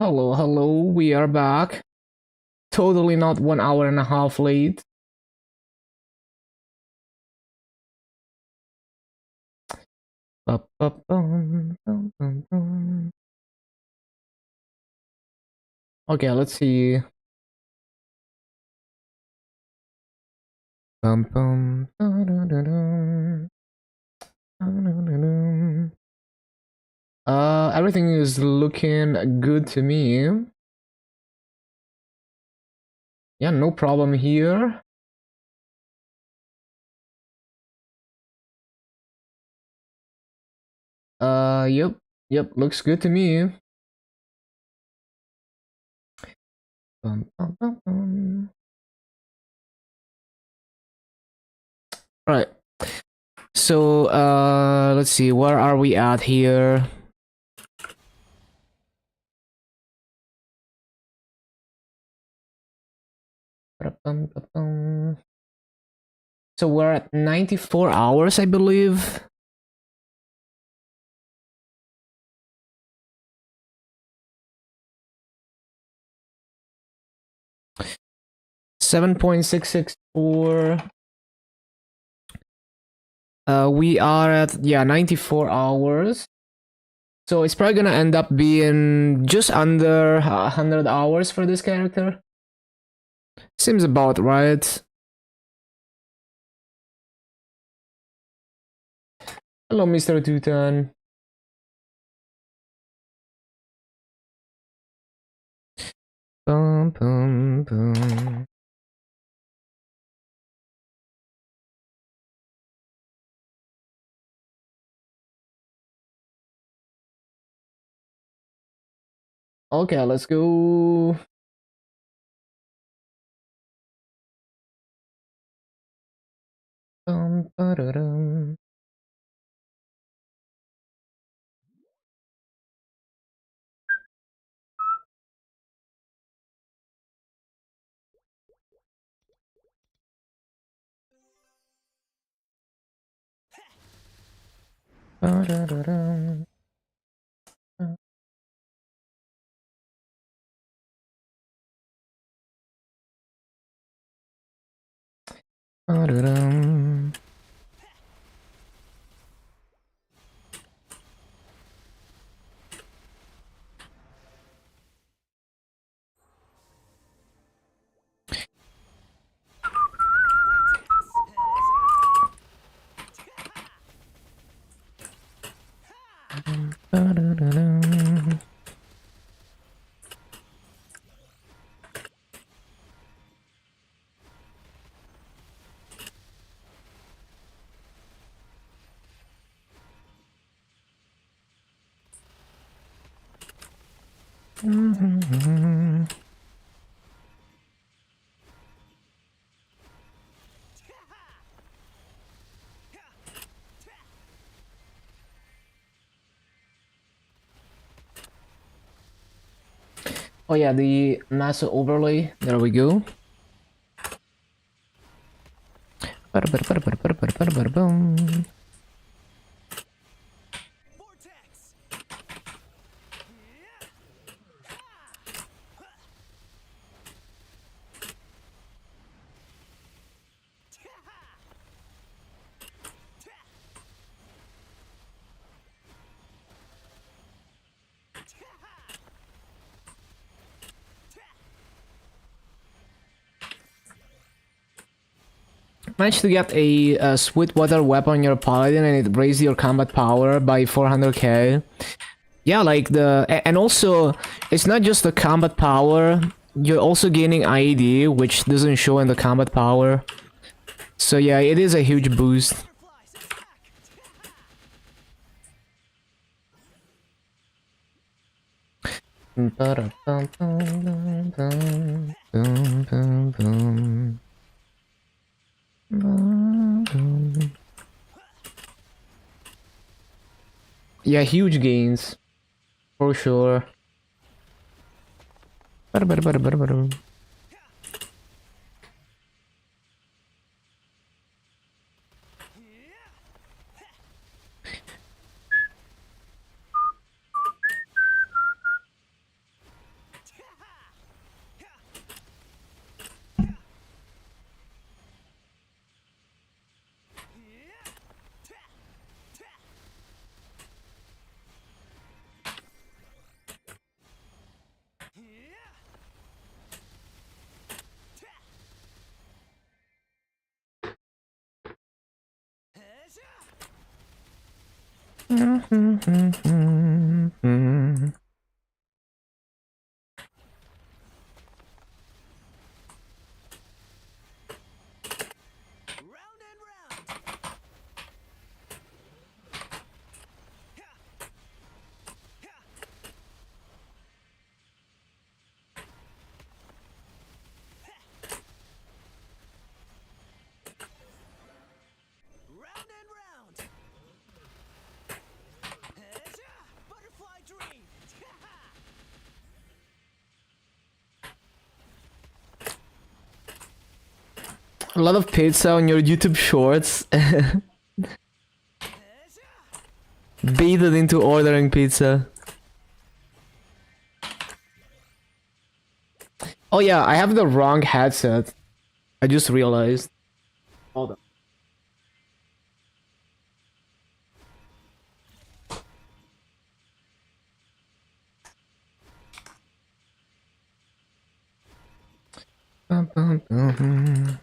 Hello, hello, we are back. Totally not 1 hour and a half late. Okay, let's see. Everything is looking good to me. Yeah, no problem here. Yep, looks good to me. Right. So, let's see, where are we at here? So we're at 94 hours, I believe. $7.664. We are at 94 hours. So it's probably gonna end up being just under 100 hours for this character. Seems about right. Hello, Mr. Tutan. Bum, bum, bum. Okay, let's go. Ba-da-dum. Ba-da-da-dum. Ba-da-dum. Ba-da-da-dum. Mhm. Oh yeah, the master overlay. There we go. Ba-da-ba-da-ba-da-ba-da-ba-da-ba-da-bum. Managed to get a Sweetwater weapon on your paladin and it raised your combat power by 400k. Yeah, like and also it's not just the combat power, you're also gaining IED, which doesn't show in the combat power. So yeah, it is a huge boost. Yeah, huge gains. For sure. A lot of pizza on your YouTube shorts. Baited into ordering pizza. Oh yeah, I have the wrong headset. I just realized. Hold on. Bum, bum, bum.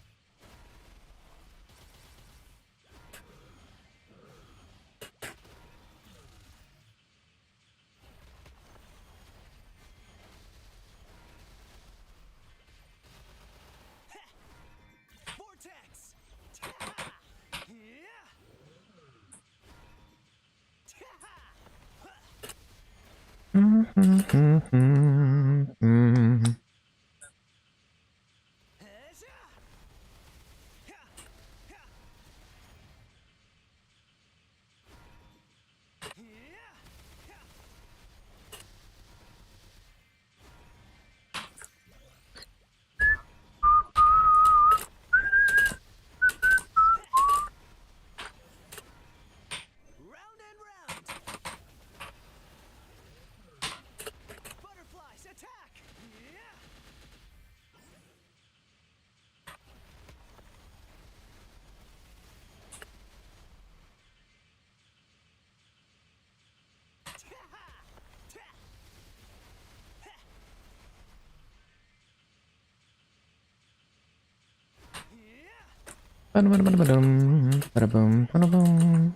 Ba-dum, ba-dum, ba-dum. Ba-bum, bum, bum, bum,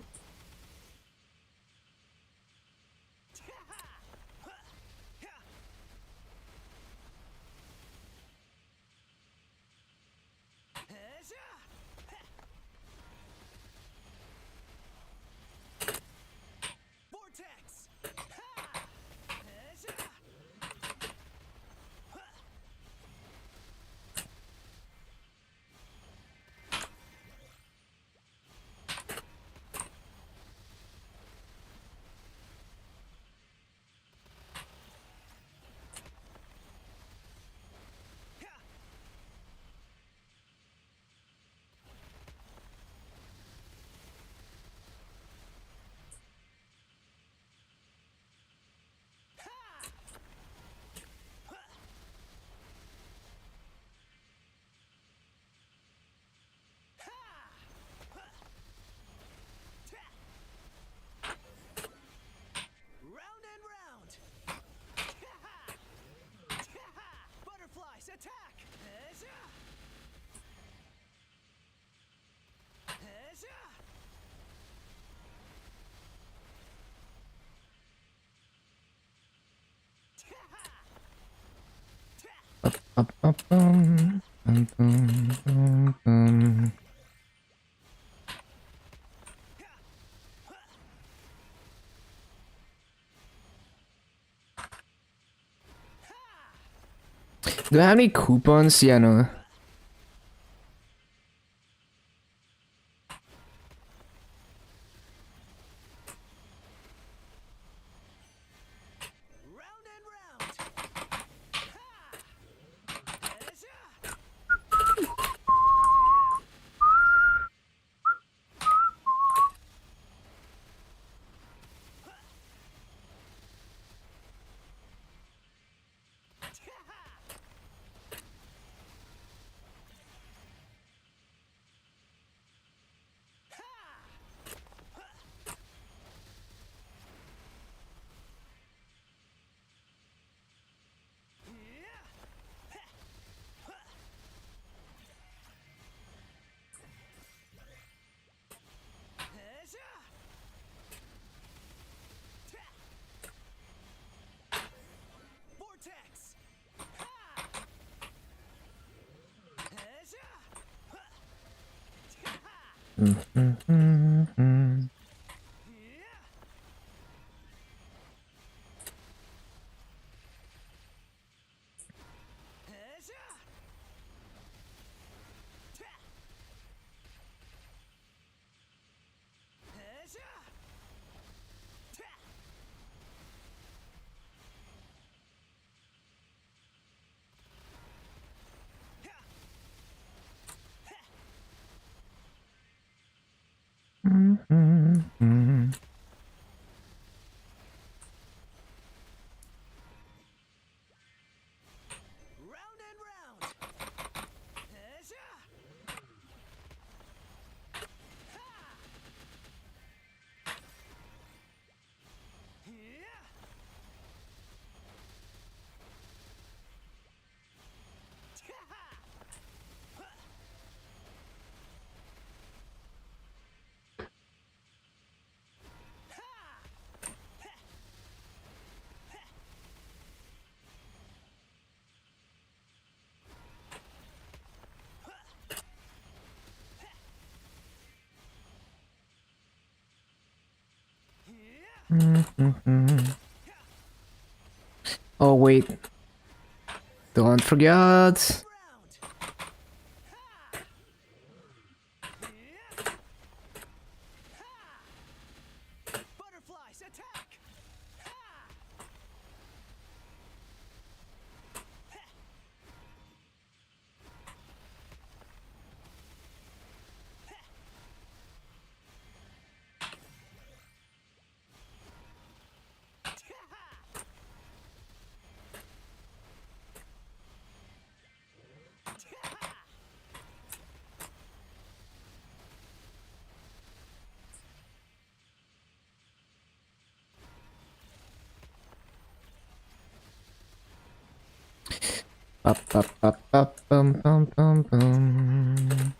bum. Do I have any coupons? Yeah, no. Oh wait, don't forget. Up, up, up, up, bum, bum, bum, bum.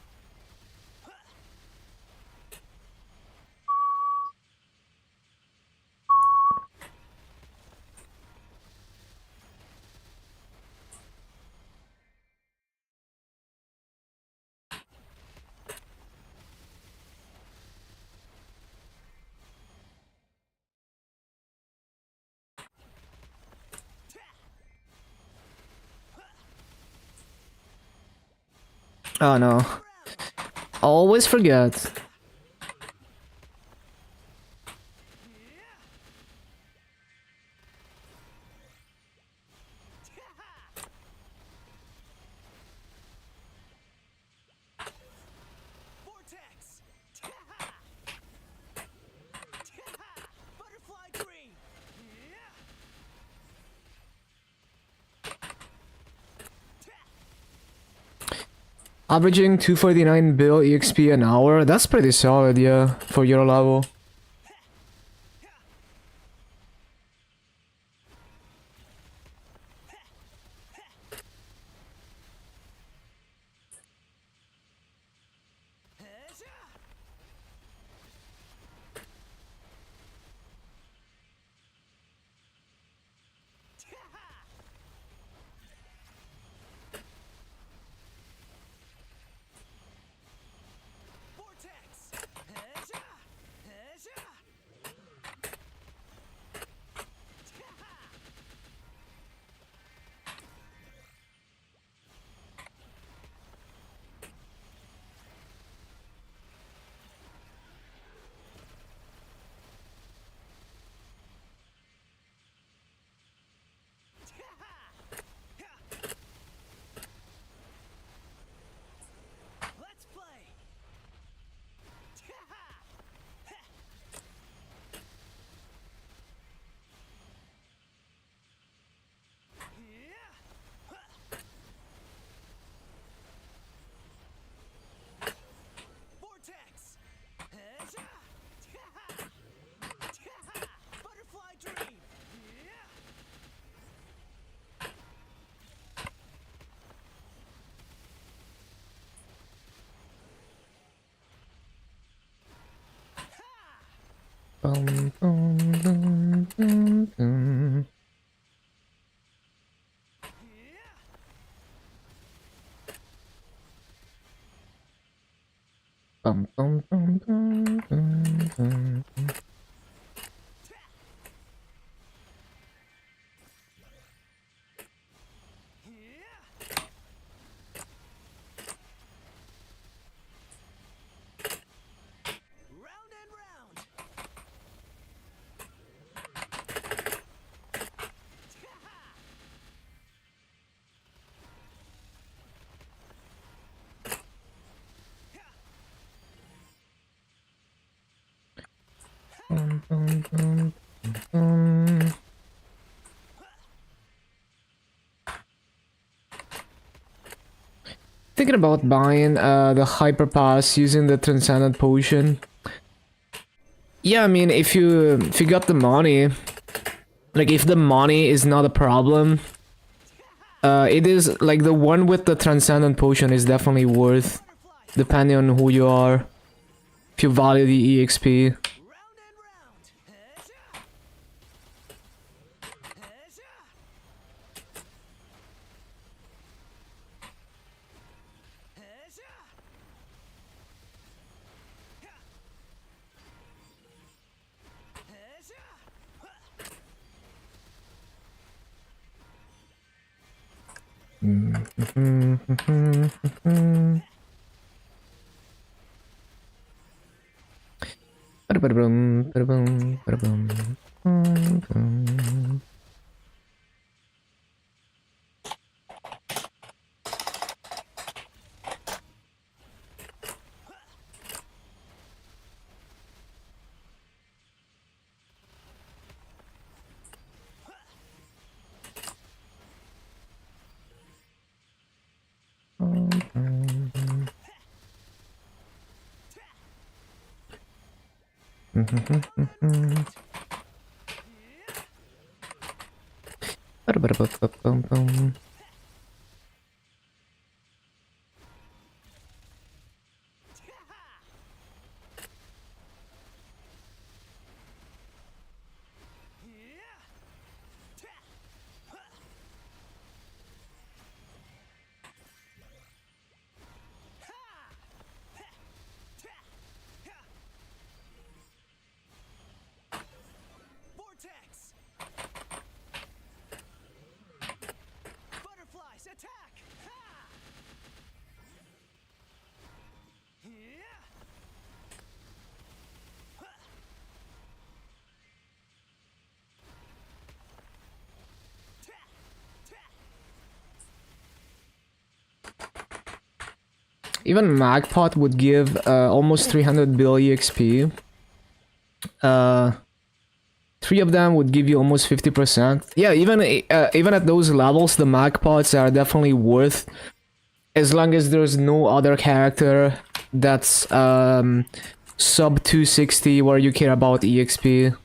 Oh no. Always forget. Averaging 249 bill EXP an hour, that's pretty solid, yeah, for your level. Bum, bum, bum, bum, bum. Bum, bum, bum, bum, bum, bum. Bum, bum, bum, bum. Thinking about buying the hyper pass using the transcendent potion. Yeah, I mean, if you got the money, like if the money is not a problem, it is like the one with the transcendent potion is definitely worth, depending on who you are. If you value the EXP. Even Magpot would give almost 300 billion XP. Three of them would give you almost 50%. Yeah, even at those levels, the Magpots are definitely worth, as long as there's no other character that's sub 260 where you care about EXP.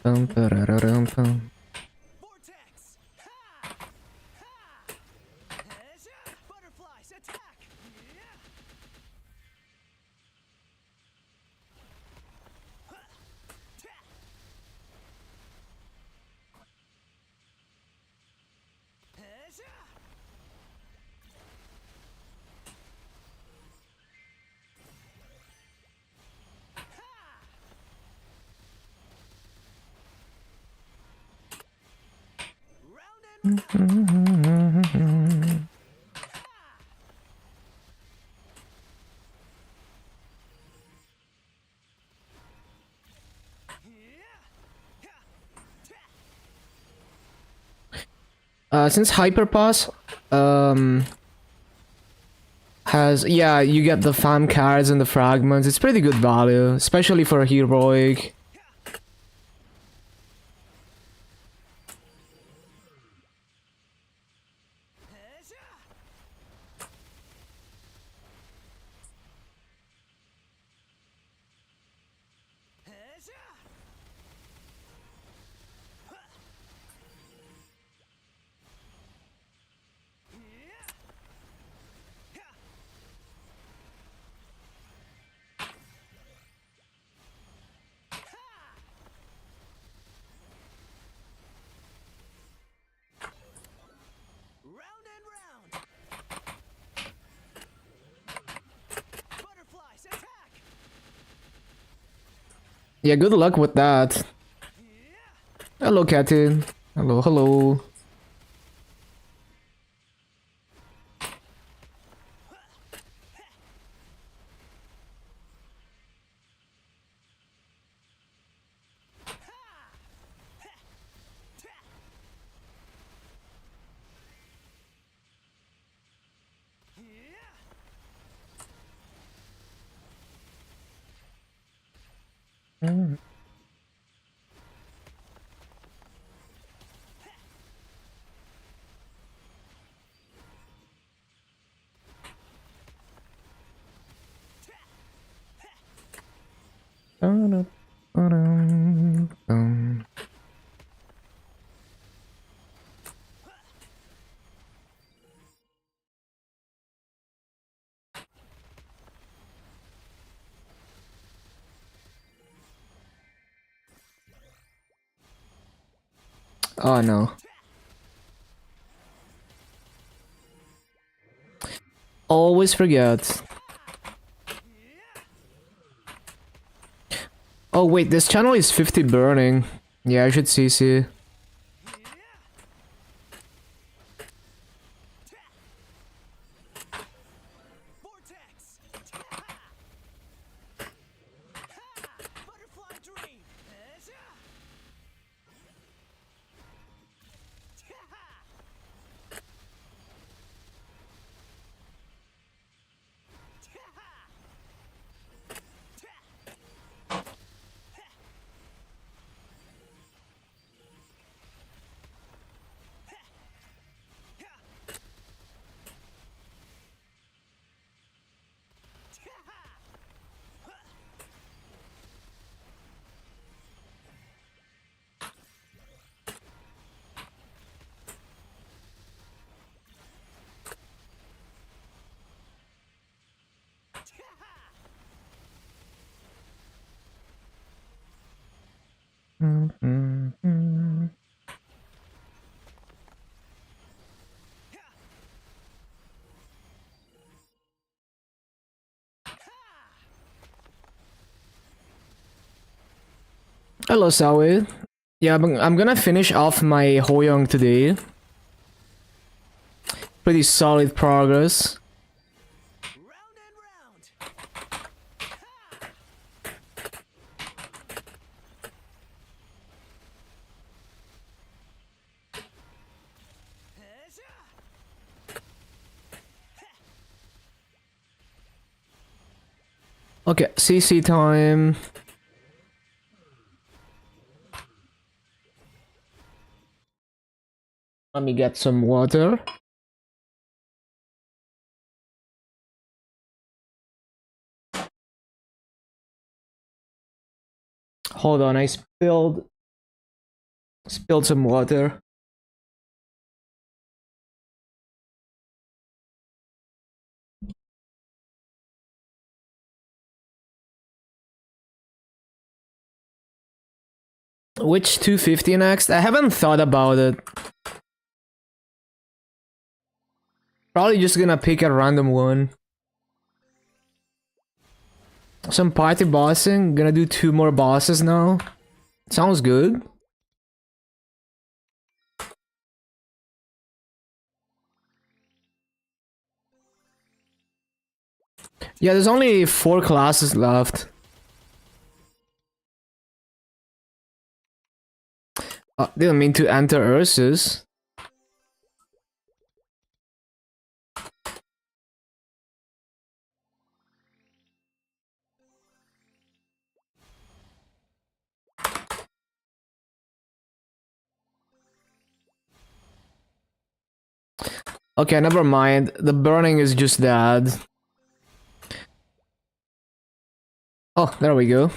Bum. Ba-da-bum. Since Hyperpass has, yeah, you get the fam cards and the fragments. It's pretty good value, especially for heroic. Yeah, good luck with that. Hello, Catty. Hello, hello. Mm. Oh no. Always forget. Oh wait, this channel is 50 burning. Yeah, I should CC. Hello, Sawi. Yeah, I'm gonna finish off my Hoyoung today. Pretty solid progress. Okay, CC time. Let me get some water. Hold on, I spilled some water. Which 250 next? I haven't thought about it. Probably just gonna pick a random one. Some party bossing. Gonna do 2 more bosses now. Sounds good. Yeah, there's only 4 classes left. Didn't mean to enter Ursus. Okay, never mind. The burning is just that. Oh, there we go.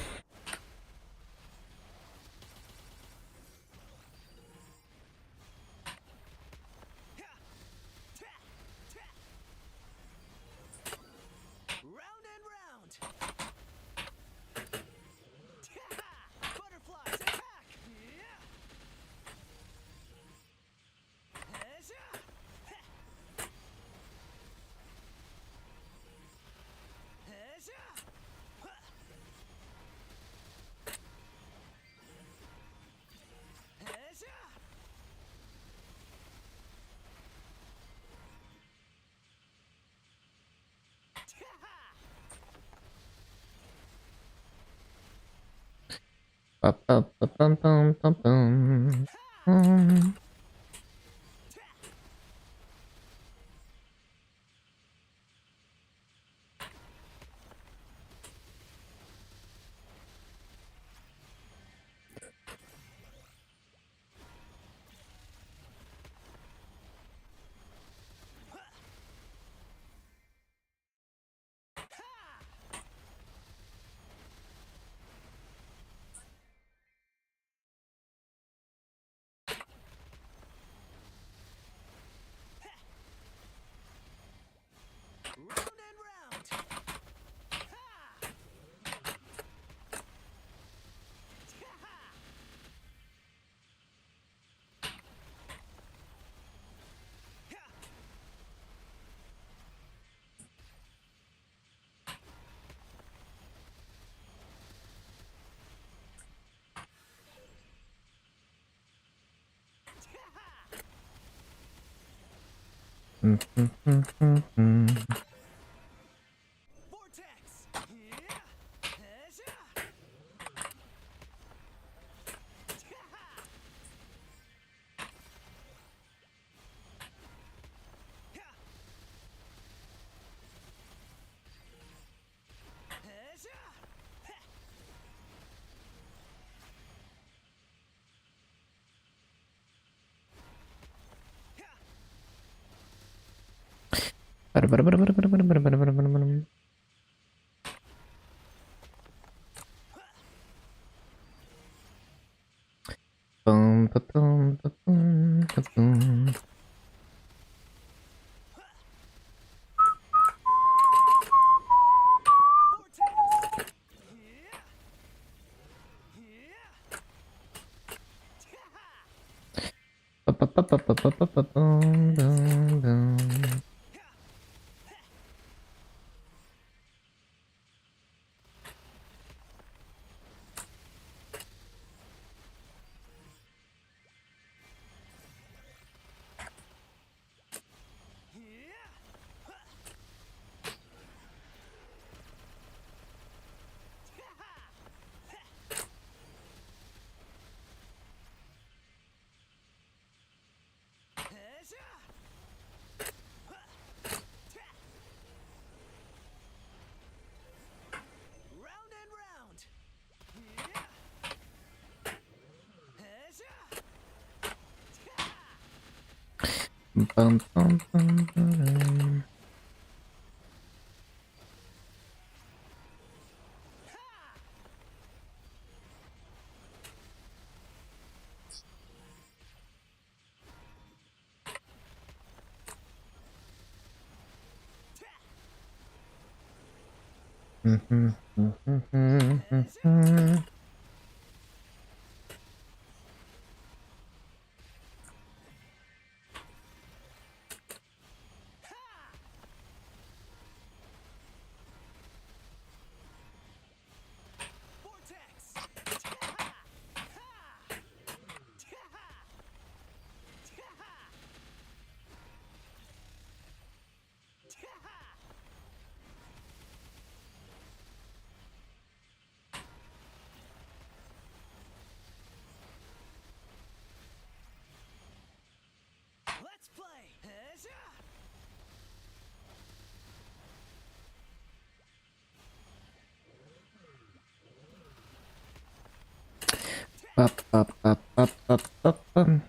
Up, up, up, up, up, up, up.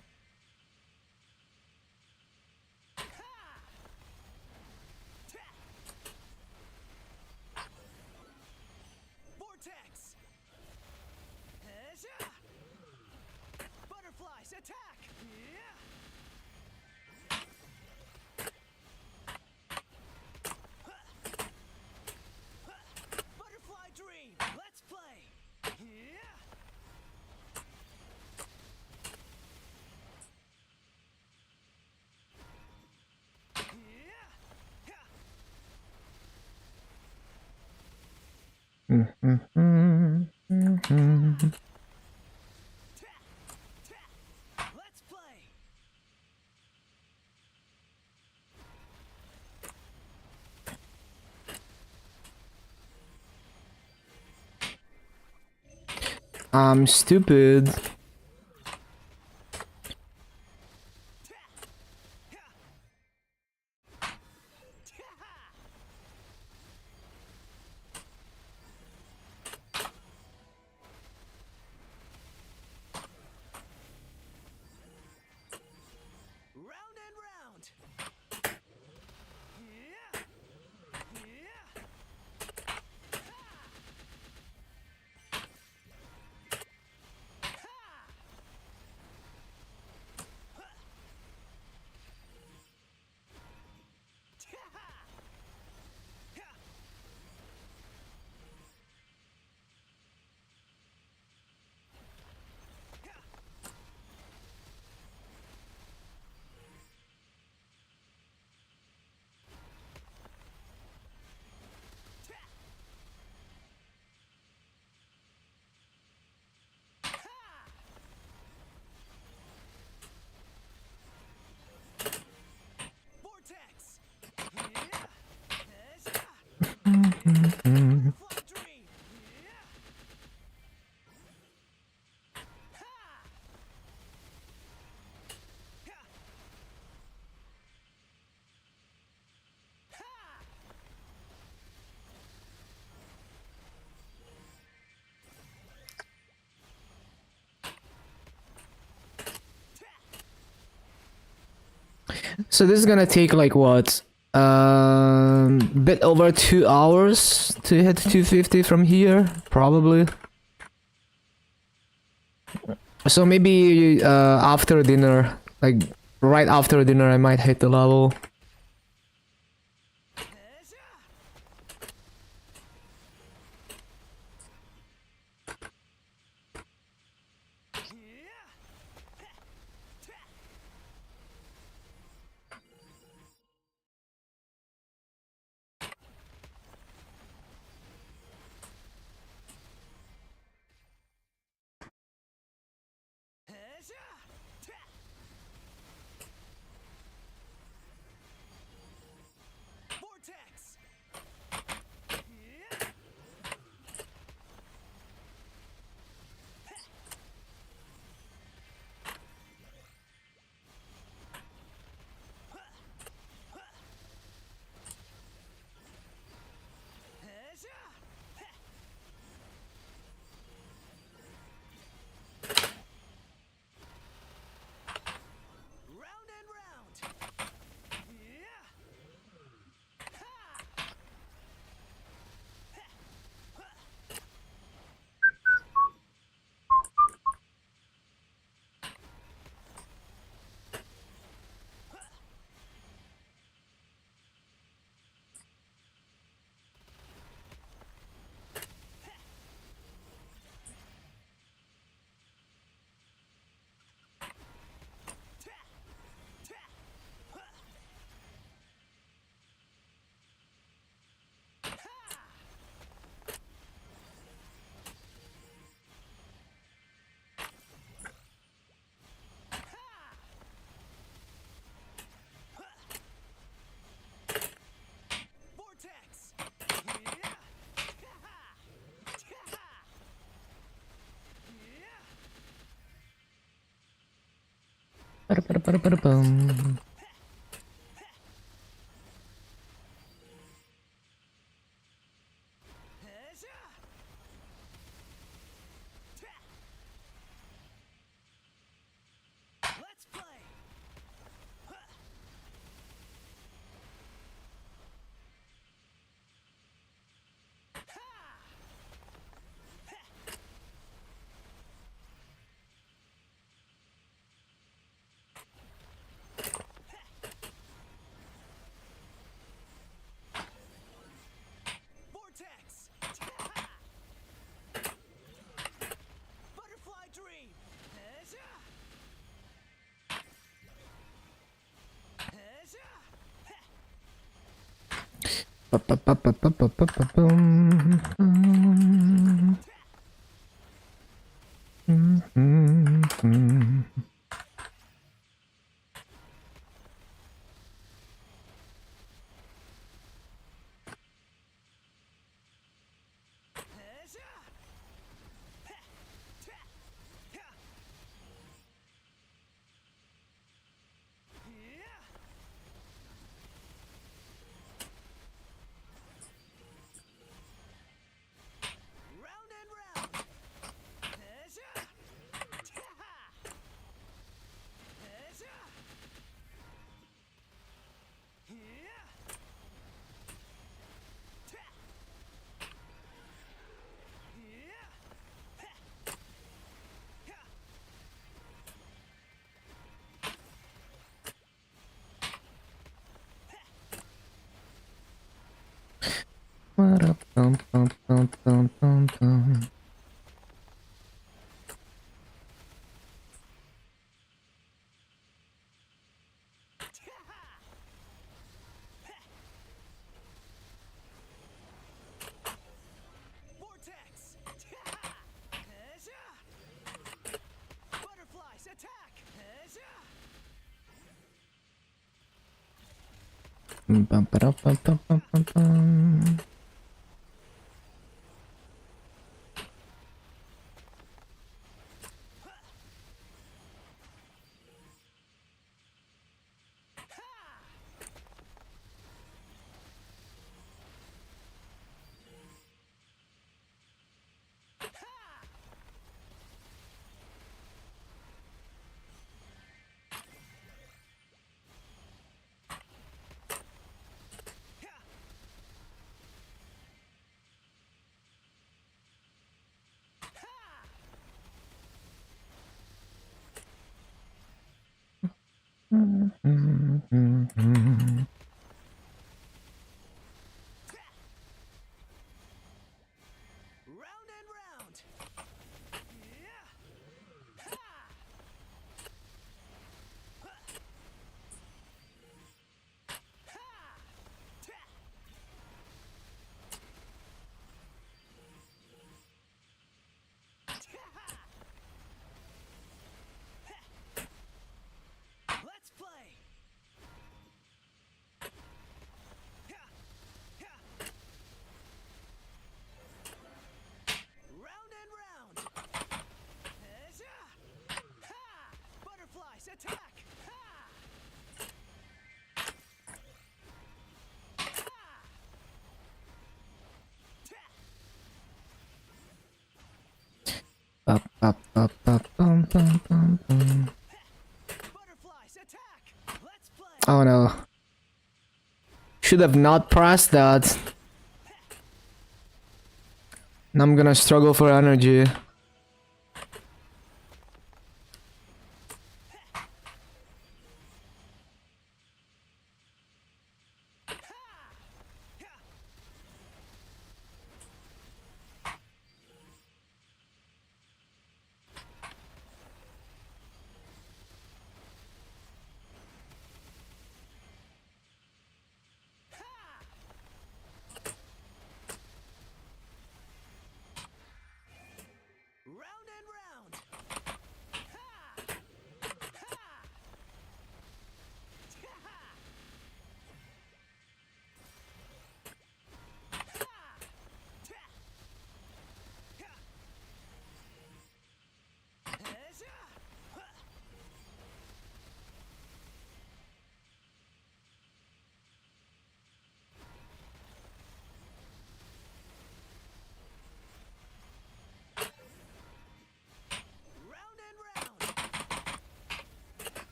I'm stupid. So this is gonna take like what? Bit over 2 hours to hit 250 from here, probably. So maybe after dinner, like right after dinner, I might hit the level. Ba-da-ba-da-ba-da-ba-dum. Oh no. Should have not pressed that. Now I'm gonna struggle for energy.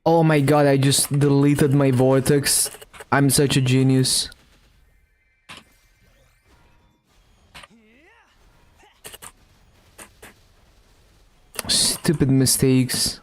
Oh my god, I just deleted my vortex. I'm such a genius. Stupid mistakes.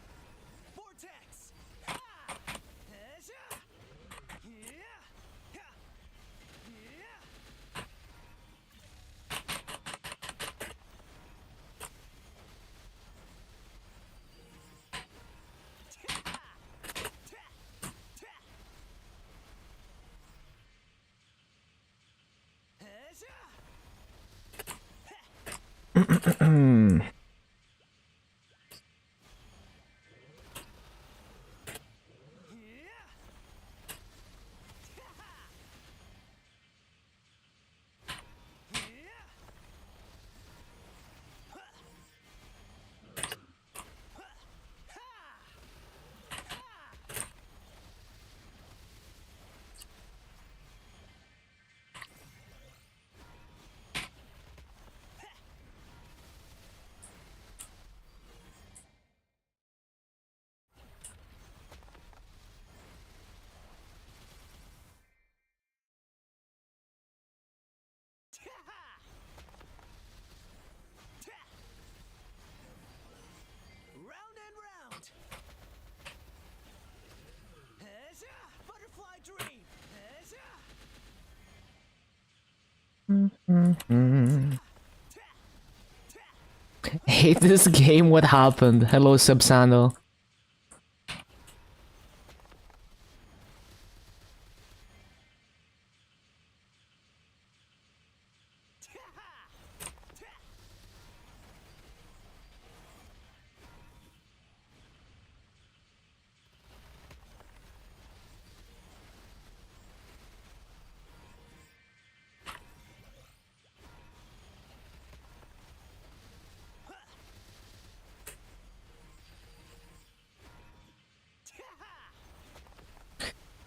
Hate this game, what happened? Hello, Subsando.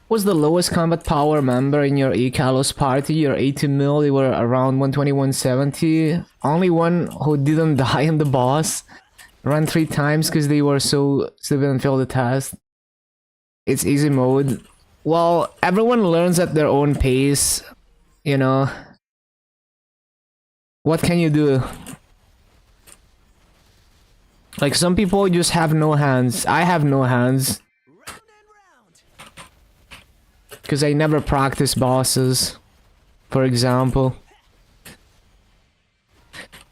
Was the lowest combat power member in your Ikalos party? Your 80 mil, they were around 120, 170. Only one who didn't die in the boss. Run 3 times because they were so didn't fail the test. It's easy mode. Well, everyone learns at their own pace, you know. What can you do? Like, some people just have no hands. I have no hands. Because I never practice bosses, for example.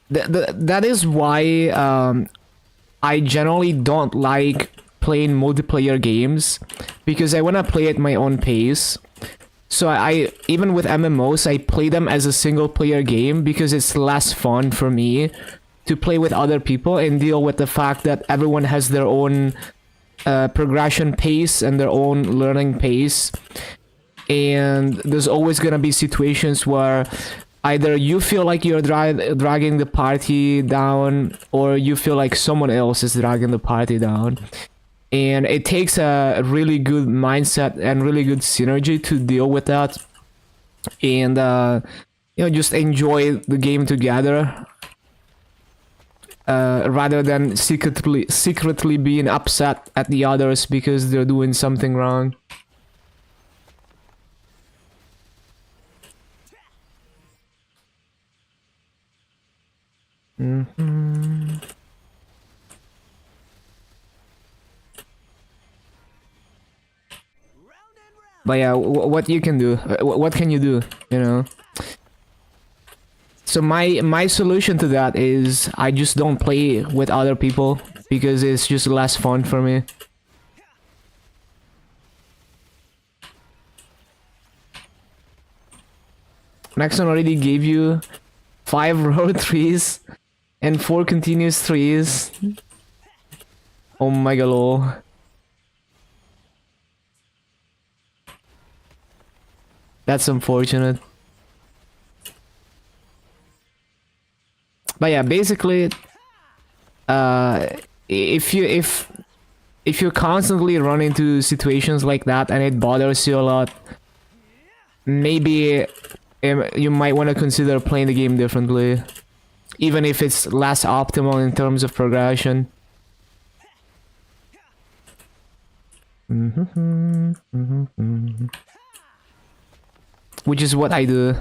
That is why I generally don't like playing multiplayer games, because I want to play at my own pace. So I even with MMOs, I play them as a single player game because it's less fun for me to play with other people and deal with the fact that everyone has their own progression pace and their own learning pace. And there's always gonna be situations where either you feel like you're dragging the party down, or you feel like someone else is dragging the party down. And it takes a really good mindset and really good synergy to deal with that. And, you know, just enjoy the game together. Rather than secretly being upset at the others because they're doing something wrong. But yeah, what you can do, what can you do, you know? So my solution to that is I just don't play with other people because it's just less fun for me. Nexon already gave you 5 row 3s and 4 continuous 3s. Oh my god, lol. That's unfortunate. But yeah, basically, if you constantly run into situations like that and it bothers you a lot, maybe you might want to consider playing the game differently, even if it's less optimal in terms of progression. Which is what I do.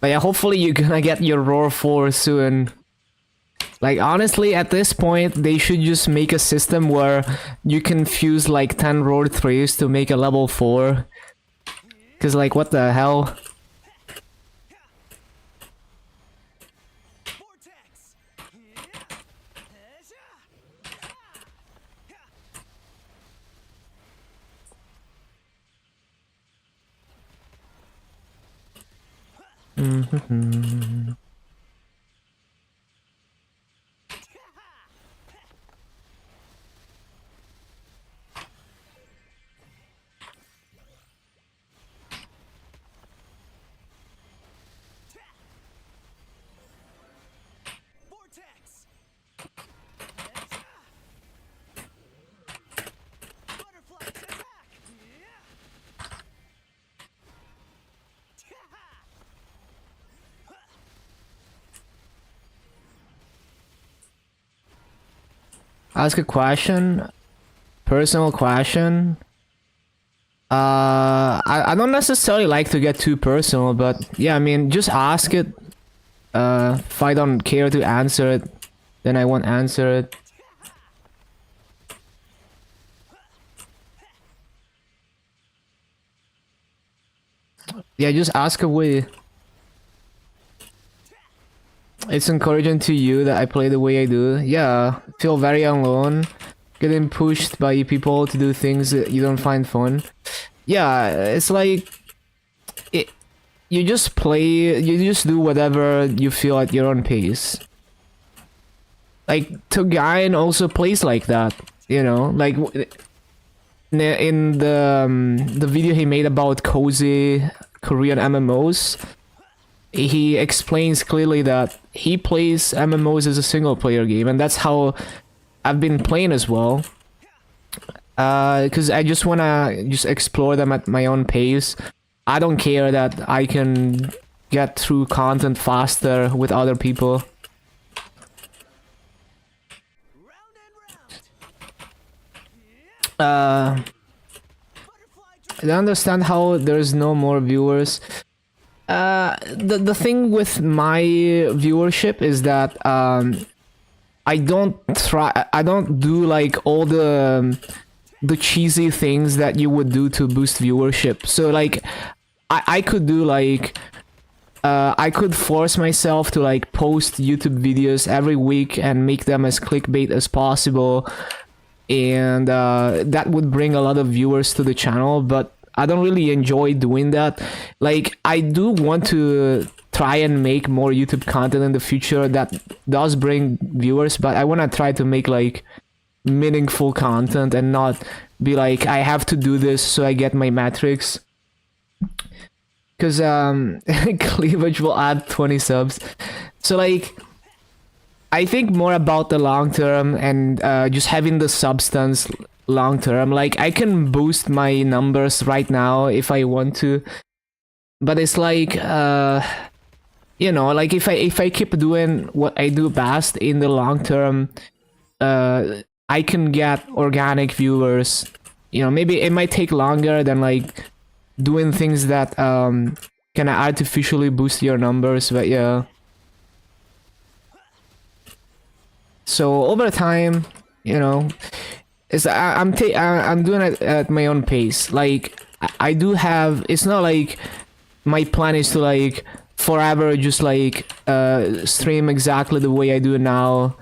But yeah, hopefully you're gonna get your Roar 4 soon. Like, honestly, at this point, they should just make a system where you can fuse like 10 Roar 3s to make a level 4. Cause like, what the hell? Ask a question. Personal question. I don't necessarily like to get too personal, but yeah, I mean, just ask it. If I don't care to answer it, then I won't answer it. Yeah, just ask away. It's encouraging to you that I play the way I do. Yeah, feel very alone. Getting pushed by people to do things that you don't find fun. Yeah, it's like... you just play, you just do whatever you feel at your own pace. Like, Togain also plays like that, you know? Like, in the video he made about cozy Korean MMOs, he explains clearly that he plays MMOs as a single player game, and that's how I've been playing as well. Because I just wanna just explore them at my own pace. I don't care that I can get through content faster with other people. I don't understand how there's no more viewers. The thing with my viewership is that I don't do like all the cheesy things that you would do to boost viewership. So like I could do like I could force myself to like post YouTube videos every week and make them as clickbait as possible, and that would bring a lot of viewers to the channel, but I don't really enjoy doing that. Like, I do want to try and make more YouTube content in the future that does bring viewers, but I want to try to make like meaningful content and not be like, I have to do this so I get my metrics. Because cleavage will add 20 subs. So like, I think more about the long term and just having the substance long term. Like, I can boost my numbers right now if I want to, but it's like you know, like if I keep doing what I do best in the long term, I can get organic viewers. You know, maybe it might take longer than like doing things that can artificially boost your numbers, but yeah. So over time, you know, I'm doing it at my own pace. Like, I do have, it's not like my plan is to like forever just like stream exactly the way I do now.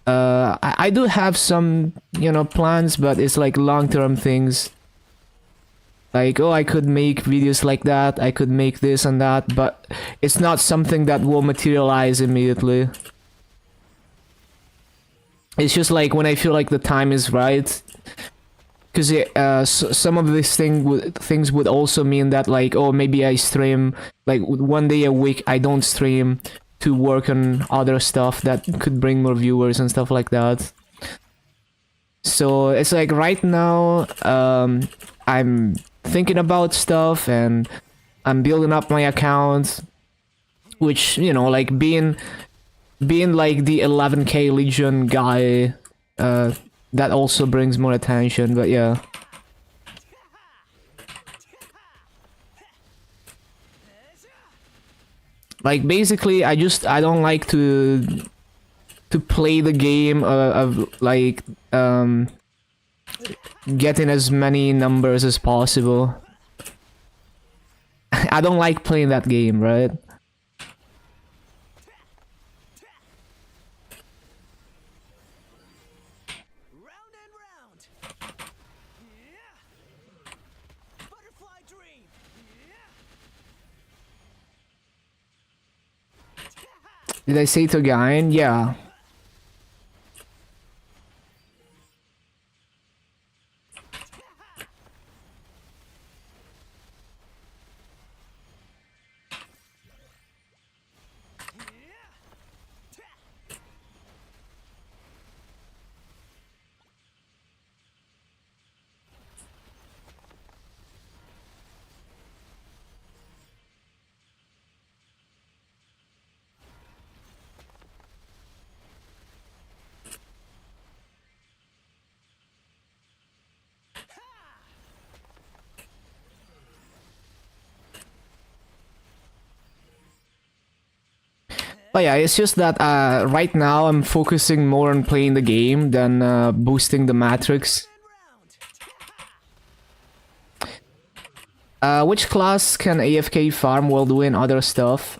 I do have some, you know, plans, but it's like long-term things. Like, oh, I could make videos like that, I could make this and that, but it's not something that will materialize immediately. It's just like when I feel like the time is right. because some of these things would also mean that, like, oh, maybe I stream like 1 day a week. I don't stream to work on other stuff that could bring more viewers and stuff like that. So it's like right now, I'm thinking about stuff and I'm building up my account, which, you know, like being like the 11k Legion guy, that also brings more attention. But yeah. Like basically, I don't like to play the game of like getting as many numbers as possible. I don't like playing that game, right? Did I say Togain? Yeah. But yeah, it's just that right now I'm focusing more on playing the game than boosting the matrix. Which class can AFK farm while doing other stuff?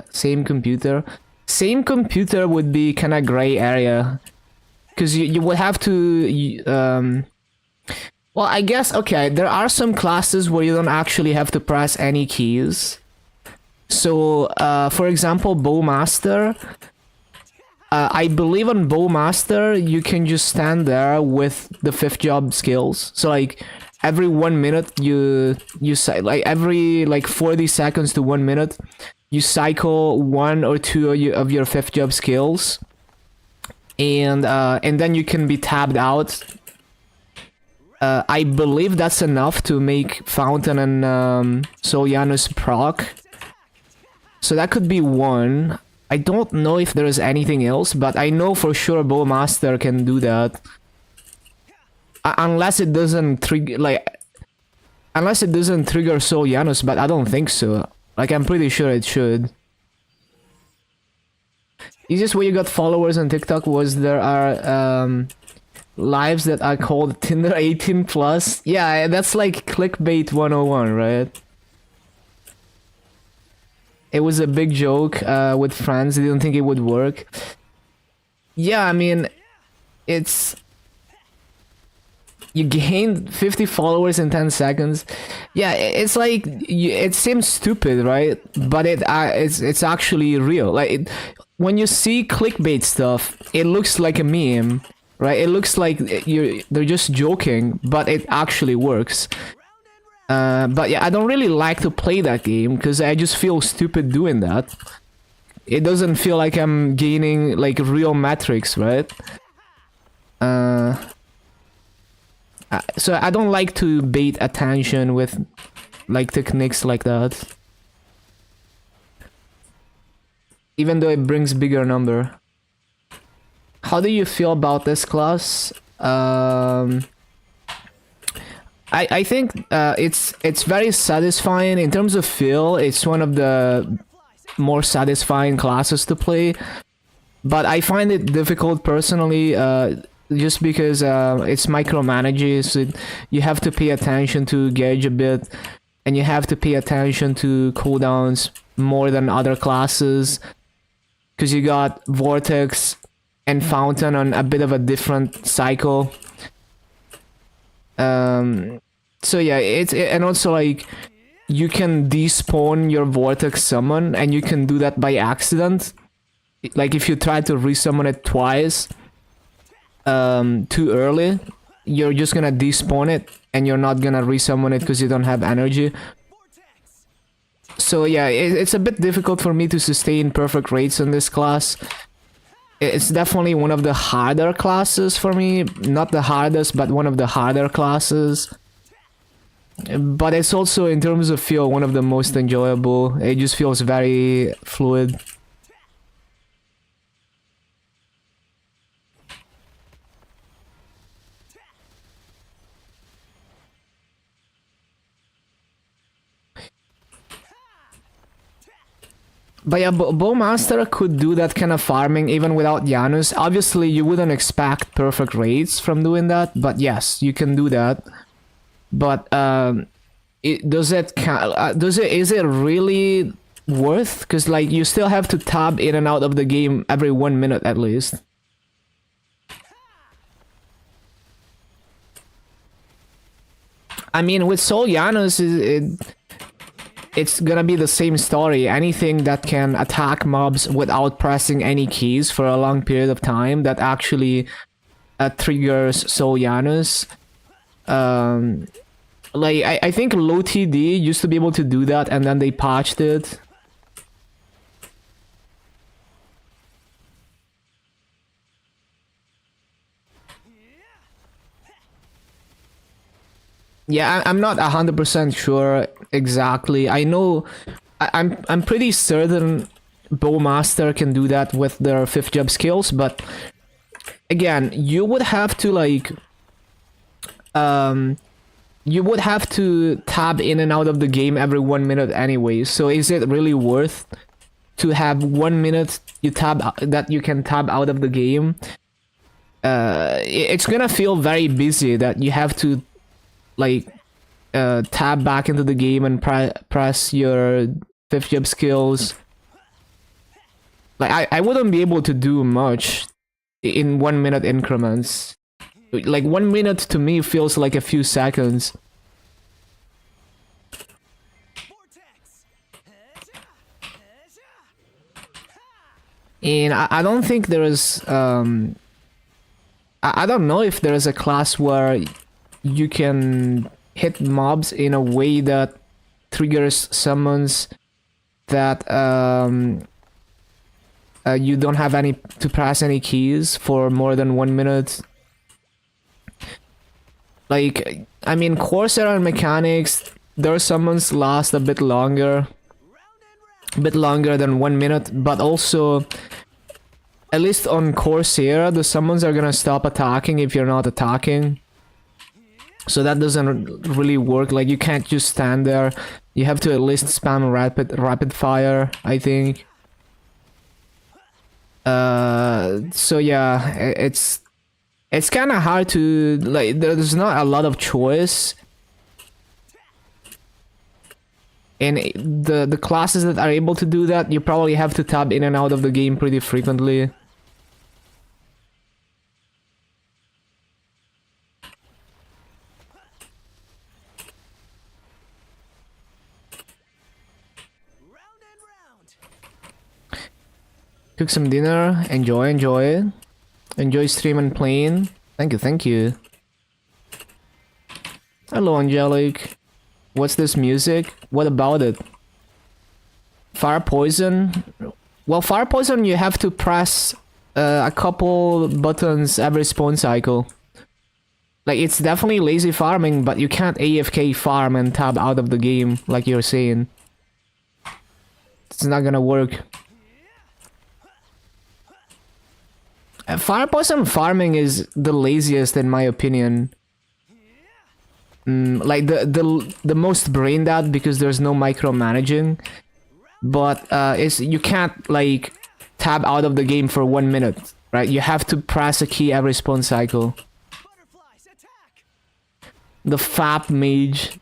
Same computer. Same computer would be kind of gray area. Because you would have to... well, I guess, okay, there are some classes where you don't actually have to press any keys. So, for example, Bowmaster. I believe on Bowmaster, you can just stand there with the 5th job skills. So, like, every 1 minute, you like, every, like, 40 seconds to 1 minute, you cycle 1 or 2 of your 5th job skills. And then you can be tabbed out. I believe that's enough to make Fountain and Soljanus proc. So that could be one. I don't know if there's anything else, but I know for sure Bowmaster can do that. Unless it doesn't trigger, like... Unless it doesn't trigger Soljanus, but I don't think so. Like, I'm pretty sure it should. Easiest way you got followers on TikTok was there are lives that are called Tinder 18+. Yeah, that's like clickbait 101, right? It was a big joke with friends. They didn't think it would work. Yeah, I mean, it's... You gained 50 followers in 10 seconds. Yeah, it's like... It seems stupid, right? But it's actually real. Like, when you see clickbait stuff, it looks like a meme, right? It looks like they're just joking, but it actually works. But yeah, I don't really like to play that game because I just feel stupid doing that. It doesn't feel like I'm gaining like real metrics, right? So I don't like to bait attention with like techniques like that. Even though it brings bigger number. How do you feel about this class? I think it's very satisfying in terms of feel. It's one of the more satisfying classes to play, but I find it difficult personally, just because it's micromanaged. So you have to pay attention to gauge a bit, and you have to pay attention to cooldowns more than other classes, because you got Vortex and Fountain on a bit of a different cycle. So yeah, and also like you can despawn your Vortex summon, and you can do that by accident. Like if you try to resummon it twice, too early, you're just gonna despawn it and you're not gonna resummon it because you don't have energy. So yeah, it's a bit difficult for me to sustain perfect rates in this class. It's definitely one of the harder classes for me. Not the hardest, but one of the harder classes. But it's also, in terms of feel, one of the most enjoyable. It just feels very fluid. But yeah, Bowmaster could do that kind of farming even without Janus. Obviously, you wouldn't expect perfect rates from doing that, but yes, you can do that. But is it really worth? Because like you still have to tab in and out of the game every 1 minute at least. I mean, with Soul Janus, it's gonna be the same story. Anything that can attack mobs without pressing any keys for a long period of time that actually triggers Soul Janus. Like, I think low TD used to be able to do that and then they patched it. Yeah, I'm not 100% sure exactly. I know I'm pretty certain Bowmaster can do that with their 5th job skills, but again, you would have to like you would have to tab in and out of the game every 1 minute anyway. So is it really worth to have 1 minute that you can tab out of the game? It's gonna feel very busy that you have to like tab back into the game and press your 5th job skills. Like I wouldn't be able to do much in 1 minute increments. Like 1 minute to me feels like a few seconds. And I don't think there is I don't know if there is a class where you can hit mobs in a way that triggers summons that you don't have any to press any keys for more than 1 minute. Like, I mean, Corsair and Mechanics, their summons last a bit longer than 1 minute, but also, at least on Corsair, the summons are gonna stop attacking if you're not attacking. So that doesn't really work. Like, you can't just stand there. You have to at least spam rapid fire, I think. So yeah, it's kind of hard to, like, there's not a lot of choice. And the classes that are able to do that, you probably have to tab in and out of the game pretty frequently. Cook some dinner, enjoy it. Enjoy stream and playing. Thank you. Hello, Angelic. What's this music? What about it? Fire Poison? Well, Fire Poison, you have to press a couple buttons every spawn cycle. Like, it's definitely lazy farming, but you can't AFK farm and tab out of the game, like you're saying. It's not gonna work. Fire Poison farming is the laziest in my opinion. Like the most brain dead because there's no micromanaging. But you can't like tab out of the game for 1 minute, right? You have to press a key every spawn cycle. The FAP mage.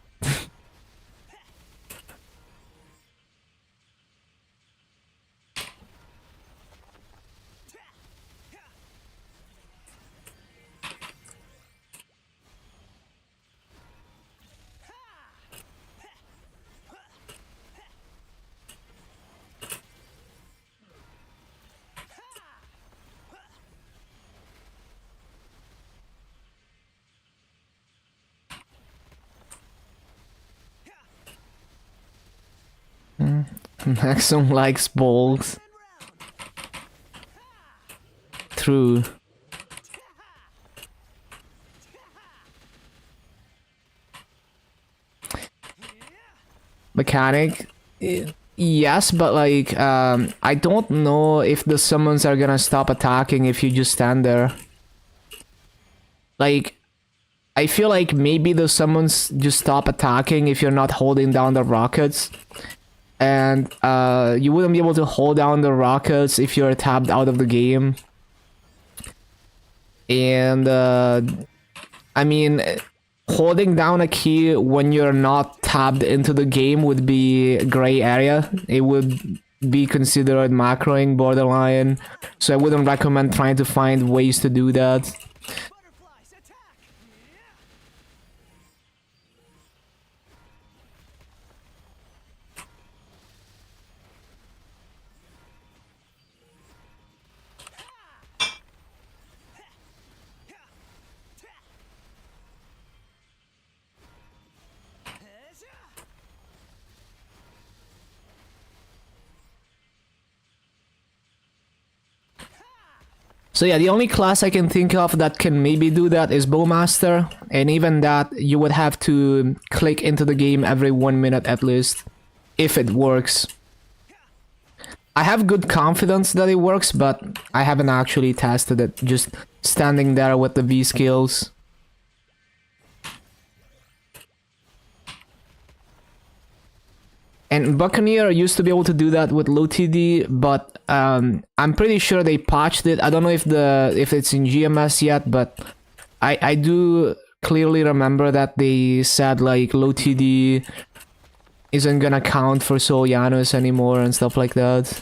Maxon likes balls. True. Mechanic? Yes, but like, I don't know if the summons are gonna stop attacking if you just stand there. Like, I feel like maybe the summons just stop attacking if you're not holding down the rockets. And you wouldn't be able to hold down the rockets if you're tapped out of the game. And I mean, holding down a key when you're not tabbed into the game would be a gray area. It would be considered macroing borderline, so I wouldn't recommend trying to find ways to do that. So yeah, the only class I can think of that can maybe do that is Bowmaster, and even that, you would have to click into the game every 1 minute at least, if it works. I have good confidence that it works, but I haven't actually tested it, just standing there with the V skills. And Buccaneer used to be able to do that with low TD, but I'm pretty sure they patched it. I don't know if it's in GMS yet, but I do clearly remember that they said like low TD isn't gonna count for Soul Janus anymore and stuff like that.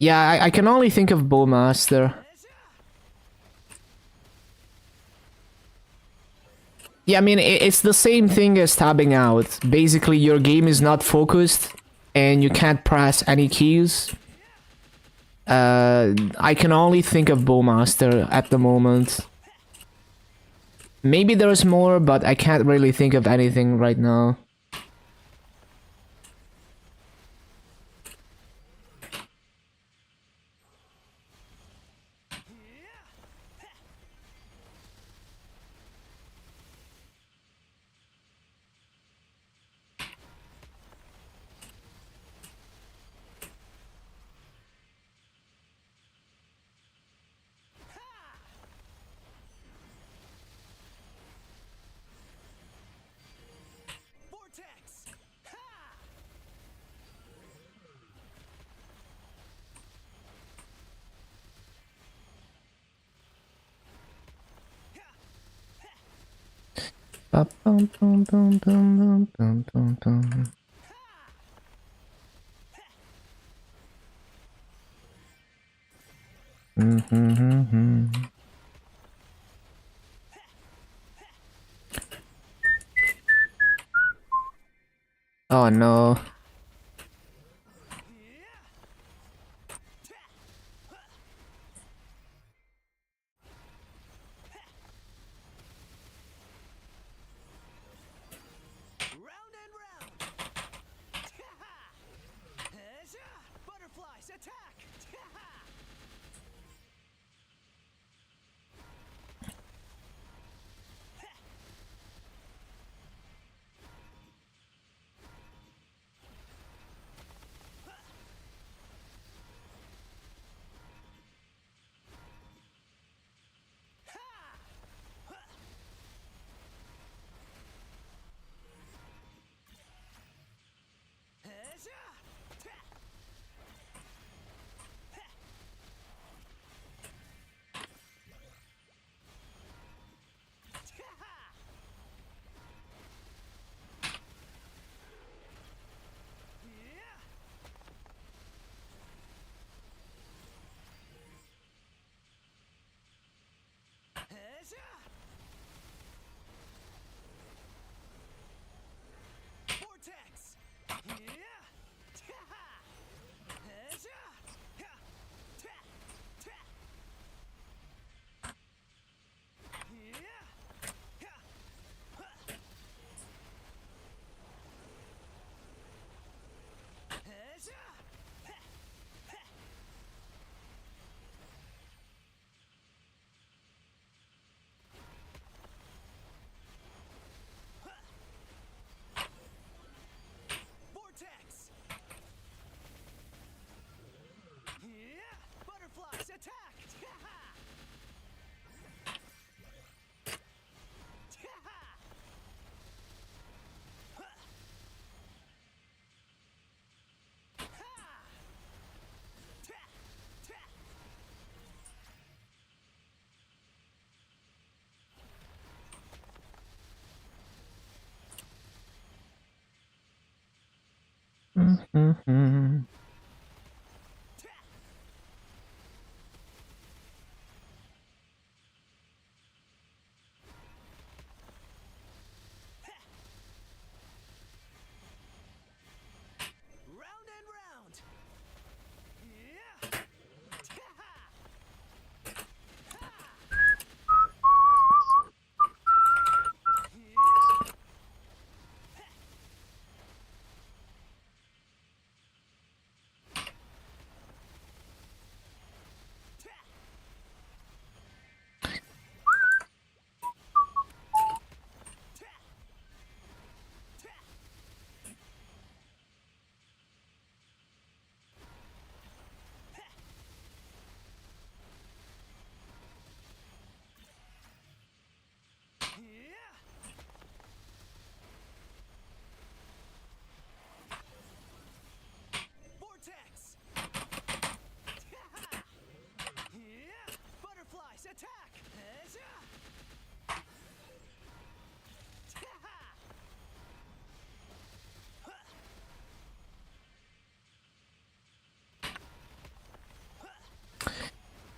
Yeah, I can only think of Bowmaster. Yeah, I mean, it's the same thing as tabbing out. Basically, your game is not focused, and you can't press any keys. I can only think of Bowmaster at the moment. Maybe there's more, but I can't really think of anything right now. Oh no.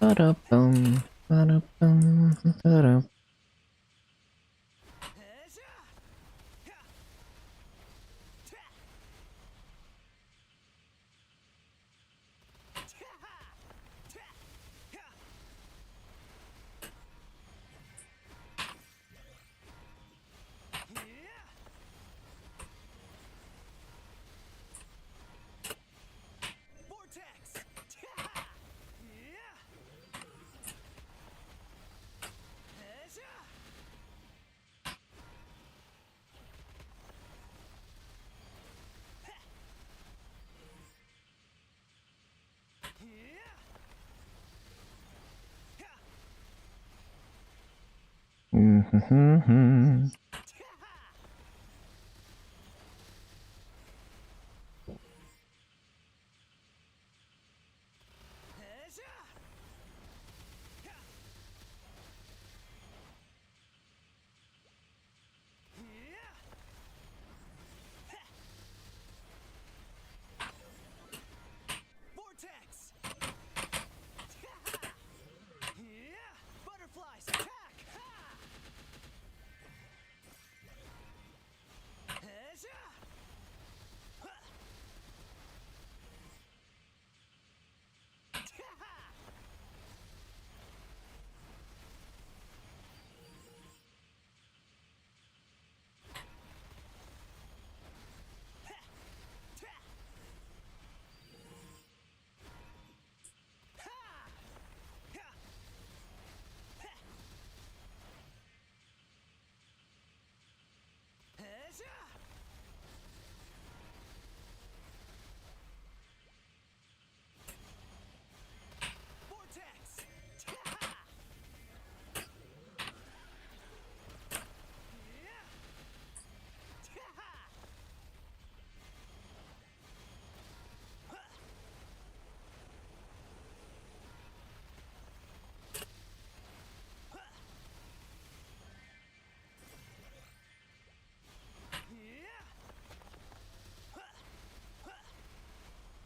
Ba-da-bum, ba-da-bum, ba-da. Mm-hmm.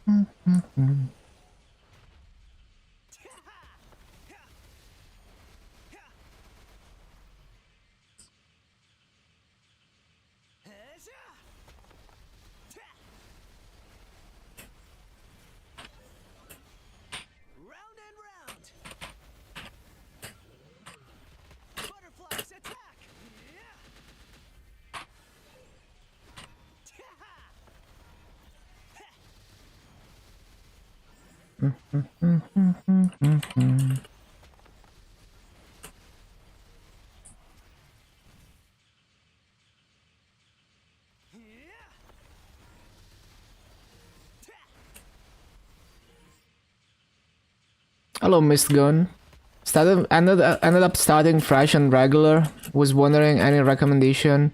Mm-hmm. Hello, Mist Gun. Ended up starting fresh and regular. Was wondering any recommendation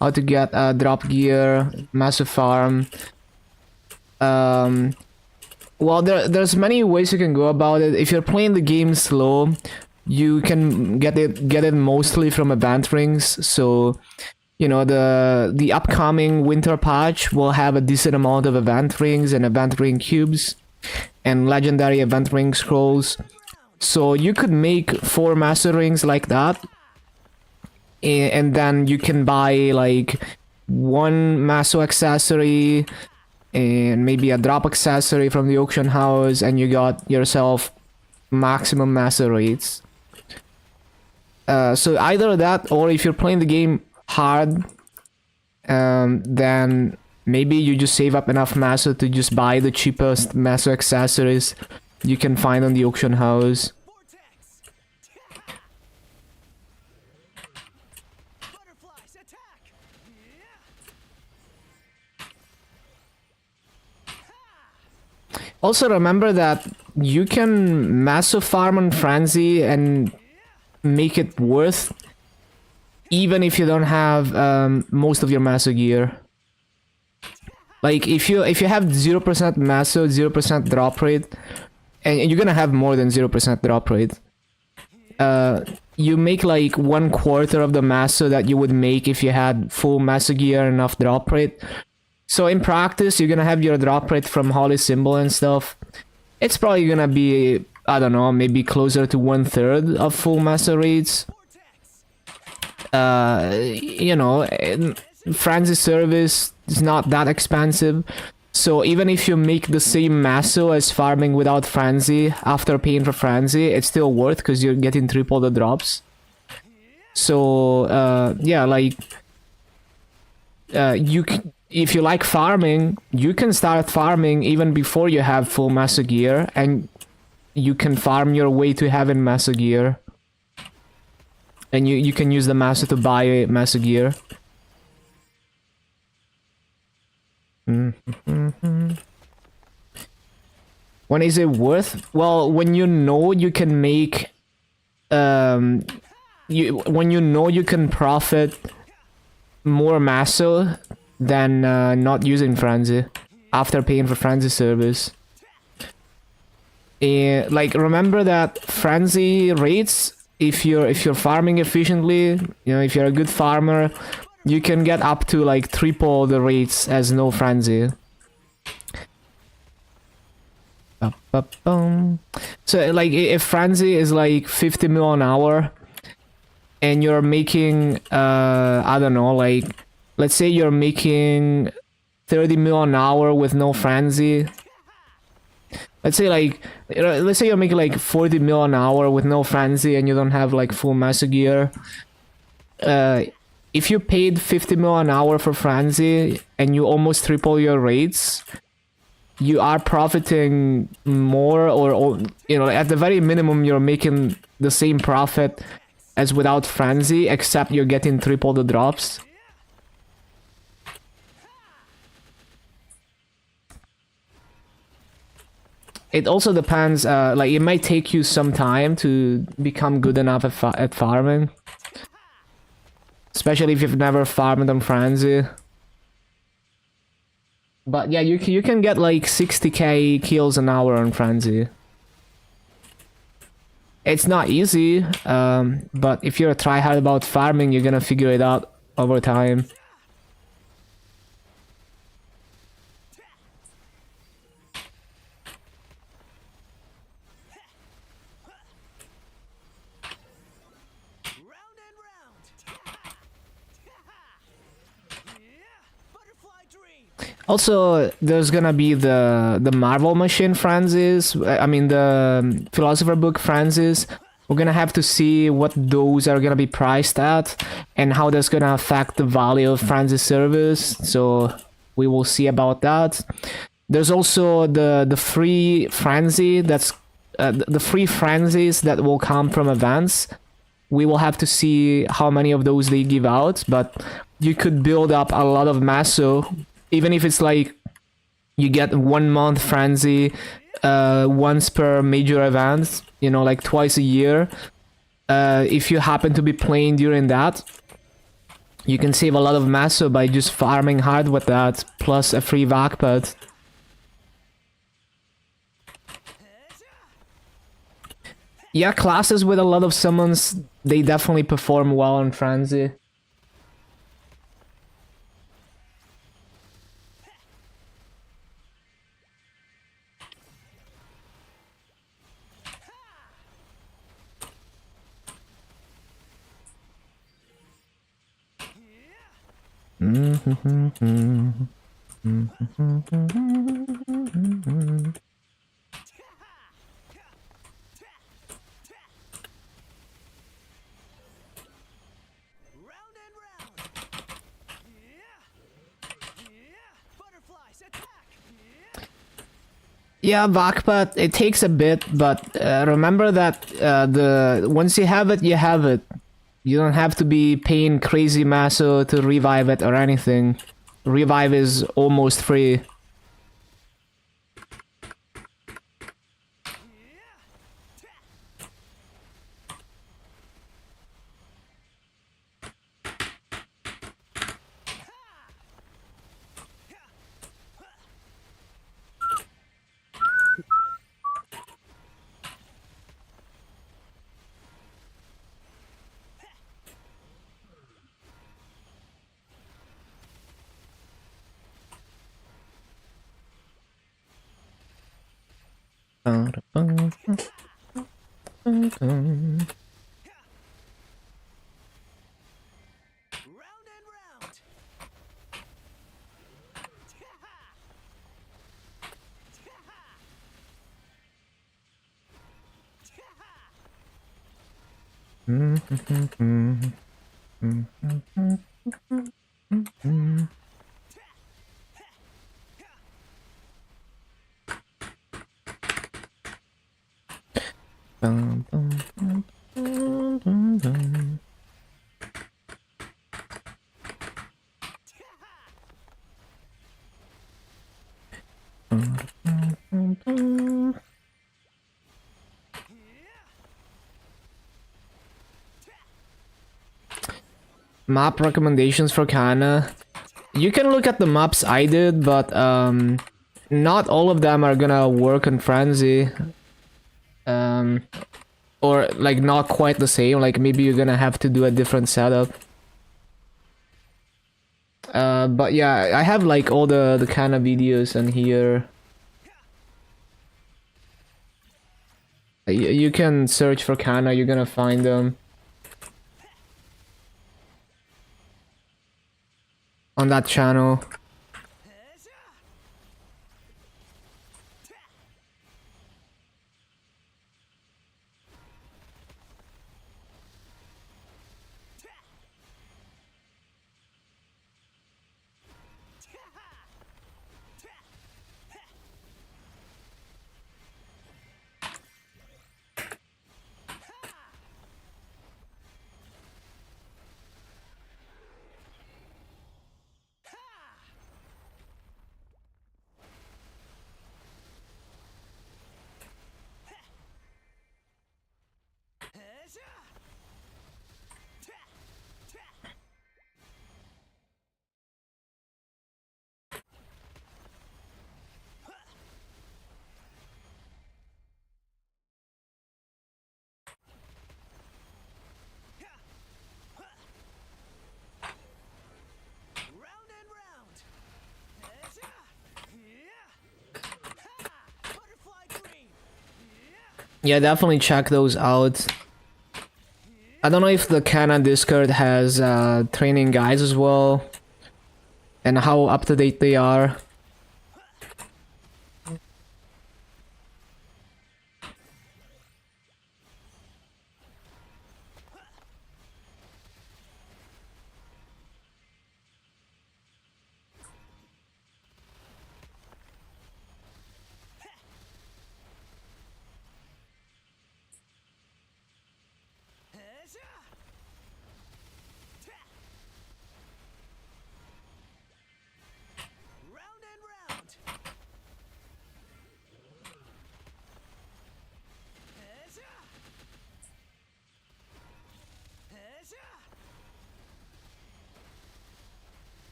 how to get drop gear, massive farm. Um, well, there's many ways you can go about it. If you're playing the game slow, you can get it mostly from event rings. So you know, the upcoming winter patch will have a decent amount of event rings and event ring cubes and legendary event ring scrolls. So you could make 4 master rings like that, and then you can buy like 1 maso accessory and maybe a drop accessory from the auction house, and you got yourself maximum maso rates. So either that, or if you're playing the game hard, then maybe you just save up enough maso to just buy the cheapest maso accessories you can find on the auction house. Also remember that you can maso farm on Frenzy and make it worth, even if you don't have most of your maso gear. Like if you have 0% maso, 0% drop rate, and you're gonna have more than 0% drop rate, you make like 1/4 of the maso that you would make if you had full maso gear and enough drop rate. So in practice, you're gonna have your drop rate from Holy Symbol and stuff. It's probably gonna be, I don't know, maybe closer to 1/3 of full maso rates. You know, Frenzy service is not that expensive. So even if you make the same maso as farming without Frenzy, after paying for Frenzy, it's still worth because you're getting triple the drops. So, yeah, like, if you like farming, you can start farming even before you have full maso gear, and you can farm your way to having maso gear. And you can use the maso to buy maso gear. When is it worth? Well, when you know you can make, when you know you can profit more maso than not using Frenzy after paying for Frenzy service. Like remember that Frenzy rates, if you're farming efficiently, you know, if you're a good farmer, you can get up to like triple the rates as no Frenzy. So like if Frenzy is like 50 mil an hour and you're making I don't know, like let's say you're making 30 mil an hour with no Frenzy. Let's say you're making like 40 mil an hour with no Frenzy and you don't have like full maso gear. If you paid 50 mil an hour for Frenzy and you almost triple your rates, you are profiting more, or you know, at the very minimum you're making the same profit as without Frenzy, except you're getting triple the drops. It also depends, like it might take you some time to become good enough at farming. Especially if you've never farmed on Frenzy. But yeah, you can get like 60k kills an hour on Frenzy. It's not easy, but if you're a tryhard about farming, you're gonna figure it out over time. Also, there's gonna be the Marvel Machine Frenzies, I mean the Philosopher Book Frenzies. We're gonna have to see what those are gonna be priced at and how that's gonna affect the value of Frenzy service, so we will see about that. There's also the free Frenzy, that's the free Frenzies that will come from events. We will have to see how many of those they give out, but you could build up a lot of maso. Even if it's like you get 1 month Frenzy once per major event, you know, like twice a year. If you happen to be playing during that, you can save a lot of maso by just farming hard with that, plus a free vac pad. Yeah, classes with a lot of summons, they definitely perform well on Frenzy. Yeah, Vakpat, it takes a bit, but remember that the once you have it, you have it. You don't have to be paying crazy masso to revive it or anything. Revive is almost free. Map recommendations for Kana. You can look at the maps I did, but not all of them are gonna work on Frenzy. Or like not quite the same, like maybe you're gonna have to do a different setup. But yeah, I have like all the kind of videos in here. You can search for Kana, you're gonna find them. On that channel. Yeah, definitely check those out. I don't know if the Kana Discord has training guides as well, and how up to date they are.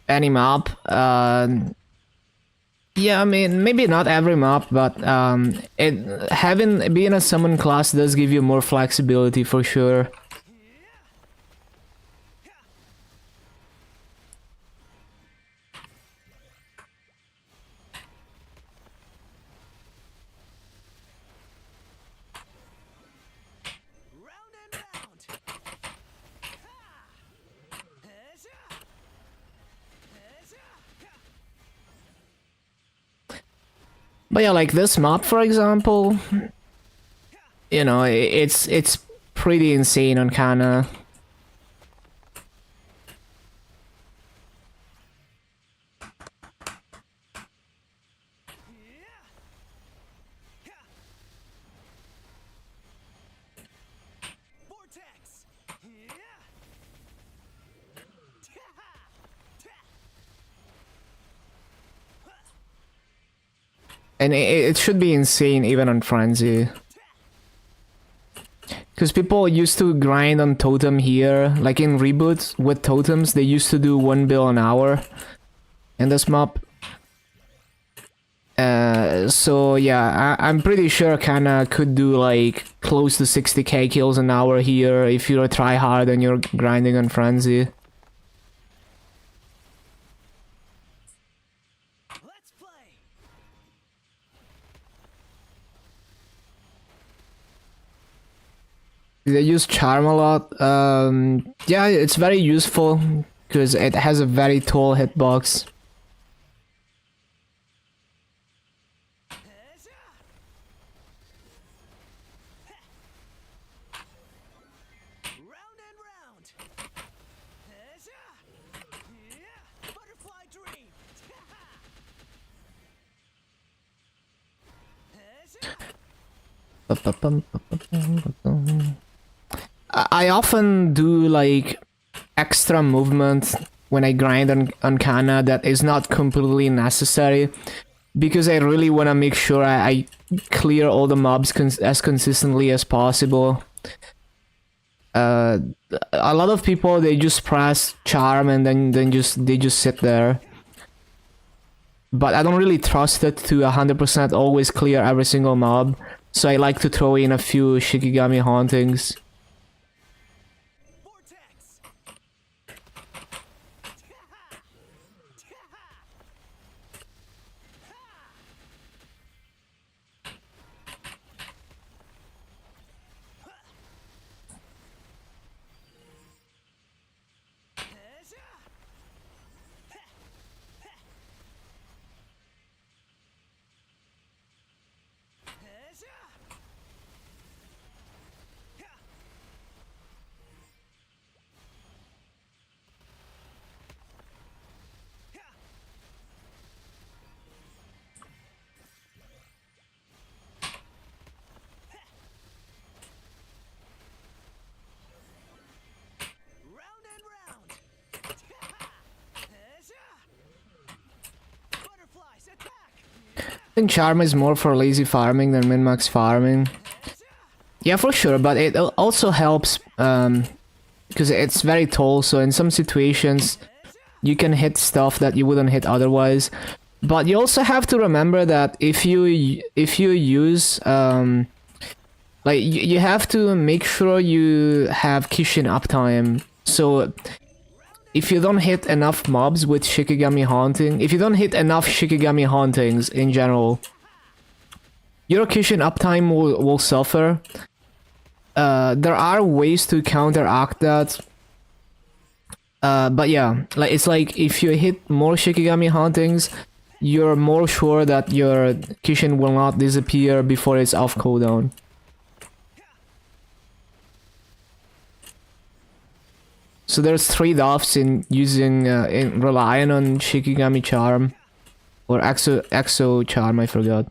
Any map. Yeah, I mean, maybe not every map, but being a summon class does give you more flexibility for sure. But yeah, like this map, for example, you know, it's pretty insane on Kana. And it should be insane even on Frenzy. Because people used to grind on Totem here, like in Reboot with Totems, they used to do 1 bill an hour in this map. So yeah, I'm pretty sure Kana could do like close to 60k kills an hour here if you try hard and you're grinding on Frenzy. They use Charm a lot. Yeah, it's very useful because it has a very tall hitbox. I often do like extra movement when I grind on Kana that is not completely necessary because I really want to make sure I clear all the mobs as consistently as possible. A lot of people, they just press charm and then they just sit there. But I don't really trust it to 100% always clear every single mob, so I like to throw in a few Shikigami hauntings. I think Charm is more for lazy farming than min-max farming. Yeah, for sure, but it also helps because it's very tall, so in some situations you can hit stuff that you wouldn't hit otherwise. But you also have to remember that if you use like you have to make sure you have Kishin uptime. So if you don't hit enough mobs with Shikigami Haunting, if you don't hit enough Shikigami Hauntings in general, your Kishin uptime will suffer. There are ways to counteract that. But yeah, like it's like if you hit more Shikigami Hauntings, you're more sure that your Kishin will not disappear before it's off cooldown. So there's trade-offs in using in relying on Shikigami Charm or Exo Charm, I forgot.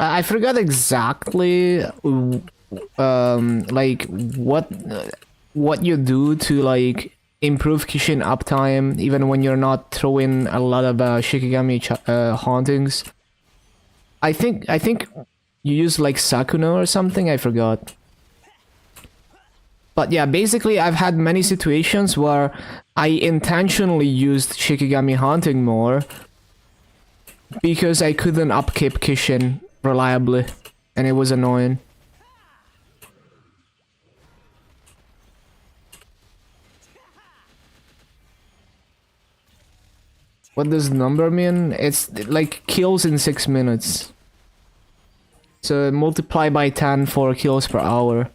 I forgot exactly like what you do to like improve Kishin uptime even when you're not throwing a lot of Shikigami hauntings. I think you use like Sakuno or something, I forgot. But yeah, basically I've had many situations where I intentionally used Shikigami Haunting more because I couldn't upkeep Kishin reliably, and it was annoying. What does number mean? It's like kills in 6 minutes. So multiply by 10 for kills per hour.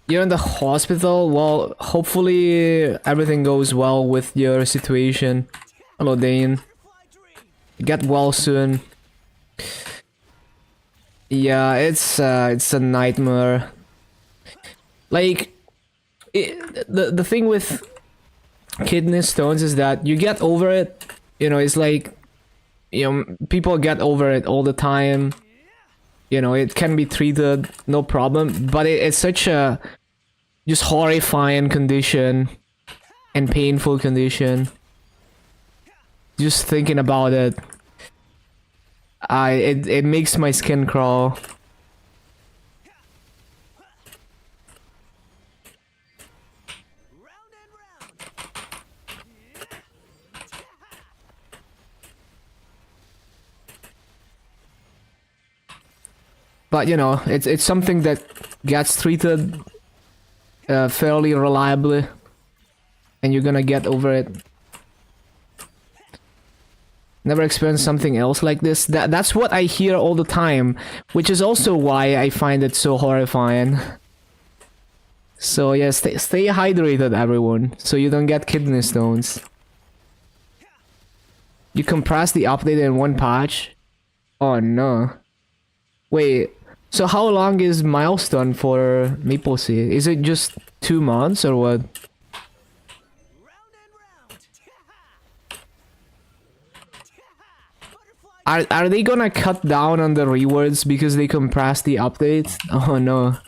You're in the hospital? Well, hopefully everything goes well with your situation. Hello, Dane. Get well soon. Yeah, it's a nightmare. Like, the thing with kidney stones is that you get over it. You know, it's like, you know, people get over it all the time. You know, it can be treated, no problem. But it's such a just horrifying condition and painful condition. Just thinking about it, it makes my skin crawl. But you know, it's something that gets treated fairly reliably, and you're gonna get over it. Never experienced something else like this. That's what I hear all the time, which is also why I find it so horrifying. So yeah, stay hydrated, everyone, so you don't get kidney stones. You compress the update in one patch? Oh no. Wait, so how long is milestone for Maple Sea? Is it just 2 months or what? Are they gonna cut down on the rewards because they compress the updates? Oh no.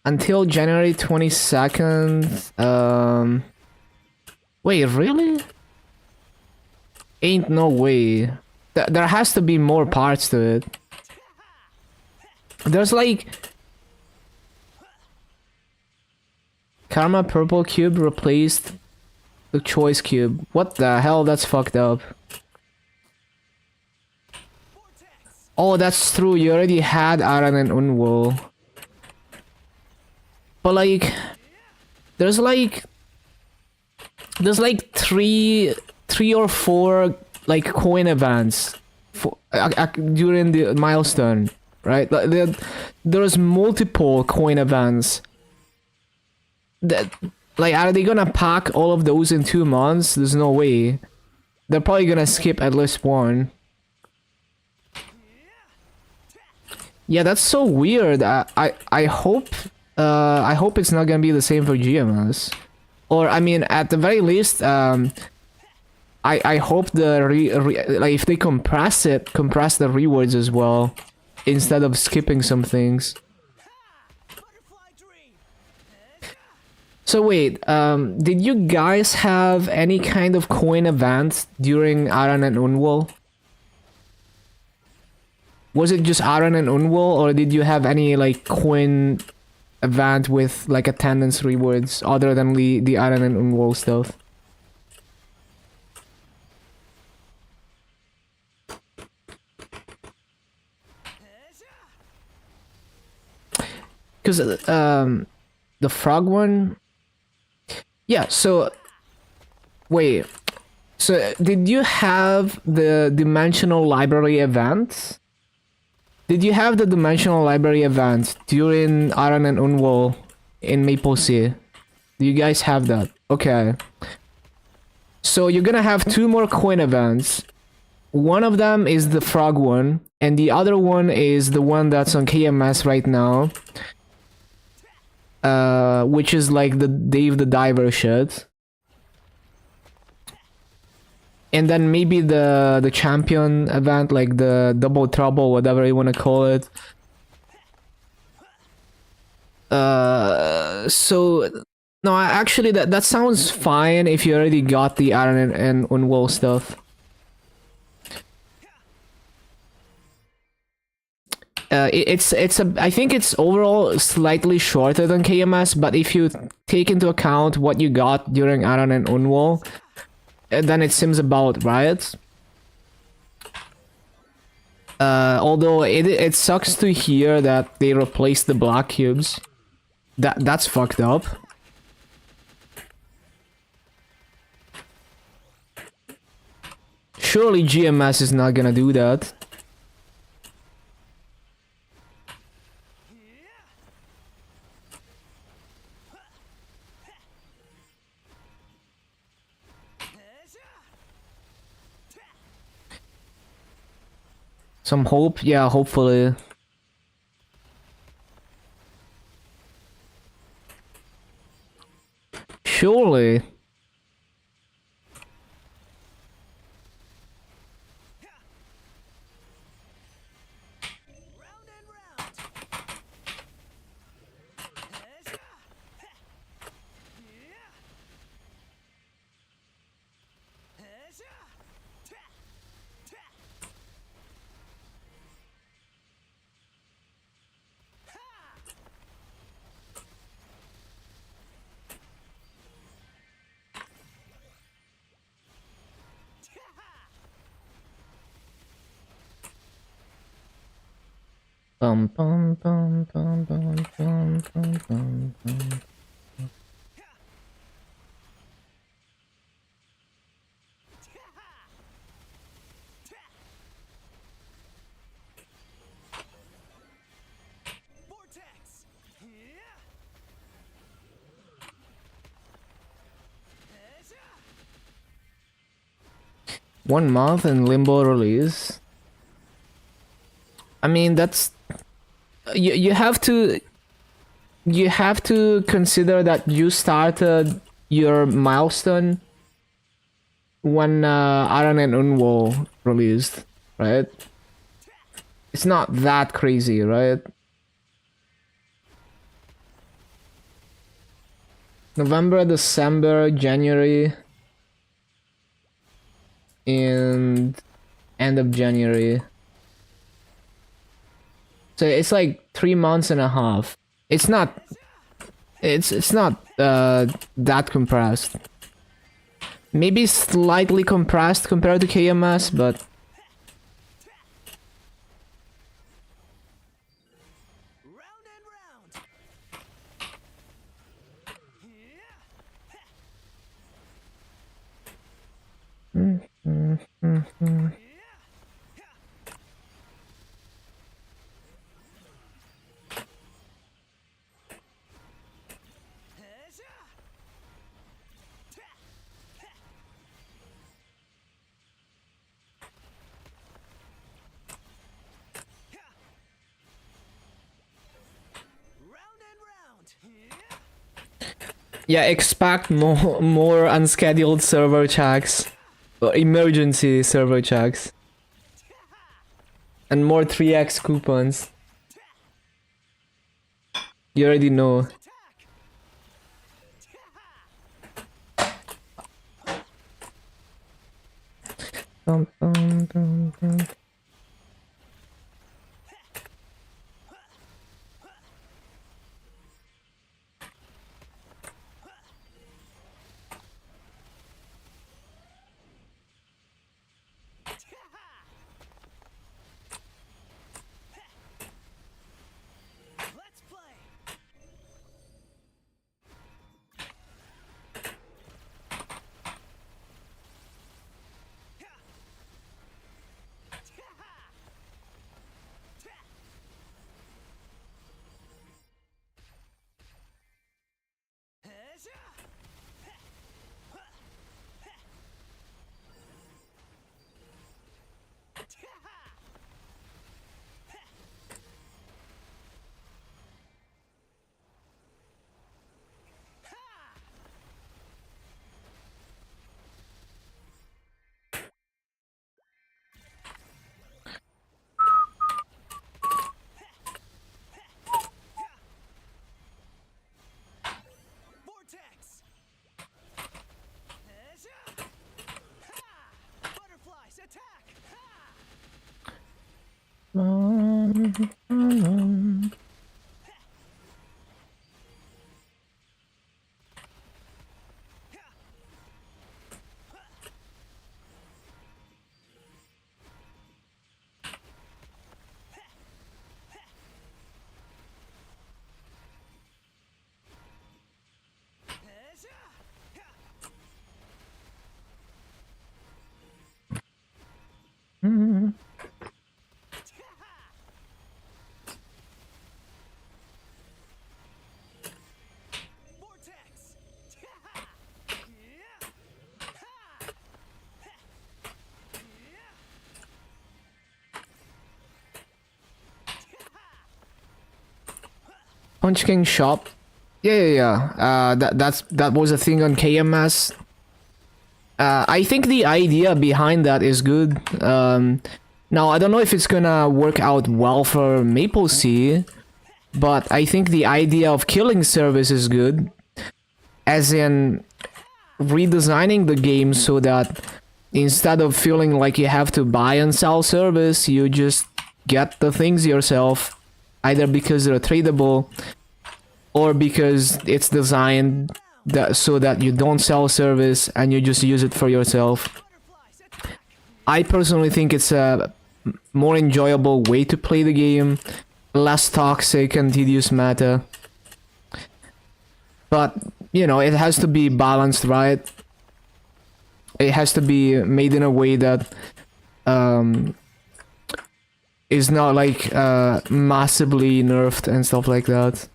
Until January 22nd. Wait, really? Ain't no way. There has to be more parts to it. There's like Karma Purple Cube replaced the Choice Cube. What the hell? That's fucked up. Oh, that's true. You already had Aran and Unwool. But like, there's like three or four like coin events for during the milestone. Right, there's multiple coin events. That, like, are they gonna pack all of those in 2 months? There's no way. They're probably gonna skip at least one. Yeah, that's so weird. I hope it's not gonna be the same for GMS, or I mean, at the very least, I hope like if they compress the rewards as well, instead of skipping some things. So wait, did you guys have any kind of coin event during Aran and Unwool? Was it just Aran and Unwool, or did you have any like coin event with like attendance rewards other than the Aran and Unwool stuff? Because the frog one, yeah. So wait, so did you have the dimensional library event? Did you have the dimensional library event during Aran and Unwool in Maple Sea? Do you guys have that? Okay. So you're gonna have 2 more coin events. One of them is the frog one, and the other one is the one that's on KMS right now. Which is like the Dave the Diver shit. And then maybe the champion event, like the double trouble, whatever you want to call it. So no, actually that sounds fine if you already got the Iron and Unwall stuff. I think it's overall slightly shorter than KMS, but if you take into account what you got during Iron and Unwall, then it seems about right. Although it sucks to hear that they replaced the black cubes. That's fucked up. Surely GMS is not gonna do that. Some hope? Yeah, hopefully. Surely. Bum bum bum bum bum bum bum bum bum. One month and Limbo release. I mean, that's you have to consider that you started your milestone when Iron and Unwall released, right? It's not that crazy, right? November, December, January, and end of January. So it's like 3 months and a half. It's not that compressed. Maybe slightly compressed compared to KMS, but yeah, expect more unscheduled server checks, or emergency server checks, and more 3x coupons. You already know. Dum, dum, dum, dum. Punch King shop. Yeah. That was a thing on KMS. I think the idea behind that is good. Now I don't know if it's gonna work out well for Maple Sea, but I think the idea of killing service is good. As in redesigning the game so that instead of feeling like you have to buy and sell service, you just get the things yourself, either because they're tradable or because it's designed so that you don't sell service and you just use it for yourself. I personally think it's a more enjoyable way to play the game, less toxic and tedious meta. But, you know, it has to be balanced, right? It has to be made in a way that is not like massively nerfed and stuff like that.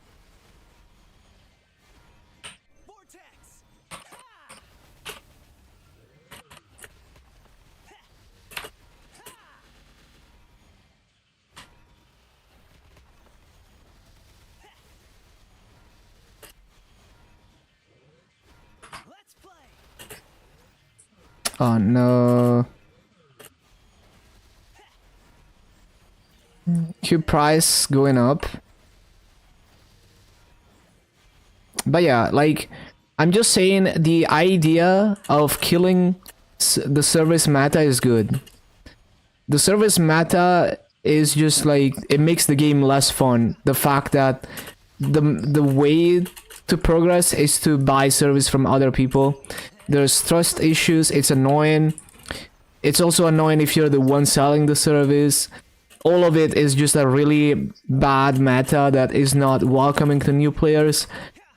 Oh no. Q price going up. But yeah, like, I'm just saying the idea of killing the service meta is good. The service meta is just like, it makes the game less fun. The fact that the way to progress is to buy service from other people. There's trust issues, it's annoying. It's also annoying if you're the one selling the service. All of it is just a really bad meta that is not welcoming to new players.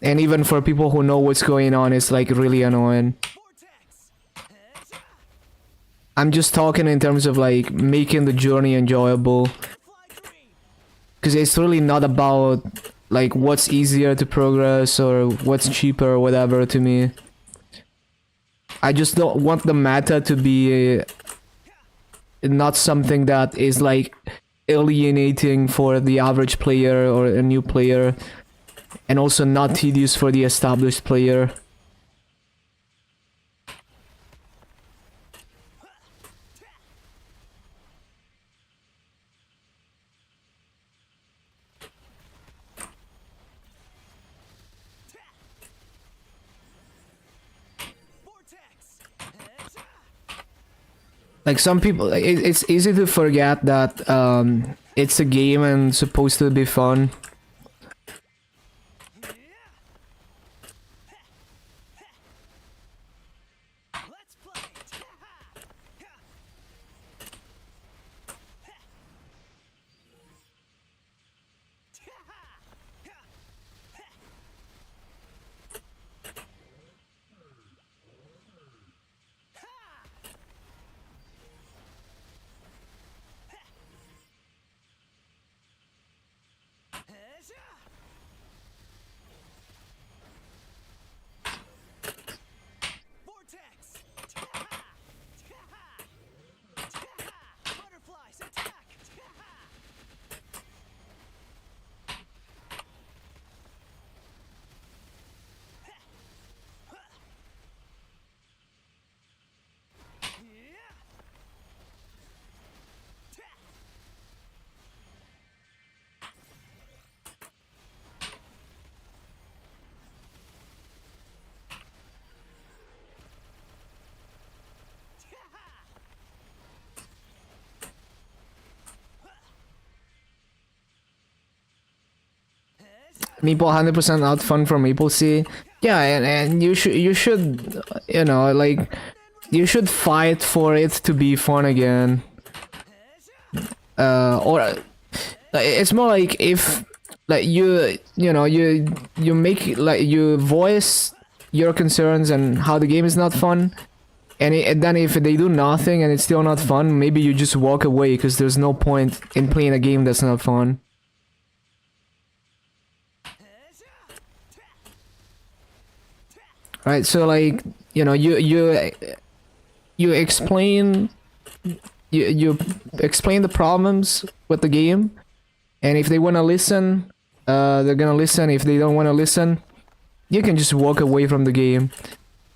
And even for people who know what's going on, it's like really annoying. I'm just talking in terms of like making the journey enjoyable. Because it's really not about like what's easier to progress or what's cheaper or whatever to me. I just don't want the meta to be not something that is like alienating for the average player or a new player, and also not tedious for the established player. Like some people, it's easy to forget that it's a game and supposed to be fun. Meeple 100% out fun for Maple C. Yeah, and you should you know, like, you should fight for it to be fun again. Or it's more like if like you know you make like you voice your concerns and how the game is not fun, and then if they do nothing and it's still not fun, maybe you just walk away because there's no point in playing a game that's not fun. Right, so like, you know, you explain you explain the problems with the game, and if they want to listen, they're gonna listen. If they don't want to listen, you can just walk away from the game.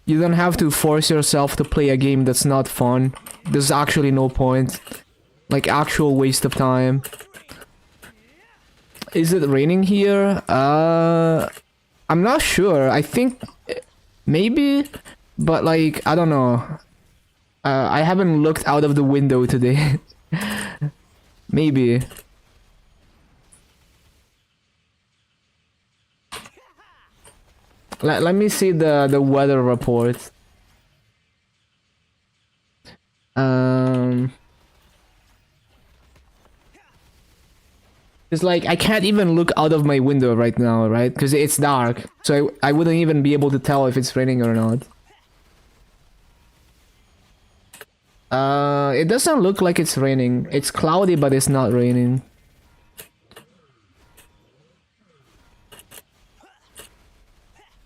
You don't have to force yourself to play a game that's not fun. There's actually no point. Like, actual waste of time. Is it raining here? I'm not sure. I think maybe, but like, I don't know. I haven't looked out of the window today. Maybe. Let me see the weather report. It's like I can't even look out of my window right now, right? Because it's dark, so I wouldn't even be able to tell if it's raining or not. It doesn't look like it's raining. It's cloudy, but it's not raining.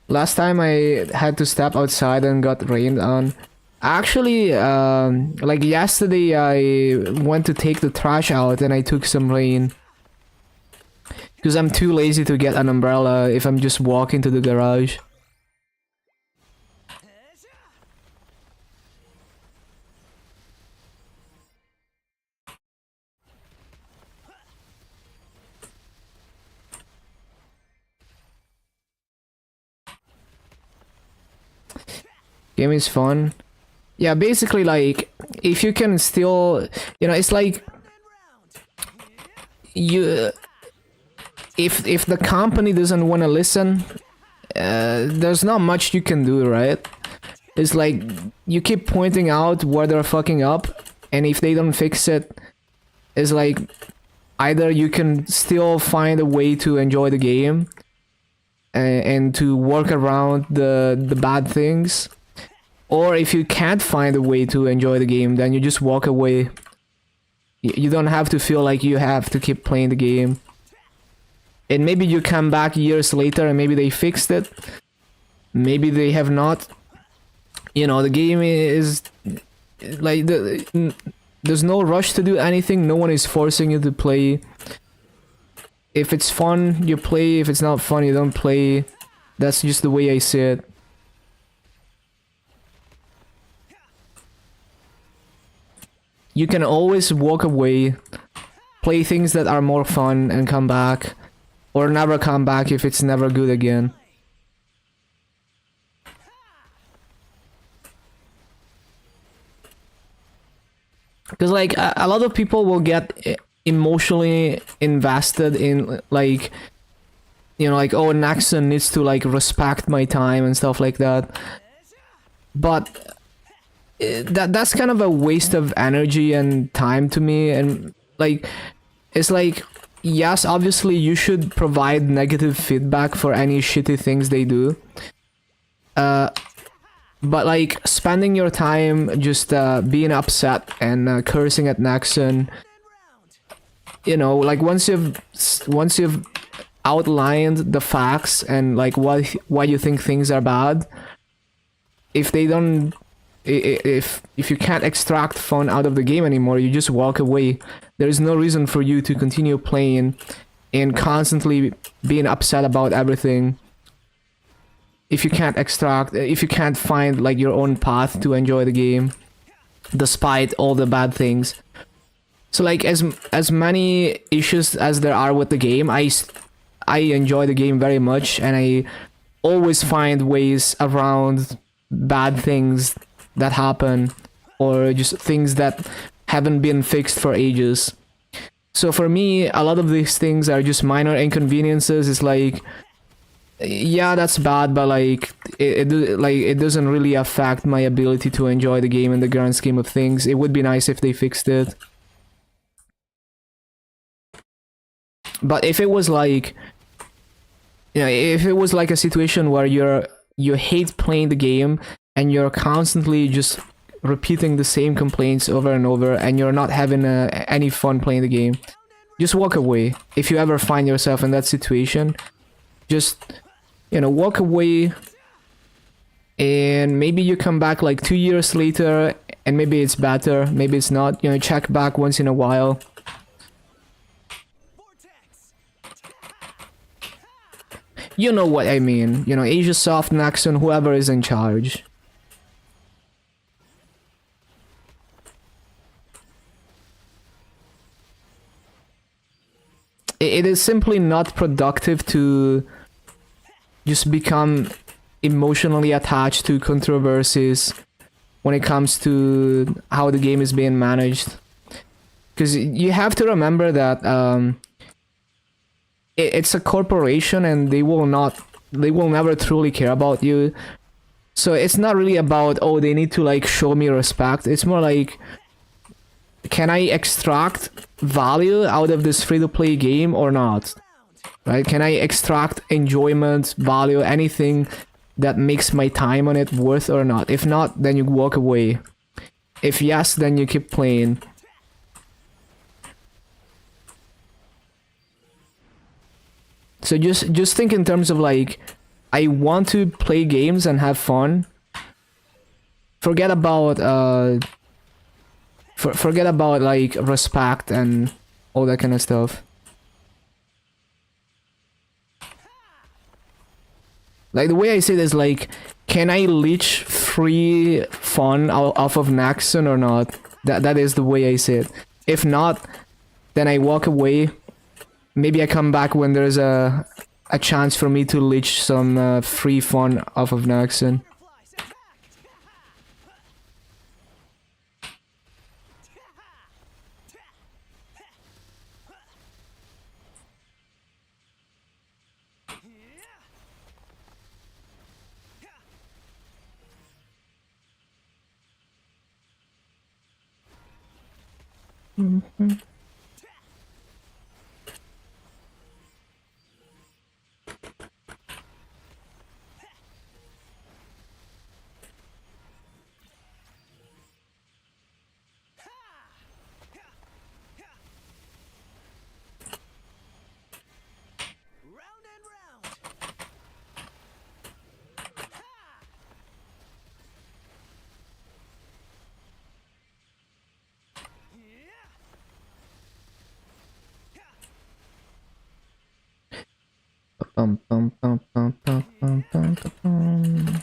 Last time I had to step outside and got rained on. Actually, like yesterday I went to take the trash out and I took some rain. Because I'm too lazy to get an umbrella if I'm just walking to the garage. Game is fun. Yeah, basically, like, if you can still, you know, it's like you, if the company doesn't want to listen, there's not much you can do, right? It's like you keep pointing out where they're fucking up, and if they don't fix it, it's like either you can still find a way to enjoy the game and to work around the bad things. Or if you can't find a way to enjoy the game, then you just walk away. You don't have to feel like you have to keep playing the game. And maybe you come back years later and maybe they fixed it. Maybe they have not. You know, the game is like there's no rush to do anything. No one is forcing you to play. If it's fun, you play. If it's not fun, you don't play. That's just the way I see it. You can always walk away, play things that are more fun, and come back. Or never come back if it's never good again. Because, like, a lot of people will get emotionally invested in, like, you know, like, oh, Naxon needs to, like, respect my time and stuff like that. But that's kind of a waste of energy and time to me, and like, it's like, yes, obviously you should provide negative feedback for any shitty things they do, but like spending your time just being upset and cursing at Naxon, you know, like once you've outlined the facts and like why you think things are bad, if they don't, if you can't extract fun out of the game anymore, you just walk away. There is no reason for you to continue playing and constantly being upset about everything. If you can't find like your own path to enjoy the game, despite all the bad things. So like as many issues as there are with the game, I enjoy the game very much, and I always find ways around bad things that happen, or just things that haven't been fixed for ages. So for me, a lot of these things are just minor inconveniences. It's like Yeah, that's bad, but like like it doesn't really affect my ability to enjoy the game in the grand scheme of things. It would be nice if they fixed it. But if it was like, if it was like a situation where you hate playing the game and you're constantly just repeating the same complaints over and over and you're not having any fun playing the game, just walk away. If you ever find yourself in that situation, just walk away, and maybe you come back like 2 years later and maybe it's better, maybe it's not. Check back once in a while. You know what I mean. Asia Soft, Nexon, whoever is in charge. It is simply not productive to just become emotionally attached to controversies when it comes to how the game is being managed. Because you have to remember that it's a corporation and they will never truly care about you. So it's not really about, oh, they need to like show me respect. It's more like, can I extract value out of this free-to-play game or not? Right? Can I extract enjoyment, value, anything that makes my time on it worth or not? If not, then you walk away. If yes, then you keep playing. So just think in terms of like, I want to play games and have fun. Forget about forget about like respect and all that kind of stuff. Like the way I say this, like, can I leech free fun off of Naxxon or not? That is the way I say it. If not, then I walk away. Maybe I come back when there's a chance for me to leech some free fun off of Naxxon. Mm-hmm. Bum, bum, bum, bum, bum, bum, bum, bum.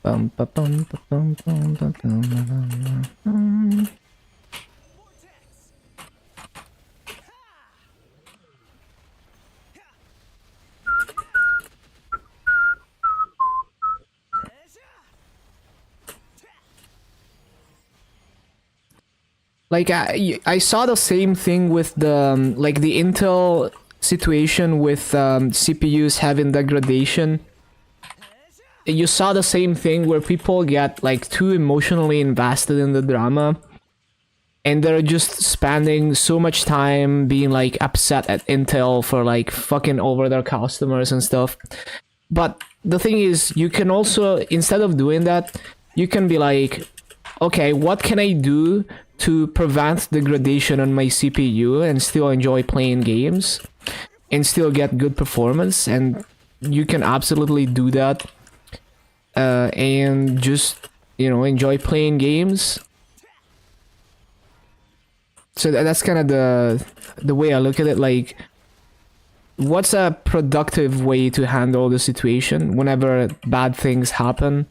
Bum, ba, bum, ba, bum, bum, ba, bum, ba, bum, bum. Like I saw the same thing with the like the Intel situation with CPUs having degradation. you saw the same thing where people get like too emotionally invested in the drama, and they're just spending so much time being like upset at Intel for like fucking over their customers and stuff. But the thing is, you can also, instead of doing that, you can be like, okay, what can I do to prevent degradation on my CPU and still enjoy playing games and still get good performance? And you can absolutely do that, and just, you know, enjoy playing games. So that's kind of the way I look at it. Like, what's a productive way to handle the situation whenever bad things happen?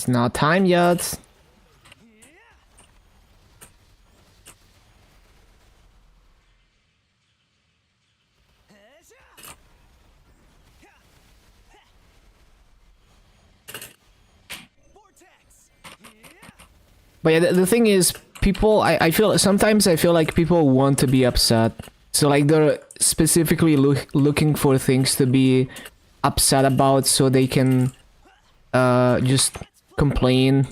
It's not time yet. But yeah, the thing is, people, I feel, sometimes I feel like people want to be upset. So like they're specifically looking for things to be upset about so they can just complain.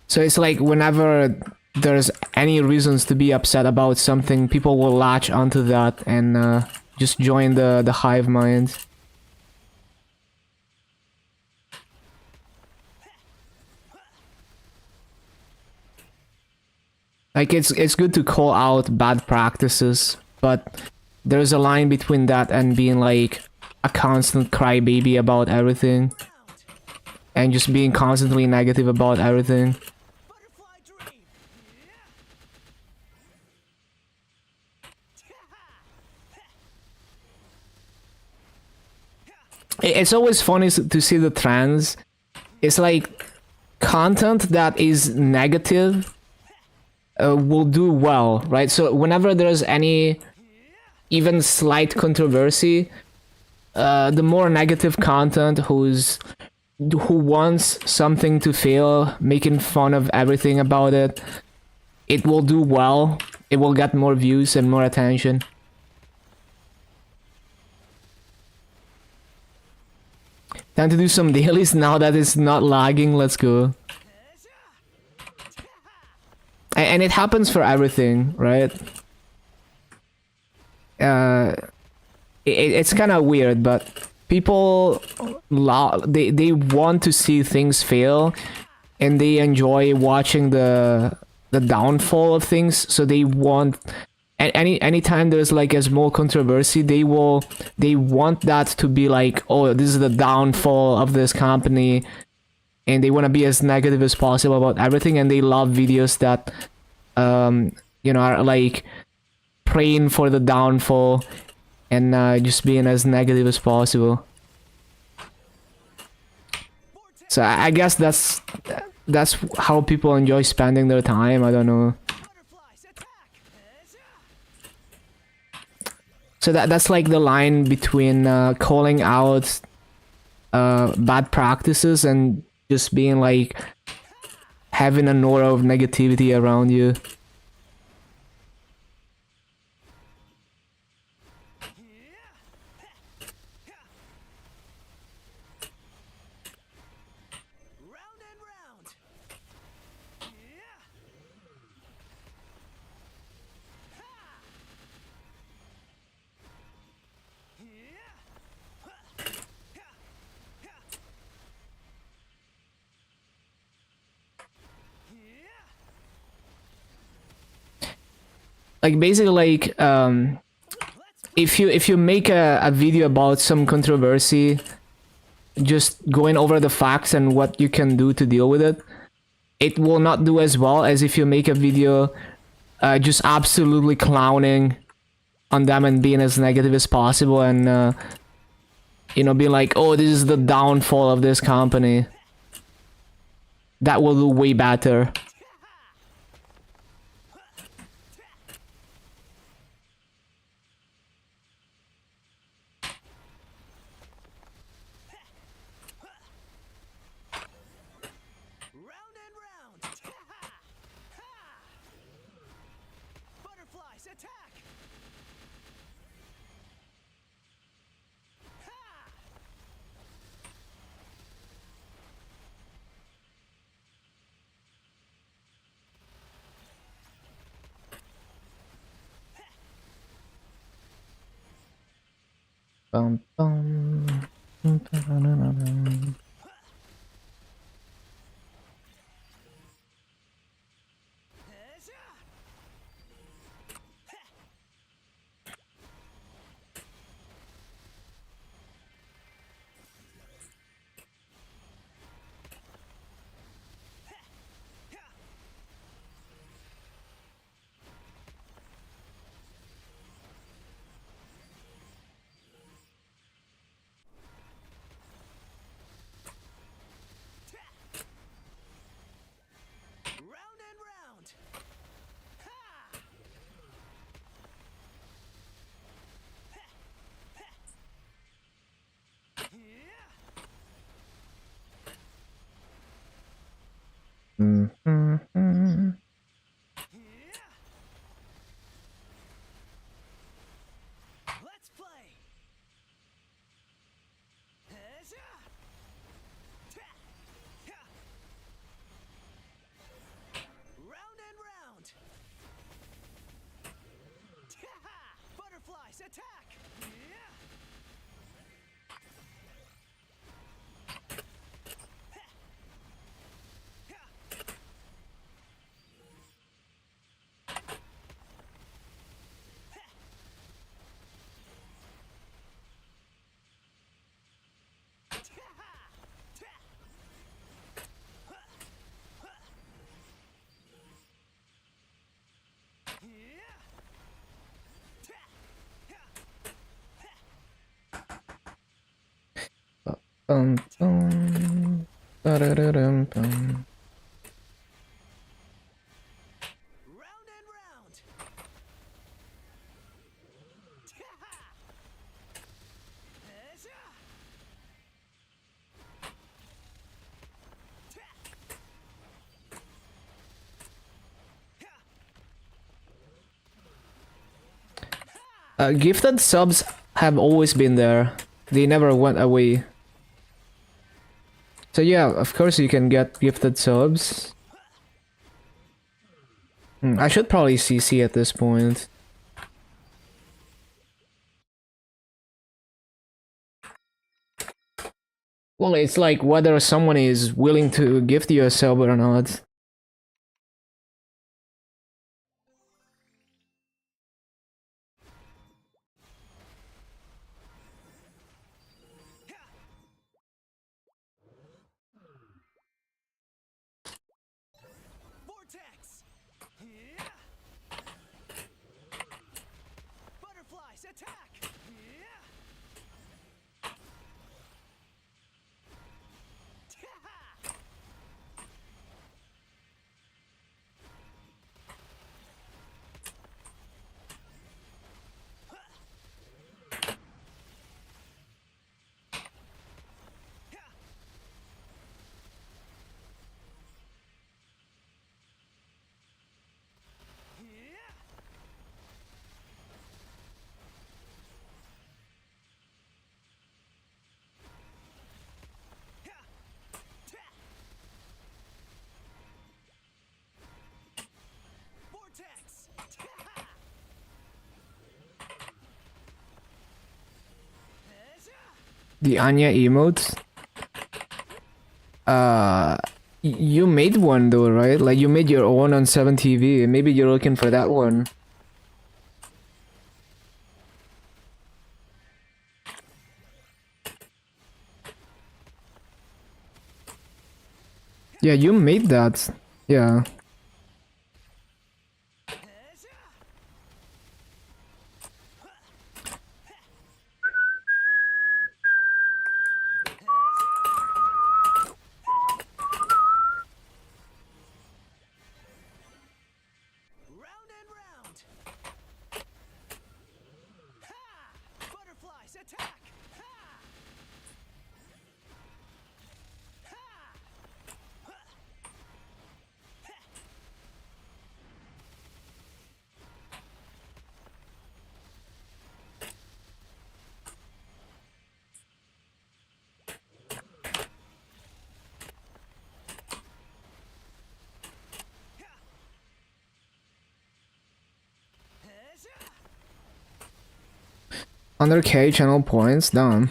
So it's like whenever there's any reasons to be upset about something, people will latch onto that and just join the hive mind. Like it's good to call out bad practices, but there's a line between that and being like a constant crybaby about everything and just being constantly negative about everything. It's always funny to see the trends. It's like content that is negative will do well, right? So whenever there's any even slight controversy, the more negative content who wants something to fail, making fun of everything about it, it will do well. It will get more views and more attention. Time to do some dailies now that it's not lagging. Let's go. And it happens for everything, right? It's kind of weird, but people they want to see things fail, and they enjoy watching the downfall of things. So they want anytime there's like a small controversy, they want that to be like, oh, this is the downfall of this company, and they want to be as negative as possible about everything. And they love videos that are like praying for the downfall and just being as negative as possible. So I guess that's how people enjoy spending their time. I don't know. So that's like the line between calling out bad practices and just being like having an aura of negativity around you. Like basically like if you make a video about some controversy, just going over the facts and what you can do to deal with it, it will not do as well as if you make a video just absolutely clowning on them and being as negative as possible, and being like, oh, this is the downfall of this company. That will do way better. Bum, bum. Mm-hmm. Let's play. Round and round. Butterflies attack. Bum, bum, ba-da-da-dum, bum. Round and round. Gifted subs have always been there. They never went away. So yeah, of course you can get gifted subs. I should probably CC at this point. Well, it's like whether someone is willing to gift you a sub or not. Vortex. Butterflies attack. Vortex. The Anya emote. You made one though, right? Like you made your own on 7TV. Maybe you're looking for that one. Yeah, you made that. Yeah. Round and round. Ha! Butterflies attack. Ha! Under K channel points, done.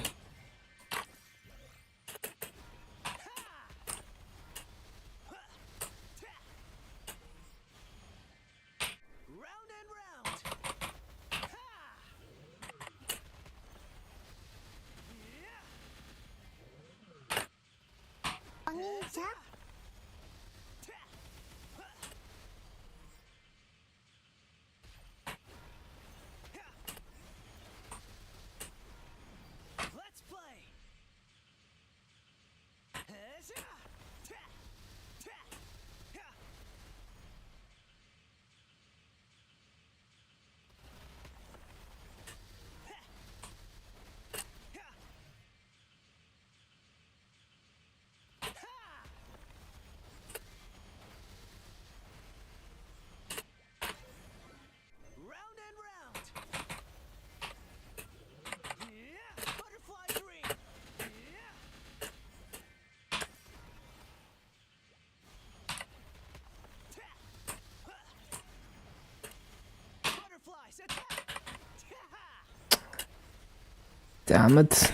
Round and round. Let's play. Round and round. Butterfly dream. Butterflies attack. Damn it.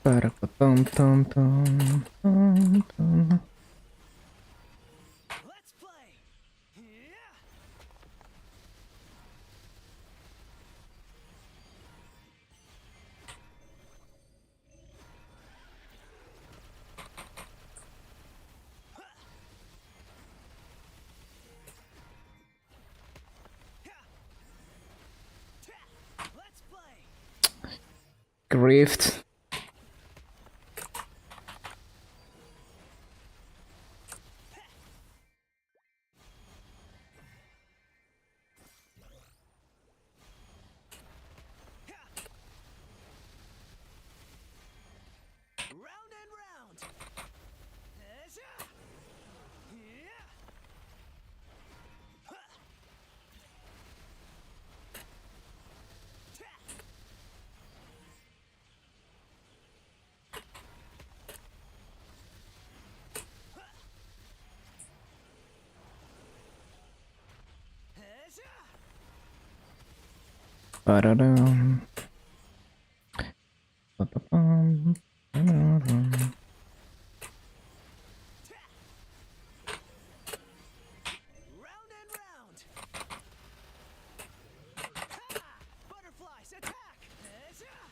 Ba-da-ba-bum-bum-bum-bum-bum. Let's play. Grift. Round and round. Headshot. Yeah. Huh. Ta. Headshot. Ba-da-dum. Ba-ba-bum. Ba-da-dum. Round and round. Ha! Butterflies attack. Headshot.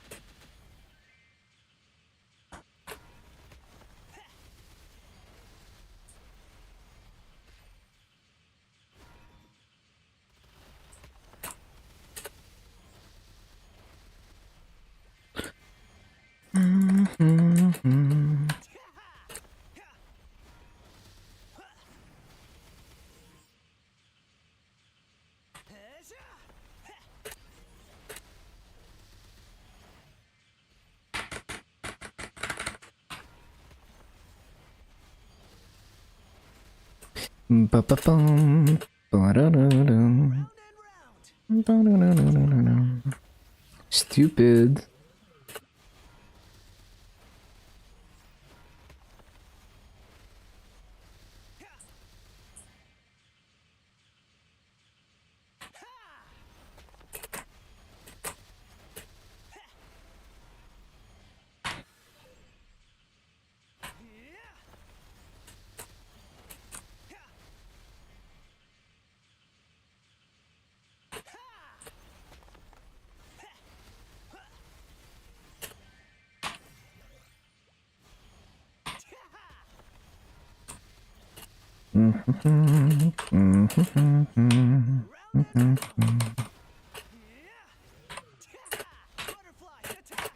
Ba-ba-bum. Ba-da-da-dum. Round and round. Ba-da-da-da-da-dum. Stupid. Butterflies attack.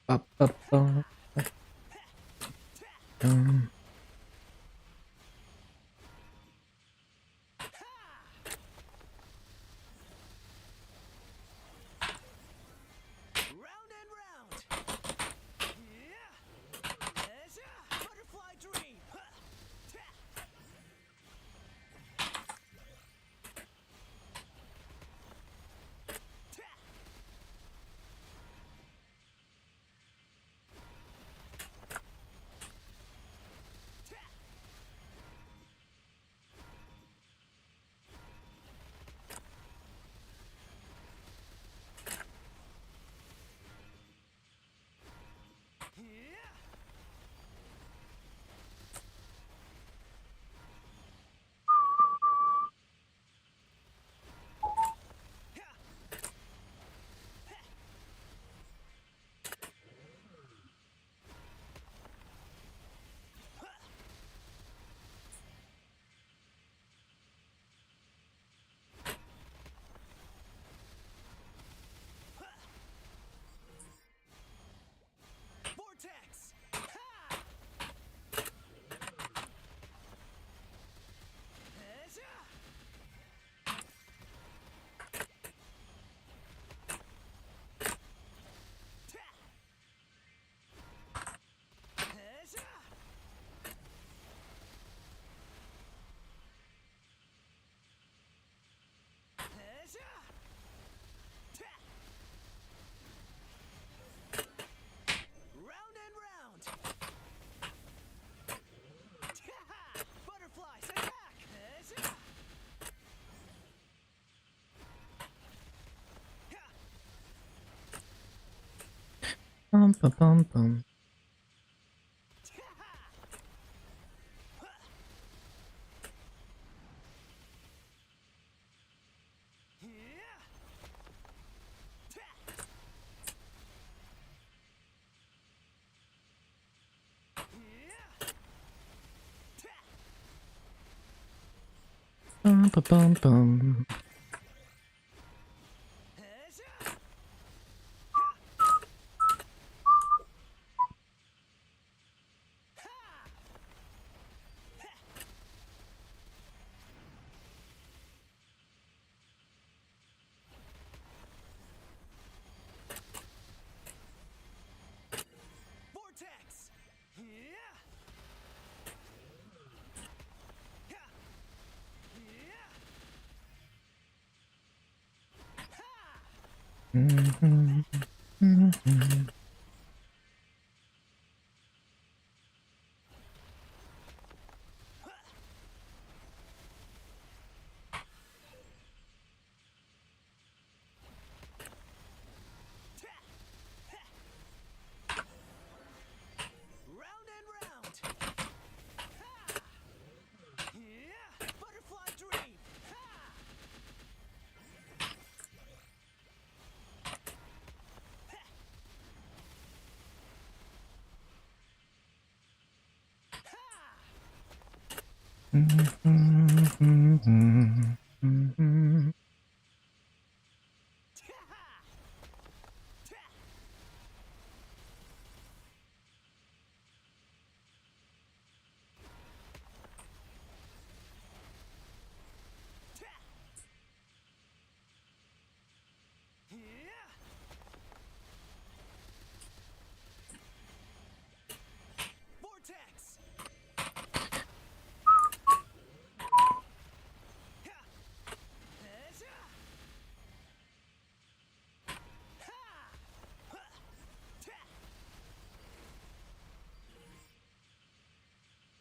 Up, up, up. Round and round. Butterfly dream. Vortex. Round and round. Butterflies attack. Bum, bum, bum, bum. Bum, bum, bum, bum. Vortex. Mhm, mhm. Round and round. Butterfly dream. Mhm, mhm, mhm. Vortex.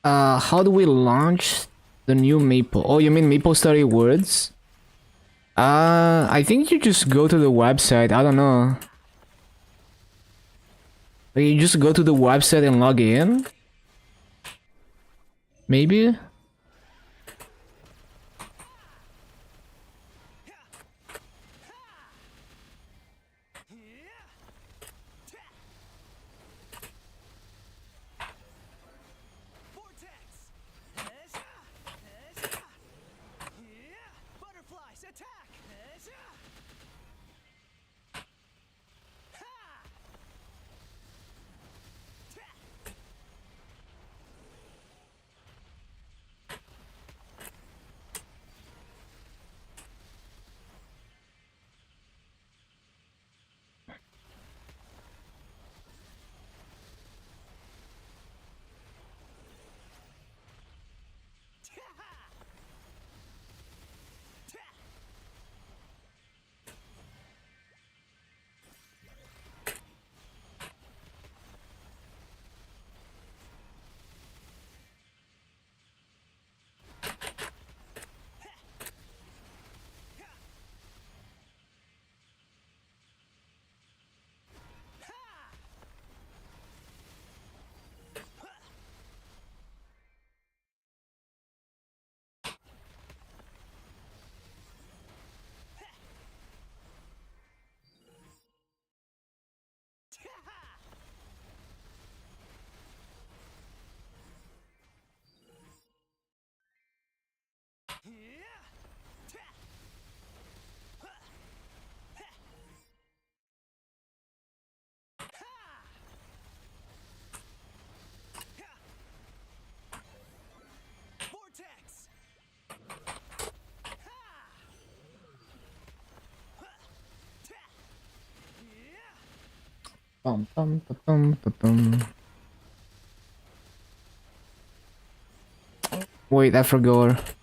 How do we launch the new Maple? Oh, you mean Maple Story Words? I think you just go to the website. I don't know. You just go to the website and log in? Maybe? Vortex. Hezha. Hezha. Yeah. Butterflies attack. Hezha. Ha. Ta. Yeah. Ta. Ha. Ha. Ha. Ha. Vortex. Ha. Ha. Ta. Yeah. Bum, bum, ba, bum, ba, bum. Wait, I forgot.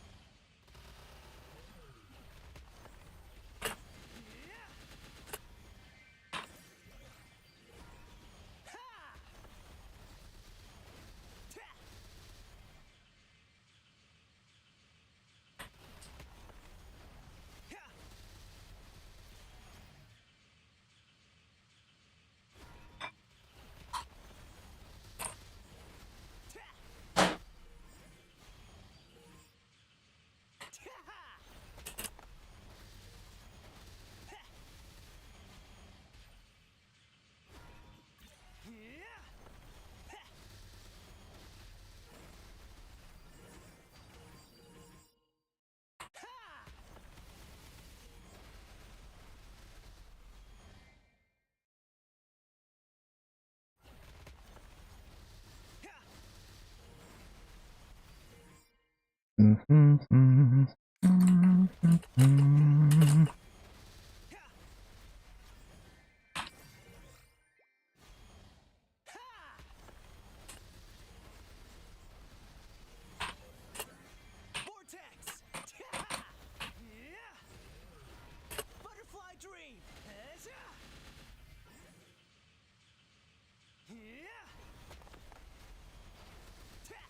Vortex. Yeah. Butterfly dream. Hezha. Yeah. Ta.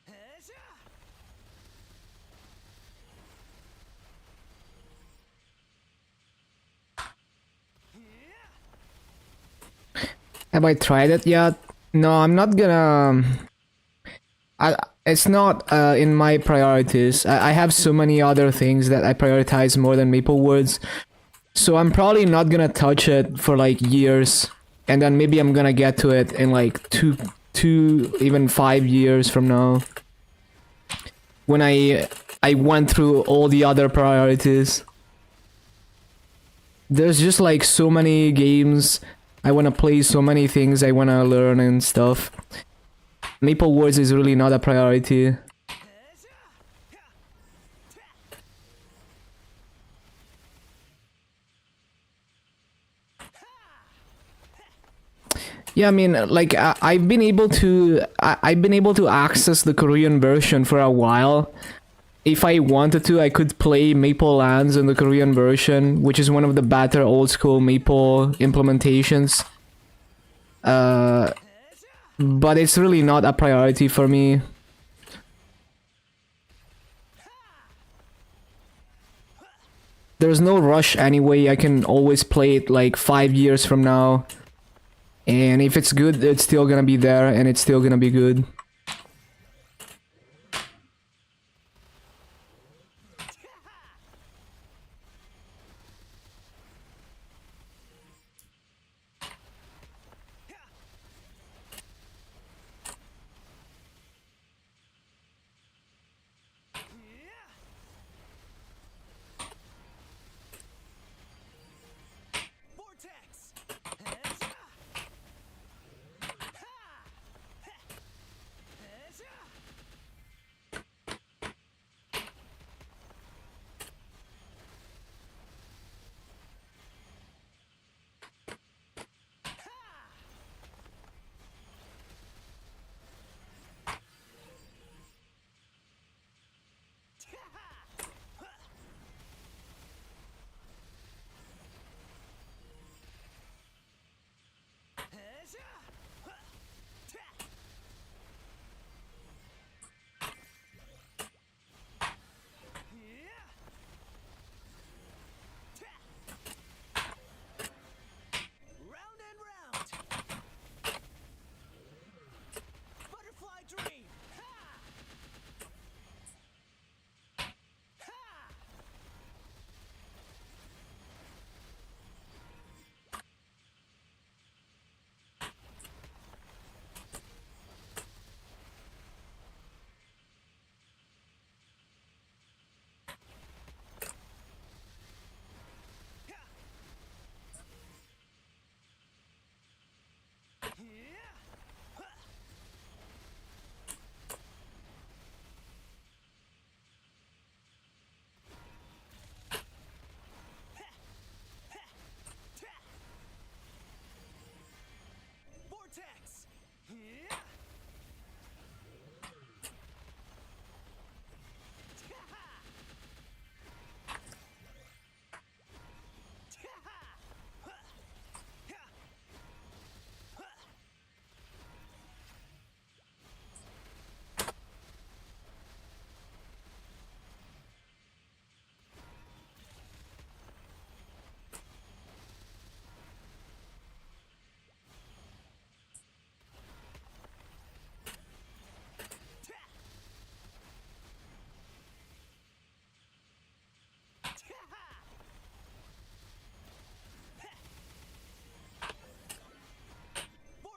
Hezha. Have I tried it yet? No, I'm not gonna. It's not in my priorities. I have so many other things that I prioritize more than Maple Woods. So I'm probably not gonna touch it for like years. And then maybe I'm gonna get to it in like even 5 years from now. When I went through all the other priorities. There's just like so many games I wanna play, so many things I wanna learn and stuff. Maple Woods is really not a priority. Yeah, I mean, like I've been able to access the Korean version for a while, if I wanted to, I could play Maple Lands in the Korean version, which is one of the better old school Maple implementations. But it's really not a priority for me. There's no rush anyway. I can always play it like 5 years from now. And if it's good, it's still gonna be there and it's still gonna be good. Vortex. Round and round. Butterfly dream. Ha! Ha! Vortex.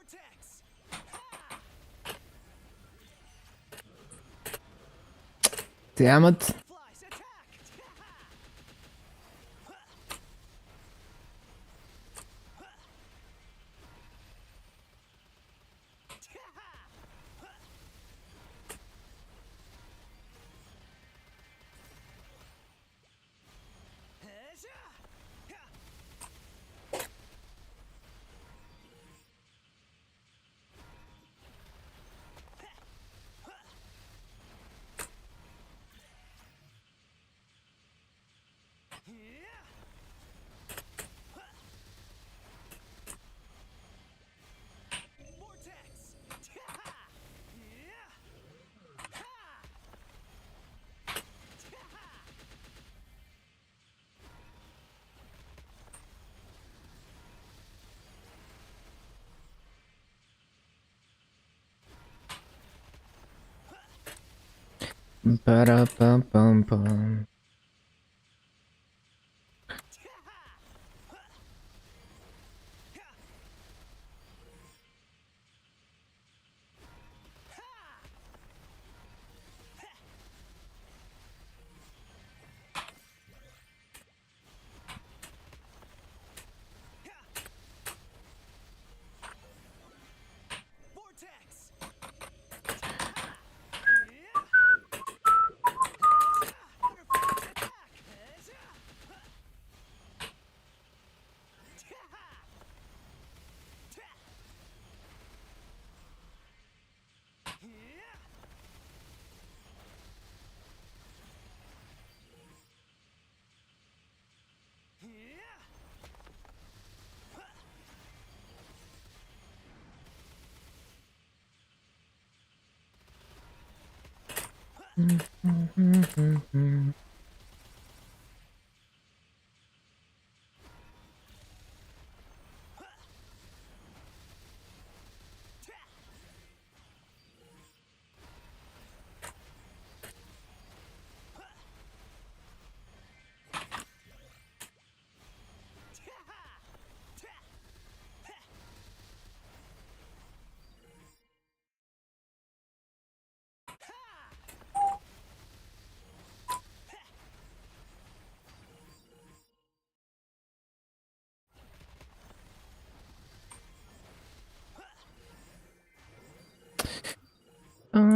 Vortex. Damn it. Flies attack. Vortex. Ba-da-bum-bum-bum. Vortex. Butterfly Bum,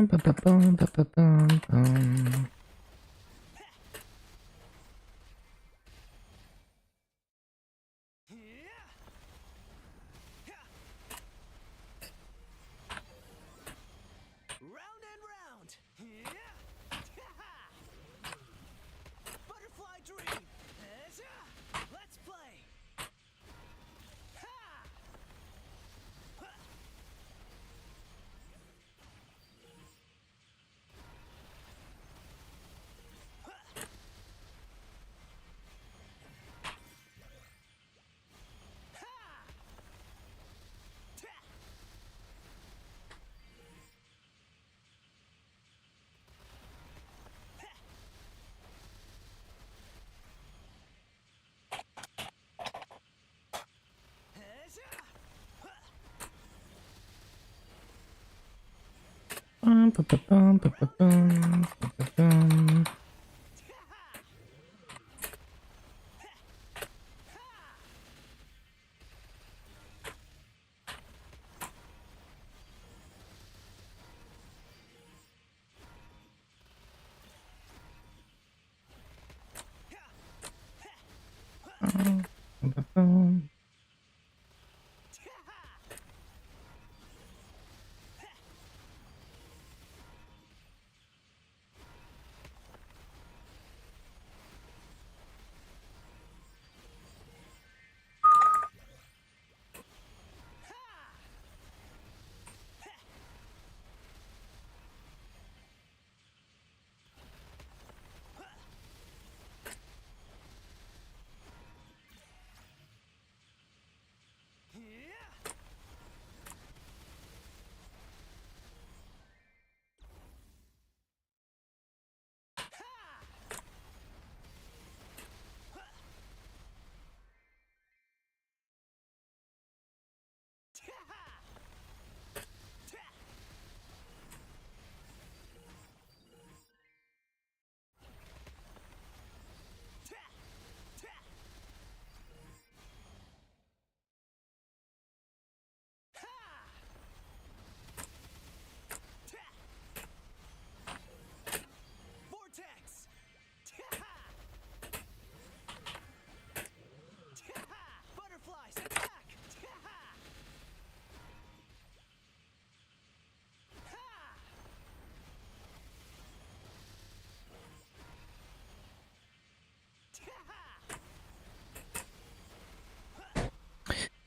bum, bum, bum, bum, bum, bum. Round and round. Butterfly dream. Let's play. Bum, bum, bum, bum, bum, bum, bum, bum. Bum, bum, bum. Vortex. Butterflies attack.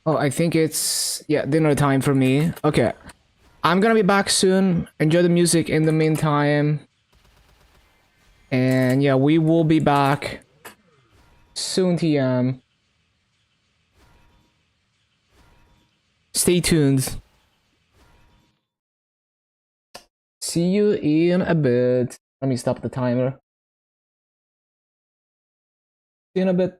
Oh, I think it's yeah, dinner time for me. Okay. I'm gonna be back soon. Enjoy the music in the meantime. And yeah, we will be back soon, TM. Stay tuned. See you in a bit. Let me stop the timer. See you in a bit.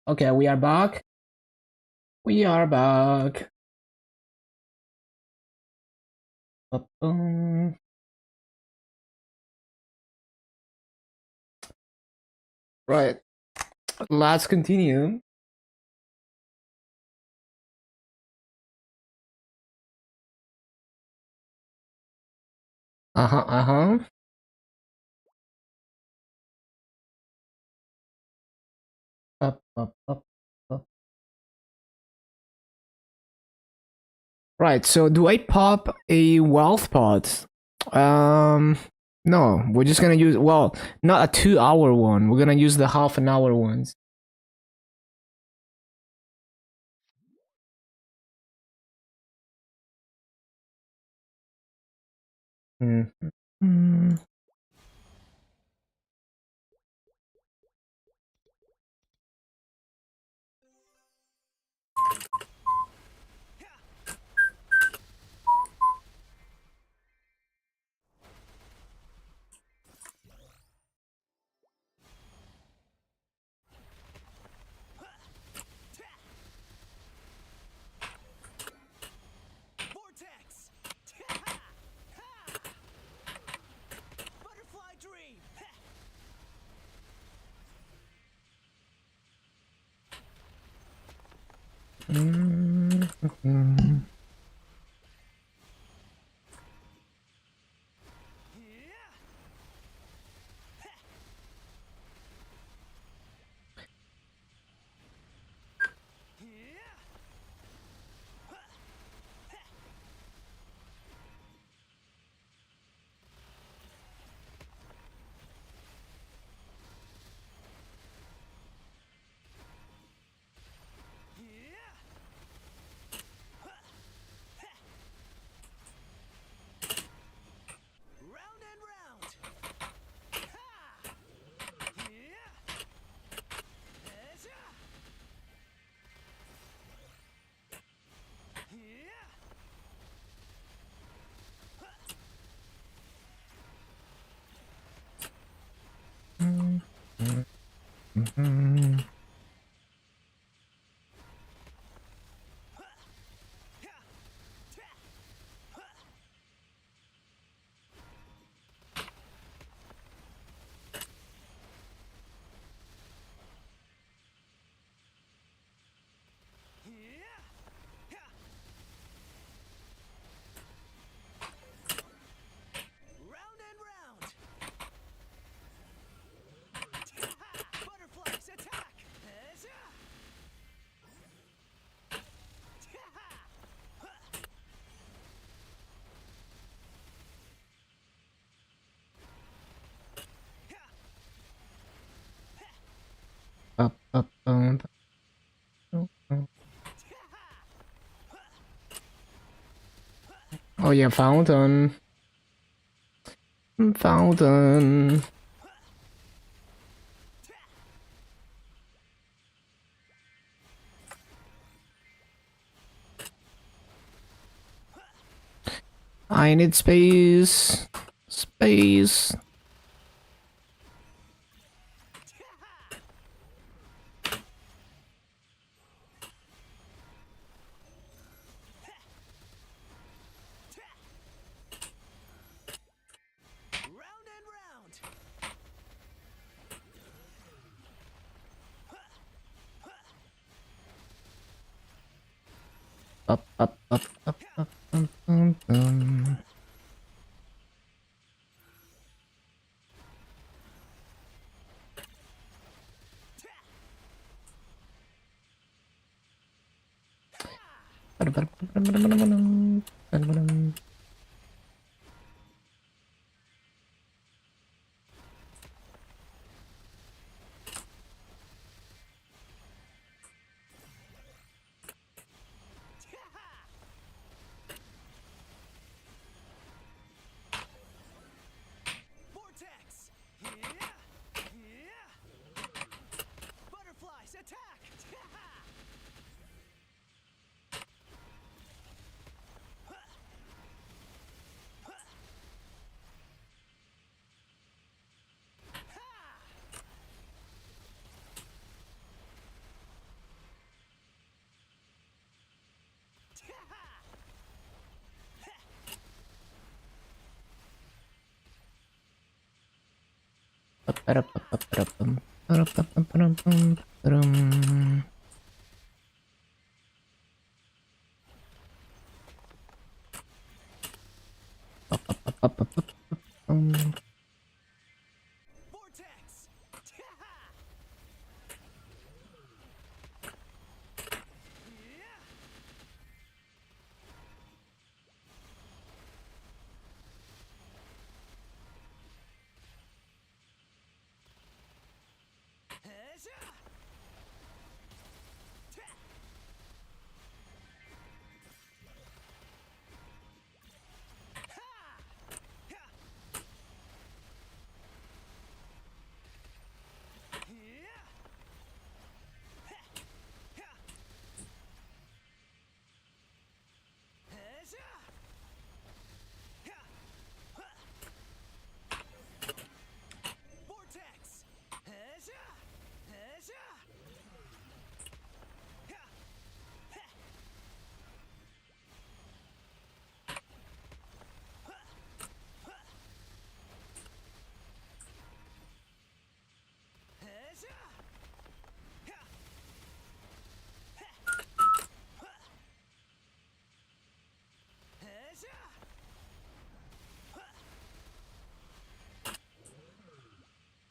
Okay, we are back. We are back. Ba-boom. Right. Let's continue. Uh-huh, uh-huh. Up, up, up, up. Right, so do I pop a wealth pot? No, we're just gonna use, well, not a 2 hour one. We're gonna use the half an hour ones. Mm. Vortex. Butterfly dream. Mm. Round and round. Mhm. Round and round. Butterflies attack. Up, up, up. Oh yeah, fountain. Fountain. I need space. Space. Round and round. Up, up, up, up, up, up. Vortex. Butterflies attack. Ba-da-ba-ba-ba-da-bum. Ba-da-ba-ba-ba-da-bum. Ba-dum. Ba-ba-ba-ba-ba-ba-bum. Vortex. Vortex.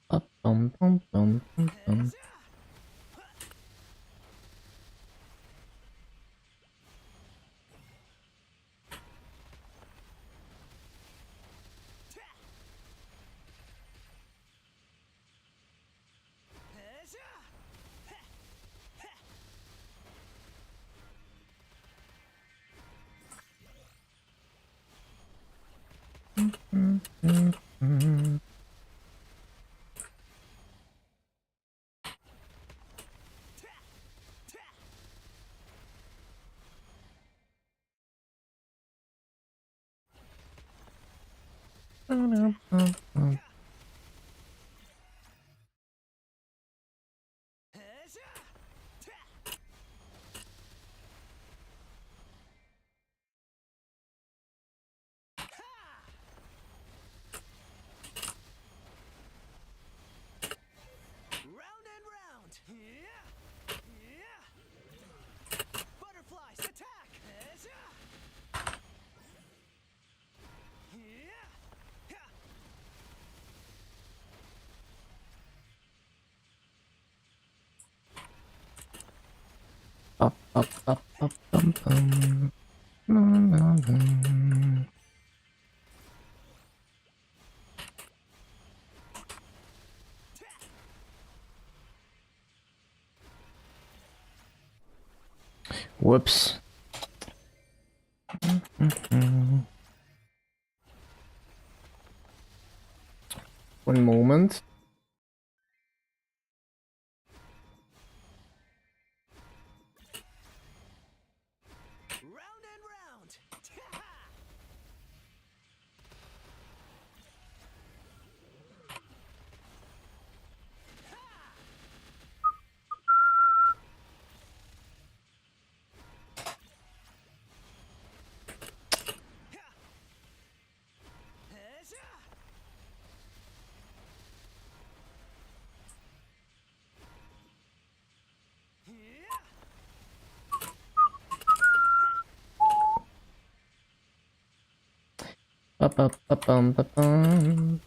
Ba-bum-bum-bum-bum-bum. Round and round. Butterflies attack. Ba-ba-ba-ba-bum-bum. La-la-la. Whoops. One moment. Round and round. Ba-ba-ba-bum-ba-bum-bum-bum.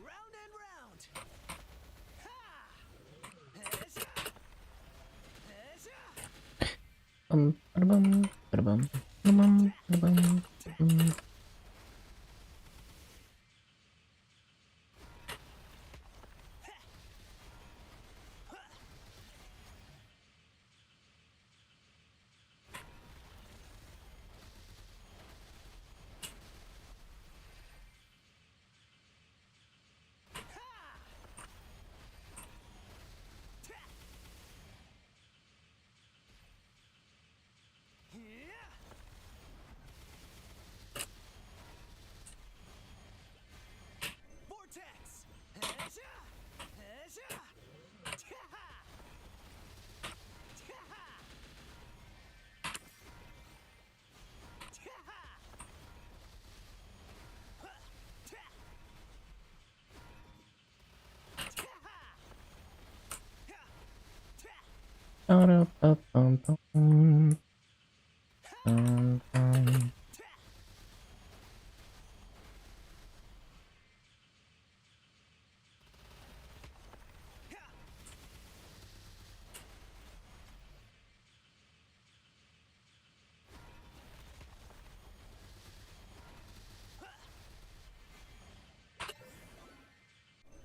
Round and round. Bum, ba-da-bum, ba-da-bum, ba-da-bum, ba-da-bum.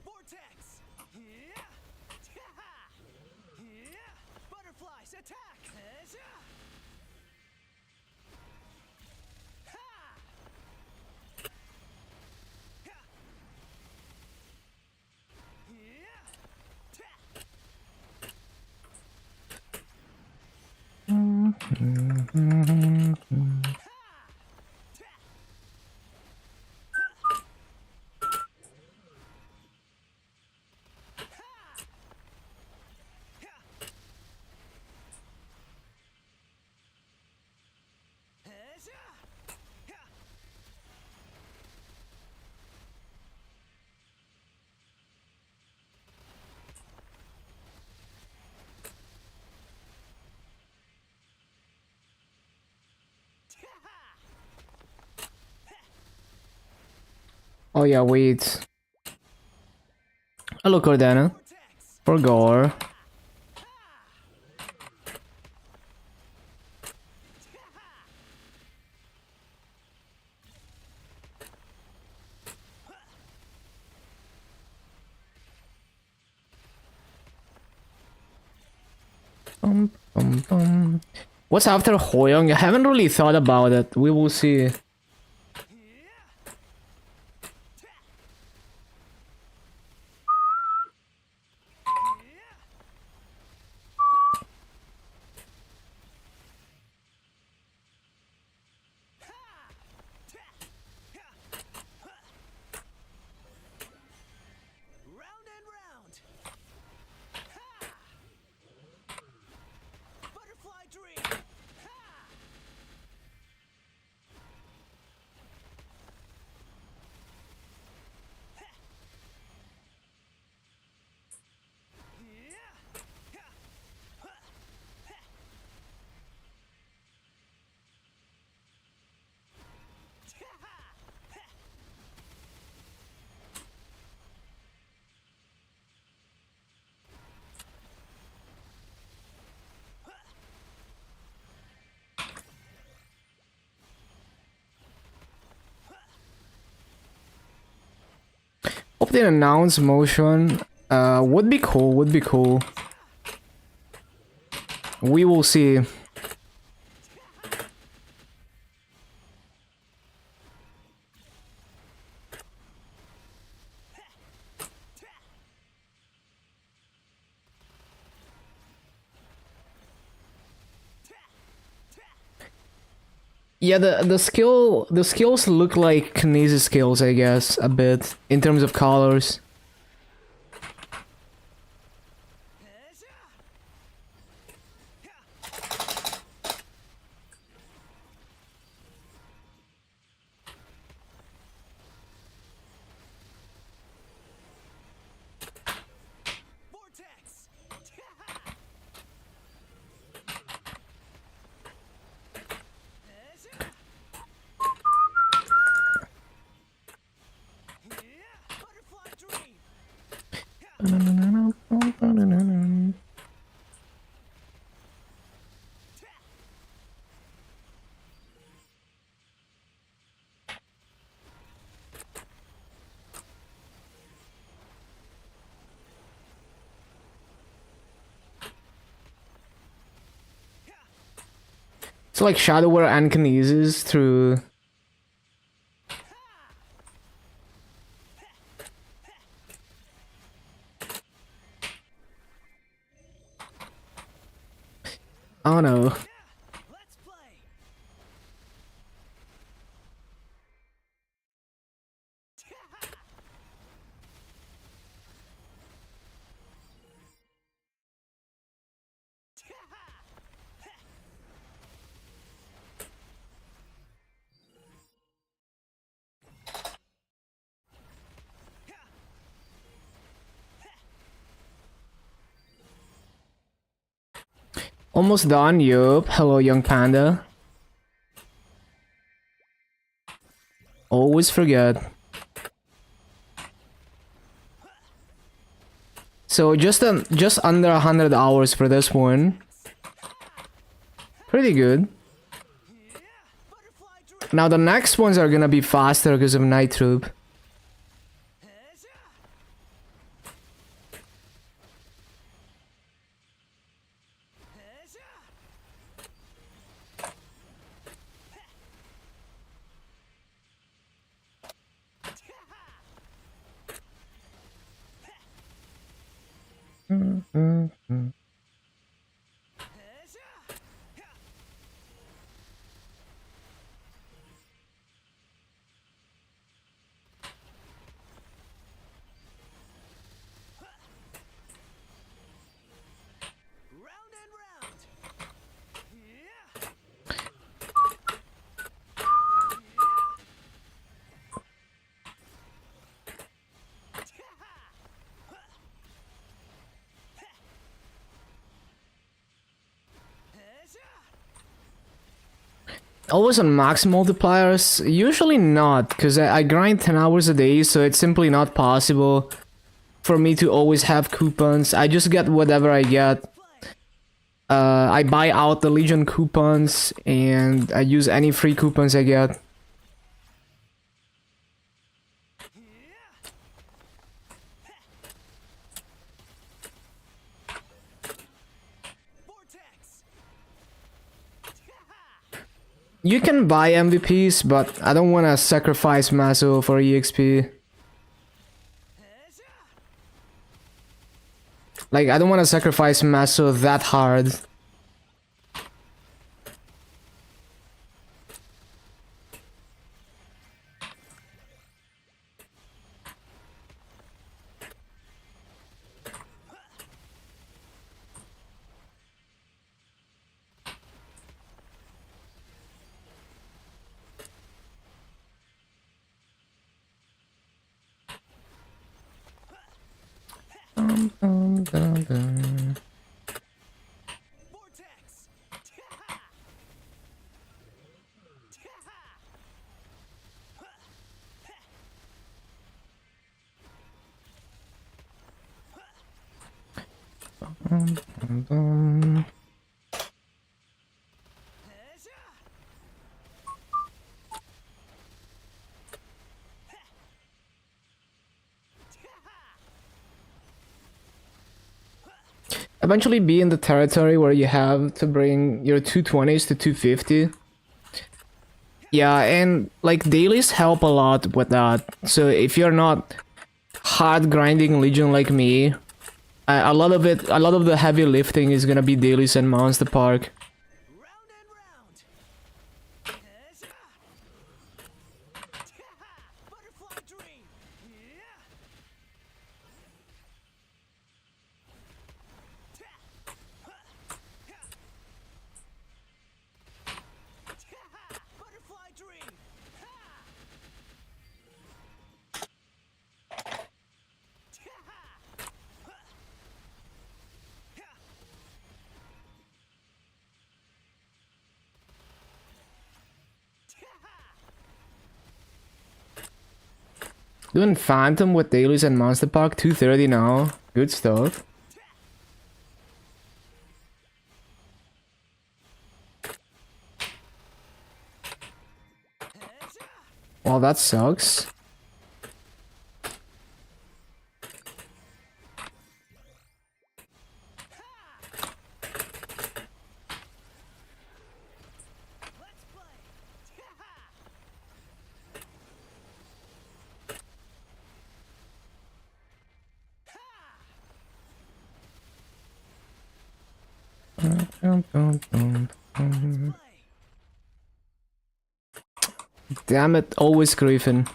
Vortex. Yeah. Yeah. Butterflies attack. Ha. Oh yeah, wait. Hello, Cordana. For Gore. What's after Hoyoung? I haven't really thought about it. We will see. Round and round. Butterfly dream. Hope they announce motion. Would be cool. Would be cool. We will see. Yeah, the skills look like Kinesis skills, I guess, a bit in terms of colors. Vortex. Butterfly dream. It's like Shadowwear and Kinesis through. I don't know. Let's play. Almost done, yup. Hello, young panda. Always forget. So just under 100 hours for this one. Pretty good. Butterfly dream. Now the next ones are gonna be faster because of Night Troop. Round and round. Yeah. Always on max multipliers? Usually not, because I grind 10 hours a day, so it's simply not possible for me to always have coupons. I just get whatever I get. I buy out the Legion coupons, and I use any free coupons I get. Vortex. You can buy MVPs, but I don't want to sacrifice Maso for EXP. Like, I don't want to sacrifice Maso that hard. Vortex. Eventually be in the territory where you have to bring your 220s to 250. Yeah, and like dailies help a lot with that. So if you're not hard grinding Legion like me, a lot of the heavy lifting is gonna be dailies and Monster Park. Round and round. Butterfly dream. Yeah. Butterfly dream. Doing Phantom with dailies and Monster Park, 230 now. Good stuff. Well, that sucks. Let's play. Play. Damn it, always Griffin.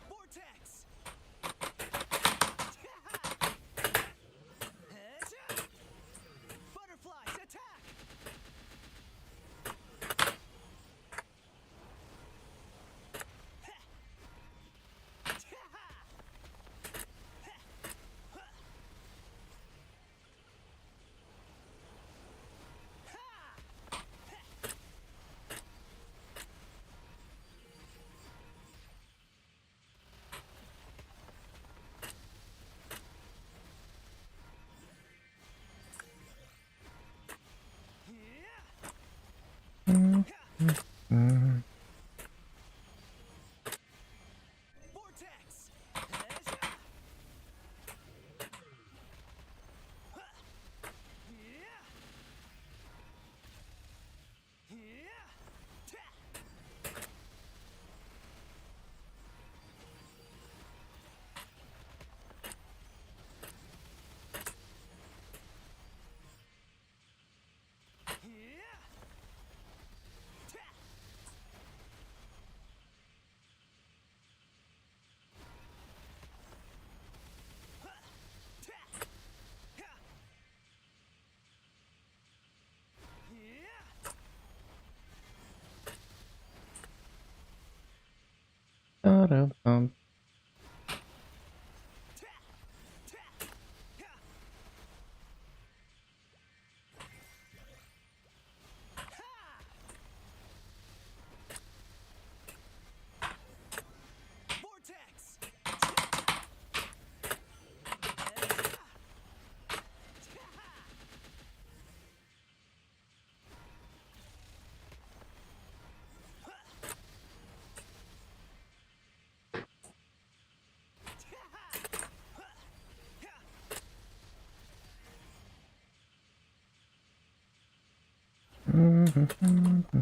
Vortex. Butterflies attack. Ba-da-bum. Vortex. Round and round.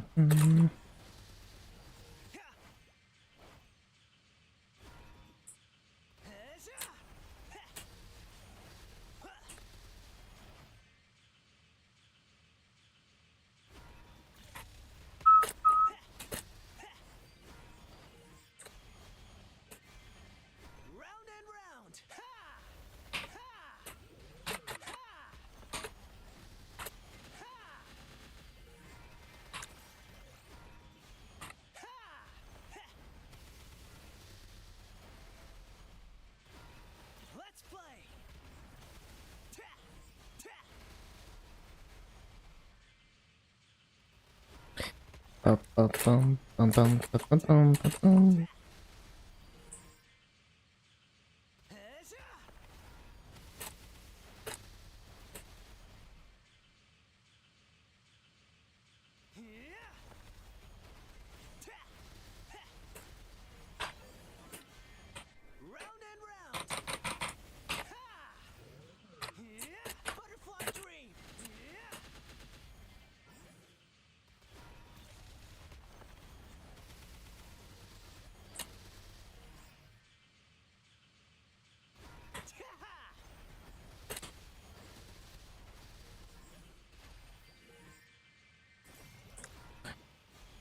Ha! Ha! Let's play. Ta! Ta! Ba-ba-bum, bum-bum, ba-ba-bum, ba-bum. Round and round. Ha! Butterfly dream.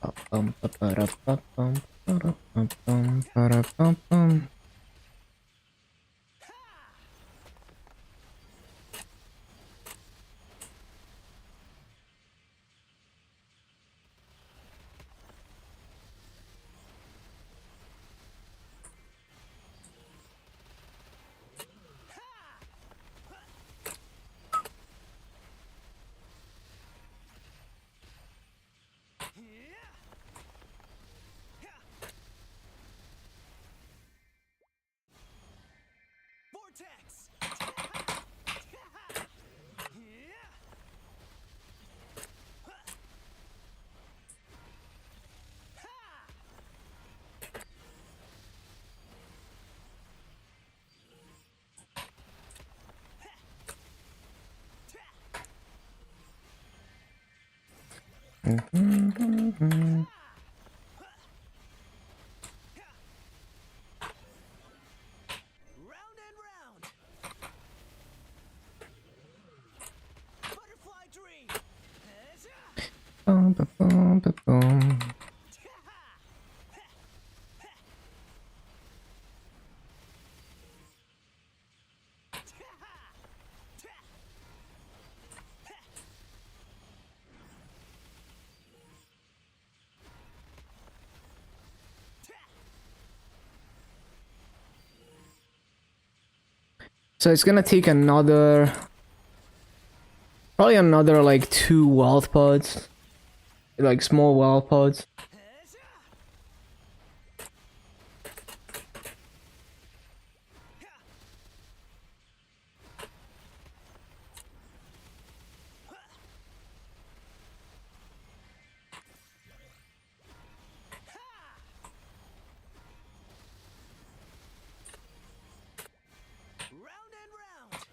Ba-bum, ba-ba-da-ba-bum, ba-da-bum-bum, ba-da-bum-bum. Vortex. Round and round. Butterfly dream. Bum, ba-bum, ba-bum. So it's gonna take another, probably another like 2 wealth pods, like small wealth pods. Round and round.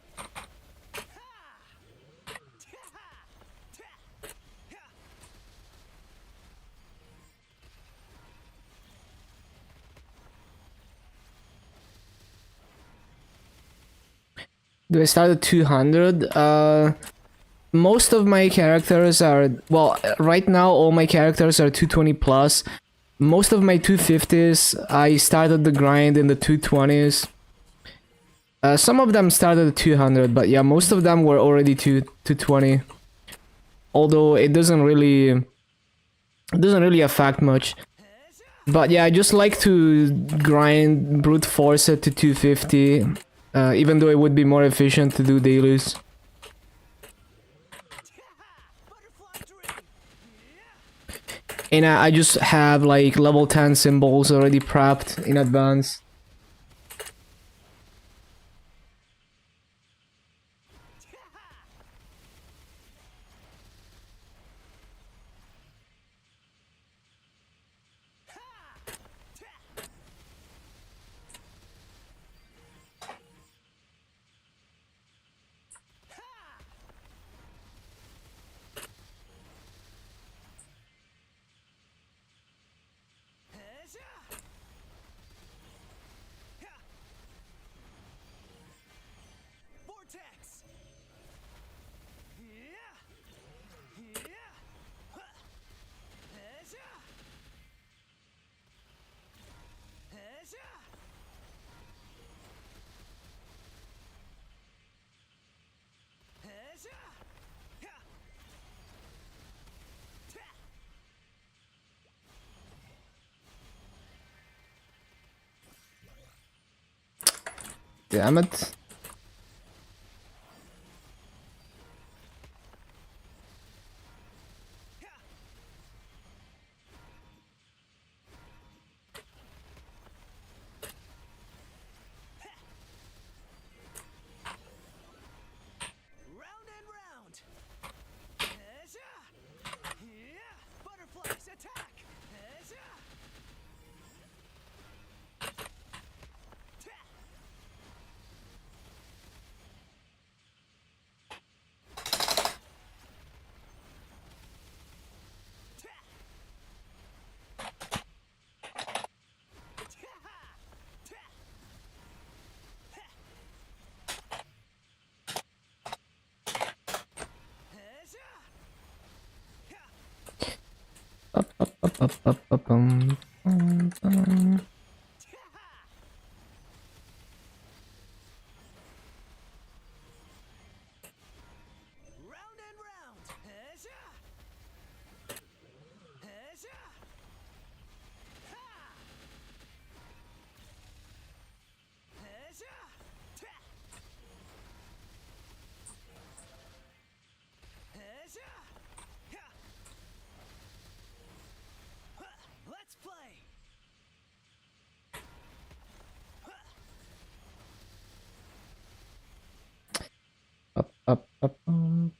Do I start at 200? Most of my characters are, well, right now all my characters are 220 plus. Most of my 250s, I started the grind in the 220s. Some of them started at 200, but yeah, most of them were already 220. Although it doesn't really affect much. But yeah, I just like to grind brute force it to 250, even though it would be more efficient to do dailies. Butterfly dream. And I just have like level 10 symbols already prepped in advance. Vortex. Damn it. Round and round. Butterflies attack. Bum. Round and round. Let's play. Bum.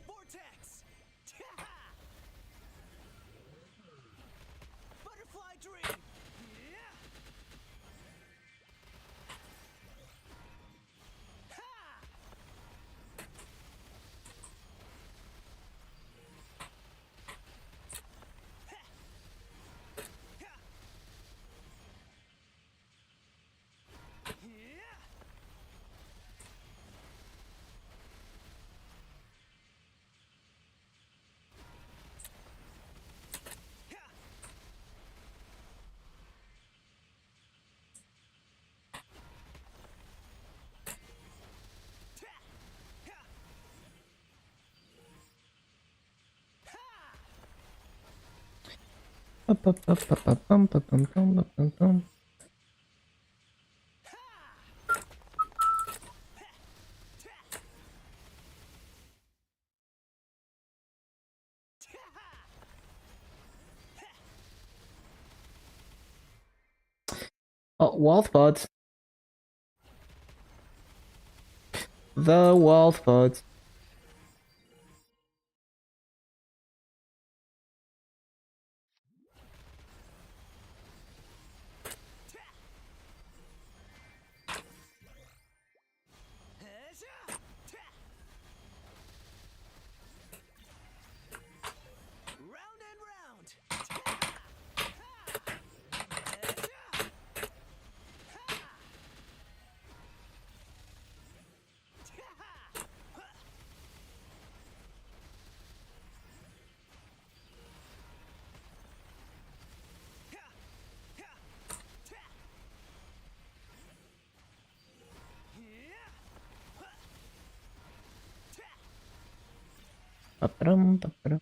Vortex. Butterfly dream. Bum. Oh, wealth buds. The wealth buds. Round and round. Ba-ba-dum, ba-ba-dum.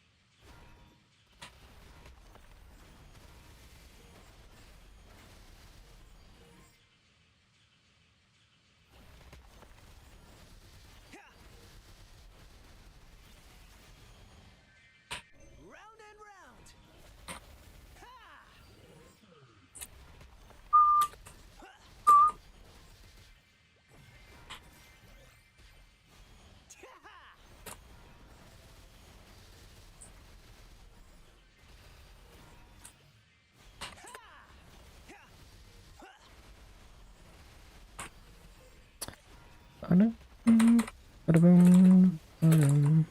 Round and round. Ha! Ba-dum, ba-da-bum, ba-dum.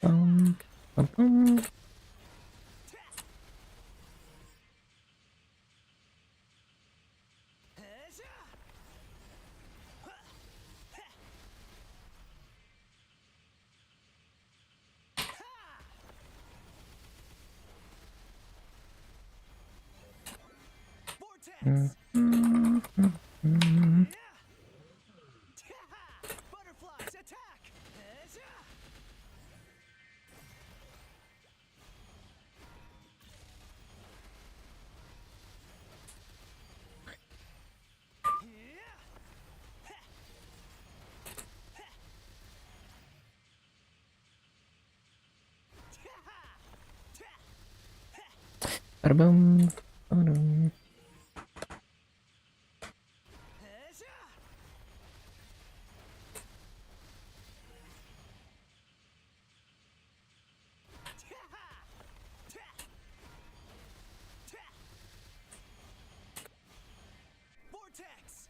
Bum, ba-bum. Vortex. Butterflies attack. Ba-da-bum, ba-dum. Vortex.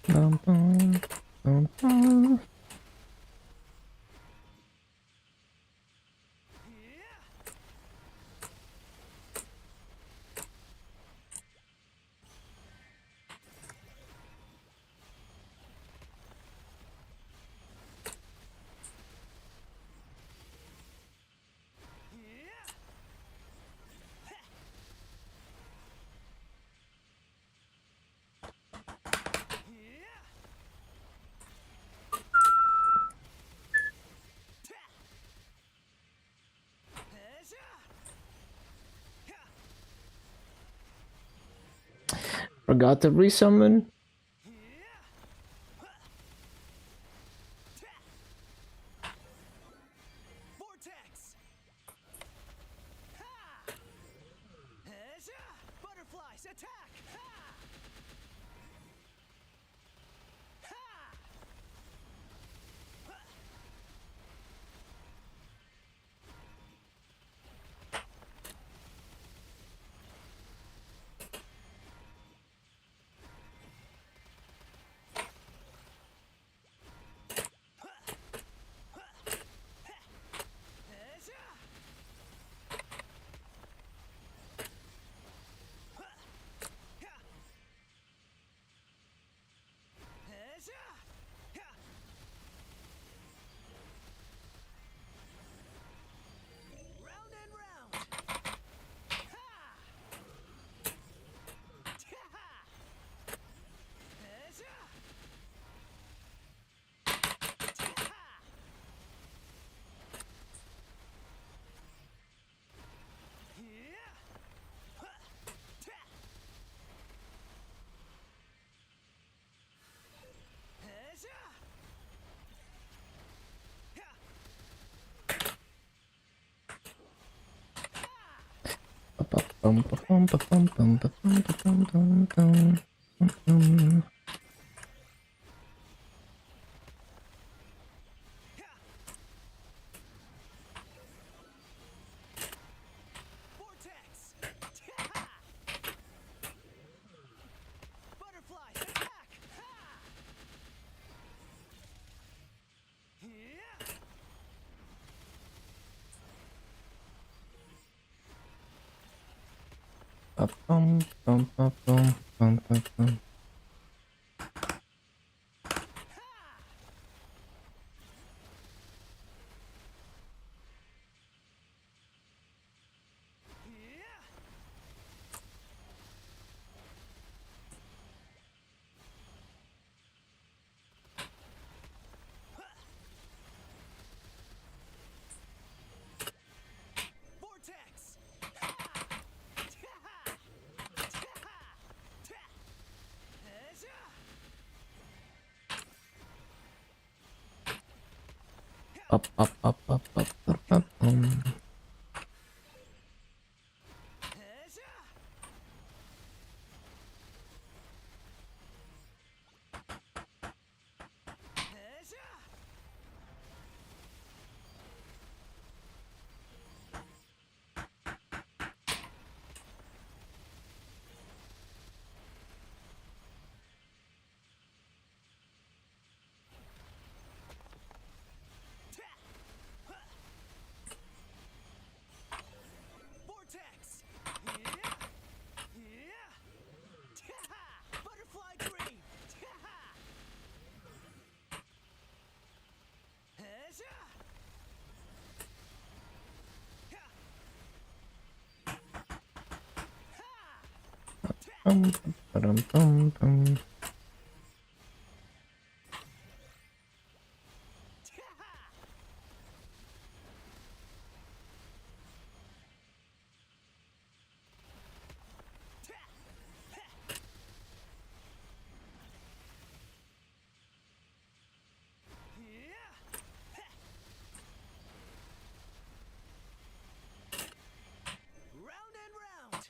Bum, bum, bum, bum. Forgot to resummon. Vortex. Butterflies attack. Round and round. Bum, ba-bum, ba-bum, bum, ba-bum, ba-bum, dum, dum, dum, dum. Vortex. Butterflies attack. Ba-bum, bum, ba-bum, bum, ba-bum. up, up, up, up, up, up, up. Headshot. Headshot. Vortex. Yeah. Yeah. Butterfly dream. Headshot. Bum, bum, bum. Round and round.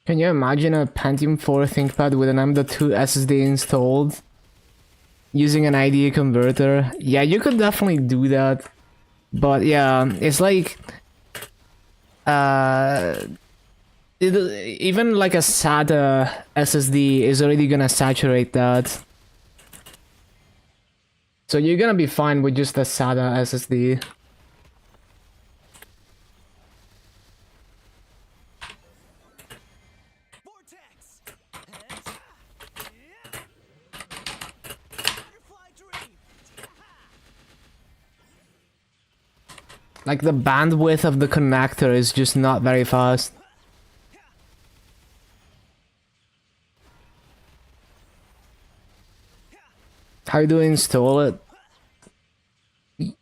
Can you imagine a Pentium 4 ThinkPad with an M.2 SSD installed using an IDE converter? Yeah, you could definitely do that. But yeah, it's like even like a SATA SSD is already gonna saturate that. So you're gonna be fine with just a SATA SSD. Vortex. Headshot. Yeah. Butterfly dream. Like the bandwidth of the connector is just not very fast. How do you install it?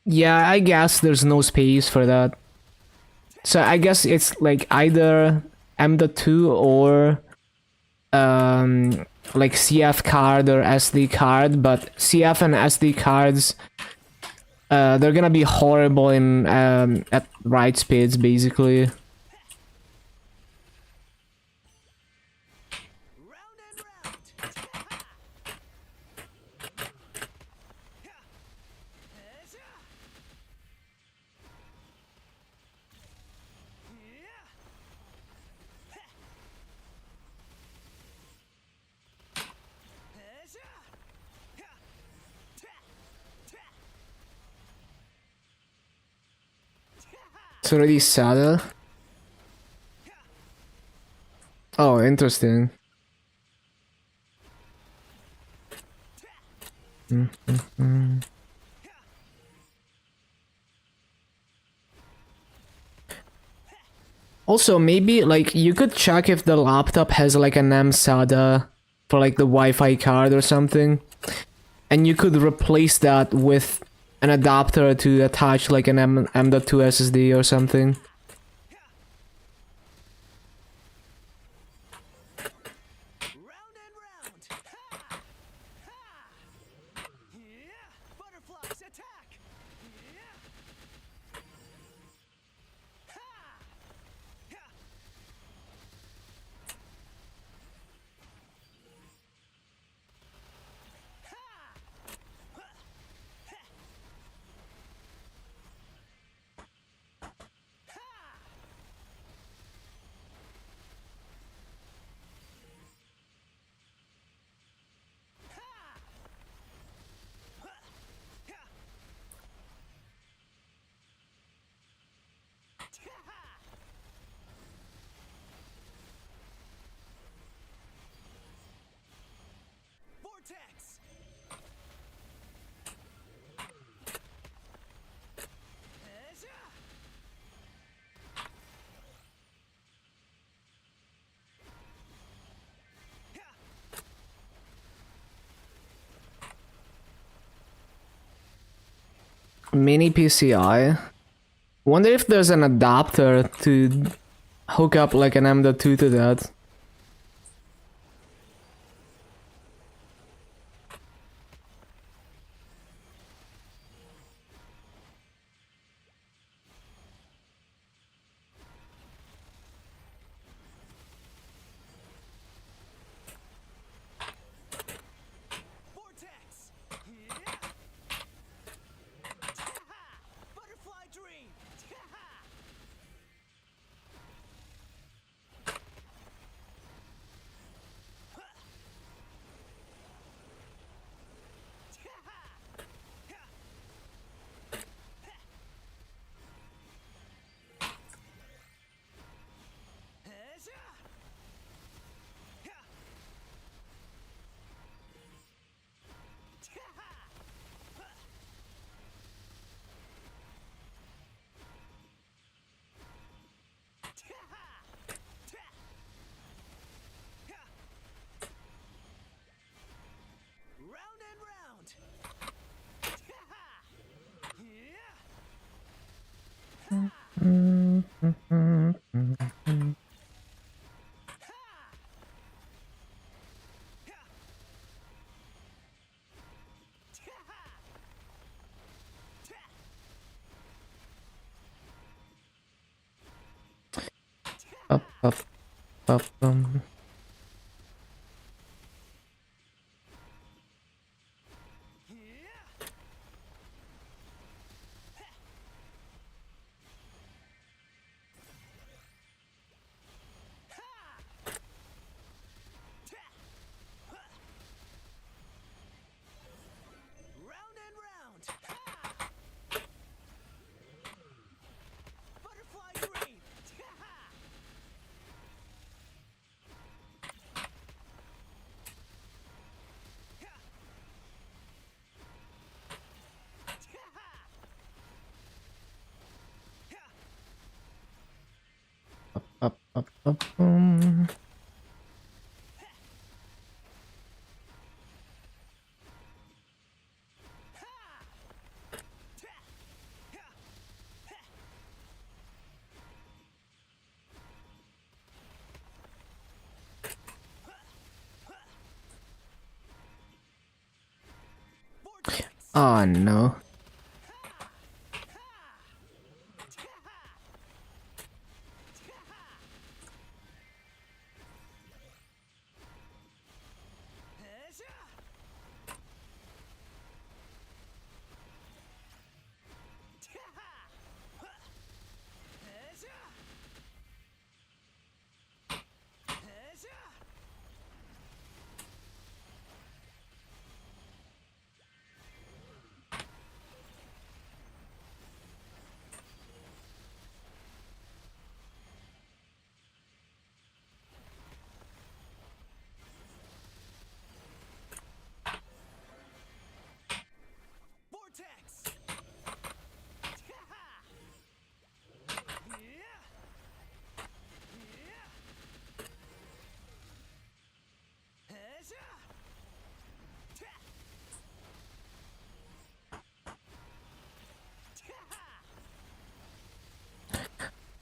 Yeah, I guess there's no space for that. So I guess it's like either M.2 or like CF card or SD card, but CF and SD cards they're gonna be horrible in at write speeds basically. Round and round. Headshot. Yeah. Headshot. It's already SATA. Oh, interesting. Also, maybe like you could check if the laptop has like an M-SATA for like the Wi-Fi card or something, and you could replace that with an adapter to attach like an M.2 SSD or something. Round and round. Yeah. Butterflies attack. Yeah. Mini PCI. Wonder if there's an adapter to hook up like an M.2 to that. Vortex. Yeah. Butterfly dream. Round and round. Up, up, up, Round and round. Butterfly dream. up, up, up. Vortex. Oh no. Vortex.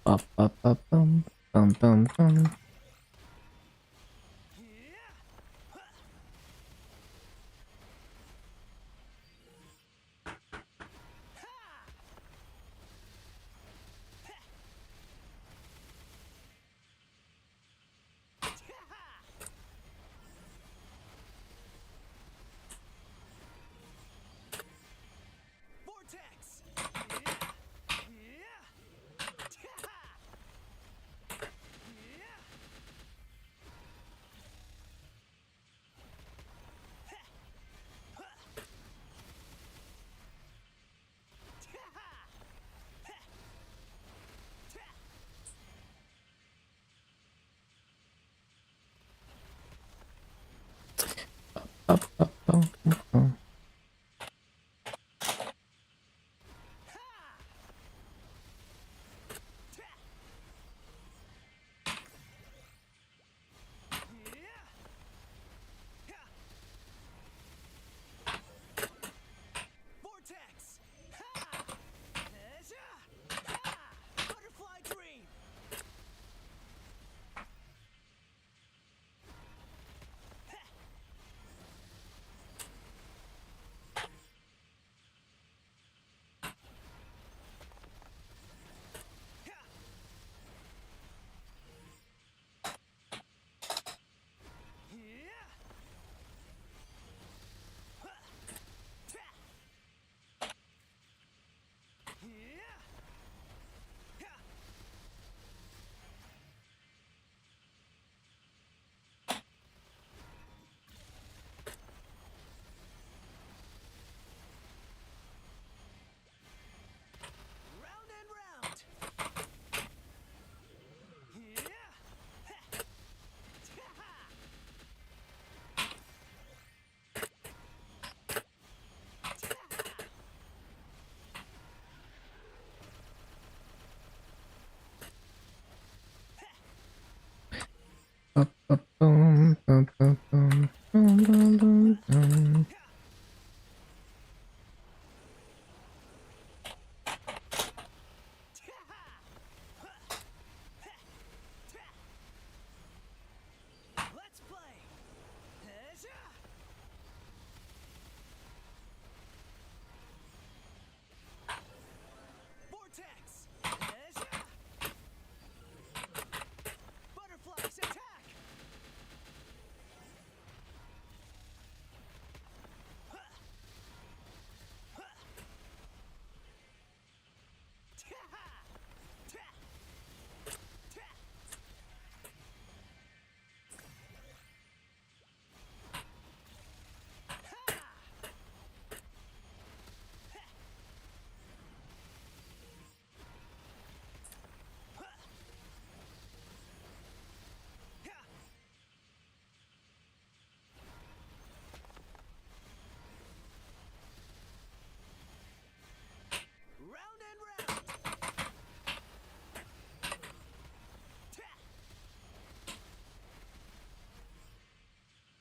Up, up, up, bum, bum, bum, bum. Vortex. Up, up, bum, bum. Vortex. Let's play. Vortex. Butterflies attack. Round and round.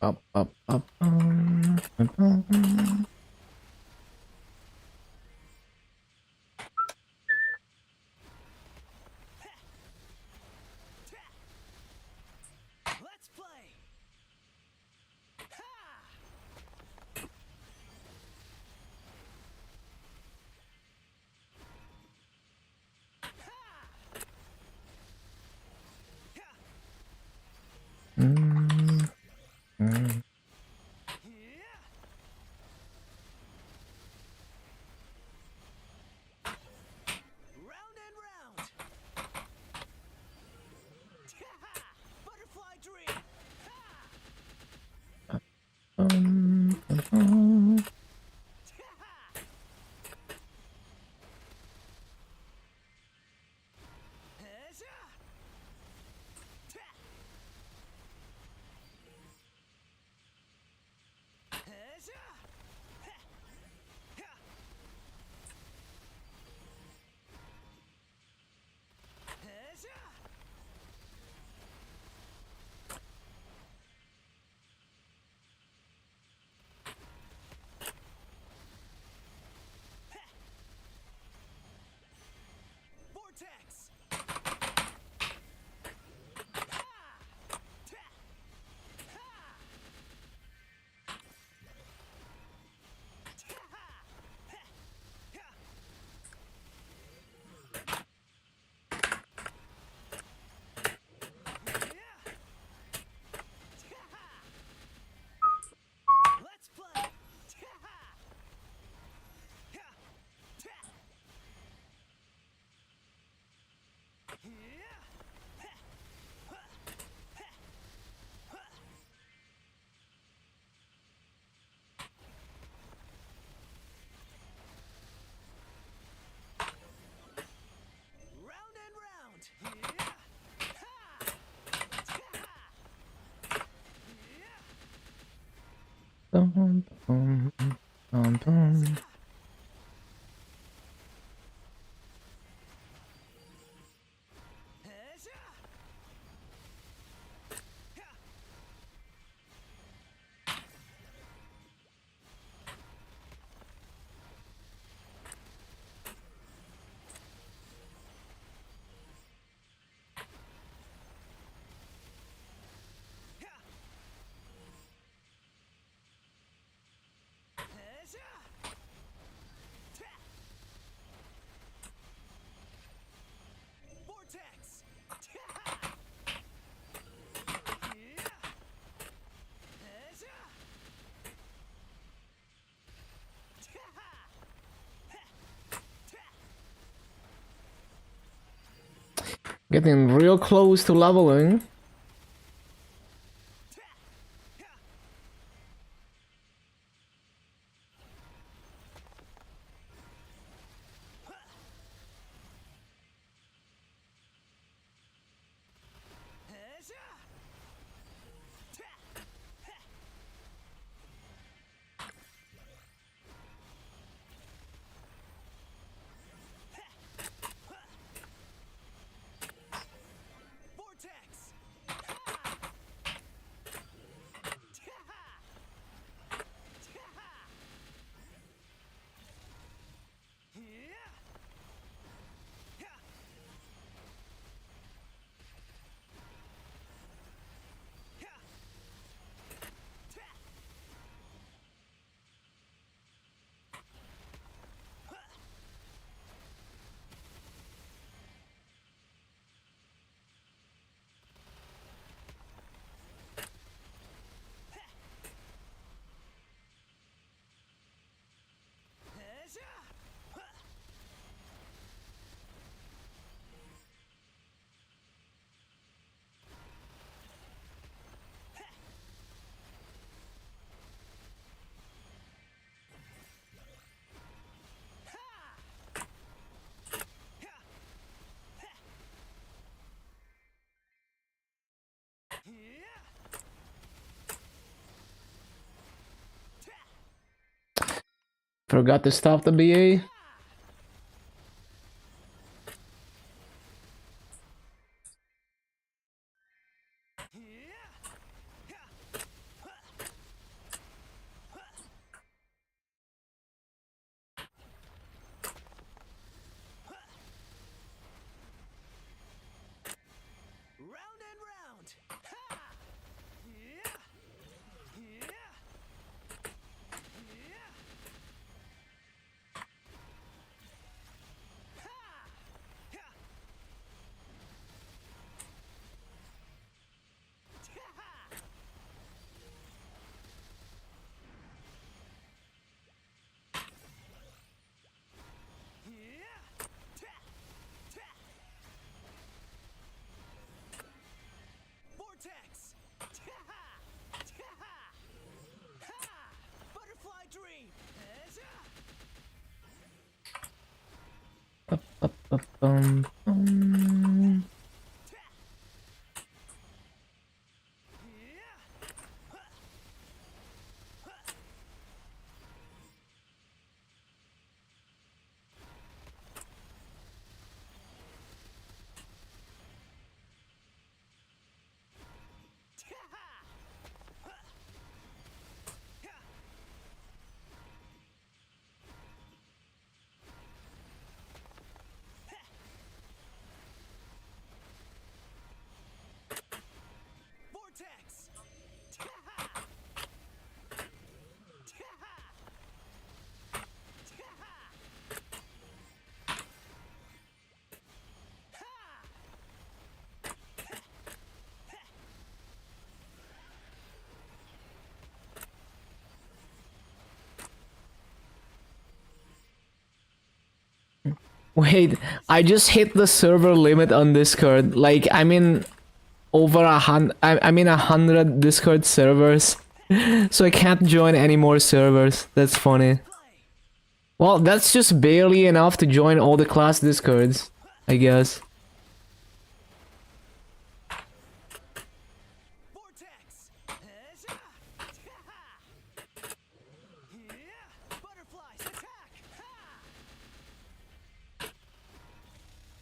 Up, up, up. Let's play. Round and round. Butterfly dream. Vortex. Let's play. Round and round. Vortex. Getting real close to leveling. Vortex. Forgot to stop the BA. Round and round. Ha! Yeah. Yeah. Yeah. Ha! Yeah. Ha! Yeah. Ta! Ta! Vortex. Ta! Ta! Ha! Butterfly dream. Ezra. Bum. Yeah. Vortex. Wait, I just hit the server limit on Discord. Like, I'm in over 100 Discord servers. So I can't join any more servers. That's funny. Play. Well, that's just barely enough to join all the class Discords, I guess. Vortex. Ezra. Yeah. Butterflies attack. Ha!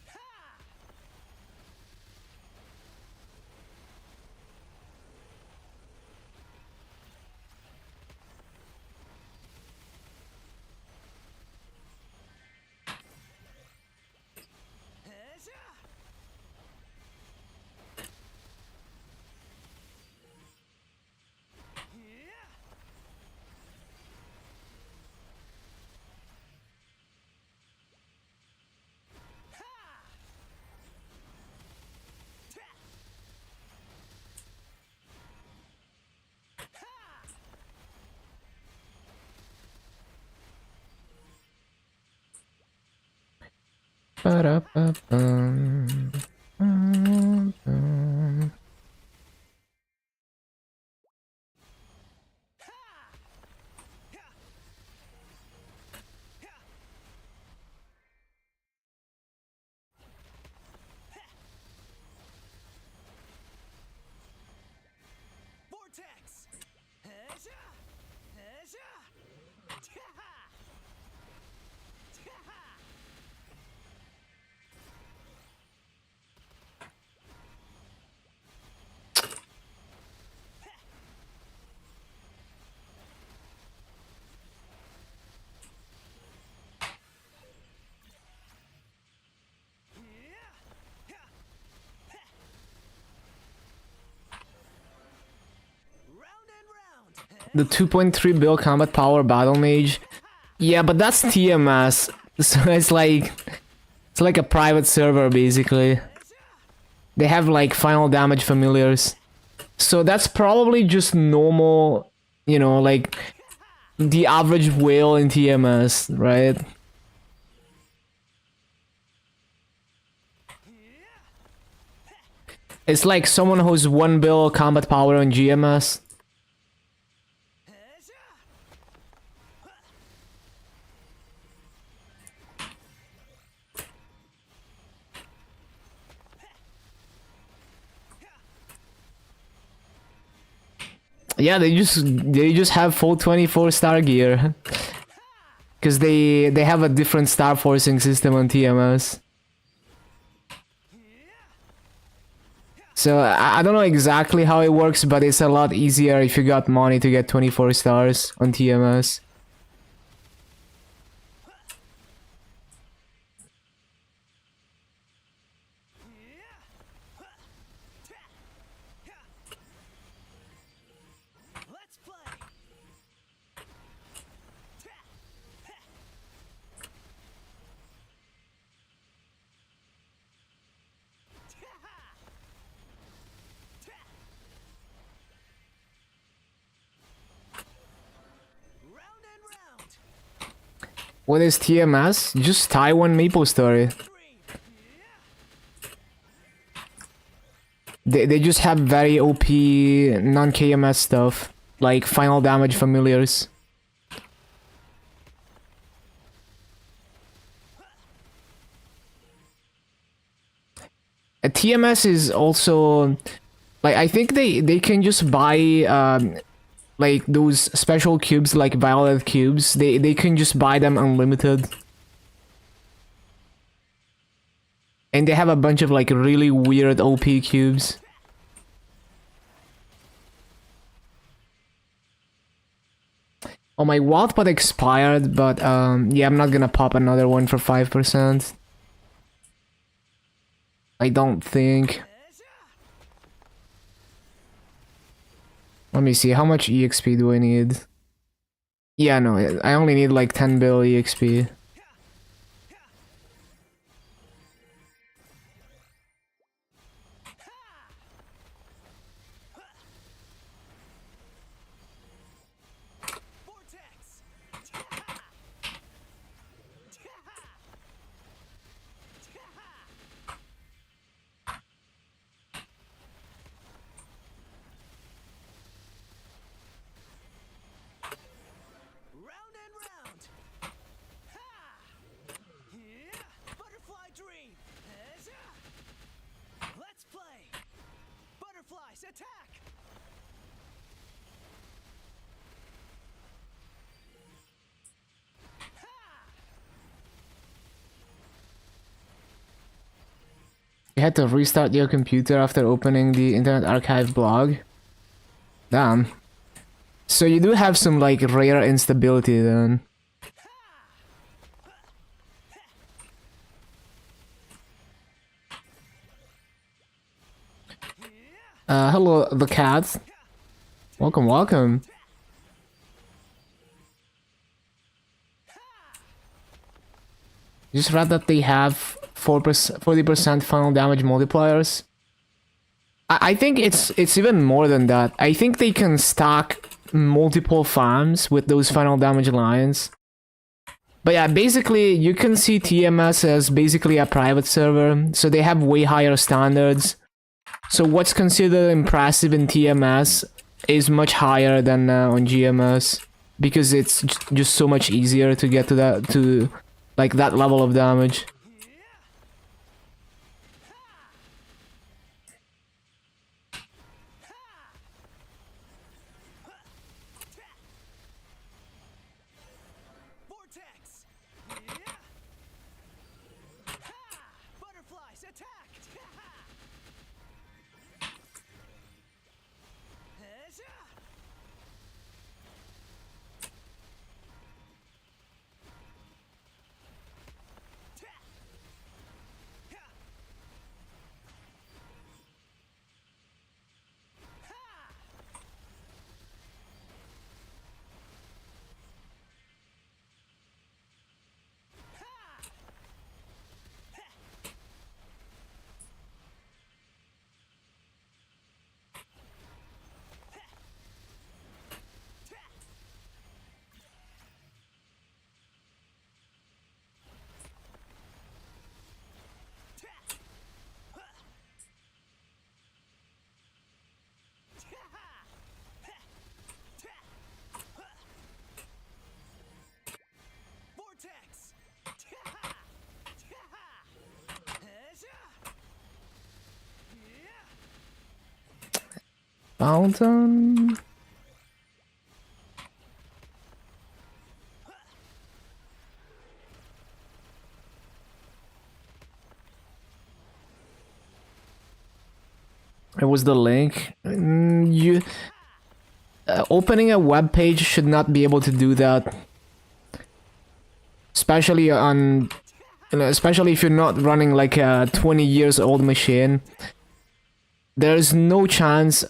Ha! Ezra. Yeah. Ha! Ta! Ha! Ba-da-ba-bum. Bum-bum. Vortex. Ezra. Ezra. Ta! Ta! Yeah. Round and round. The 2.3 bill combat power battle mage. Yeah, but that's TMS. So it's like a private server basically. They have like final damage familiars. So that's probably just normal, you know, like the average whale in TMS, right? It's like someone who's 1 bill combat power on GMS. Ezra. Yeah, they just have full 24 star gear. because they have a different star forcing system on TMS. So I don't know exactly how it works, but it's a lot easier if you got money to get 24 stars on TMS. Let's play. Round and round. What is TMS? Just Taiwan Maple Story. Green. They just have very OP non-KMS stuff, like final damage familiars. TMS is also like I think they can just buy like those special cubes like violet cubes. They can just buy them unlimited. And they have a bunch of like really weird OP cubes. Oh, my wild pot expired, but yeah, I'm not gonna pop another one for 5%. I don't think. Let me see, how much EXP do I need? Yeah, no, I only need like 10 bill EXP. Vortex. Round and round. Ha! Yeah! Butterfly dream. Let's play. Butterflies attack. You had to restart your computer after opening the Internet Archive blog? Damn. So you do have some like rare instability then. Hello, the cat. Welcome, welcome. Just read that they have 40% final damage multipliers. I think it's even more than that. I think they can stack multiple farms with those final damage lines. But yeah, basically you can see TMS as basically a private server, so they have way higher standards. So what's considered impressive in TMS is much higher than on GMS, because it's just so much easier to get to that like that level of damage. Vortex. Butterflies attack. Vortex. Fountain. It was the link. You opening a web page should not be able to do that, especially on, especially if you're not running like a 20 years old machine. There's no chance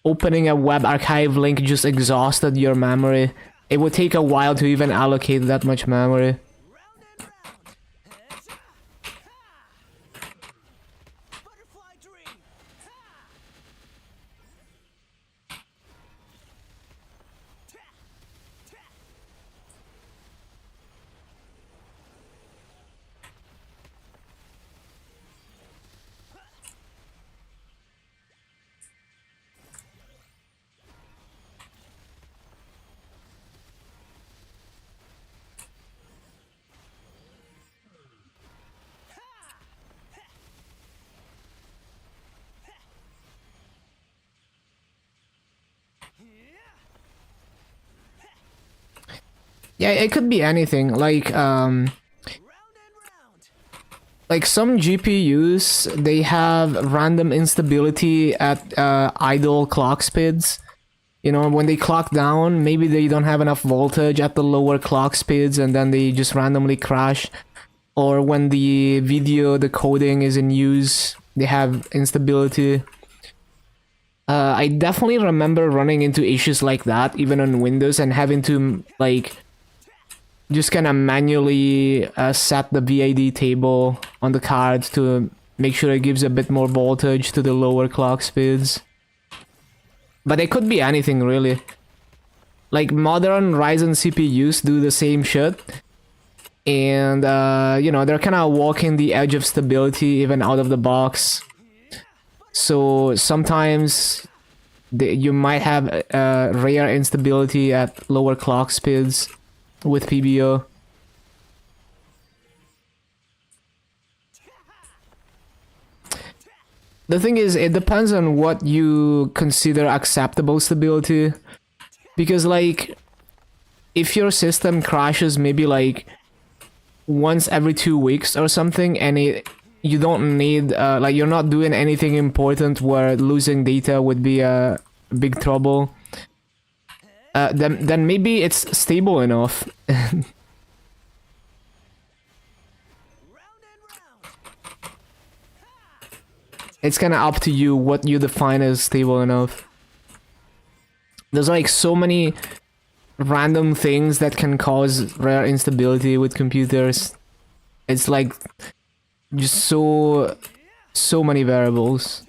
opening a web archive link just exhausted your memory. It would take a while to even allocate that much memory. Butterfly dream. Yeah, it could be anything. Round and round. Like some GPUs, they have random instability at idle clock speeds. You know, when they clock down, maybe they don't have enough voltage at the lower clock speeds and then they just randomly crash. Or when the video decoding is in use, they have instability. I definitely remember running into issues like that, even on Windows, and having to, like, just kind of manually set the VID table on the card to make sure it gives a bit more voltage to the lower clock speeds. But it could be anything, really. Like, modern Ryzen CPUs do the same shit. And, you know, they're kind of walking the edge of stability even out of the box. So sometimes you might have rare instability at lower clock speeds with PBO. The thing is, it depends on what you consider acceptable stability. Because, like, if your system crashes maybe like once every 2 weeks or something, and you don't need, like, you're not doing anything important where losing data would be a big trouble, then maybe it's stable enough. Round and round. It's kind of up to you what you define as stable enough. There's like so many random things that can cause rare instability with computers. It's like just so many variables.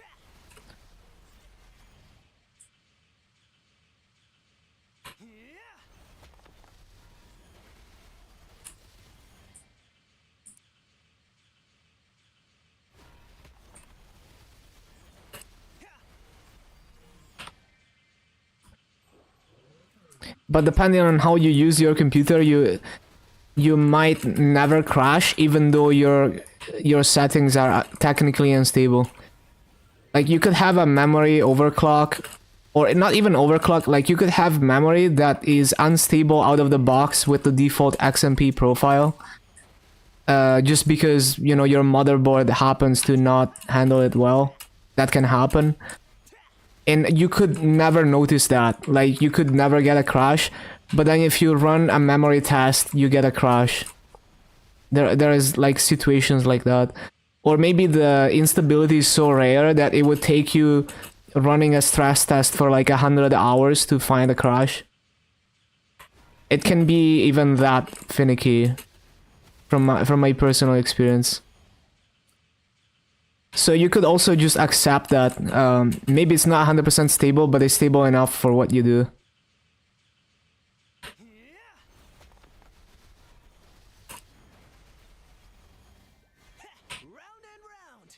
But depending on how you use your computer, you might never crash, even though your settings are technically unstable. Like, you could have a memory overclock, or not even overclock, like you could have memory that is unstable out of the box with the default XMP profile. Just because, you know, your motherboard happens to not handle it well. That can happen. And you could never notice that. Like, you could never get a crash. But then if you run a memory test, you get a crash. There is, like, situations like that. Or maybe the instability is so rare that it would take you running a stress test for like 100 hours to find a crash. It can be even that finicky from my personal experience. So you could also just accept that maybe it's not 100% stable, but it's stable enough for what you do. Round and round.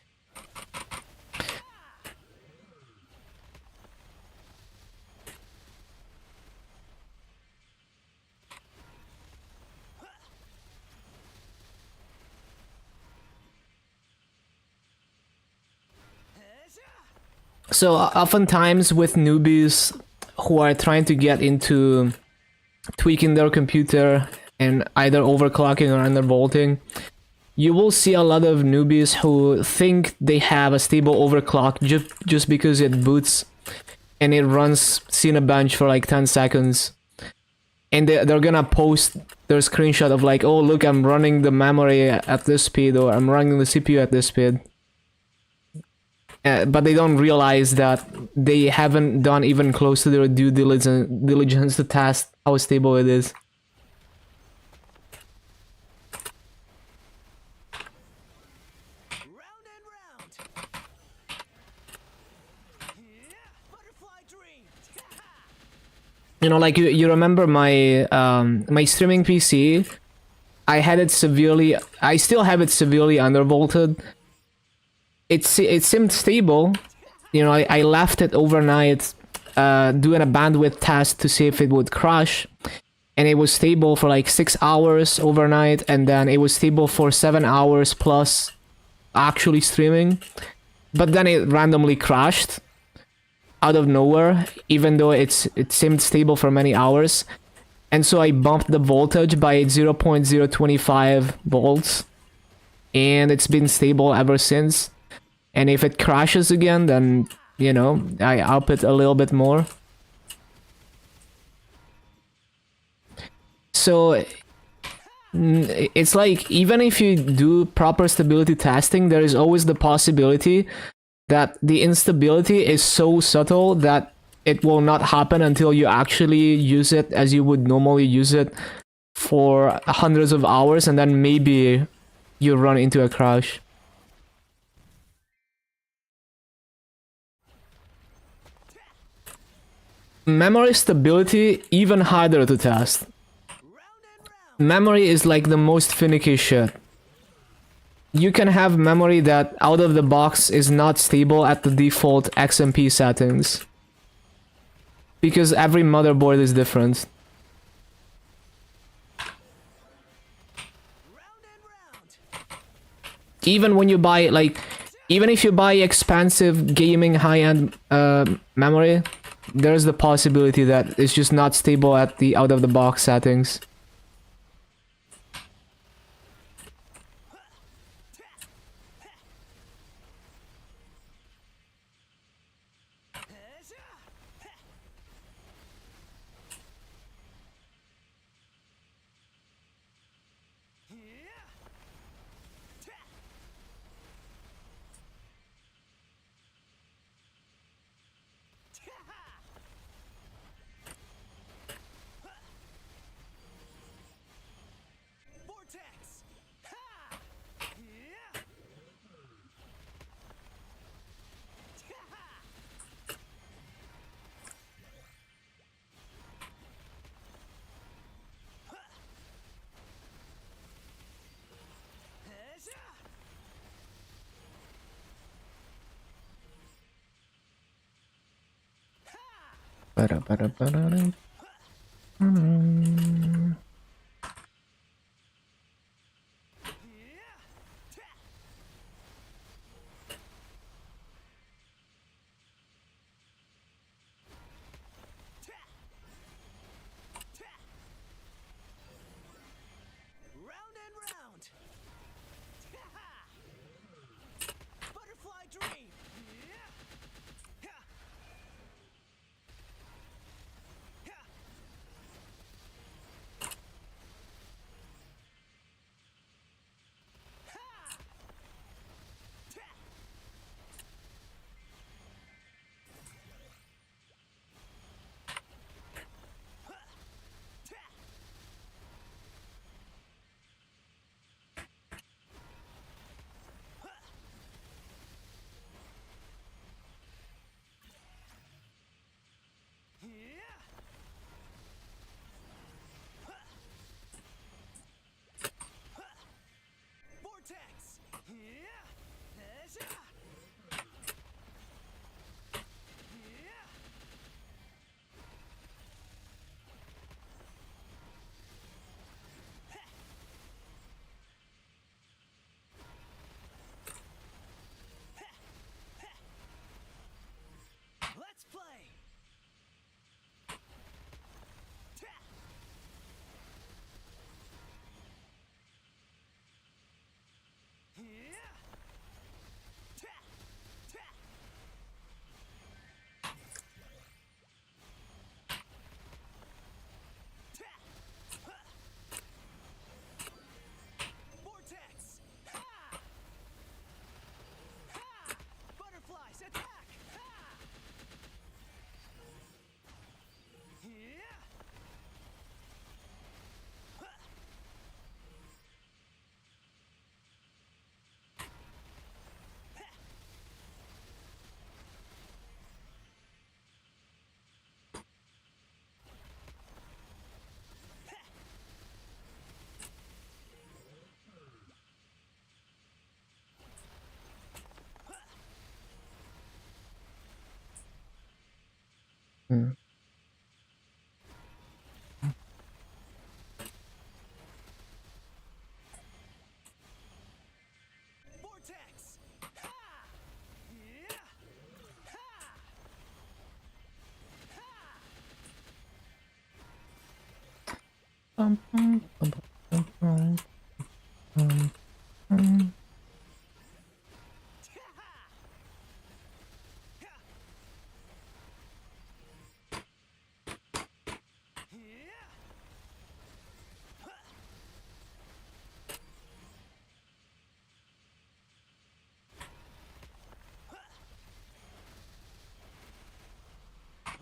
So oftentimes with newbies who are trying to get into tweaking their computer and either overclocking or undervolting, you will see a lot of newbies who think they have a stable overclock just because it boots and it runs Cinebench for like 10 seconds. And they're gonna post their screenshot of like, oh look, I'm running the memory at this speed, or I'm running the CPU at this speed. But they don't realize that they haven't done even close to their due diligence to test how stable it is. Round and round. Yeah, butterfly dream. You know, like you remember my my streaming PC? I still have it severely undervolted. It seemed stable. You know, I left it overnight doing a bandwidth test to see if it would crash. And it was stable for like 6 hours overnight, and then it was stable for 7 hours plus actually streaming. But then it randomly crashed out of nowhere, even though it seemed stable for many hours. And so I bumped the voltage by 0.025 volts, and it's been stable ever since. And if it crashes again, then, you know, I up it a little bit more. So it's like, even if you do proper stability testing, there is always the possibility that the instability is so subtle that it will not happen until you actually use it as you would normally use it for hundreds of hours, and then maybe you run into a crash. Memory stability, even harder to test. Memory is like the most finicky shit. You can have memory that out of the box is not stable at the default XMP settings, because every motherboard is different. Even when you buy, like, even if you buy expensive gaming high-end memory, there's the possibility that it's just not stable at the out-of-the-box settings. Vortex. Ha! Yeah. Ba-da-ba-da-ba-da-da. Round and round. Butterfly dream. Bum, bum, bum, bum, bum, bum, bum.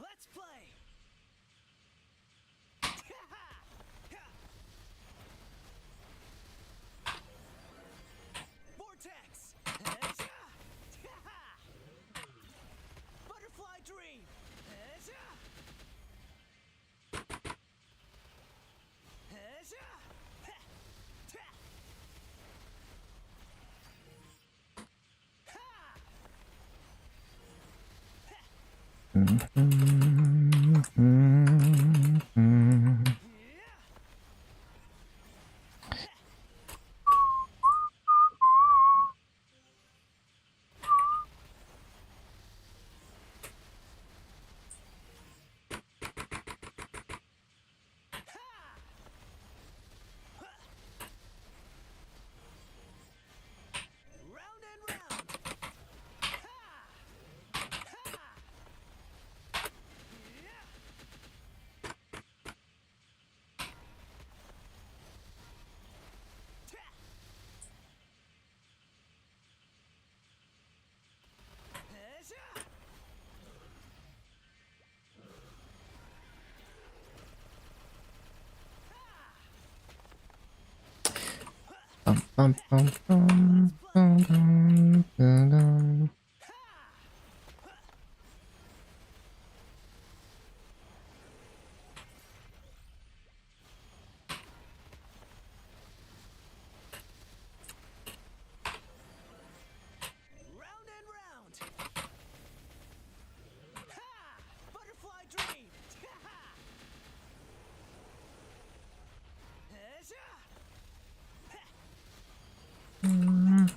Let's play. Vortex. Butterfly dream. Round and round. Bum, bum, bum, bum, bum, bum, bum, bum. Round and round. Butterfly dream. Mm.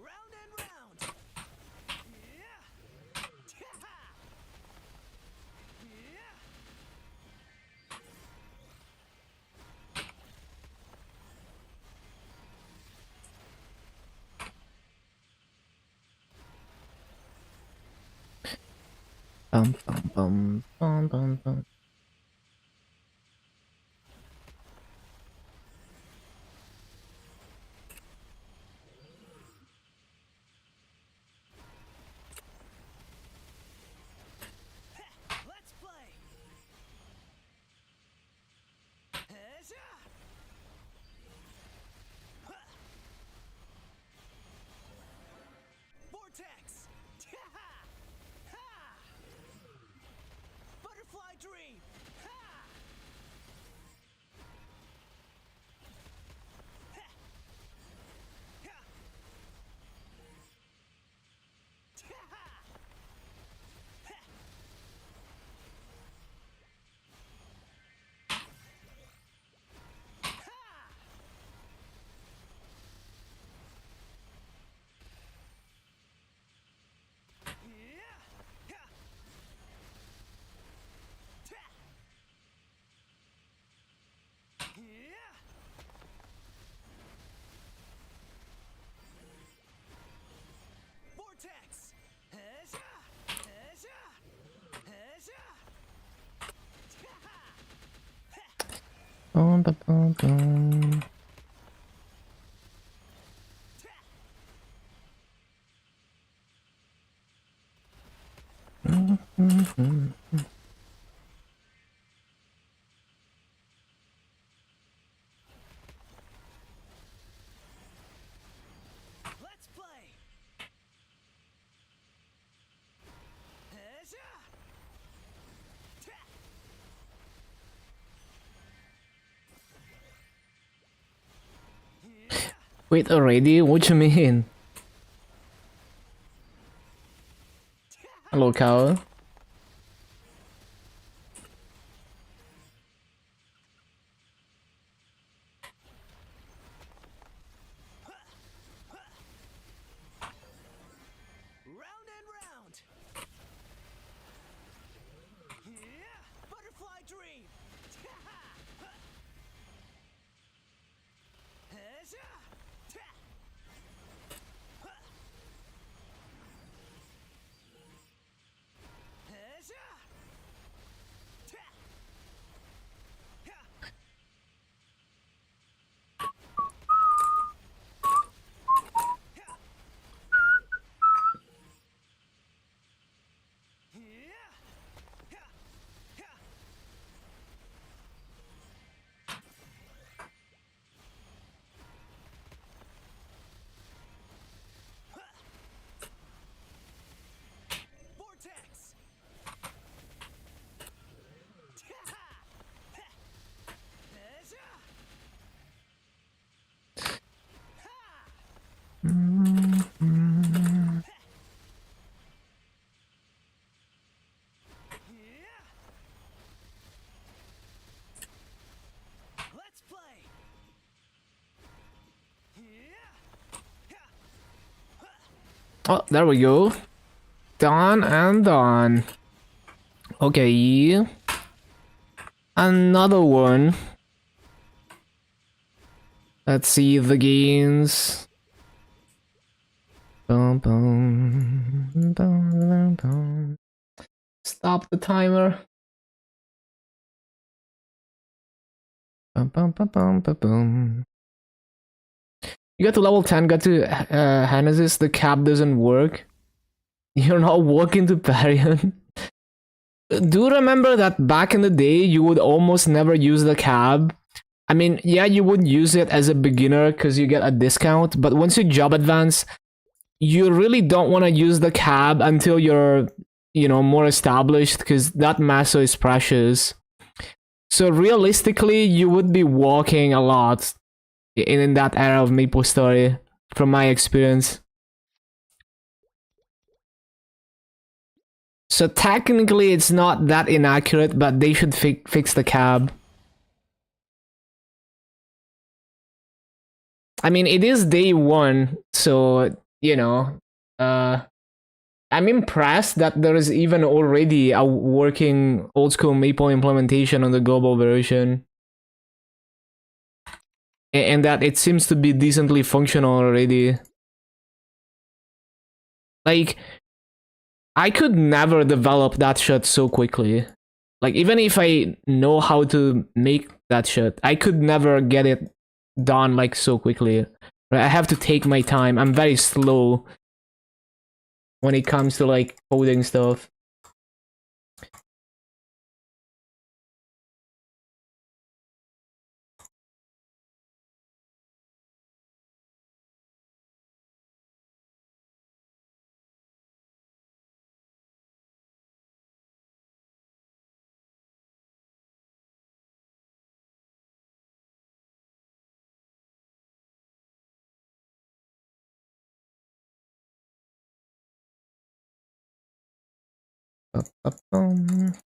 Round and round. Bum, bum, bum, bum, bum, bum. Let's play. Vortex. Butterfly dream. Vortex. Bum, bum, bum, bum. Mhm. Let's play. Wait, already? What you mean? Hello, cow. Round and round. Yeah, butterfly dream. Vortex. Let's play. Oh, there we go. Done and done. Okay. Another one. Let's see the gains. Bum, bum, bum, bum, bum. Stop the timer. Bum, bum, bum, bum, bum, bum. You got to level 10, got to Genesis, the cap doesn't work. You're not walking to Parion. Do remember that back in the day, you would almost never use the cab. I mean, yeah, you would use it as a beginner because you get a discount, but once you job advance, you really don't want to use the cab until you're, you know, more established because that maso is precious. So realistically, you would be walking a lot in that era of Maple Story, from my experience. So technically, it's not that inaccurate, but they should fix the cab. I mean, it is day one, so, you know, I'm impressed that there is even already a working old school Maple implementation on the global version. And that it seems to be decently functional already. Like, I could never develop that shit so quickly. Like, even if I know how to make that shit, I could never get it done like so quickly. I have to take my time. I'm very slow when it comes to like coding stuff. Ba-ba-bum. This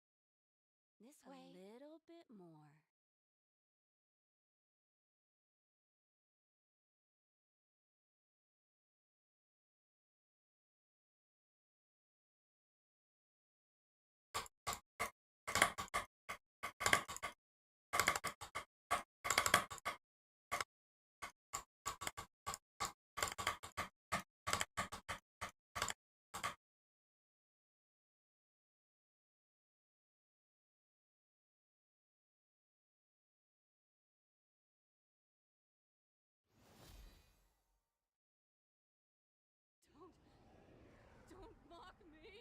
way. A little bit more. Don't mock me.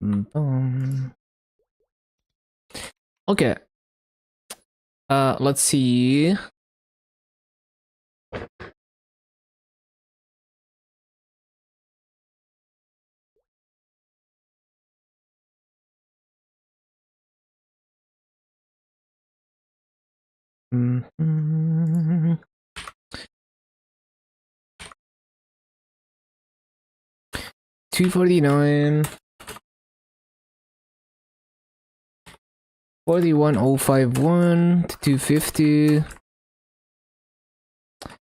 Bum. Okay. Let's see. Mhm. 249. 41051 to 250.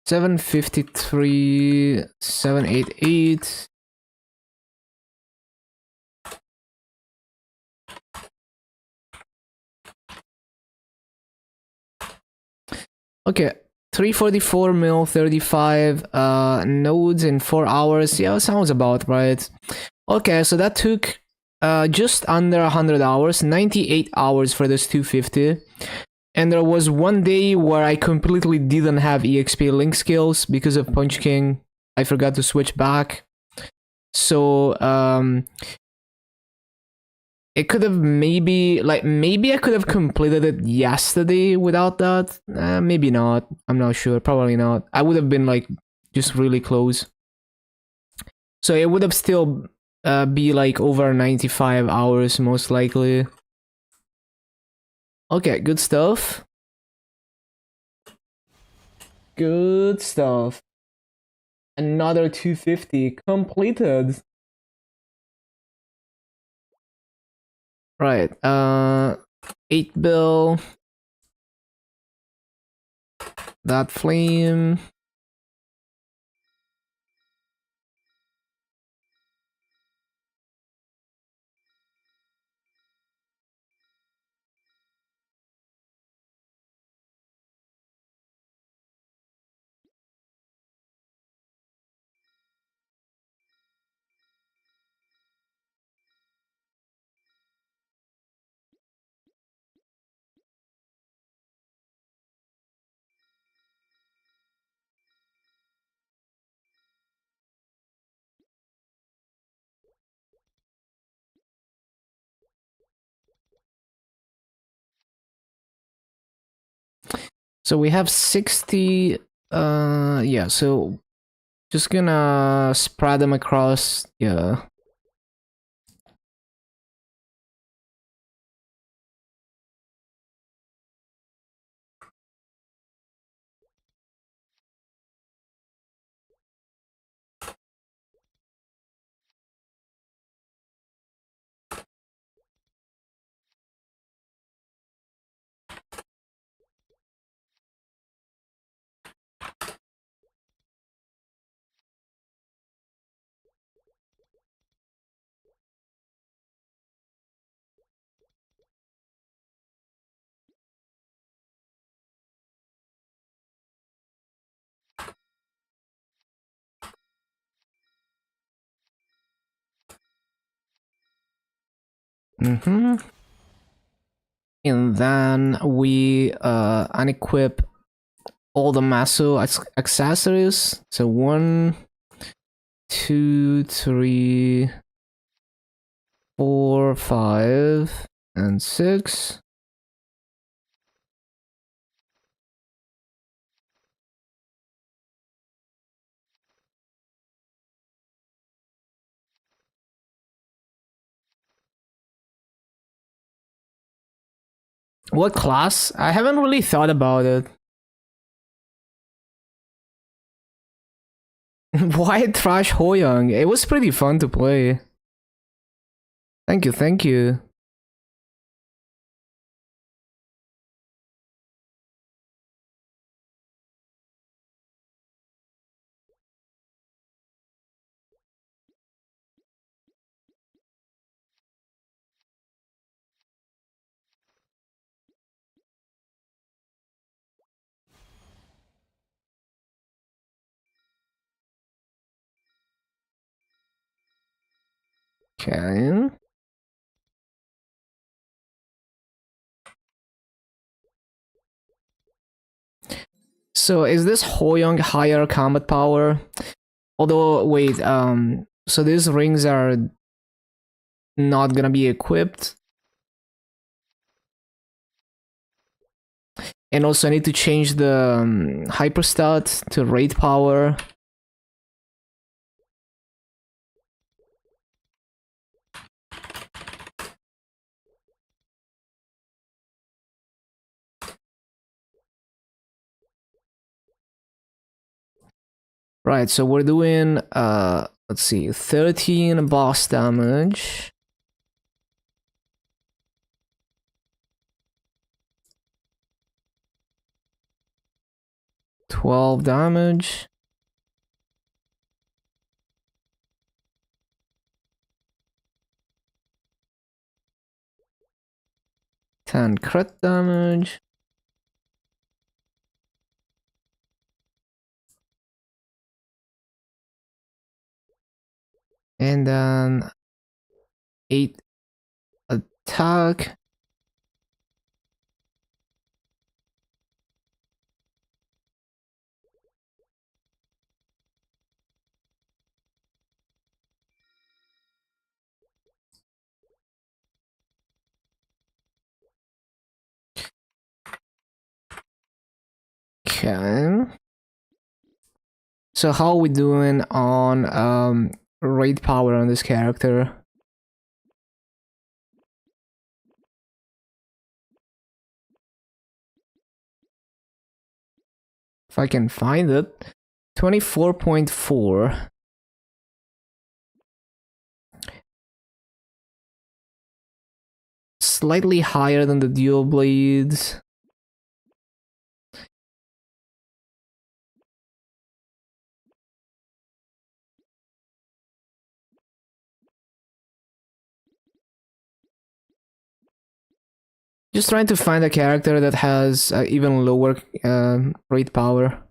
753. 788. Okay, 344 mil 35 nodes in 4 hours. Yeah, sounds about right. Okay, so that took just under 100 hours, 98 hours for this 250. And there was one day where I completely didn't have EXP link skills because of Punch King. I forgot to switch back. So it could have maybe I could have completed it yesterday without that. Maybe not. I'm not sure. Probably not. I would have been like just really close. So it would have still be like over 95 hours most likely. Okay, good stuff. Good stuff. Another 250 completed. Right. 8 bill. That flame. So we have 60. Yeah, so just gonna spread them across. Yeah. Mm-hmm. And then we unequip all the Maso accessories. So 1, 2, 3, 4, 5, and 6. What class? I haven't really thought about it. Why trash Hoyoung? It was pretty fun to play. Thank you, thank you. Okay. So is this Hoyoung higher combat power? Although, wait, so these rings are not gonna be equipped. And also I need to change the hyperstat to raid power. Right, so we're doing let's see, 13 boss damage. $12 damage. $10 crit damage. And then 8 attack. Okay. So how are we doing on raid power on this character? If I can find it. 24.4. Slightly higher than the dual blades. Just trying to find a character that has even lower raid power.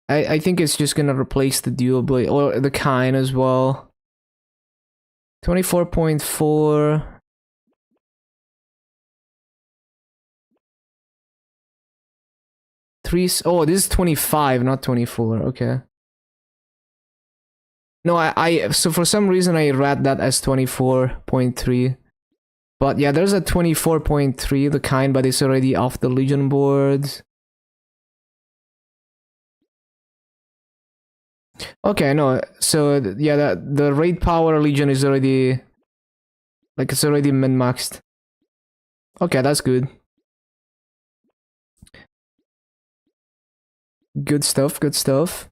I think it's just gonna replace the dual blade or the Kine as well. 24.4. Oh, this is 25, not 24. Okay. No, so for some reason I read that as 24.3. But yeah, there's a 24.3, the Kind, but it's already off the Legion boards. Okay, no, so yeah, the raid power Legion is already, like, it's already min-maxed. Okay, that's good. Good stuff, good stuff.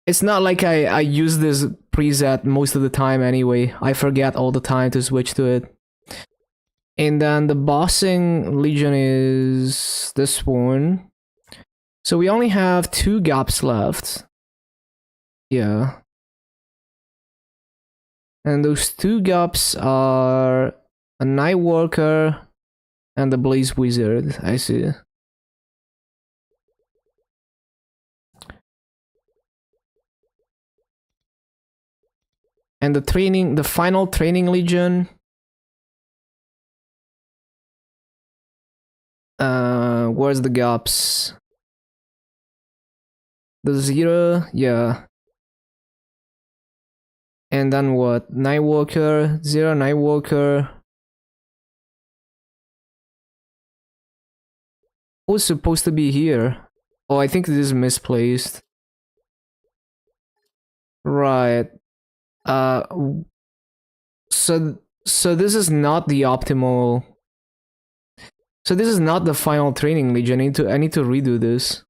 It's not like I use this preset most of the time anyway. I forget all the time to switch to it. And then the bossing Legion is this one. So we only have 2 gaps left. Yeah. And those 2 gaps are a Nightwalker and the Blaze Wizard, I see. And the final training Legion. Where's the gaps? The 0, yeah. And then what? Nightwalker, 0 Nightwalker. Who's supposed to be here? Oh, I think this is misplaced. Right. Uh, so this is not the optimal. So this is not the final training Legion. I need to redo this.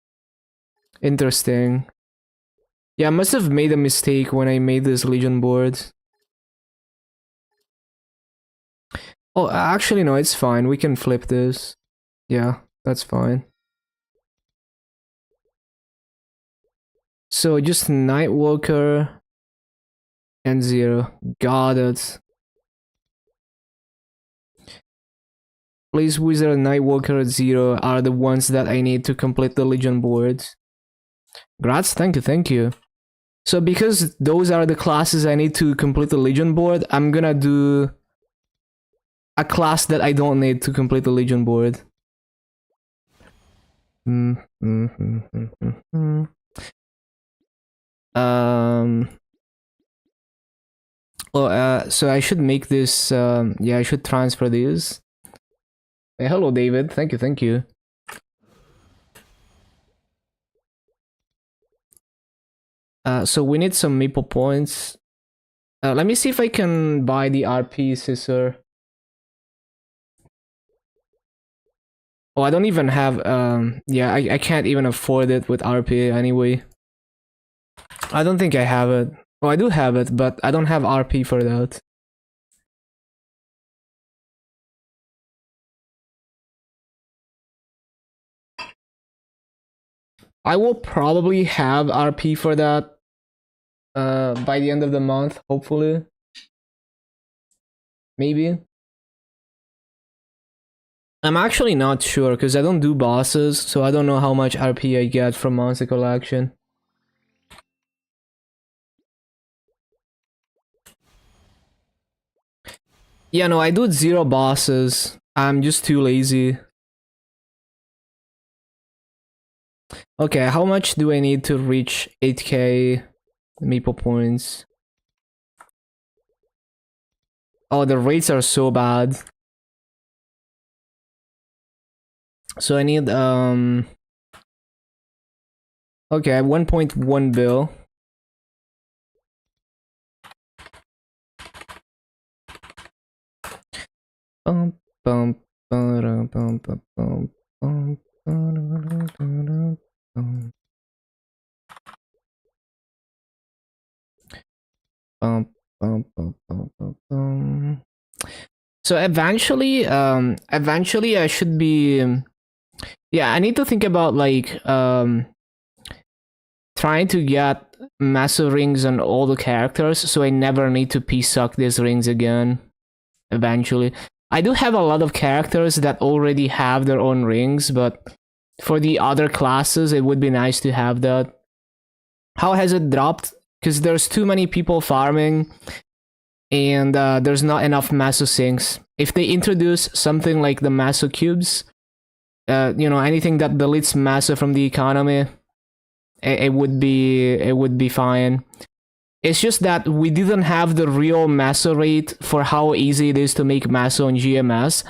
Interesting. Yeah, I must have made a mistake when I made this Legion board. Oh, actually no, it's fine. We can flip this. Yeah, that's fine. So just Nightwalker and 0. Got it. Blaze Wizard and Nightwalker at 0 are the ones that I need to complete the Legion boards. Grats, thank you. So because those are the classes I need to complete the Legion board, I'm gonna do a class that I don't need to complete the Legion board. So I should make this, yeah, I should transfer these. Hey, hello, David. Thank you. So we need some meeple points. Let me see if I can buy the RP scissor. Oh, I don't even have, yeah, I can't even afford it with RP anyway. I don't think I have it. Oh, I do have it, but I don't have RP for that. I will probably have RP for that by the end of the month, hopefully. Maybe. I'm actually not sure because I don't do bosses, so I don't know how much RP I get from Monster Collection. Yeah, no, I do 0 bosses. I'm just too lazy. Okay, how much do I need to reach 8k Maple points? Oh, the rates are so bad. So I need okay, 1.1 bill. Bum, bum, ba-dum, bum, bum, bum, bum, ba-dum, bum, bum, bum, bum, bum, bum, bum. So eventually I should be yeah, I need to think about like trying to get massive rings on all the characters so I never need to p-suck these rings again eventually. I do have a lot of characters that already have their own rings, but for the other classes it would be nice to have that. How has it dropped? Because there's too many people farming and there's not enough Maso sinks. If they introduce something like the Maso cubes, you know, anything that deletes Maso from the economy, it would be fine. It's just that we didn't have the real Maso rate for how easy it is to make Maso on GMS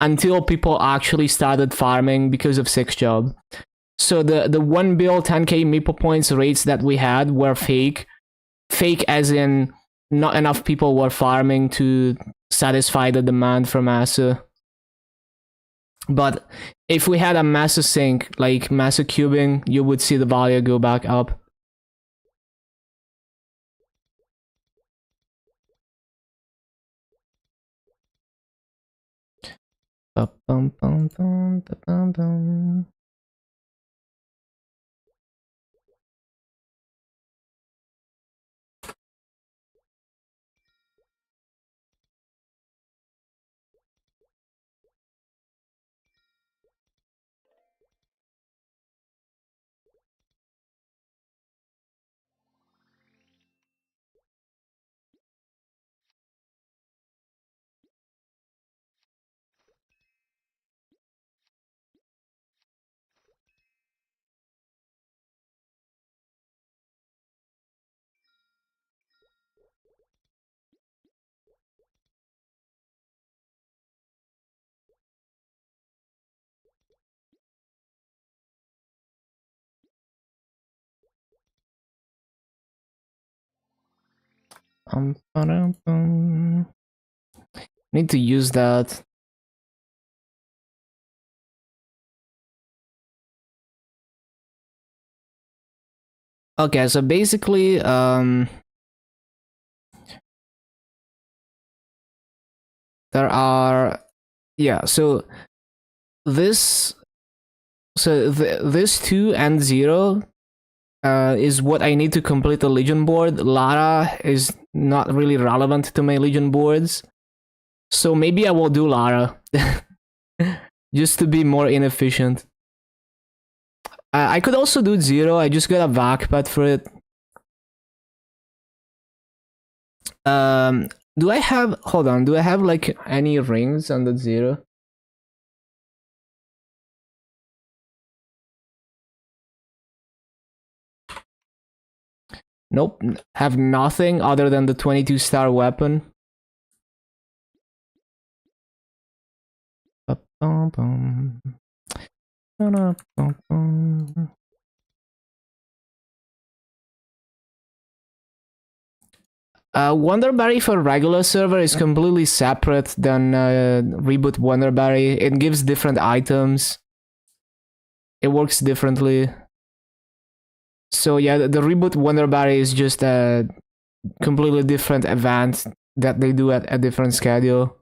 until people actually started farming because of 6 job. So the 1 bill 10k Maple points rates that we had were fake. Fake as in not enough people were farming to satisfy the demand for Maso. But if we had a Maso sink, like Maso cubing, you would see the value go back up. Ba-bum-bum-bum-ba-bum-bum. Ba-dum-bum. Need to use that. Okay, so basically, there are, yeah. So this, this 2 and 0, is what I need to complete the Legion board. Lara is not really relevant to my Legion boards, so maybe I will do Lara, just to be more inefficient. I could also do 0. I just got a vac pad for it. Do I have? Hold on. Do I have like any rings on the 0? Nope. Have nothing other than the 22-star weapon. Ba-bum-bum. Ba-da-bum-bum. Wonderberry for regular server is completely separate than Reboot Wonderberry. It gives different items. it works differently. So yeah, the reboot Wonder Berry is just a completely different event that they do at a different schedule.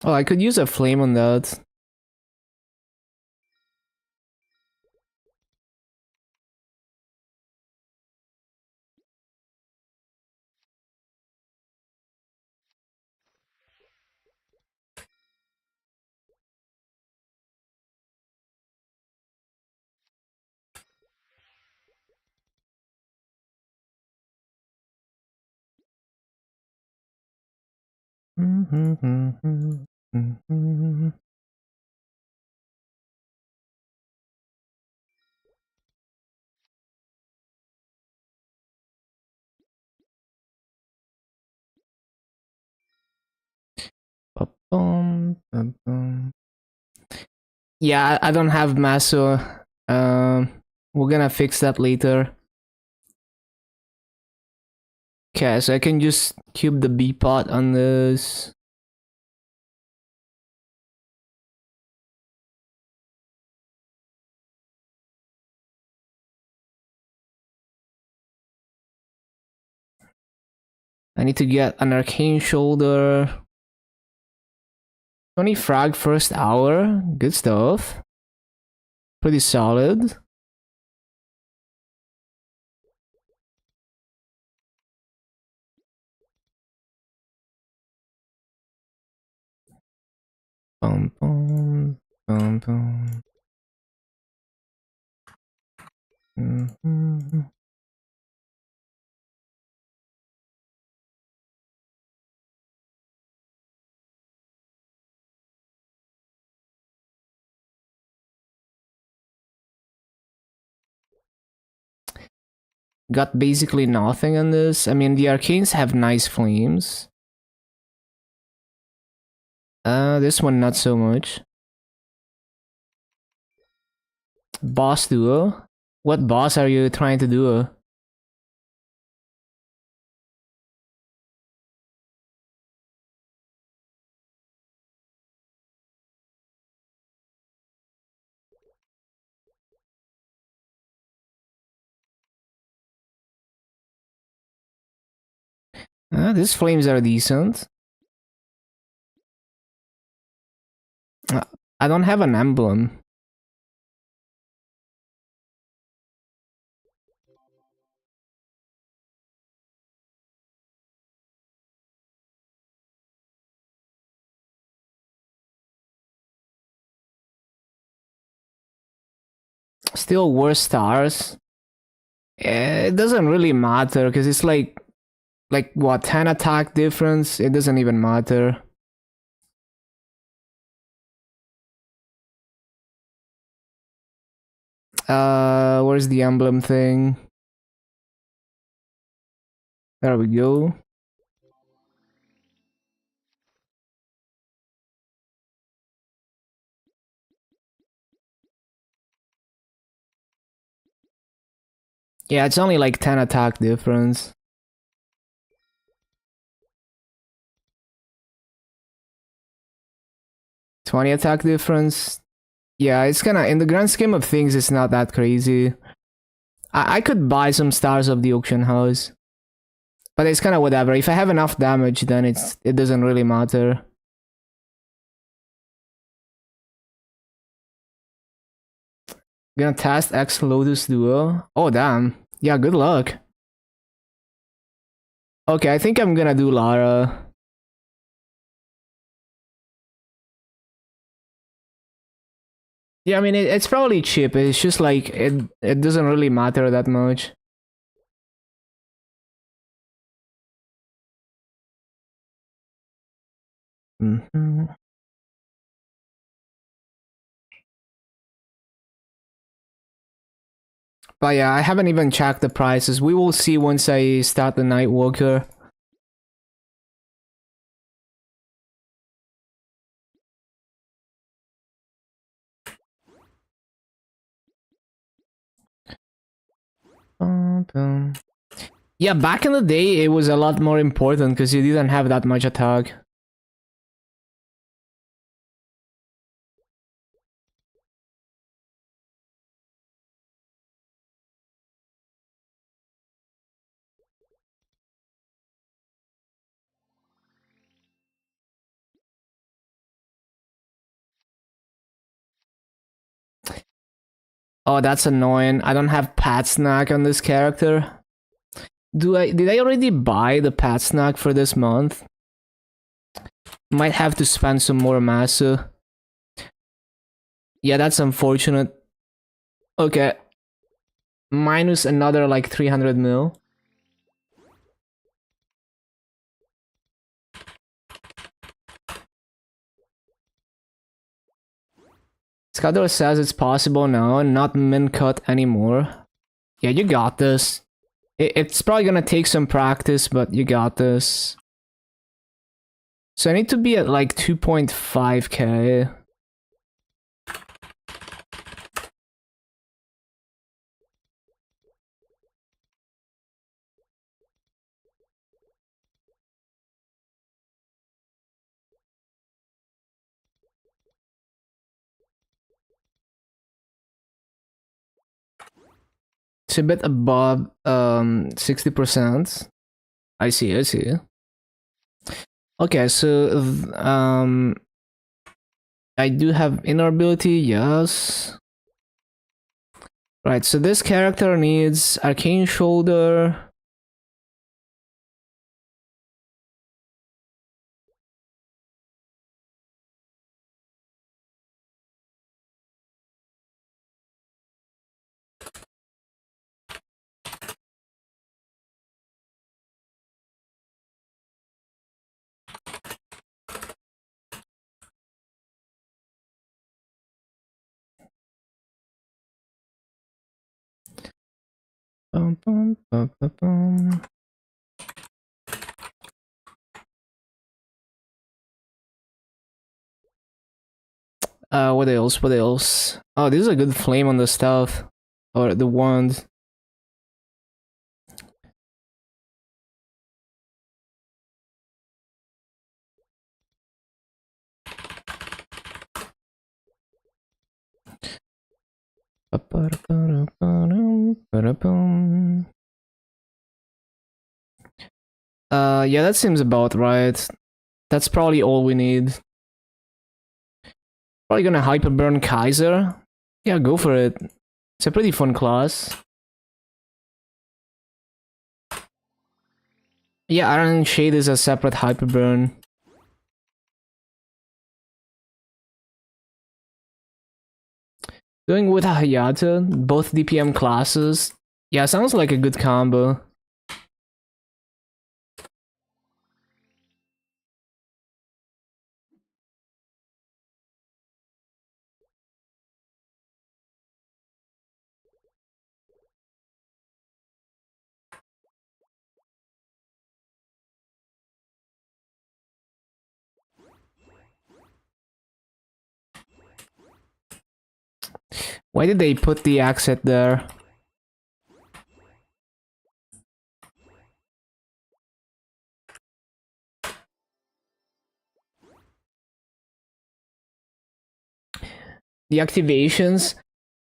Oh, I could use a flame on that. Yeah, I don't have Maso. We're gonna fix that later. Okay, so I can just cube the B pot on this. I need to get an arcane shoulder. 20 frag first hour. Good stuff. Pretty solid. Bum, bum, bum, bum. Mhm. Got basically nothing on this. I mean, the arcanes have nice flames. This one not so much. Boss duo? What boss are you trying to do? These flames are decent. Uh, I don't have an emblem. Still worse stars. It doesn't really matter because it's like what 10 attack difference. It doesn't even matter. Where's the emblem thing? There we go. Yeah, it's only like 10 attack difference. 20 attack difference. Yeah, it's kinda, in the grand scheme of things, it's not that crazy. I could buy some stars of the auction house. But it's kinda whatever. If I have enough damage, then it doesn't really matter. Gonna test X Lotus Duo. Oh damn. Yeah, good luck. Okay, I think I'm gonna do Lara. Yeah, I mean, it's probably cheap. It's just like, it doesn't really matter that much. Mhm. But yeah, I haven't even checked the prices. We will see once I start the Nightwalker. Yeah, back in the day, it was a lot more important because you didn't have that much attack. Oh, that's annoying. I don't have Pat Snack on this character. Did I already buy the Pat Snack for this month? Might have to spend some more massa. Yeah, that's unfortunate. Okay. Minus another like 300 mil. Scudder says it's possible now, not min cut anymore. Yeah, you got this. It's probably gonna take some practice, but you got this. So I need to be at like 2.5k. It's a bit above 60%. I see, I see. Okay, so I do have inner ability, yes. Right, so this character needs Arcane Shoulder. Bum, bum, bum, bum, bum. What else? What else? Oh, this is a good flame on the stuff. Or the wand. Yeah, that seems about right. That's probably all we need. Probably gonna hyperburn Kaiser. Yeah, go for it. It's a pretty fun class. Yeah, Iron Shade is a separate hyperburn. Going with a Hayata, both DPM classes. Yeah, sounds like a good combo. Why did they put the exit there? The activations?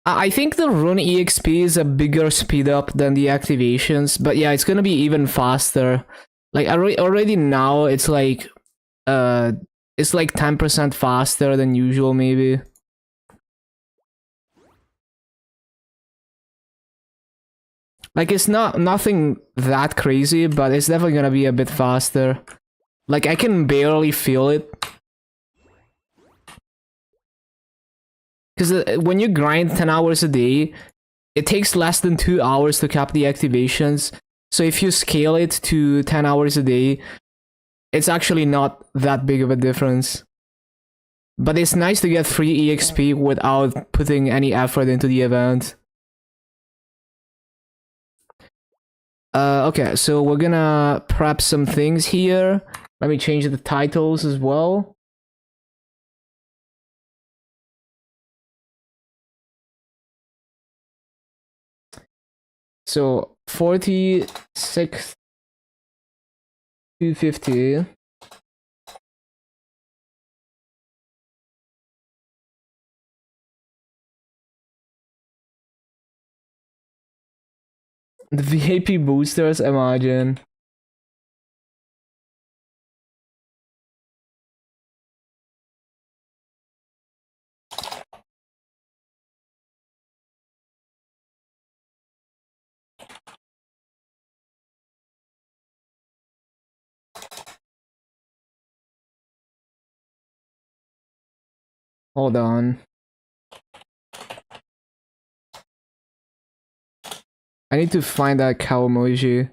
I think the Rune EXP is a bigger speed up than the activations, but yeah, it's gonna be even faster. Like already now, it's like 10% faster than usual, maybe. Like it's nothing that crazy, but it's definitely gonna be a bit faster. Like I can barely feel it. Because when you grind 10 hours a day, it takes less than 2 hours to cap the activations. So if you scale it to 10 hours a day, it's actually not that big of a difference. But it's nice to get free EXP without putting any effort into the event. Okay, so we're gonna prep some things here. Let me change the titles as well. So 46 250. The VIP boosters, imagine. Hold on. I need to find that cow emoji.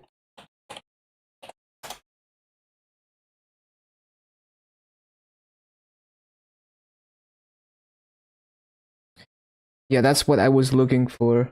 Yeah, that's what I was looking for.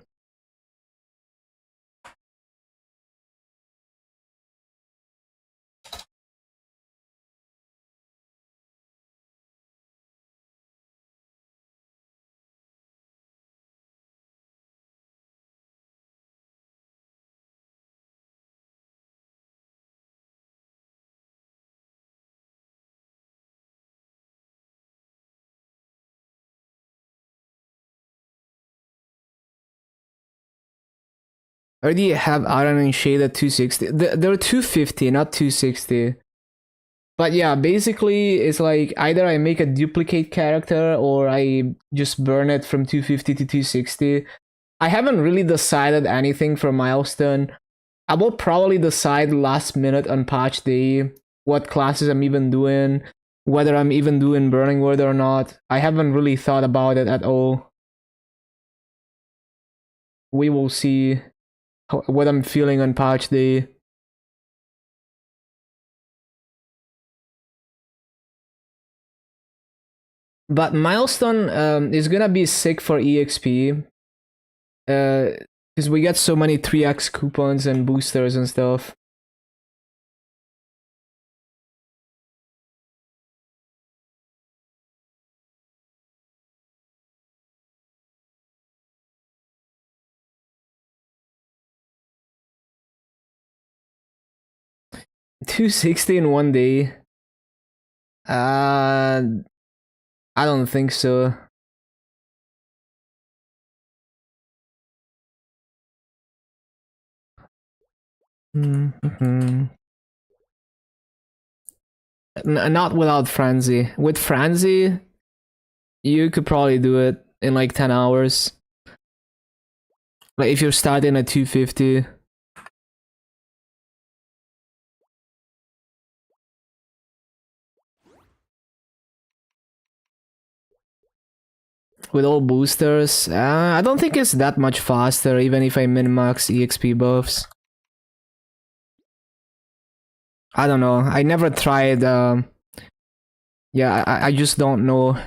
I already have Iron and Shade at 260. They're 250, not 260. But yeah, basically, it's like either I make a duplicate character or I just burn it from 250 to 260. I haven't really decided anything for milestone. I will probably decide last minute on patch day what classes I'm even doing, whether I'm even doing Burning Word or not. I haven't really thought about it at all. We will see what I'm feeling on patch day. But milestone is gonna be sick for EXP. Because we get so many 3x coupons and boosters and stuff. $260 in one day. I don't think so. Mm-hmm. Not without Frenzy. With Frenzy, you could probably do it in like 10 hours. Like if you're starting at 250. With all boosters, I don't think it's that much faster, even if I min-max EXP buffs. I don't know. I never tried. Yeah, I just don't know.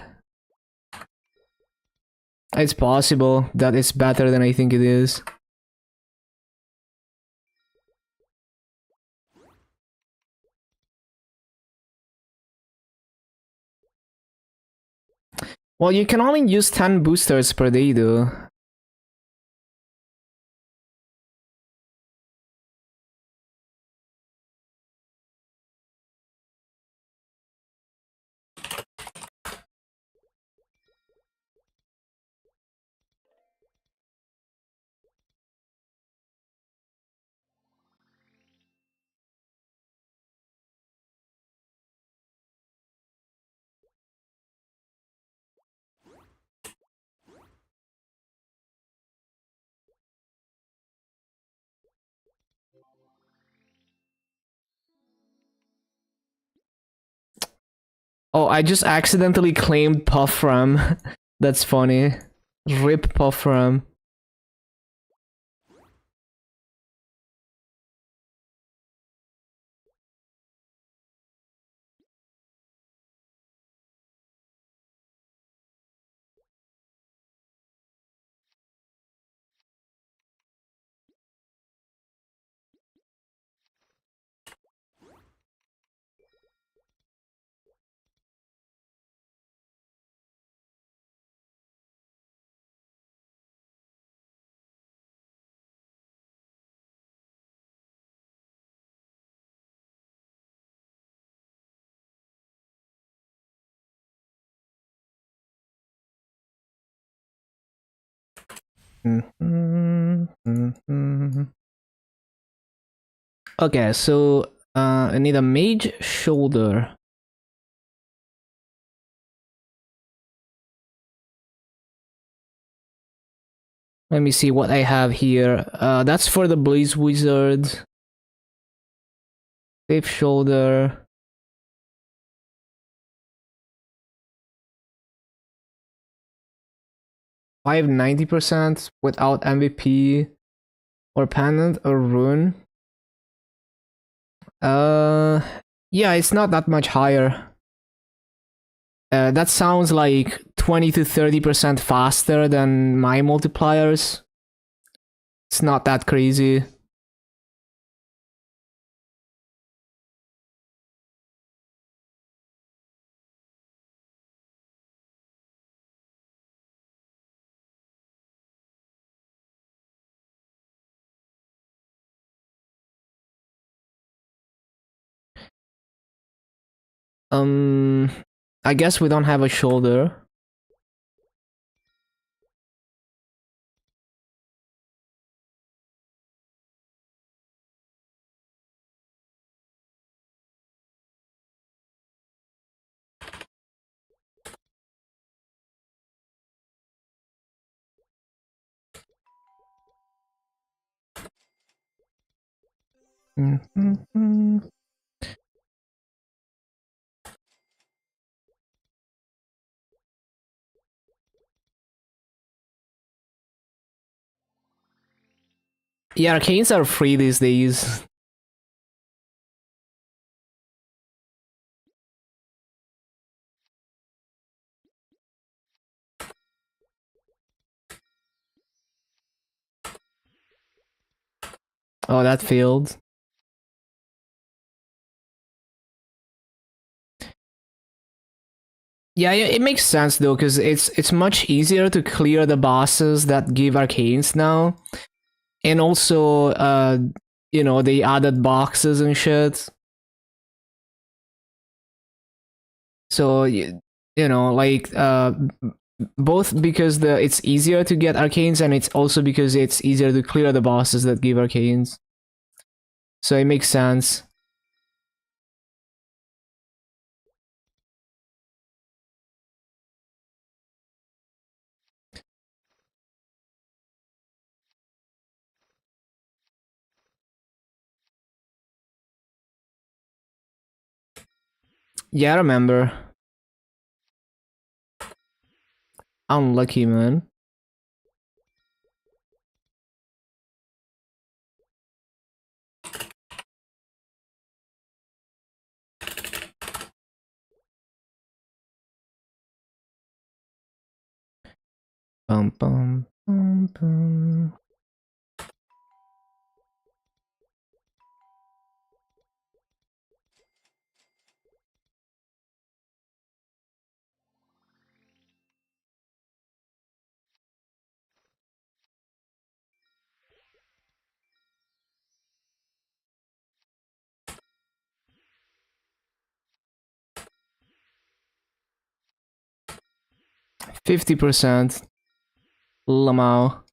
It's possible that it's better than I think it is. Well, you can only use 10 boosters per day though. Oh, I just accidentally claimed Puff Ram. That's funny. Rip Puffram. Okay, so I need a mage shoulder. Let me see what I have here. That's for the Blaze Wizard. Safe shoulder. 590% without MVP or pendant or rune. Uh, yeah, it's not that much higher. That sounds like 20 to 30% faster than my multipliers. It's not that crazy. Um, I guess we don't have a shoulder. Yeah, arcanes are free these days. Oh, that failed. Yeah, it makes sense though, because it's much easier to clear the bosses that give arcanes now, and also they added boxes and shit. So like both because it's easier to get arcanes, and it's also because it's easier to clear the bosses that give arcanes. So it makes sense. Yeah, I remember. Unlucky, man. Bum bum bum bum. 50%. Lamau.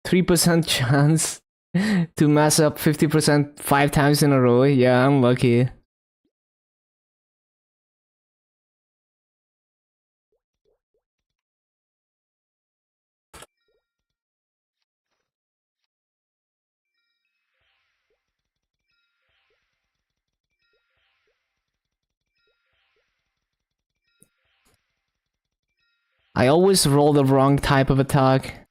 3% chance to mess up 50% 5 times in a row. Yeah, unlucky. I always roll the wrong type of attack.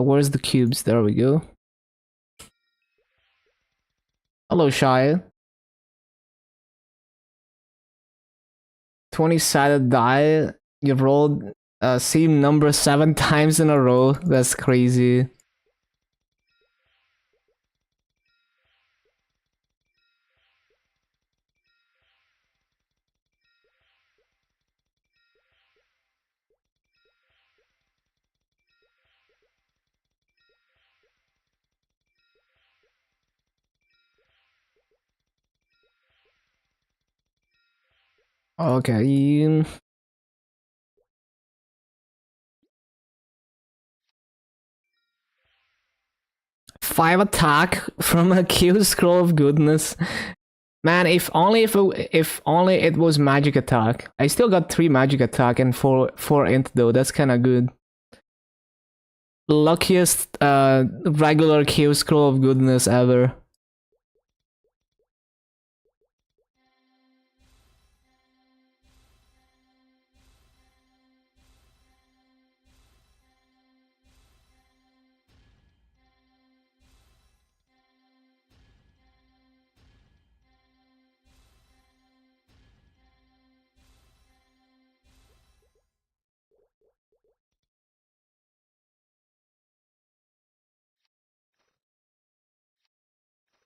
Where's the cubes? There we go. Hello, Shia. 20-sided die. You rolled same number 7 times in a row. That's crazy. Okay. 5 attack from a Q scroll of goodness. Man, if only it was magic attack. I still got 3 magic attack and 4 int though. That's kind of good. Luckiest regular Q scroll of goodness ever.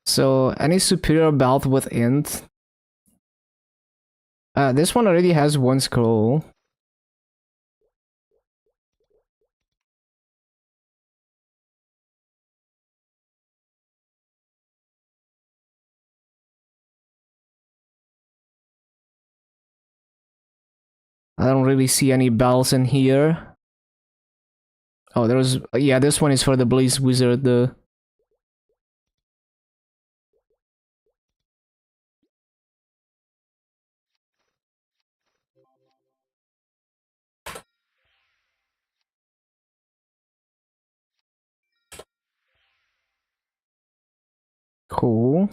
So any superior belt with int. This one already has 1 scroll. I don't really see any bells in here. Oh, there's... Yeah, this one is for the Blaze Wizard, the... Cool.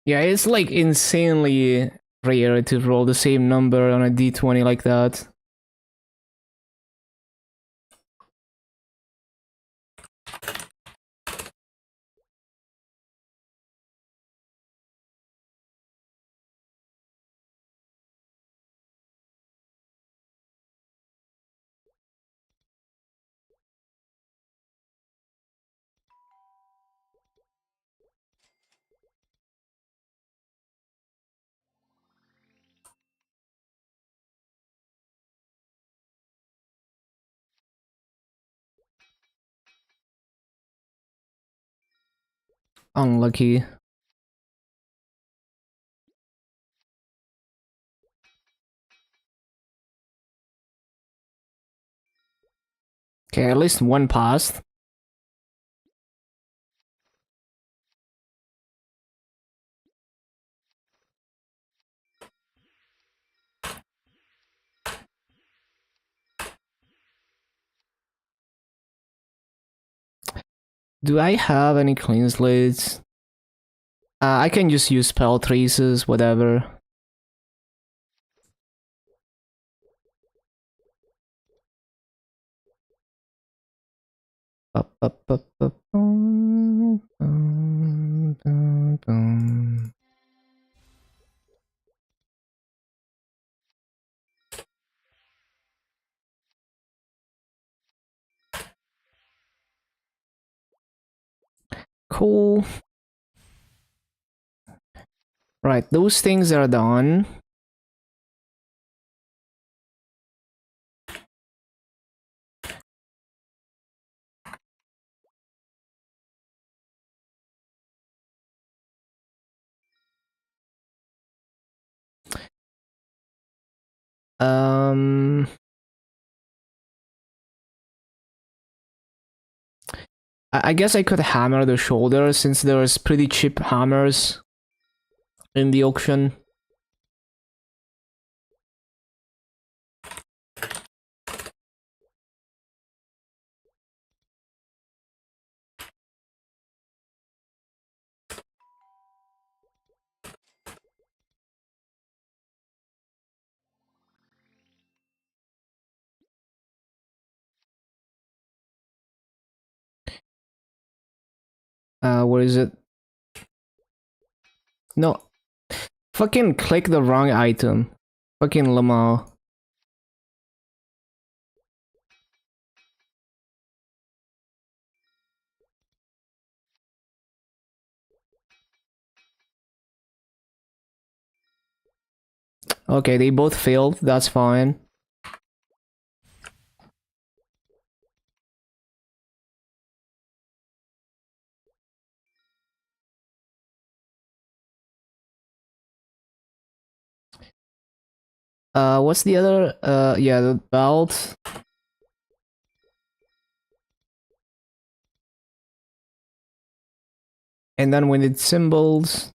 Yeah, it's like insanely rare to roll the same number on a d20 like that. Unlucky. Okay, at least 1 passed. Do I have any clean slates? I can just use spell traces, whatever. Cool. Right, those things are done. Um, I guess I could hammer the shoulder since there's pretty cheap hammers in the auction. What is it? No, fucking click the wrong item. Fucking Lamal. Okay, they both failed. That's fine. What's the other? Yeah, the belt. And then we need symbols.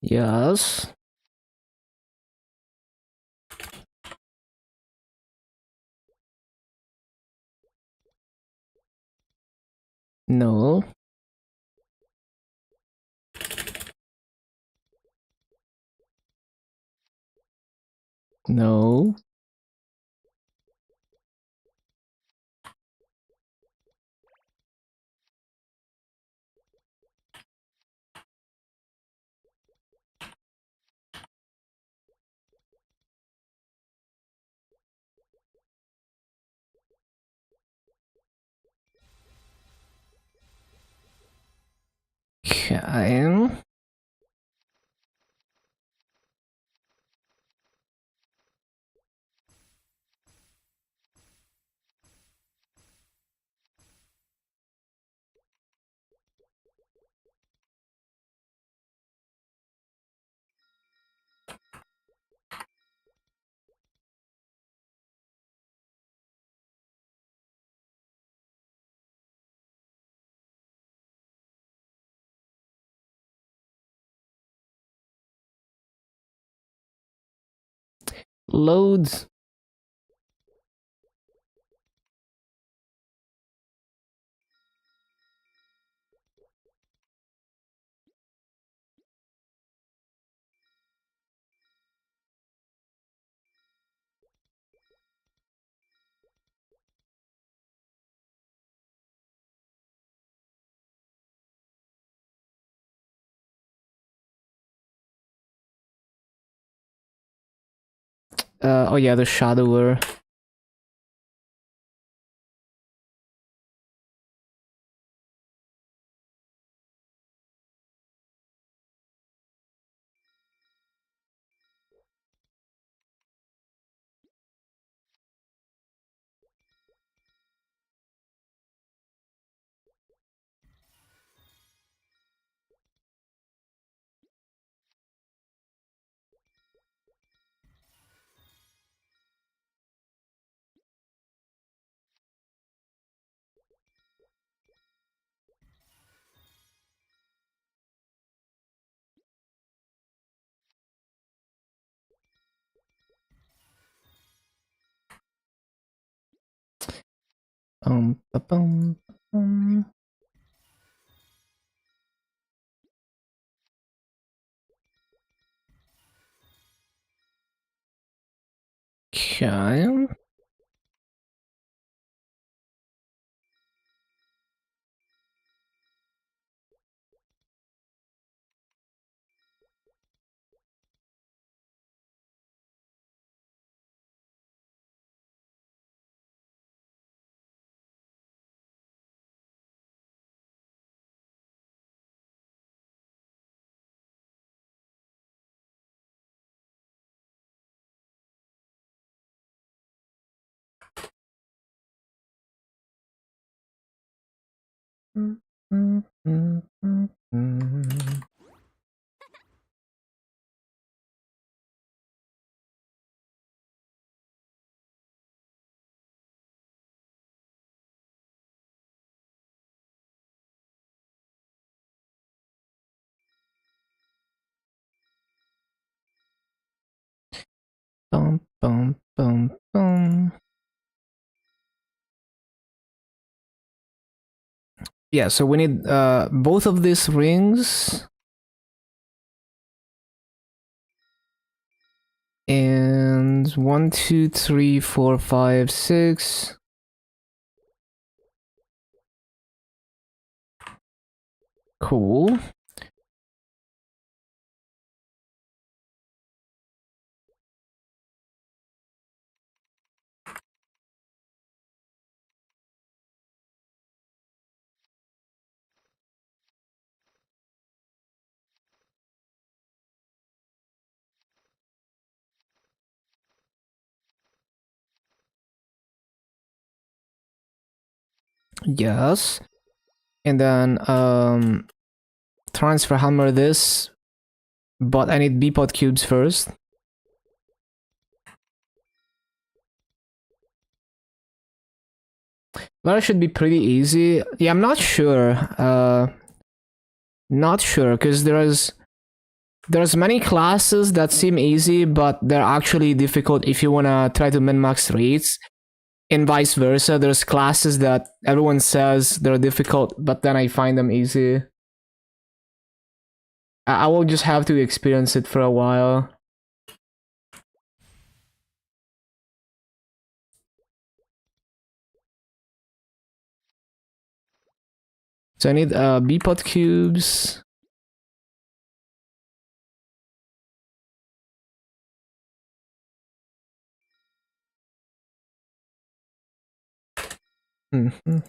Yes. No. No. Okay. Loads. Oh yeah, the shadower. Ba-bum, bum. Okay. Mm, mm, mm, mm, mm. Bum, bum, bum, bum. Yeah, so we need both of these rings. And 1, 2, 3, 4, 5, 6. Cool. Yes. And then transfer hammer this, but I need B-pod cubes first. That should be pretty easy. Yeah, I'm not sure. Not sure, because there's many classes that seem easy, but they're actually difficult if you wanna try to min-max rates. And vice versa, there's classes that everyone says they're difficult, but then I find them easy. I will just have to experience it for a while. So I need B-pod cubes. Mm-hmm.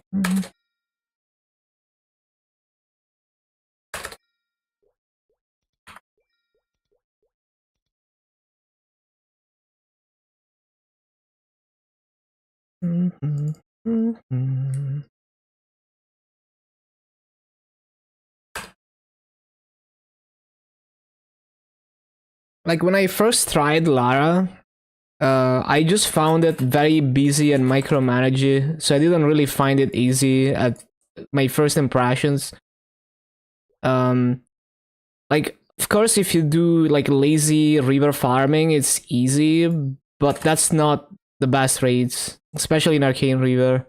Mm-hmm. Mm-hmm. Like when I first tried Lara, I just found it very busy and micromanagey, so I didn't really find it easy at my first impressions. Um, like of course, if you do like lazy river farming, it's easy, but that's not the best raids, especially in Arcane River.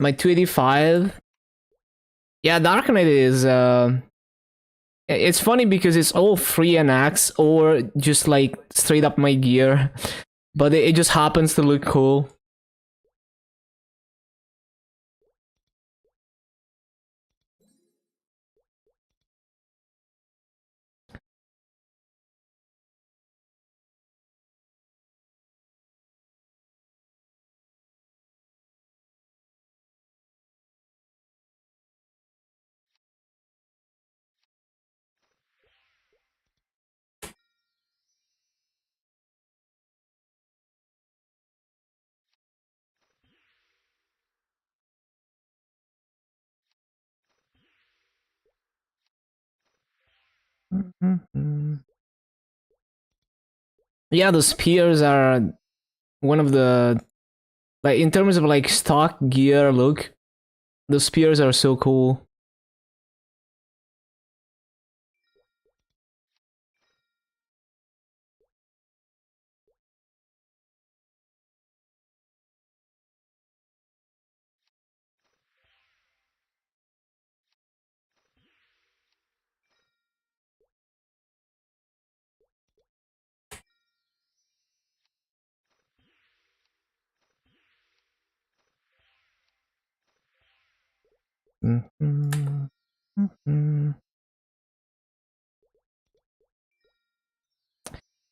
My 285. Yeah, Dark Knight is it's funny because it's all free and axe or just like straight up my gear, but it just happens to look cool. Yeah, the spears are one of the, like, in terms of like stock gear look, the spears are so cool.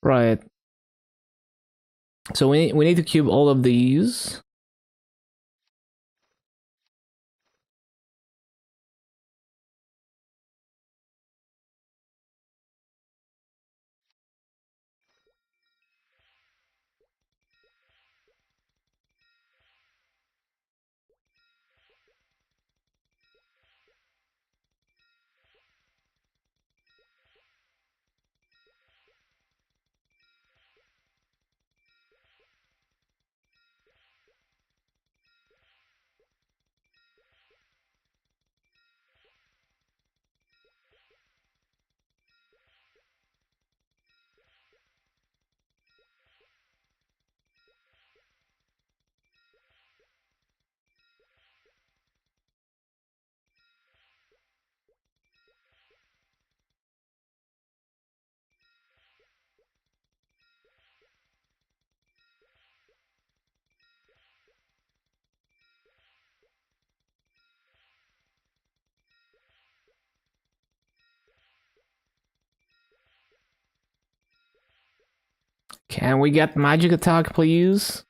Right. So we need to cube all of these. Can we get magic attack, please?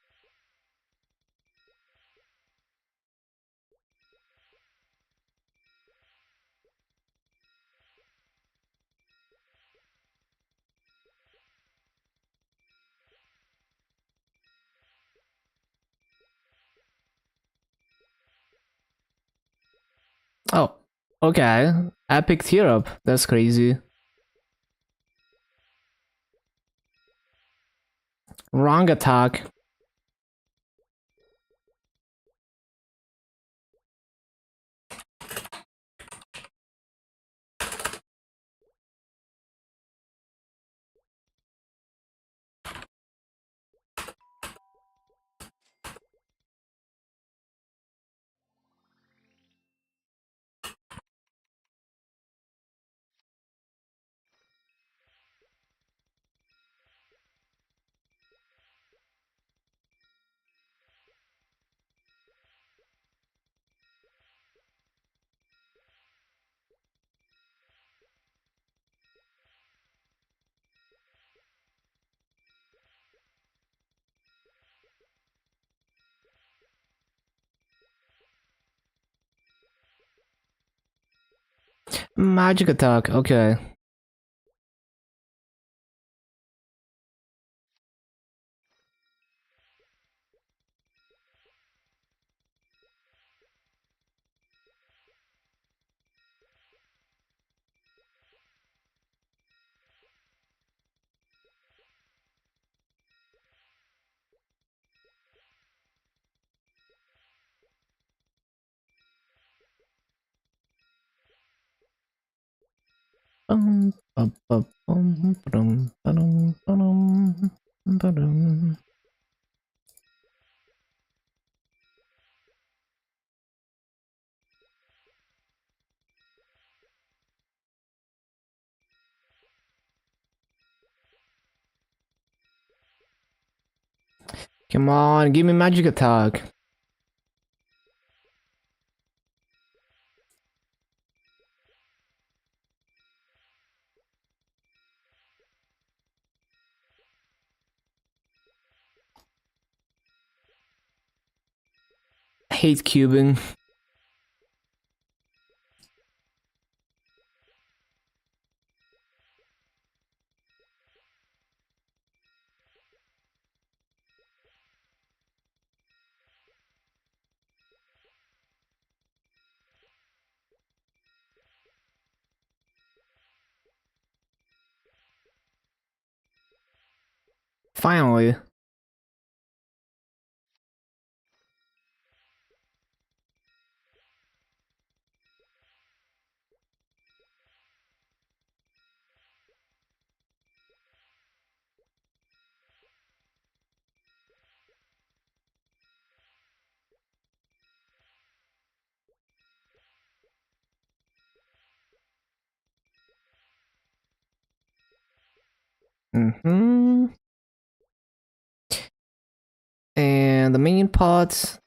Oh, okay. Epic tear up. That's crazy. Wrong attack. Magic attack. Okay. Come on, give me magic attack. Hate cubing. Finally. Mm-hmm. And the main pot.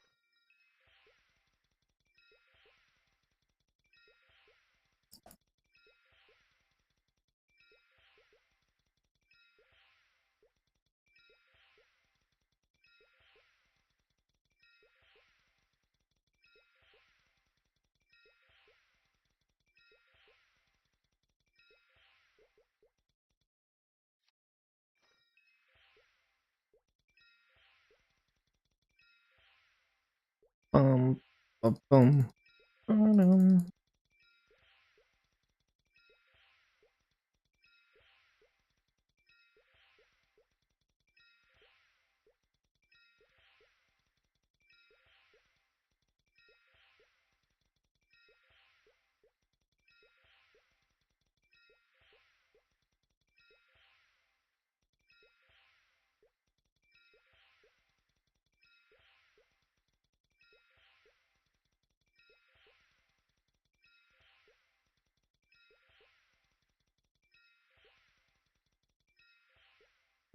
Bum, bum, bum. Ba-dum.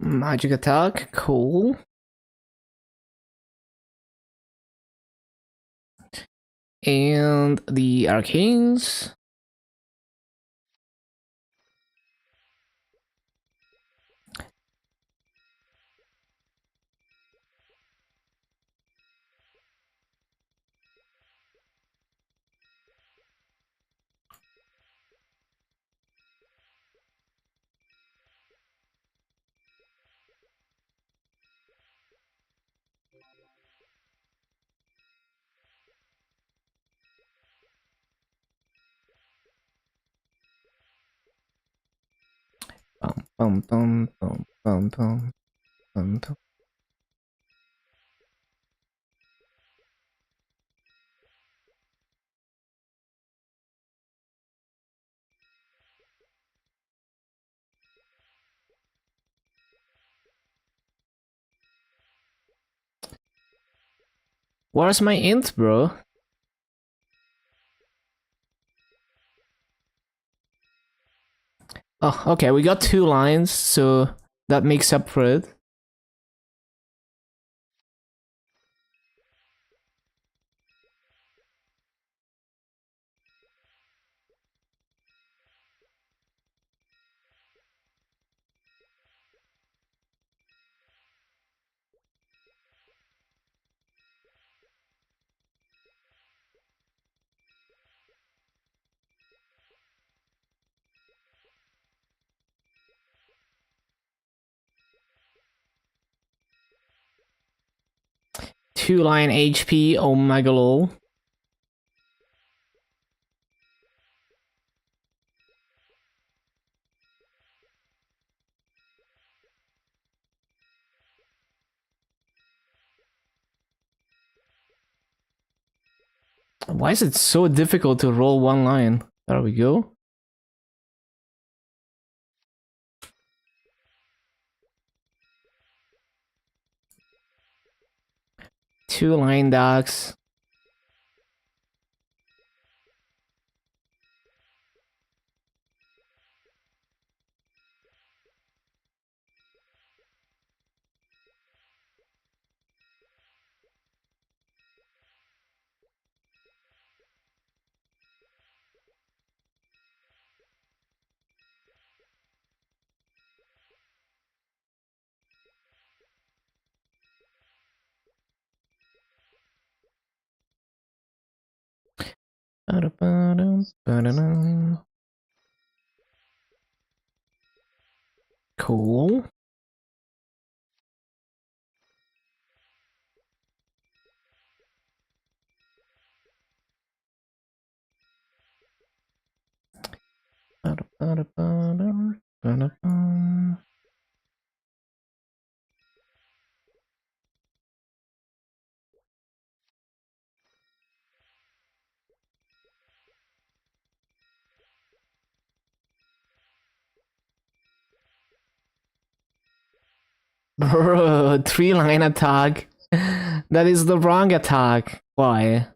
Magic attack, cool. And the arcanes. Bum, bum, bum, bum, bum, bum, bum, bum. Where's my int, bro? Oh, okay, we got 2 lines, so that makes up for it. Two-line HP, oh my lol. Why is it so difficult to roll 1 line? There we go. Two-line docks. Cool. Bro, 3-line attack. That is the wrong attack. Why?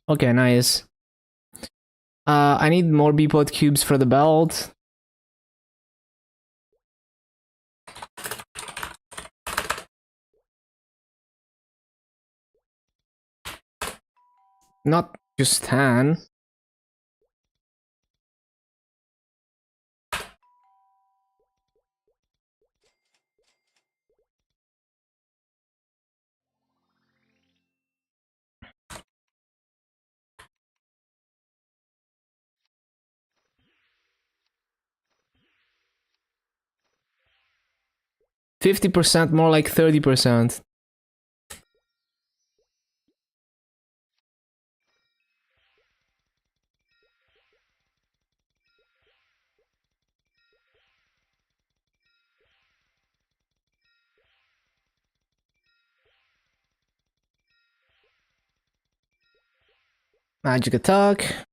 Okay, nice. I need more B-pot cubes for the belt. Not just 10. %, more like 30%. Magic attack.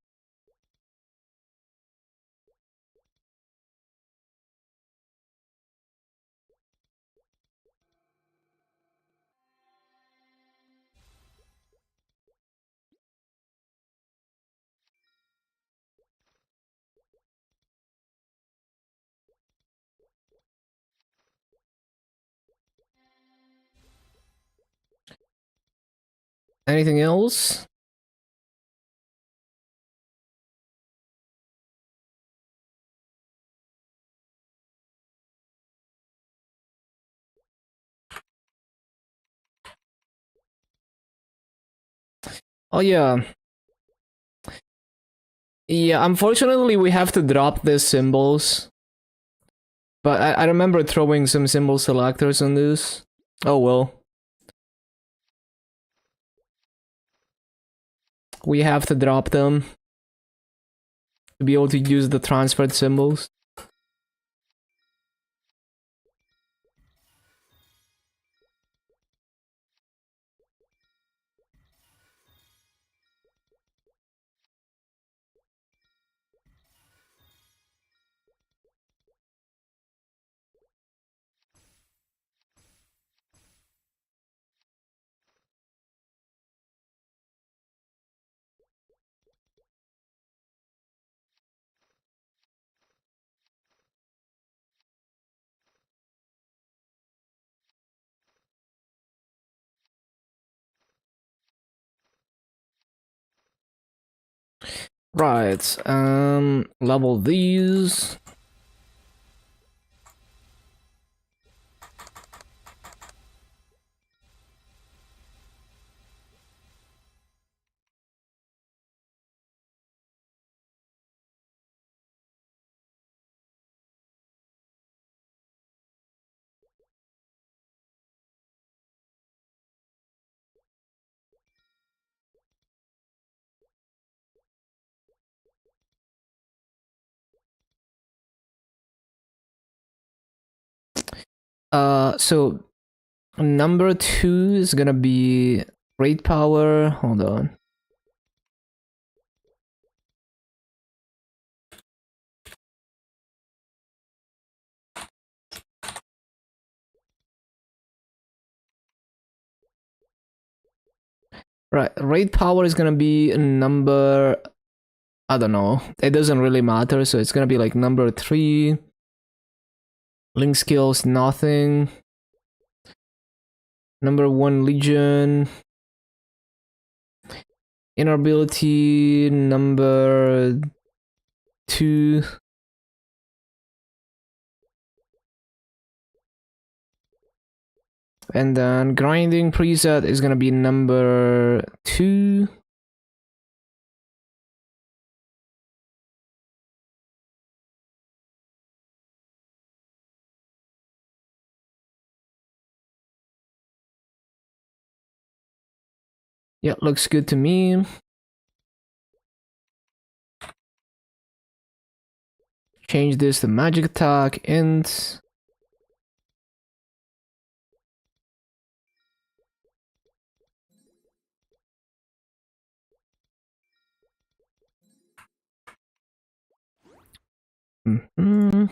Anything else? Oh yeah. Yeah, unfortunately we have to drop these symbols. But I remember throwing some symbol selectors on this. Oh well. We have to drop them to be able to use the transferred symbols. Right, level these. So number 2 is gonna be great power. Hold on. Right, raid power is gonna be number, I don't know. It doesn't really matter, so it's gonna be like number 3. Link skills, nothing. Number 1 Legion. Inner ability, number 2. And then grinding preset is gonna be number 2. Yeah, looks good to me. Change this to magic attack, int. Mhm.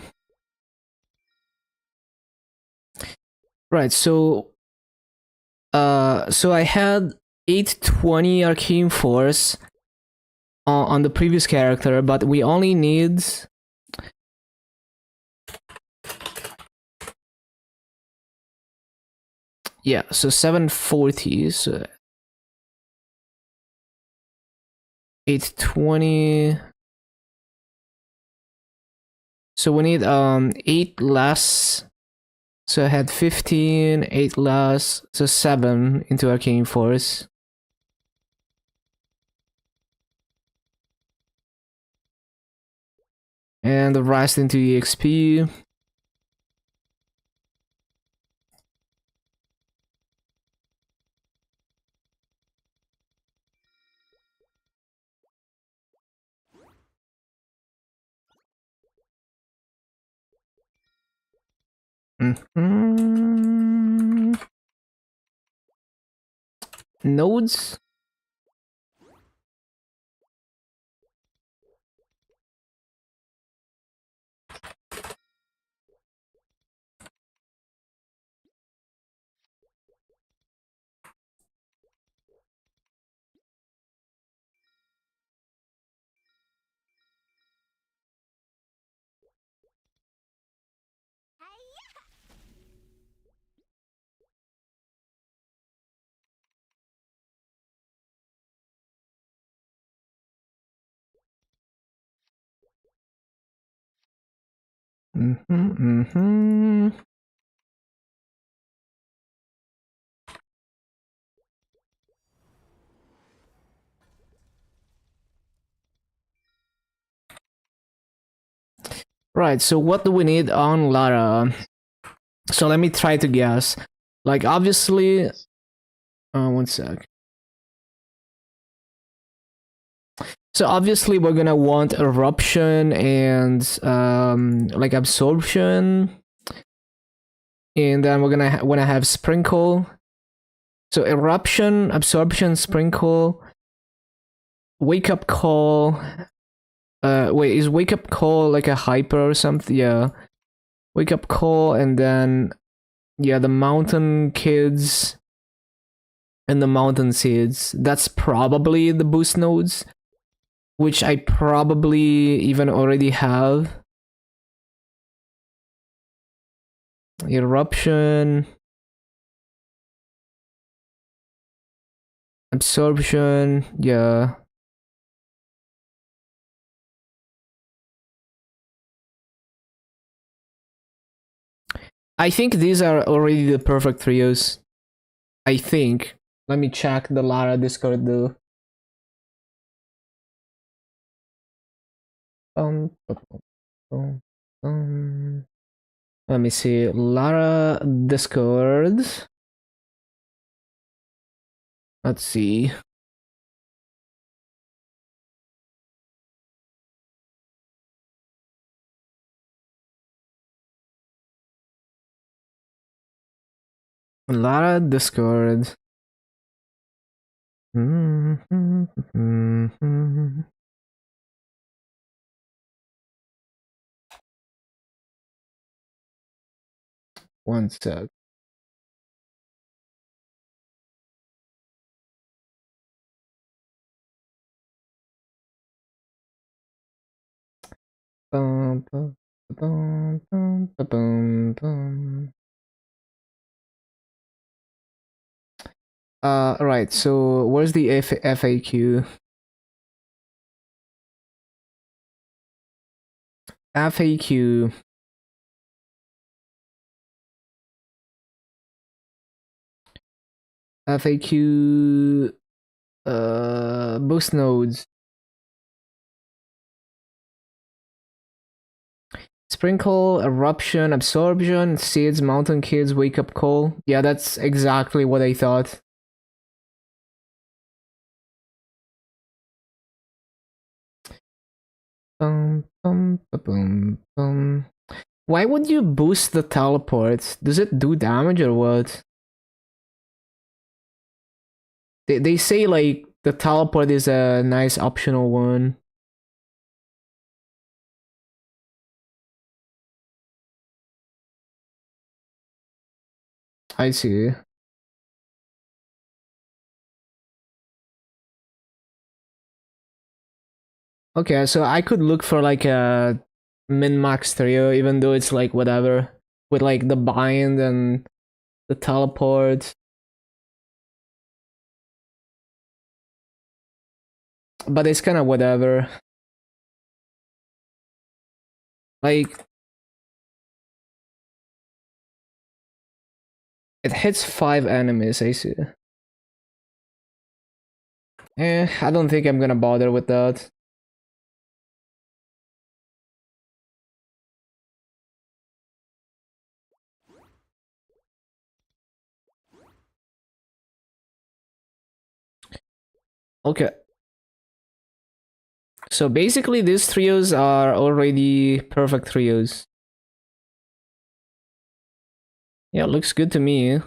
Right, so I had 820 Arcane Force on the previous character, but we only need yeah, so 740, so 820. So we need 8 less. So I had 15, 8 less, so 7 into Arcane Force. And the rest into EXP. Mhm. Nodes? Mm-hmm. Right, so what do we need on Lara? So let me try to guess. Like, obviously... one sec. So obviously we're gonna want Eruption and, like, Absorption. And then we're gonna wanna have Sprinkle. So Eruption, Absorption, Sprinkle, Wake Up Call. Wait, is Wake Up Call like a hyper or something? Yeah. Wake Up Call, and then yeah, the Mountain Kids and the Mountain Seeds. That's probably the boost nodes, which I probably even already have. Eruption, Absorption, yeah. I think these are already the perfect trios. I think. Let me check the Lara Discord though. Bum, bum, bum. Let me see. Lara Discord. Let's see. Lara Discord. One sec. Bum, bum, bum, bum, bum, bum. Right. So where's the FAQ? FAQ. FAQ. Boost nodes. Sprinkle, Eruption, Absorption, Seeds, Mountain Kids, Wake Up Call. Yeah, that's exactly what I thought. Bum. Why would you boost the teleport? Does it do damage or what? They say like the teleport is a nice optional one. I see. Okay, so I could look for like a min-max trio, even though it's like whatever. With like the bind and the teleport. But it's kind of whatever. Like, it hits 5 enemies, I see. I don't think I'm gonna bother with that. Okay. So basically these trios are already perfect trios. Yeah, looks good to me.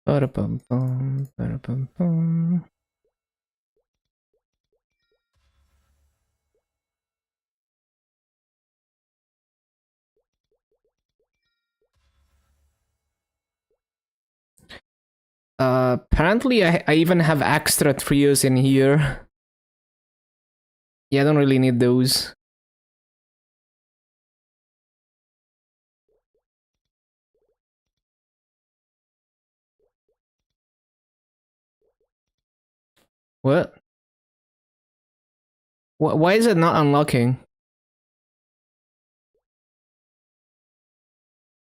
Ba-da-bum-bum, ba-da-bum-bum. Apparently I even have extra trios in here. Yeah, I don't really need those. What? Why is it not unlocking?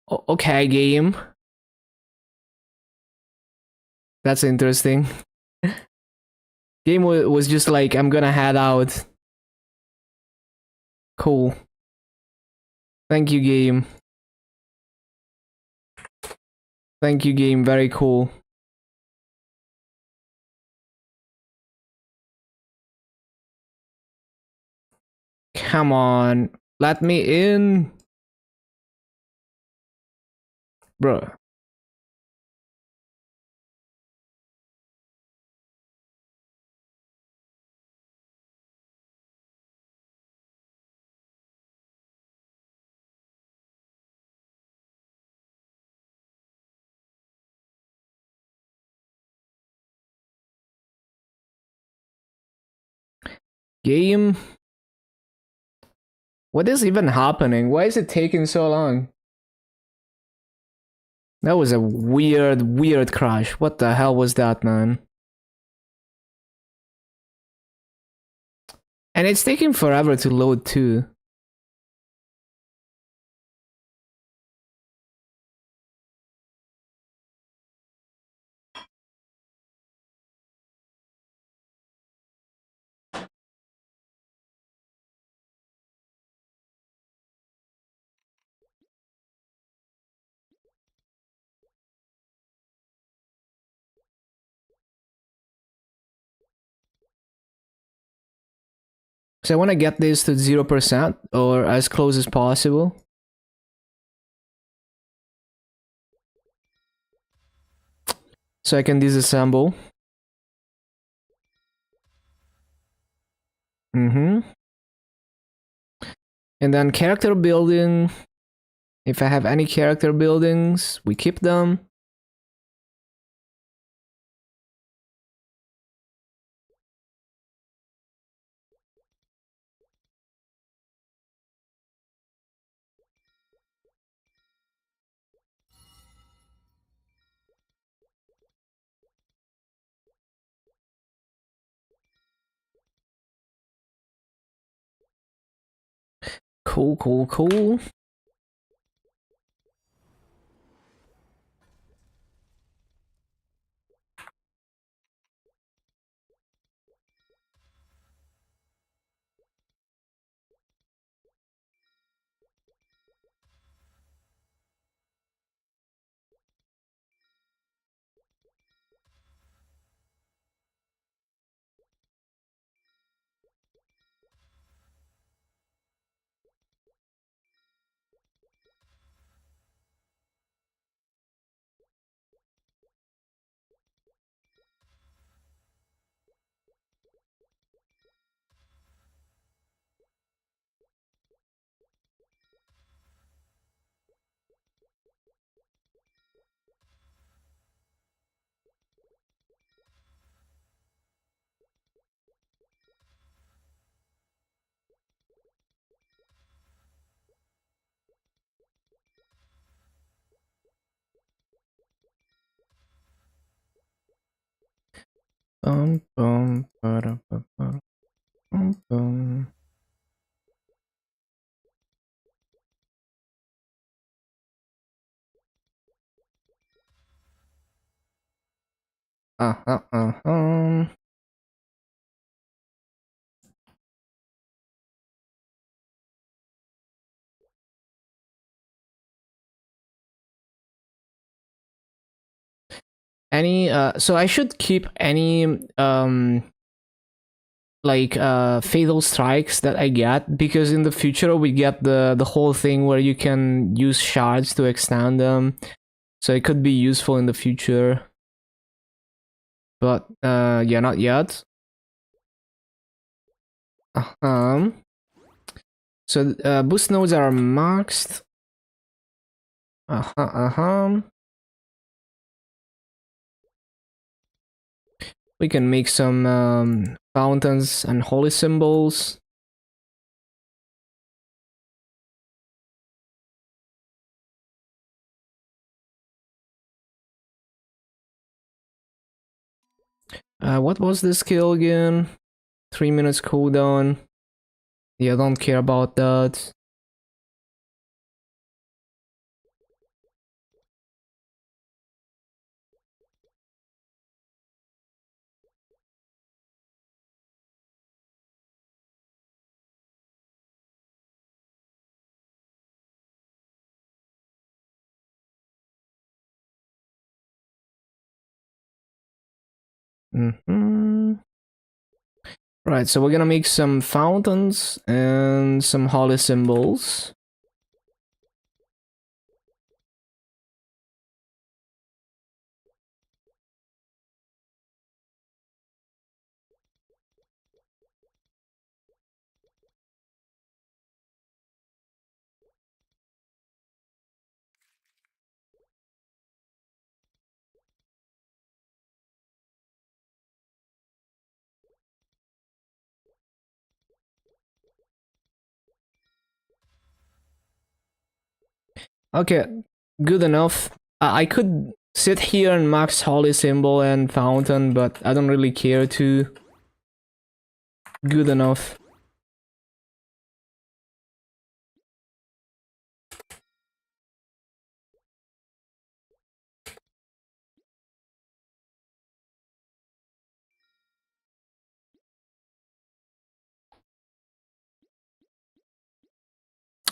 Okay, game. That's interesting. Game was just like, I'm gonna head out. Cool. Thank you, game. Thank you, game. Very cool. Come on. Let me in. Bro. Game. What is even happening? Why is it taking so long? That was a weird crash. What the hell was that, man? And it's taking forever to load too. So I want to get this to 0% or as close as possible. So I can disassemble. And then character building. If I have any character buildings, we keep them. Cool, cool, cool. Bum, bum, ba-da, ba-ba, bum, bum. Uh, uh, uh, um. Any so I should keep any like fatal strikes that I get, because in the future we get the whole thing where you can use shards to extend them, so it could be useful in the future. But yeah, not yet. So boost nodes are maxed. We can make some fountains and holy symbols. What was the skill again? 3 minutes cooldown. Yeah, don't care about that. Right, so we're gonna make some fountains and some holy symbols. Okay, good enough. I could sit here and max holy symbol and fountain, but I don't really care to. Good enough.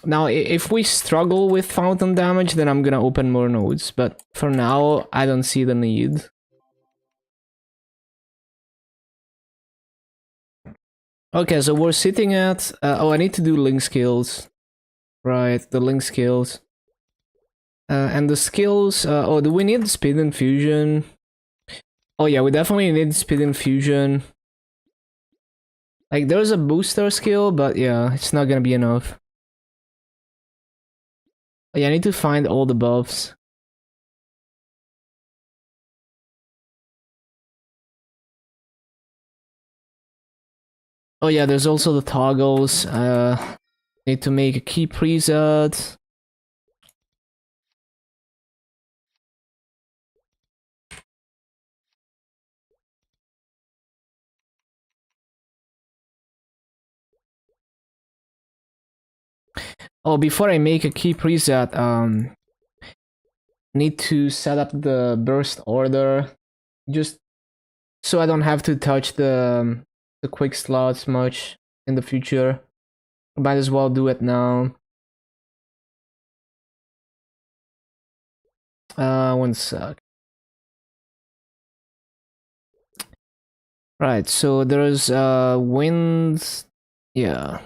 Now, if we struggle with fountain damage, then I'm gonna open more nodes, but for now, I don't see the need. Okay, so we're sitting at... oh, I need to do link skills. Right, the link skills. And the skills... oh, do we need speed infusion? Oh yeah, we definitely need speed infusion. Like, there's a booster skill, but yeah, it's not gonna be enough. Yeah, I need to find all the buffs. Oh yeah, there's also the toggles. Need to make a key preset. Oh, before I make a key preset, need to set up the burst order, just so I don't have to touch the quick slots much in the future. Might as well do it now. One sec. Right, so there's winds, yeah,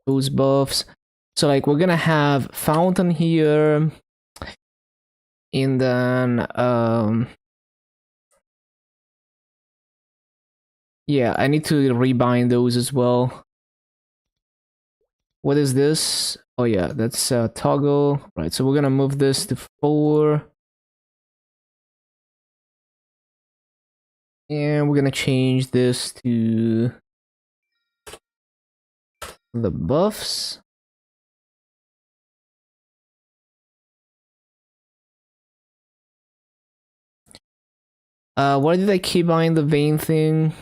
those buffs. So like we're gonna have fountain here, and then yeah, I need to rebind those as well. What is this? Oh yeah, that's toggle. Right, so we're gonna move this to 4. And we're gonna change this to the buffs. Why did I keep buying the vein thing?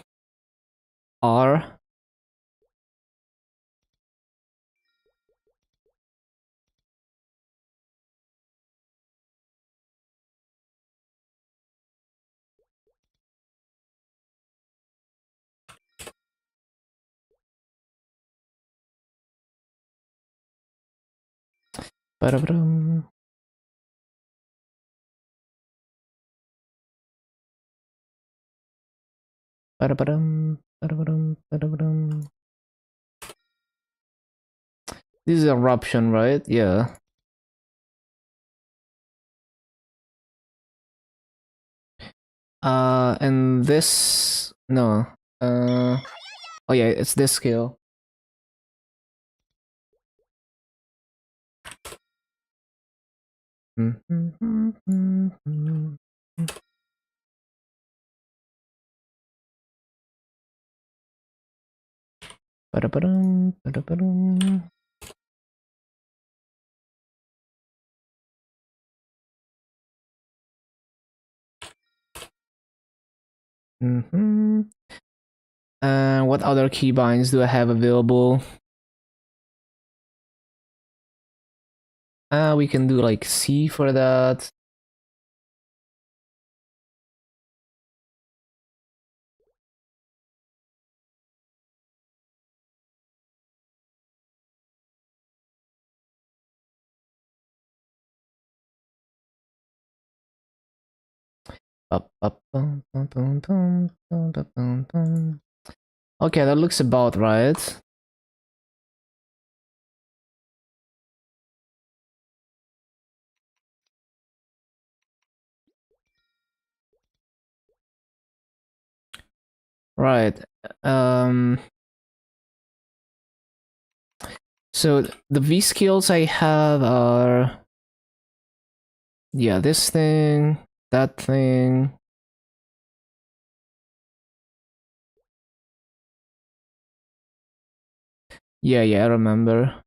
R. Ba-da-ba-dum. Ba-da-ba-dum. Ba-da-ba-dum. Ba-da-ba-dum. This is eruption, right? Yeah. And this no. Oh yeah, it's this skill. Ba-da-ba-dum. Ba-da-ba-dum. And what other keybinds do I have available? We can do like C for that. Okay, that looks about right. Right. Um. So the V skills I have are, yeah, this thing, that thing. Yeah, I remember.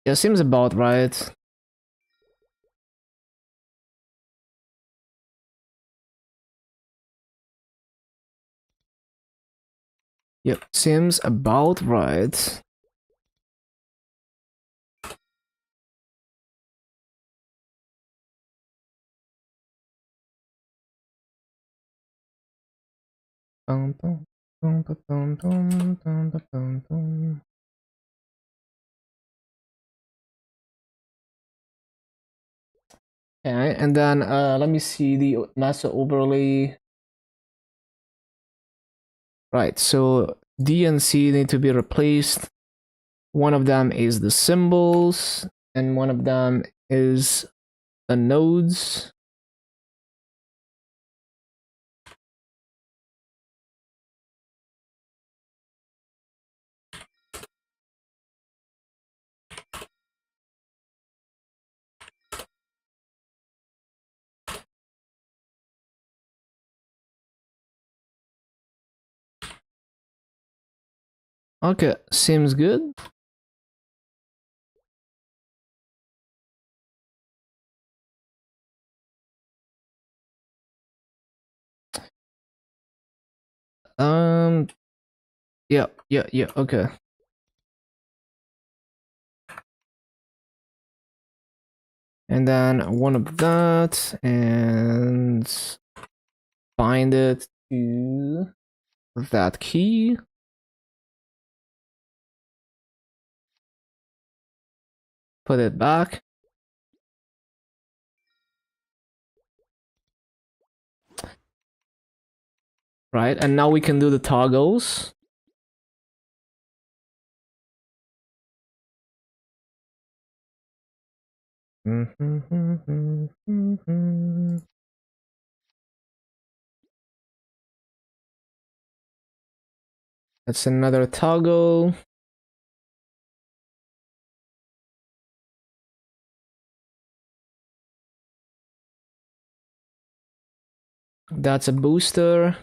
Yeah, seems about right. Yep, seems about right. Dun, dun, dun, dun, dun, dun, dun, dun, dun, dun. Okay, and then let me see the master overlay. Right, so D and C need to be replaced. One of them is the symbols, and one of them is the nodes. Okay, seems good. Um, yeah, yeah, yeah, okay. And then one of that, and bind it to that key. Put it back. Right, and now we can do the toggles. That's another toggle. That's a booster.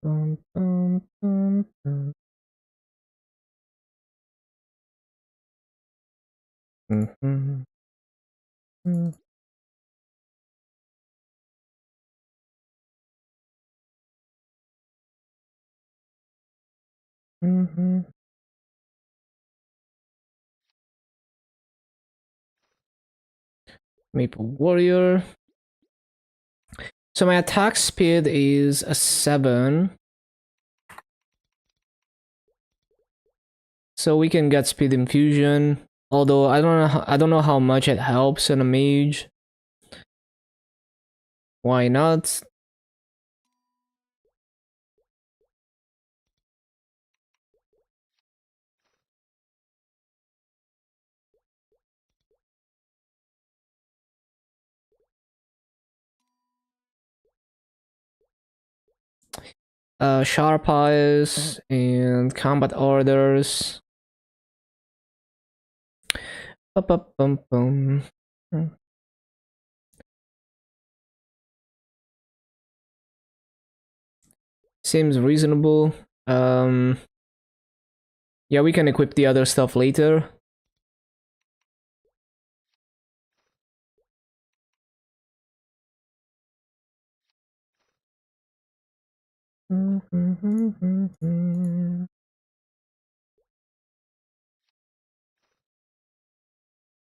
Dun, dun, dun, dun. Mhm. Mhm. Mhm. Maple Warrior. So my attack speed is a 7. So we can get speed infusion. Although I don't know how much it helps in a mage. Why not? Sharp eyes and combat orders. Bum. Seems reasonable. Yeah, we can equip the other stuff later.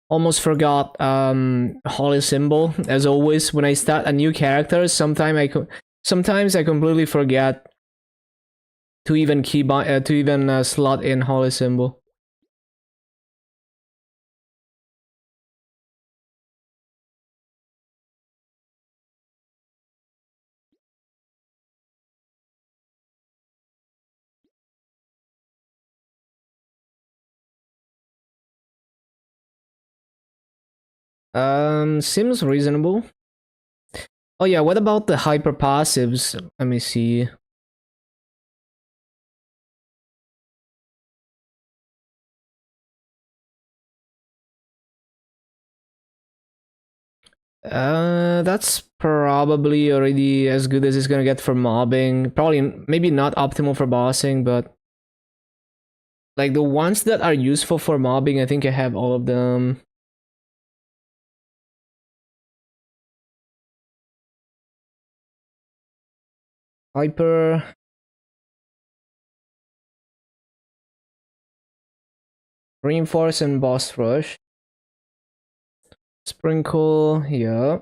Almost forgot Holy Symbol. As always, when I start a new character, sometimes I completely forget to even slot in Holy Symbol. Seems reasonable. Oh yeah, what about the hyper passives? Let me see. That's probably already as good as it's gonna get for mobbing. Probably maybe not optimal for bossing, but like the ones that are useful for mobbing, I think I have all of them. Hyper, reinforce, and boss rush. Sprinkle, yeah.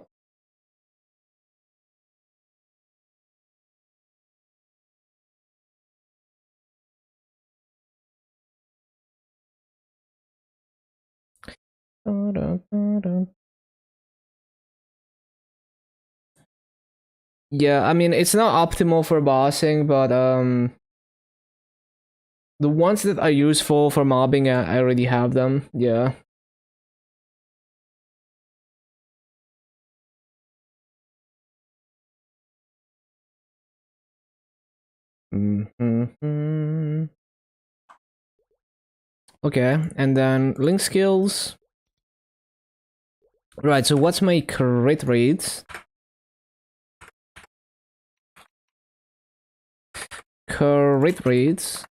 Yeah, I mean it's not optimal for bossing, but the ones that are useful for mobbing, I already have them. Yeah. Mm-hmm. Okay, and then link skills. Right, so what's my crit rate? Crit rates.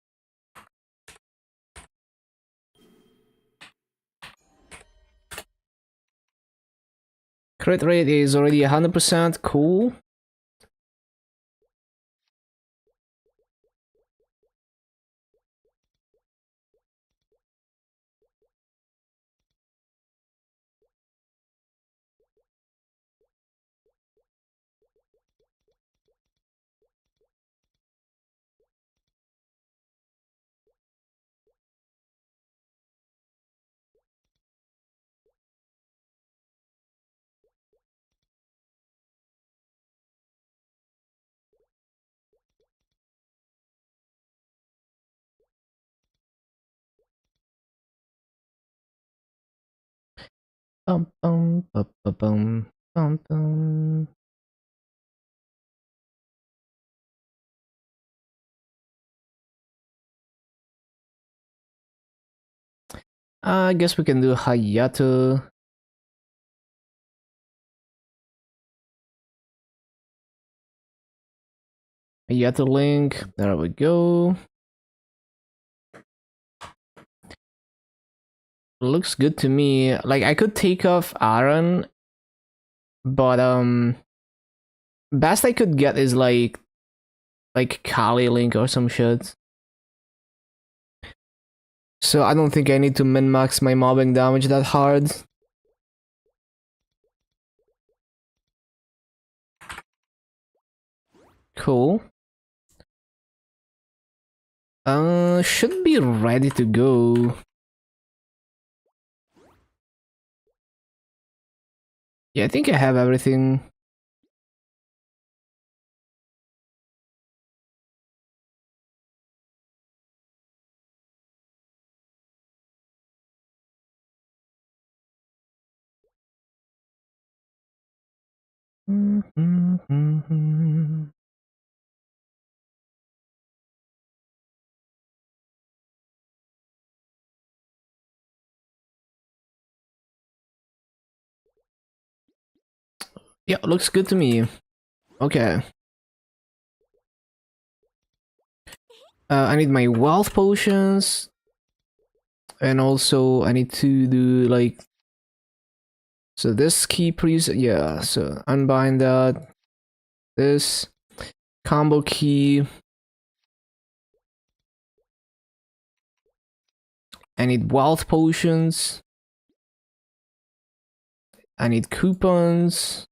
Crit rate is already 100%. Cool. Bum, bum, bum, bum, bum, bum, bum. I guess we can do Hayato. Hayato link. There we go. Looks good to me. Like I could take off Aaron, but best I could get is like Kali link or some shit. So I don't think I need to min-max my mobbing damage that hard. Cool. Should be ready to go. Yeah, I think I have everything. Yeah, looks good to me. Okay. I need my wealth potions. And also I need to do like, so this key preset, yeah, so unbind that. This combo key. I need wealth potions. I need coupons.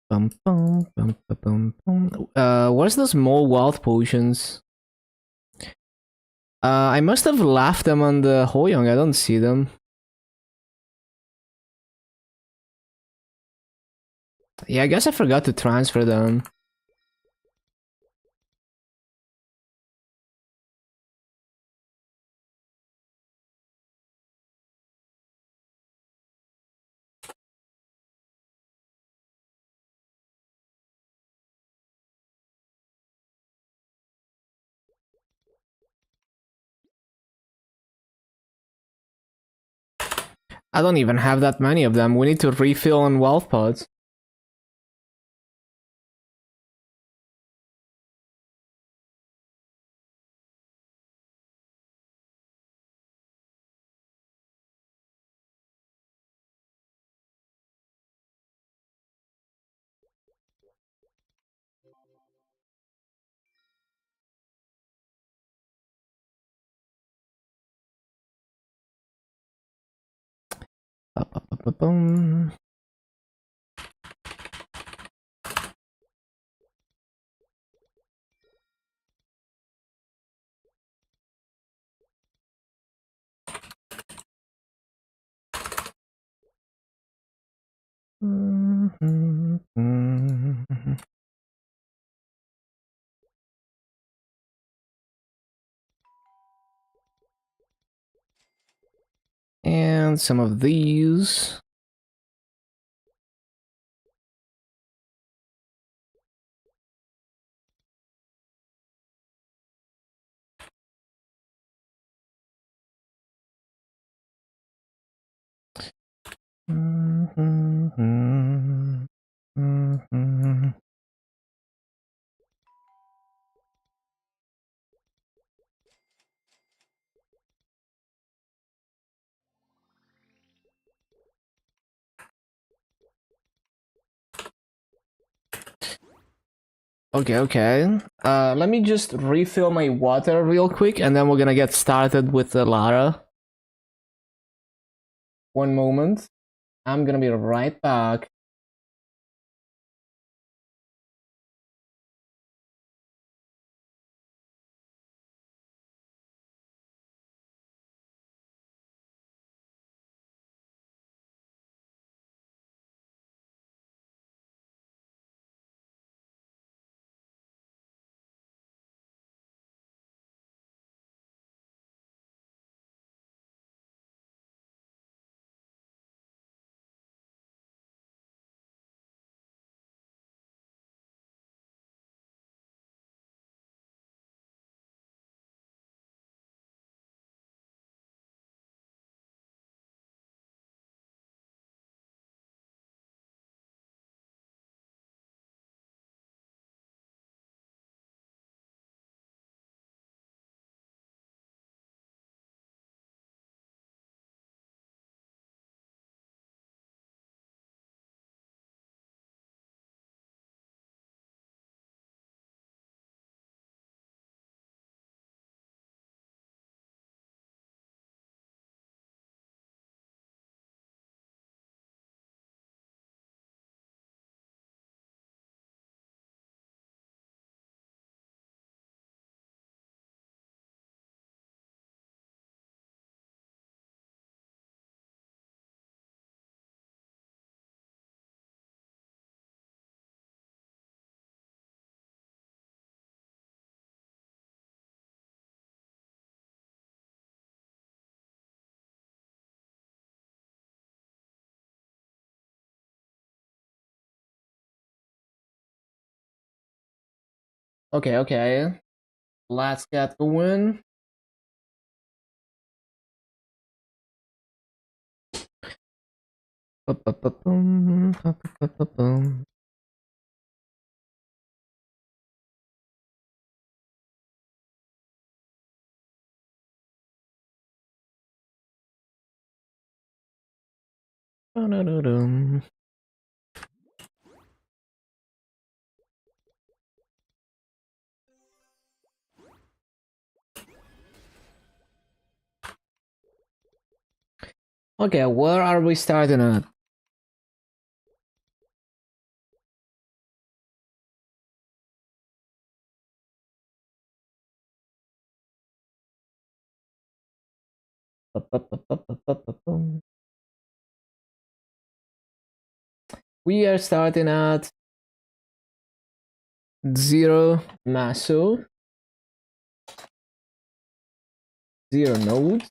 Bum, bum, bum, bum, bum, bum. Where's those more wealth potions? I must have left them on the Hoyoung. I don't see them. Yeah, I guess I forgot to transfer them. I don't even have that many of them. We need to refill on wealth pods. Ba-ba-ba-ba-bum. And some of these. Okay, okay. Let me just refill my water real quick, and then we're gonna get started with the lara. One moment. I'm gonna be right back. Okay, okay. Let's get going. Okay, where are we starting at? We are starting at 0 maso, 0 node,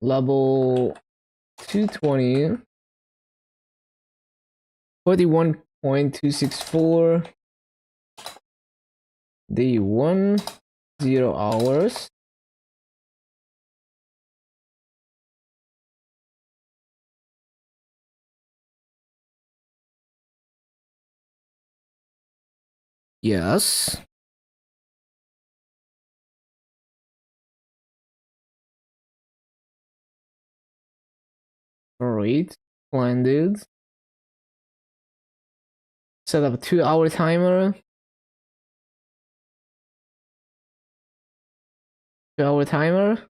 level 220, 41.264, day 1, 0 hours. Yes. Great. Splendid. Set up a 2-hour timer. 2-hour timer.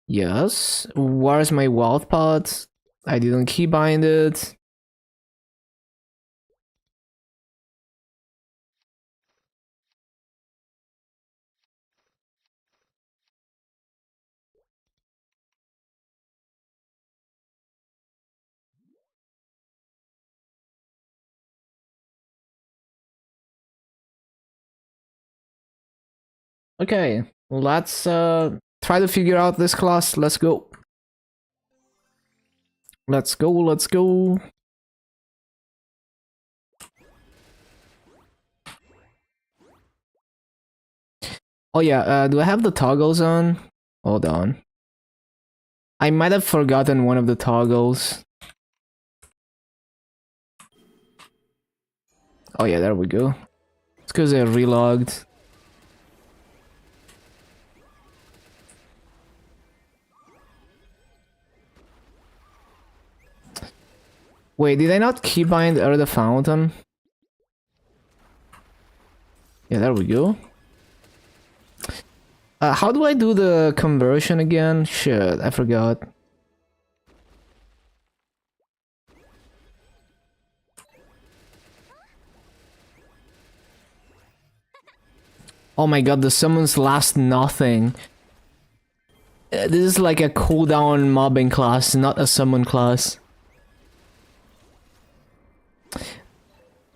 Yes. Where's my wealth pot? I didn't keybind it. Okay, let's try to figure out this class. Let's go. Let's go, let's go. Oh yeah, do I have the toggles on? Hold on. I might have forgotten one of the toggles. Oh yeah, there we go. It's because I relogged. Wait, did I not keybind the fountain? Yeah, there we go. How do I do the conversion again? Shit, I forgot. Oh my god, the summons last nothing. This is like a cooldown mobbing class, not a summon class.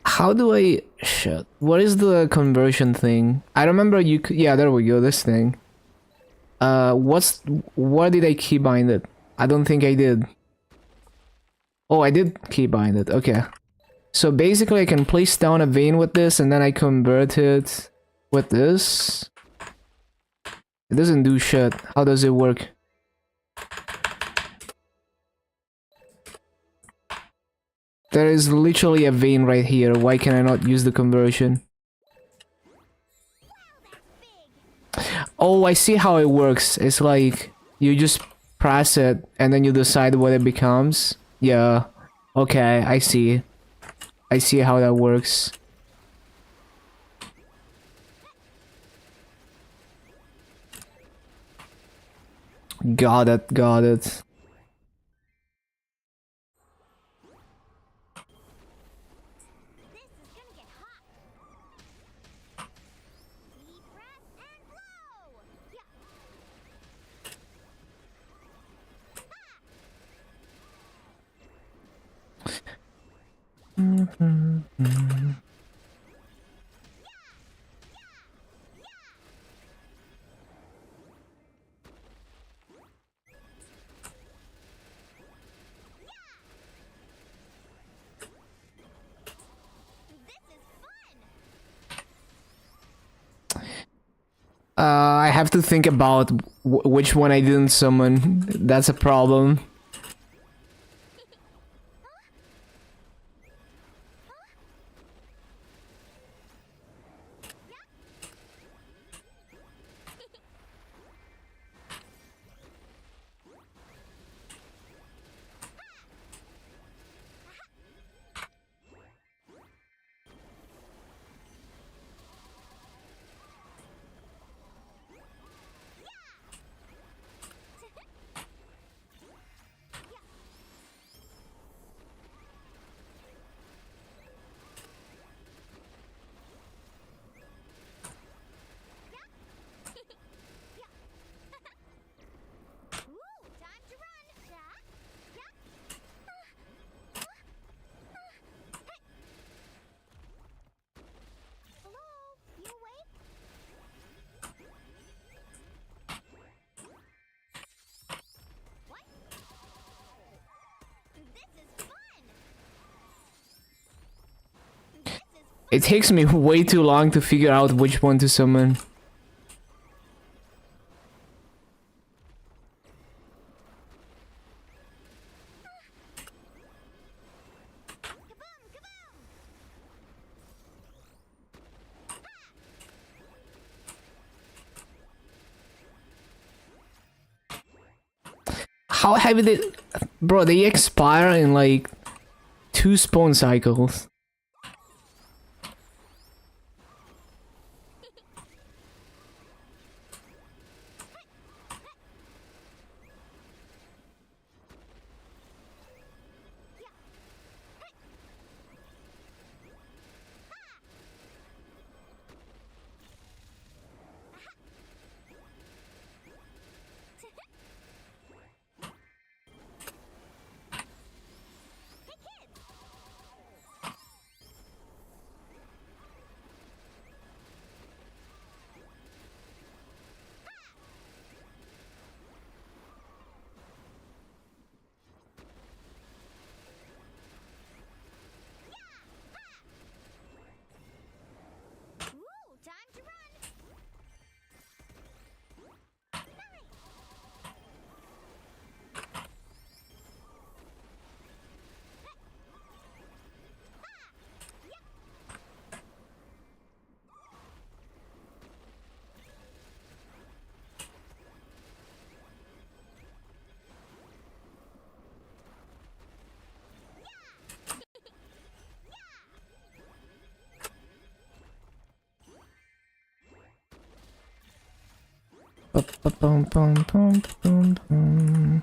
How do I... Shit. What is the conversion thing? I remember you could... Yeah, there we go, this thing. Where did I keybind it? I don't think I did. Oh, I did keybind it, okay. So basically I can place down a vein with this and then I convert it with this. It doesn't do shit. How does it work? There is literally a vein right here. Why can I not use the conversion? Oh, I see how it works. It's like you just press it and then you decide what it becomes. Yeah. Okay, I see. I see how that works. Got it, got it. I have to think about which one I didn't summon. That's a problem. It takes me way too long to figure out which one to summon. How heavy they... Bro, they expire in like 2 spawn cycles. Ba-ba-bum-bum-bum-bum-bum.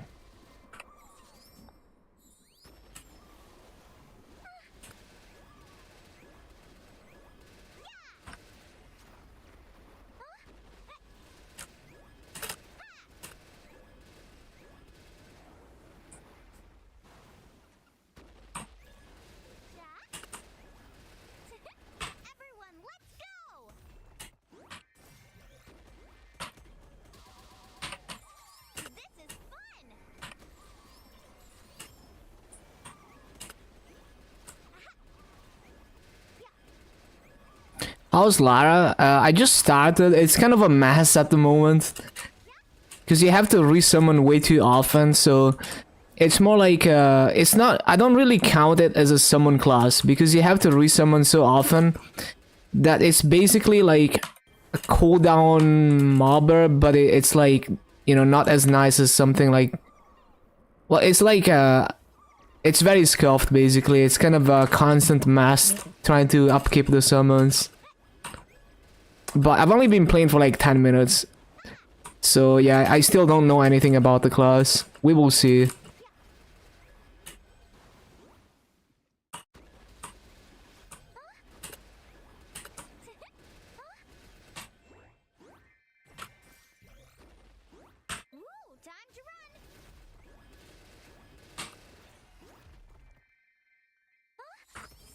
Everyone, let's go! This is fun! How's Lara? I just started. It's kind of a mess at the moment. Because you have to resummon way too often, so it's more like, it's not, I don't really count it as a summon class, because you have to resummon so often that it's basically like a cooldown mobber, but it's like, you know, not as nice as something like, well, it's like, it's very scuffed basically. It's kind of a constant mess trying to upkeep the summons. But I've only been playing for like 10 minutes. So yeah, I still don't know anything about the class. We will see. Ooh, time to run!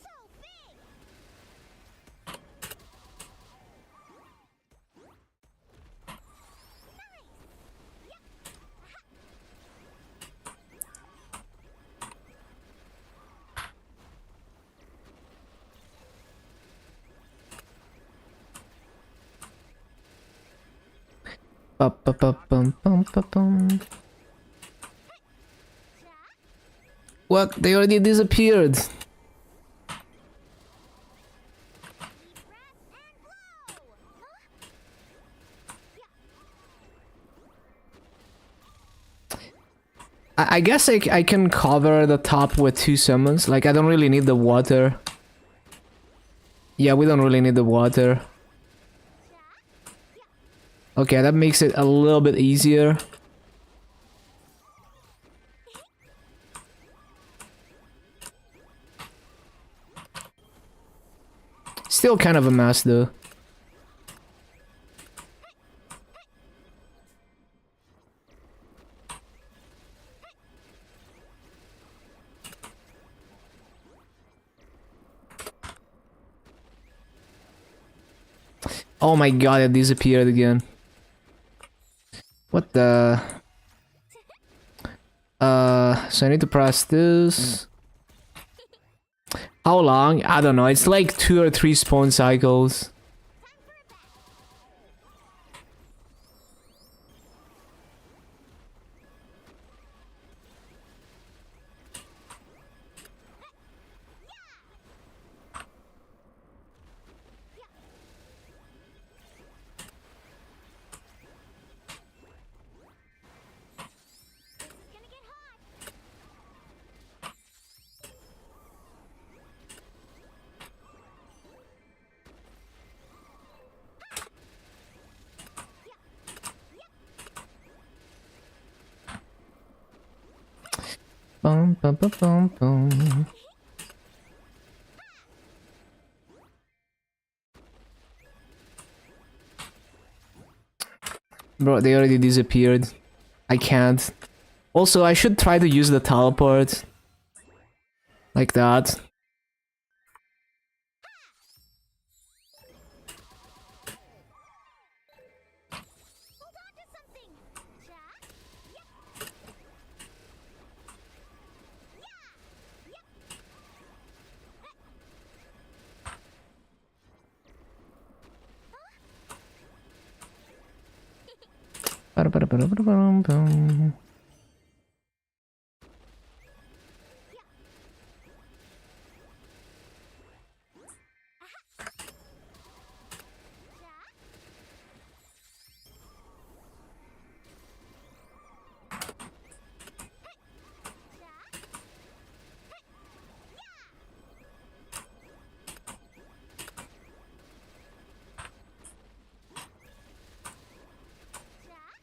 So big! Ba-ba-ba-bum-bum-ba-bum. What? They already disappeared. Deep breath and blow! I guess I can cover the top with 2 summons. Like, I don't really need the water. Yeah, we don't really need the water. Okay, that makes it a little bit easier. Still kind of a mess though. Oh my god, it disappeared again. What the... so I need to press this. How long? I don't know, it's like 2 or 3 spawn cycles. This is gonna get hot! Bum bum bum bum bum. Bro, they already disappeared. I can't. Also, I should try to use the teleport. Like that. Hold on to something! Jack? Yep. Ba-da-ba-da-ba-da-ba-dum-bum. Jack?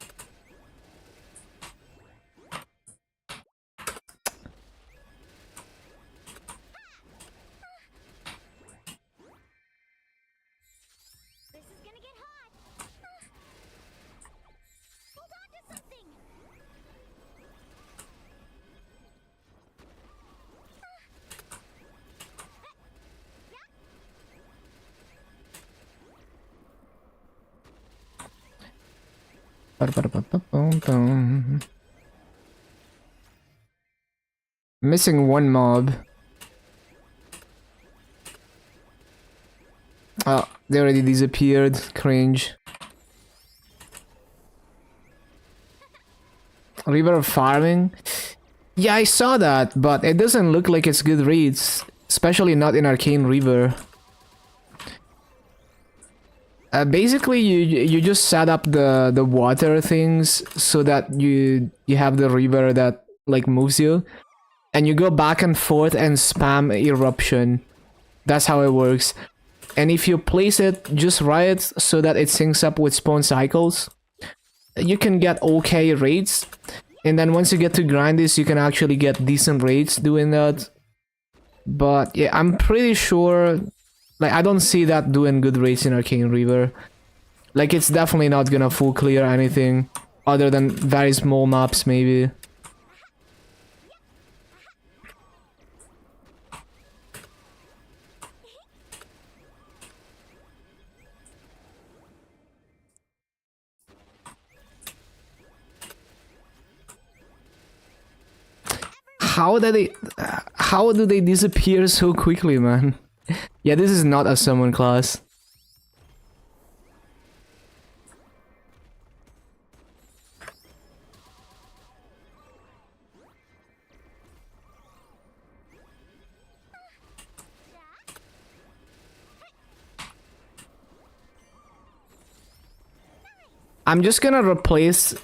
Ba-da-ba-da-ba-ba-bum. Missing one mob. Oh, they already disappeared. Cringe. River farming? Yeah, I saw that, but it doesn't look like it's good reads. Especially not in Arcane River. Basically, you just set up the water things so that you have the river that like moves you, and you go back and forth and spam eruption. That's how it works. And if you place it just right so that it syncs up with spawn cycles, you can get okay rates. And then once you get to grind this, you can actually get decent rates doing that. But yeah, I'm pretty sure, like, I don't see that doing good rates in Arcane River. Like, it's definitely not gonna full clear anything other than very small maps maybe. How do they disappear so quickly, man? Yeah, this is not a summon class. I'm just gonna replace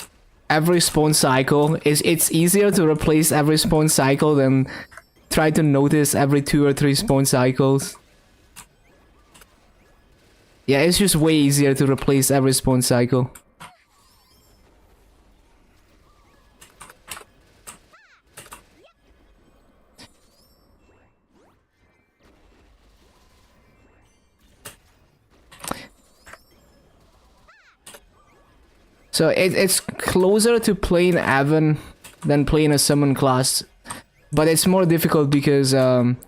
every spawn cycle. It's easier to replace every spawn cycle than try to notice every 2 or 3 spawn cycles. Yeah, it's just way easier to replace every spawn cycle. So it's closer to playing Evan than playing a summon class, but it's more difficult because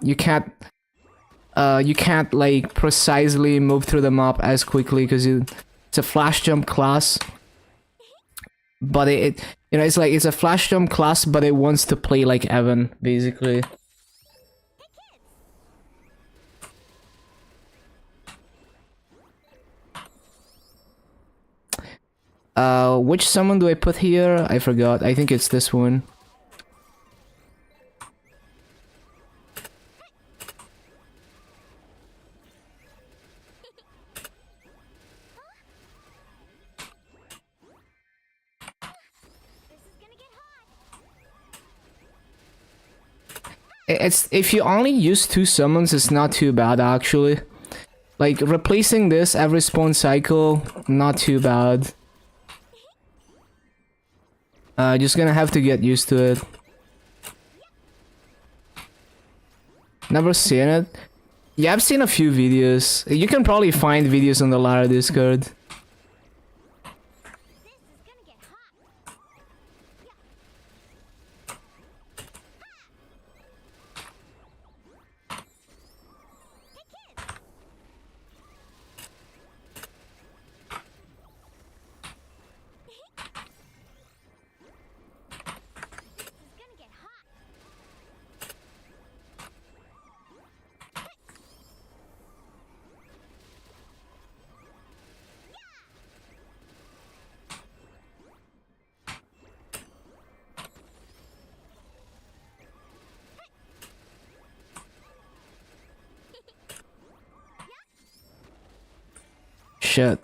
you can't like precisely move through the map as quickly because it's a flash jump class. But it you know, it's like it's a flash jump class, but it wants to play like Evan basically. Which summon do I put here? I forgot. I think it's this one. It's if you only use 2 summons, it's not too bad actually. Like replacing this every spawn cycle, not too bad. Just gonna have to get used to it. Never seen it. Yeah, I've seen a few videos. You can probably find videos on the Lara Discord. Shit.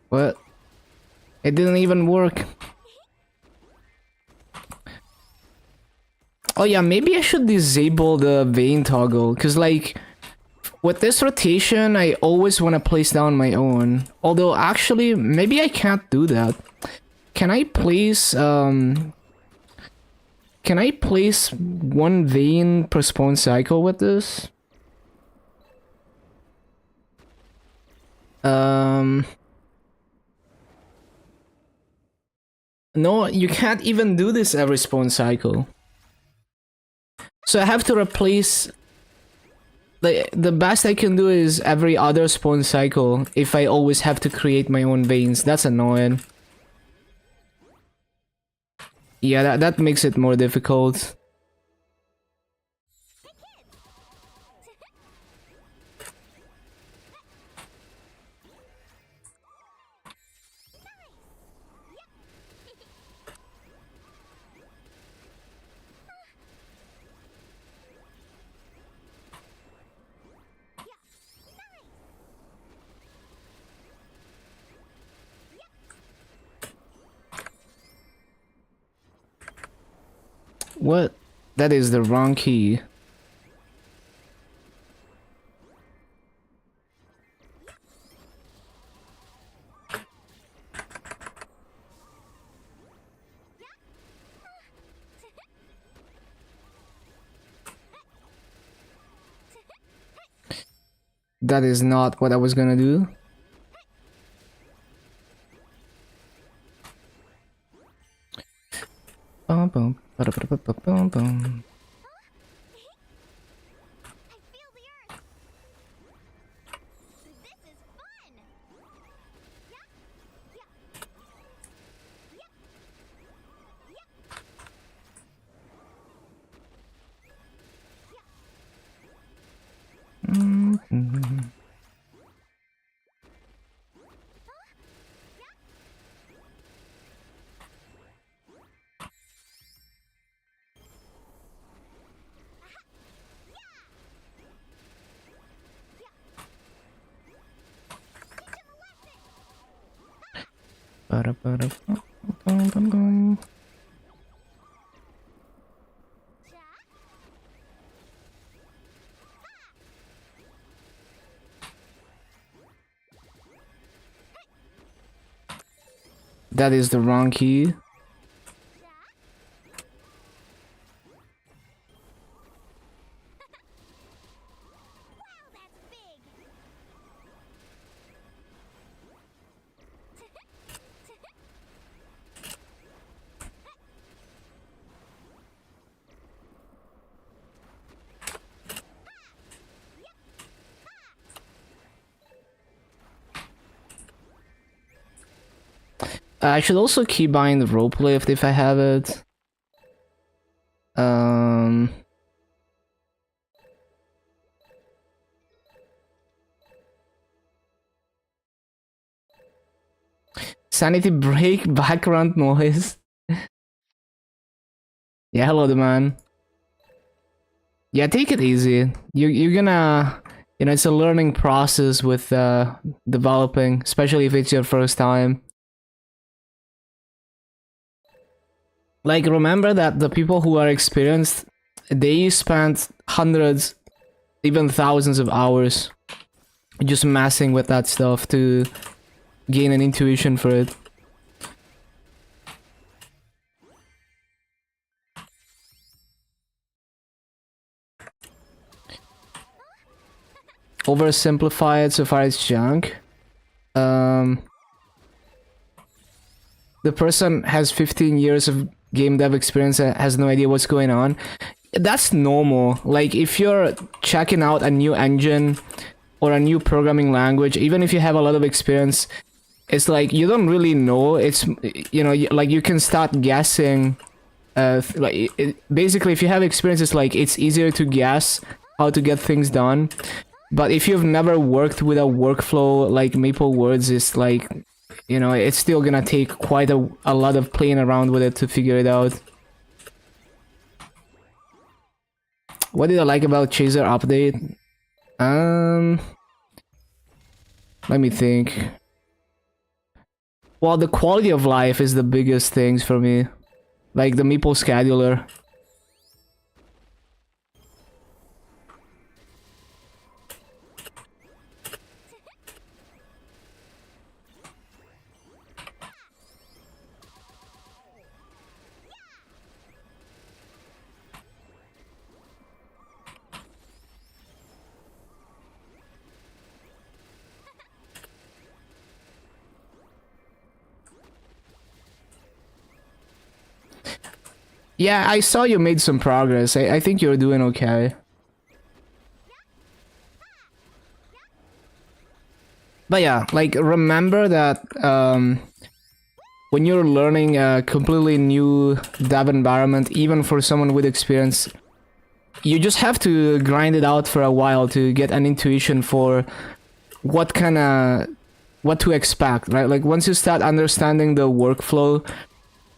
What? It didn't even work. Oh yeah, maybe I should disable the vein toggle, cause like with this rotation I always want to place down my own. Although actually maybe I can't do that. Can I place one vein per spawn cycle with this? No, you can't even do this every spawn cycle. So I have to replace... The best I can do is every other spawn cycle if I always have to create my own veins. That's annoying. Yeah, that makes it more difficult. What? That is the wrong key. That is not what I was gonna do. Bum, bum, ba-da-ba-da-ba-bum, bum. I feel the earth. This is fun. Yeah. Mhm. Ba-da-ba-da-bum-bum-bum-bum. That is the wrong key. Wow, that's big. I should also keep buying the rope lift if I have it. Sanity break, background noise. Yeah, hello, the man. Yeah, take it easy. You're gonna, you know, it's a learning process with developing, especially if it's your first time. Like, remember that the people who are experienced, they spent hundreds, even thousands of hours just messing with that stuff to gain an intuition for it. Oversimplify it so far it's junk. The person has 15 years of game dev experience and has no idea what's going on. That's normal. Like, if you're checking out a new engine or a new programming language, even if you have a lot of experience, it's like you don't really know. It's, you know, like you can start guessing. Basically, if you have experience, it's like it's easier to guess how to get things done. But if you've never worked with a workflow like Maple Words, it's like, you know, it's still gonna take quite a lot of playing around with it to figure it out. What did I like about Chaser update? Let me think. Well, the quality of life is the biggest things for me. Like the Meeple scheduler. Yeah, I saw you made some progress. I think you're doing okay. But yeah, like remember that when you're learning a completely new dev environment, even for someone with experience, you just have to grind it out for a while to get an intuition for what to expect, right? Like once you start understanding the workflow,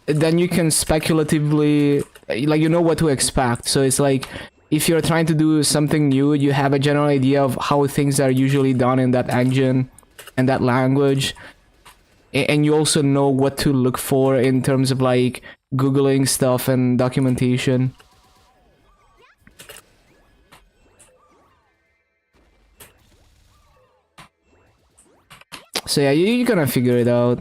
then you can speculatively, like, you know what to expect. So it's like if you're trying to do something new, you have a general idea of how things are usually done in that engine and that language, and you also know what to look for in terms of like googling stuff and documentation. So yeah, you're gonna figure it out.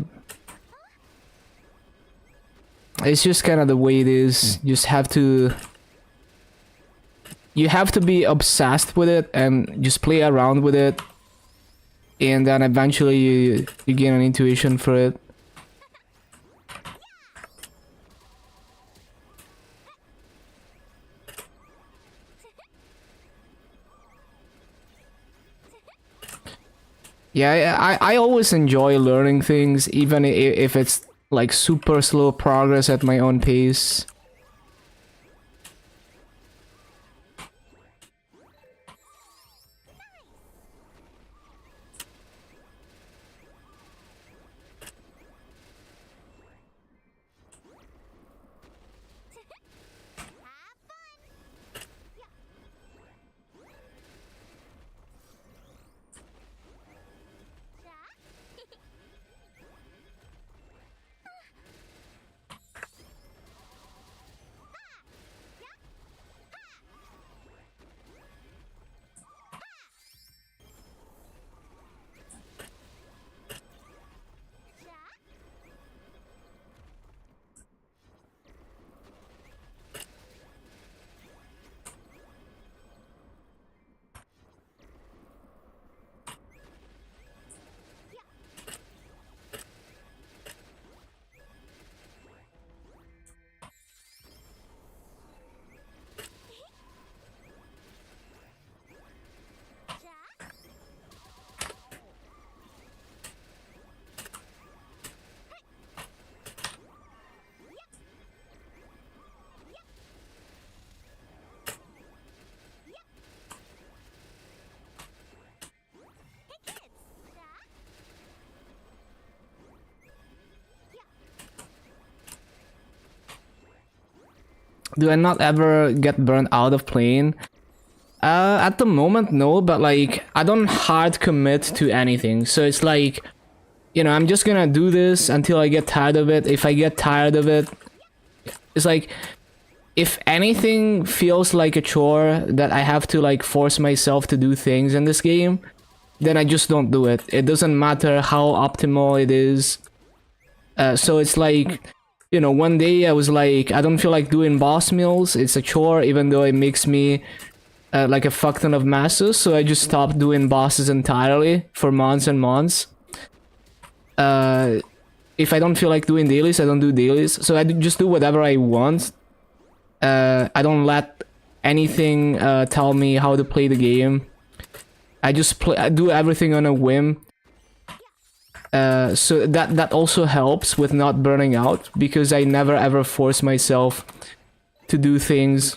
It's just kind of the way it is. You just have to... You have to be obsessed with it and just play around with it. And then eventually you gain an intuition for it. Yeah, I always enjoy learning things, even if it's like super slow progress at my own pace. Do I not ever get burnt out of playing? At the moment, no, but like, I don't hard commit to anything. So it's like, you know, I'm just gonna do this until I get tired of it. If I get tired of it, it's like, if anything feels like a chore that I have to like force myself to do things in this game, then I just don't do it. It doesn't matter how optimal it is. So it's like, you know, one day I was like, I don't feel like doing boss meals. It's a chore, even though it makes me like a fuck ton of masses. So I just stopped doing bosses entirely for months and months. If I don't feel like doing dailies, I don't do dailies. So I just do whatever I want. I don't let anything tell me how to play the game. I just play. I do everything on a whim. So that also helps with not burning out, because I never ever force myself to do things.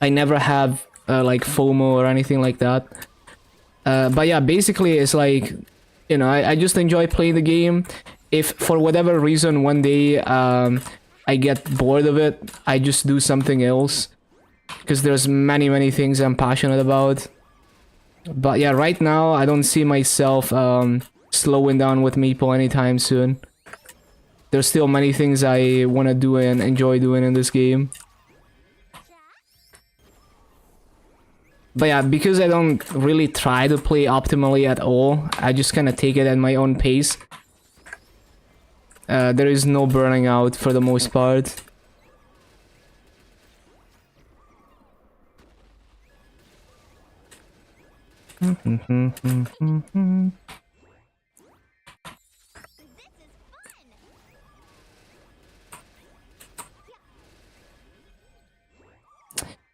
I never have like FOMO or anything like that. But yeah, basically it's like, you know, I just enjoy playing the game. If for whatever reason one day I get bored of it, I just do something else, because there's many things I'm passionate about. But yeah, right now I don't see myself slowing down with Meeple anytime soon. there's still many things I want to do and enjoy doing in this game. But yeah, because I don't really try to play optimally at all, I just kind of take it at my own pace. There is no burning out for the most part.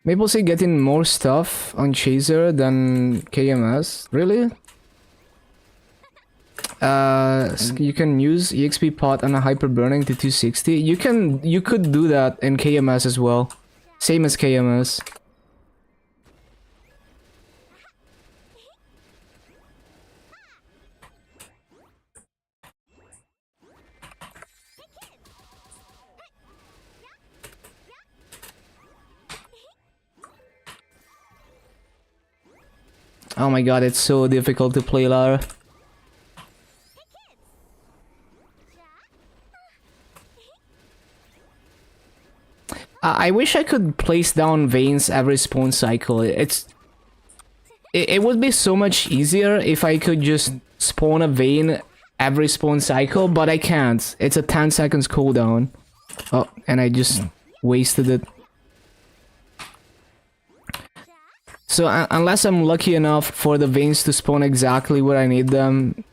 Maple Sea getting more stuff on Chaser than KMS? Really? You can use EXP pot on a hyper burning to 260. You could do that in KMS as well. Same as KMS. Oh my god, it's so difficult to play lara. I wish I could place down veins every spawn cycle. It would be so much easier if I could just spawn a vein every spawn cycle, but I can't. It's a 10 seconds cooldown. Oh, and I just wasted it. So unless I'm lucky enough for the veins to spawn exactly where I need them,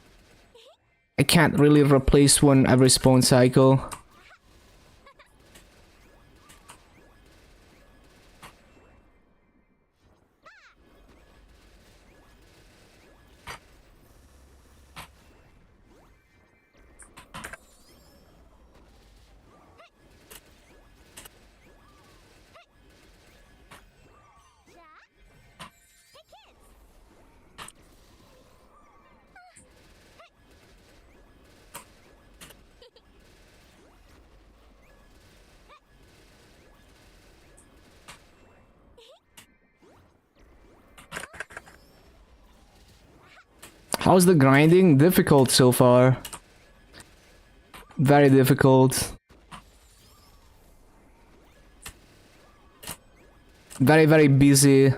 I can't really replace one every spawn cycle. How's the grinding? Difficult so far. Very difficult. Very, very busy.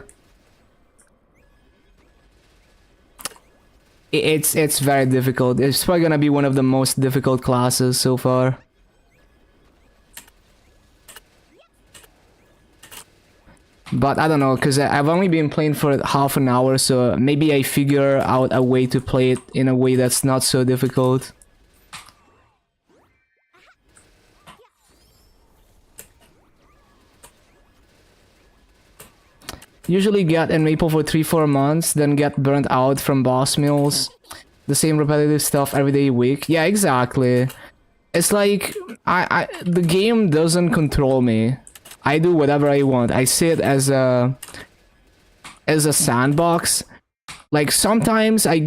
It's very difficult. It's probably gonna be one of the most difficult classes so far. But I don't know, because I've only been playing for half an hour, so maybe I figure out a way to play it in a way that's not so difficult. Usually get in Maple for 3-4 months, then get burnt out from boss mills. The same repetitive stuff every day week. Yeah, exactly. It's like, the game doesn't control me. I do whatever I want. I see it as a sandbox. Like sometimes I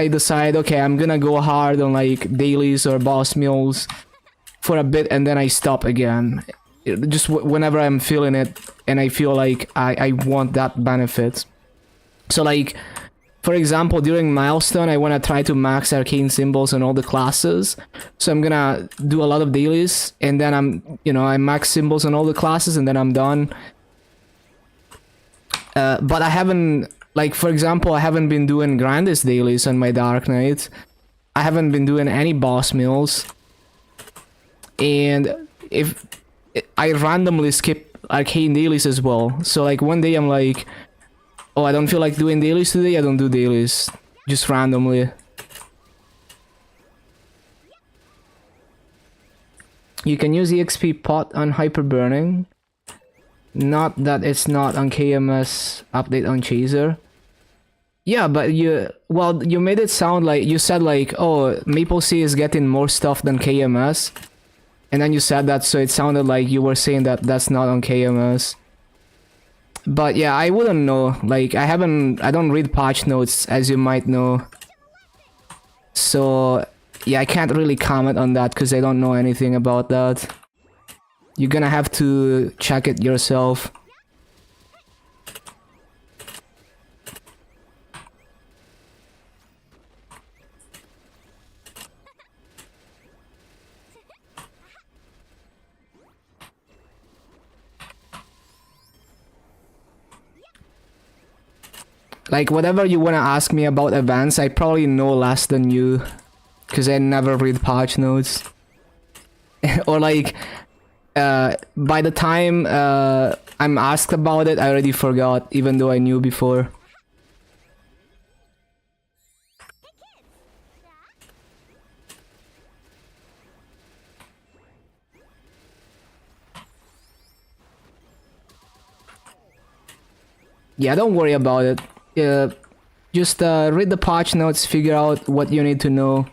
decide, okay, I'm gonna go hard on like dailies or boss mills for a bit and then I stop again. Just whenever I'm feeling it and I feel like I want that benefit. So like, for example, during Milestone, I want to try to max arcane symbols on all the classes. So I'm gonna do a lot of dailies, and then I max symbols on all the classes, and then I'm done. But I haven't, like, for example, I haven't been doing grandest dailies on my Dark Knight. I haven't been doing any boss mills. And if I randomly skip arcane dailies as well. So like one day I'm like, oh, I don't feel like doing dailies today, I don't do dailies. Just randomly. You can use EXP pot on hyper burning. Not that it's not on KMS update on Chaser. Yeah, but you made it sound like, you said like, oh, Maple Sea is getting more stuff than KMS. And then you said that, so it sounded like you were saying that that's not on KMS. But yeah, I wouldn't know. Like, I don't read patch notes, as you might know. So, yeah, I can't really comment on that because I don't know anything about that. You're gonna have to check it yourself. Like, whatever you wanna ask me about events, I probably know less than you. Because I never read patch notes. Or like, by the time I'm asked about it, I already forgot, even though I knew before. Yeah, don't worry about it. Just read the patch notes, figure out what you need to know.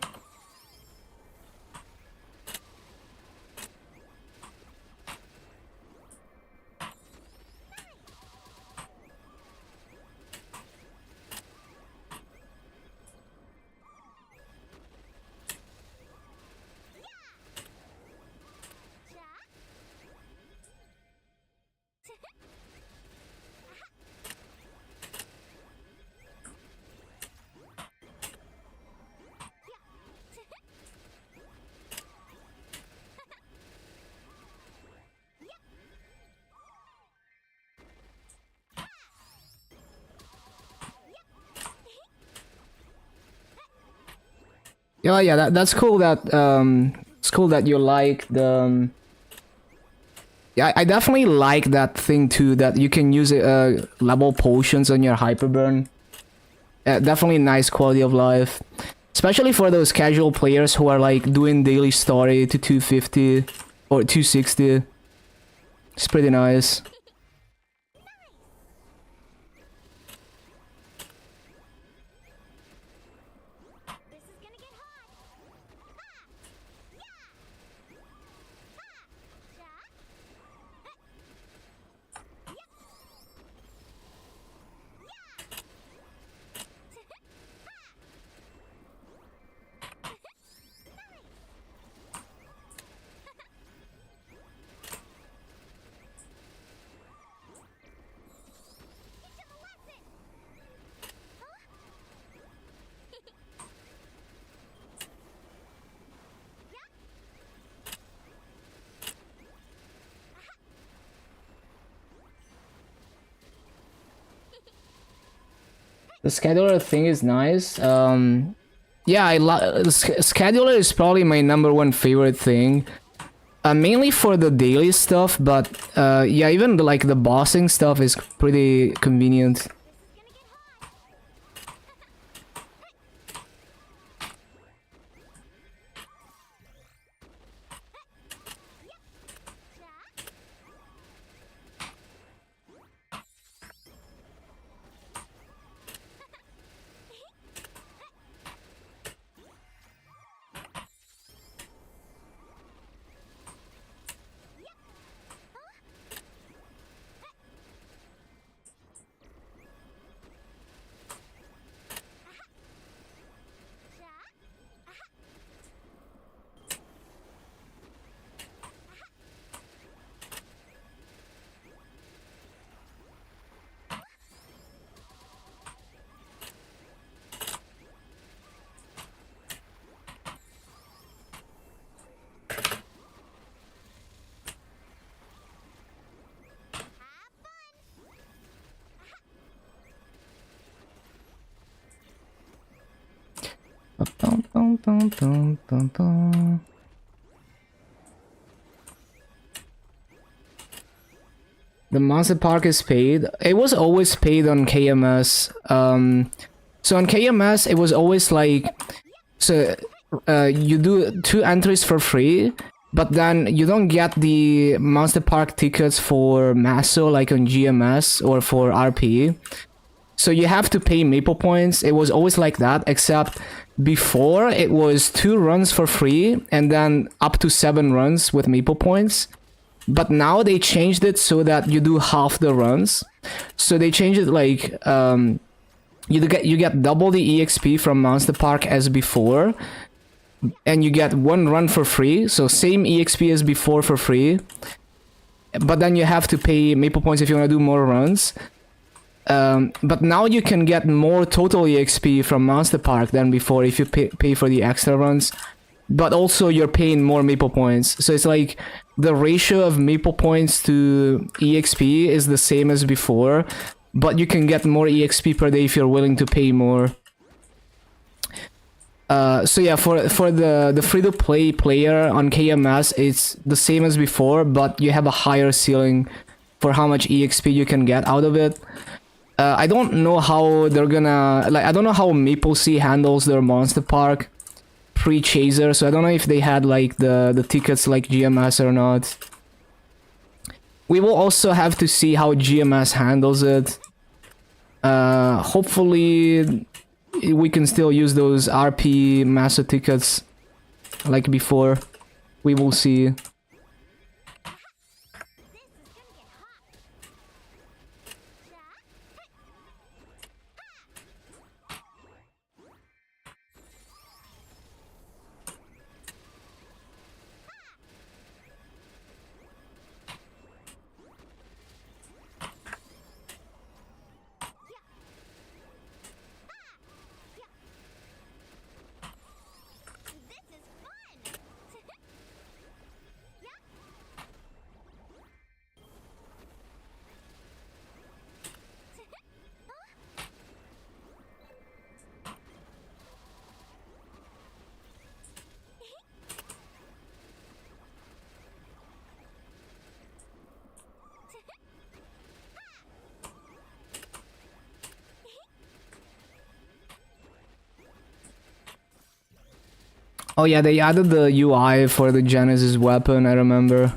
Yeah, yeah, that's cool that it's cool that you like the yeah, I definitely like that thing too, that you can use level potions on your hyperburn. Definitely nice quality of life, especially for those casual players who are like doing daily story to 250 or 260. It's pretty nice. This is gonna get hot. Ha! Yeah! Ha! Ja! Yep. The scheduler thing is nice. Yeah, scheduler is probably my #1 favorite thing. Mainly for the daily stuff, but yeah, even like the bossing stuff is pretty convenient. The Monster Park is paid. It was always paid on KMS. So on KMS, it was always like, so you do 2 entries for free, but then you don't get the Monster Park tickets for Maso like on GMS or for RP. So you have to pay Maple Points. It was always like that, except before it was 2 runs for free and then up to 7 runs with Maple Points. But now they changed it so that you do half the runs. So they changed it like you get double the EXP from Monster Park as before, and you get 1 run for free. So same EXP as before for free, but then you have to pay Maple Points if you want to do more runs. But now you can get more total EXP from Monster Park than before if you pay for the extra runs. But also you're paying more Maple Points. So it's like the ratio of Maple Points to EXP is the same as before. but you can get more EXP per day if you're willing to pay more. So yeah, for the free-to-play player on KMS, it's the same as before, but you have a higher ceiling for how much EXP you can get out of it. I don't know how they're gonna, like, I don't know how Maple Sea handles their Monster Park pre-chaser, so I don't know if they had like the tickets like GMS or not. We will also have to see how GMS handles it. Hopefully we can still use those RP master tickets like before. We will see. This is gonna get hot. This is fun. Oh yeah, they added the UI for the Genesis weapon, I remember.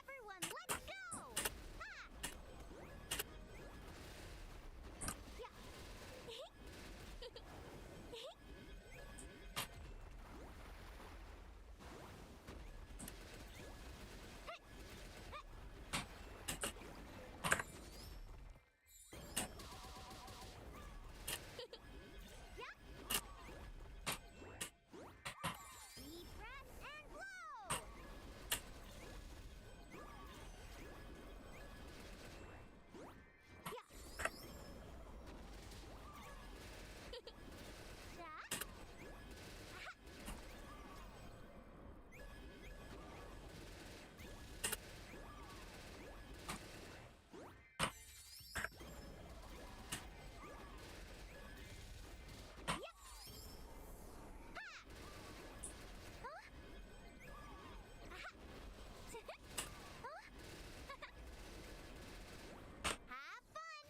Everyone, let's go! Deep breath and blow! Have fun!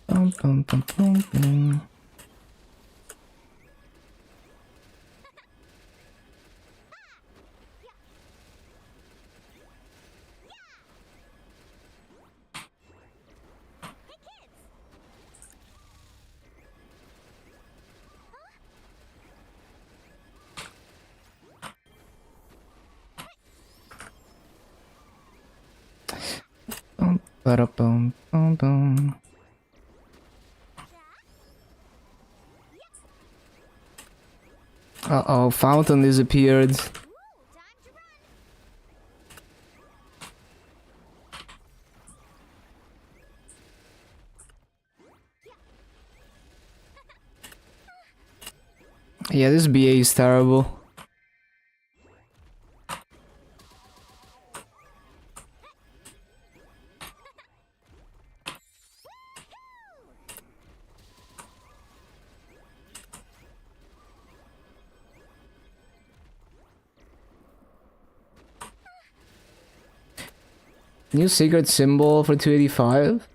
Bum, bum, bum, bum, bum. Hey kids! Bum, bada, bum, bum, bum. Uh-oh, fountain disappeared. Ooh, time to run! Yeah, this BA is terrible. New secret symbol for 285.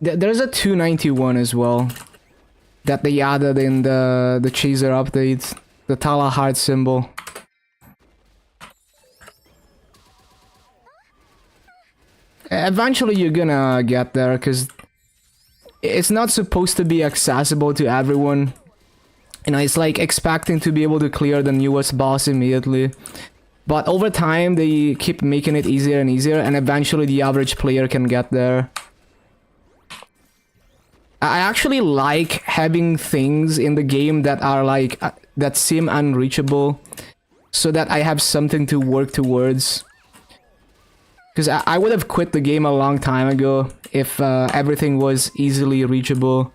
There's a 291 as well that they added in the chaser update, the Tala heart symbol. Eventually you're gonna get there, because it's not supposed to be accessible to everyone. You know, it's like expecting to be able to clear the newest boss immediately. But over time, they keep making it easier and easier, and eventually the average player can get there. I actually like having things in the game that are like, that seem unreachable, so that I have something to work towards. Because I would have quit the game a long time ago if everything was easily reachable.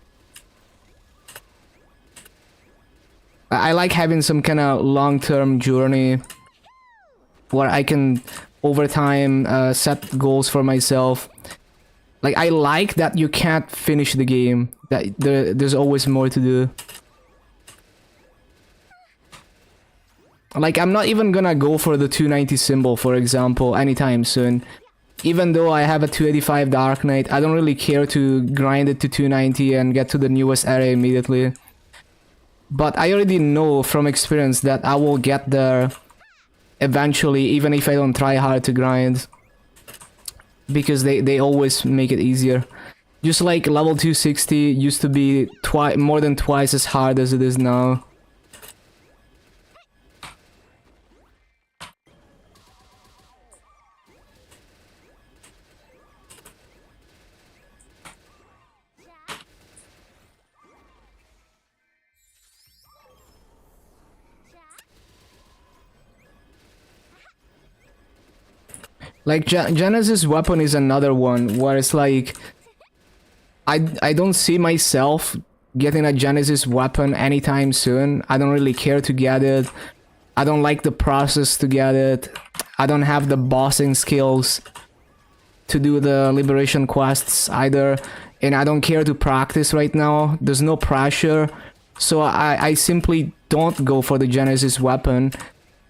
I like having some kind of long-term journey where I can, over time, set goals for myself. Like, I like that you can't finish the game, that there's always more to do. Like, I'm not even gonna go for the 290 symbol, for example, anytime soon. Even though I have a 285 Dark Knight, I don't really care to grind it to 290 and get to the newest area immediately. But I already know from experience that I will get there eventually, even if I don't try hard to grind. Because they always make it easier. Just like level 260 used to be more than twice as hard as it is now. Like, Genesis weapon is another one where it's like, I don't see myself getting a Genesis weapon anytime soon. I don't really care to get it. I don't like the process to get it. I don't have the bossing skills to do the liberation quests either. And I don't care to practice right now. There's no pressure. So I simply don't go for the Genesis weapon.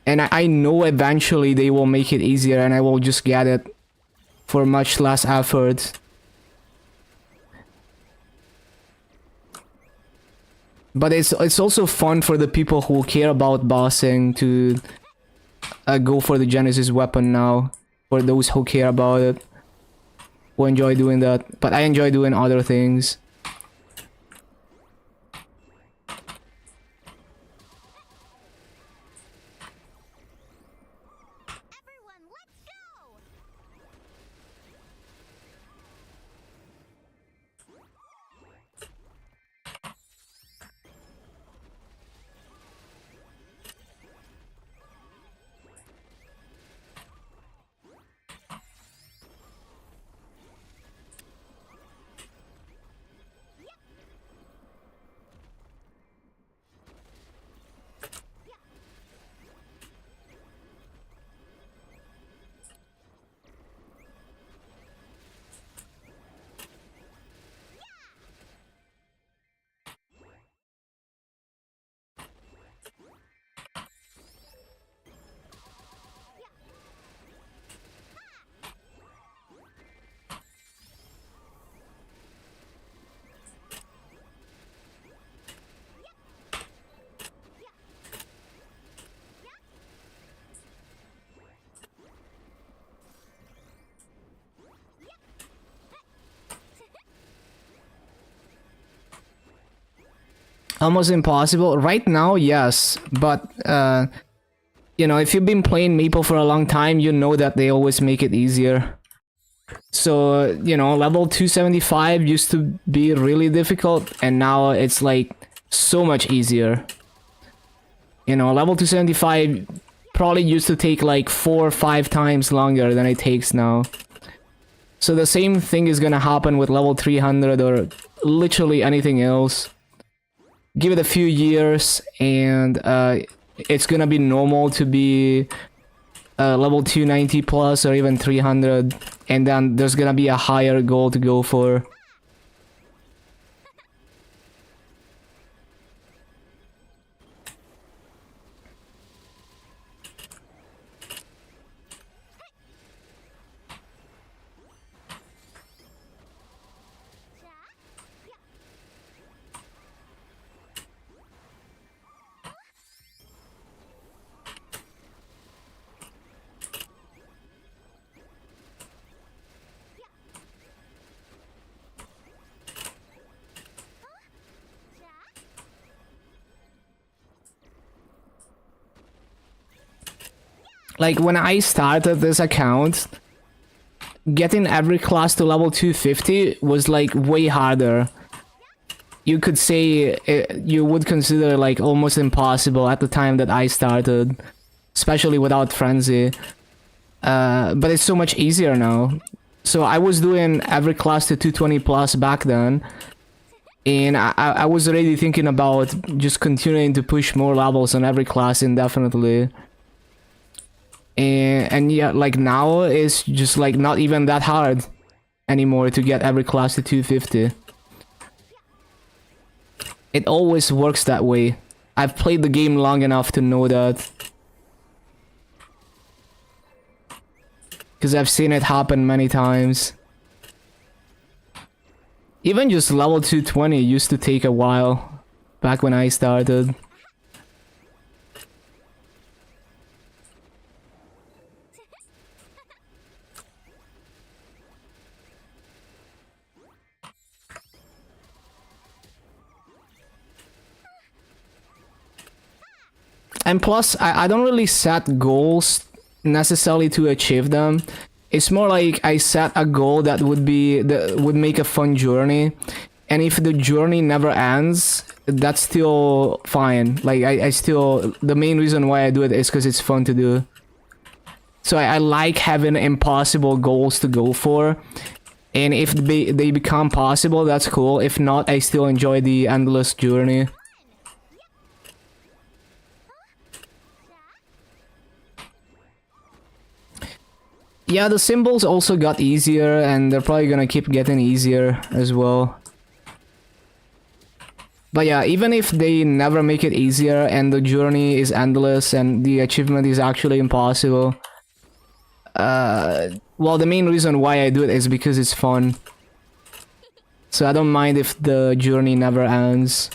And I know eventually they will make it easier and I will just get it for much less effort. But it's also fun for the people who care about bossing to go for the Genesis weapon now. For those who care about it, who enjoy doing that. But I enjoy doing other things. Everyone, let's go! Almost impossible. Right now, yes. But, you know, if you've been playing Maple for a long time, you know that they always make it easier. So, you know, level 275 used to be really difficult, and now it's like so much easier. You know, level 275 probably used to take like 4 or 5 times longer than it takes now. So the same thing is gonna happen with level 300 or literally anything else. give it a few years, and it's gonna be normal to be level 290 plus or even 300, and then there's gonna be a higher goal to go for. Like, when I started this account, getting every class to level 250 was like way harder. You could say you would consider like almost impossible at the time that I started, especially without Frenzy. But it's so much easier now. So I was doing every class to 220 plus back then, and I was already thinking about just continuing to push more levels on every class indefinitely. And yeah, like now it's just like not even that hard anymore to get every class to 250. It always works that way. I've played the game long enough to know that. Because I've seen it happen many times. Even just level 220 used to take a while back when I started. And plus, I don't really set goals necessarily to achieve them. It's more like I set a goal that would make a fun journey, and if the journey never ends, that's still fine. Like I still, the main reason why I do it is because it's fun to do. So I like having impossible goals to go for, and if they become possible, that's cool. If not, I still enjoy the endless journey. Yeah, the symbols also got easier, and they're probably gonna keep getting easier as well. But yeah, even if they never make it easier and the journey is endless and the achievement is actually impossible, well, the main reason why I do it is because it's fun. So I don't mind if the journey never ends.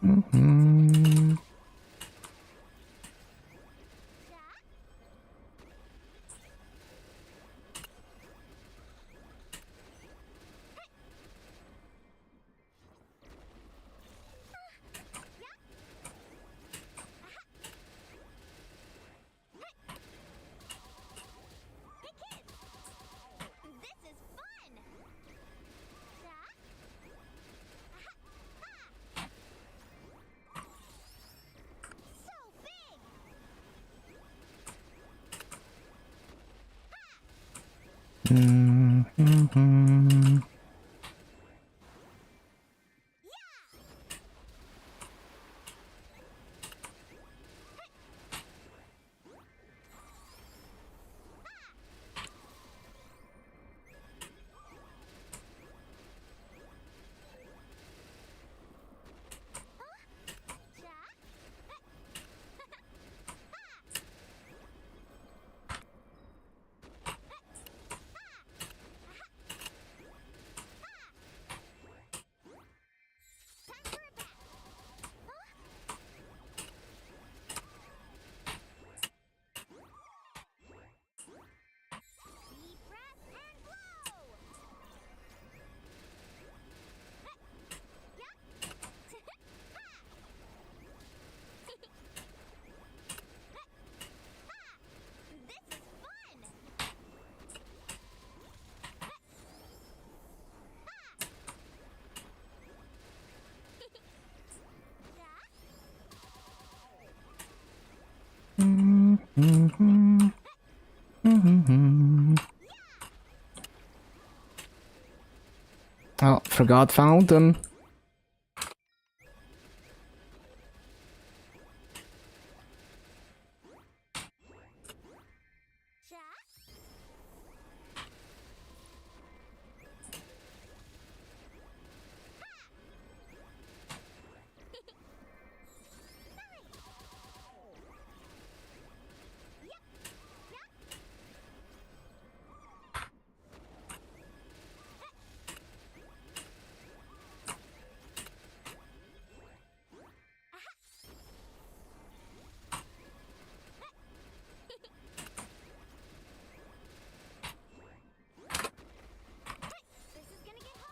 This is fun! So big! Deep breath and blow! This is fun! Oh, forgot fountain. This is gonna get hot!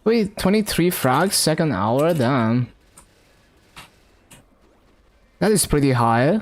Wait, 23 frags, second hour? Damn. That is pretty high.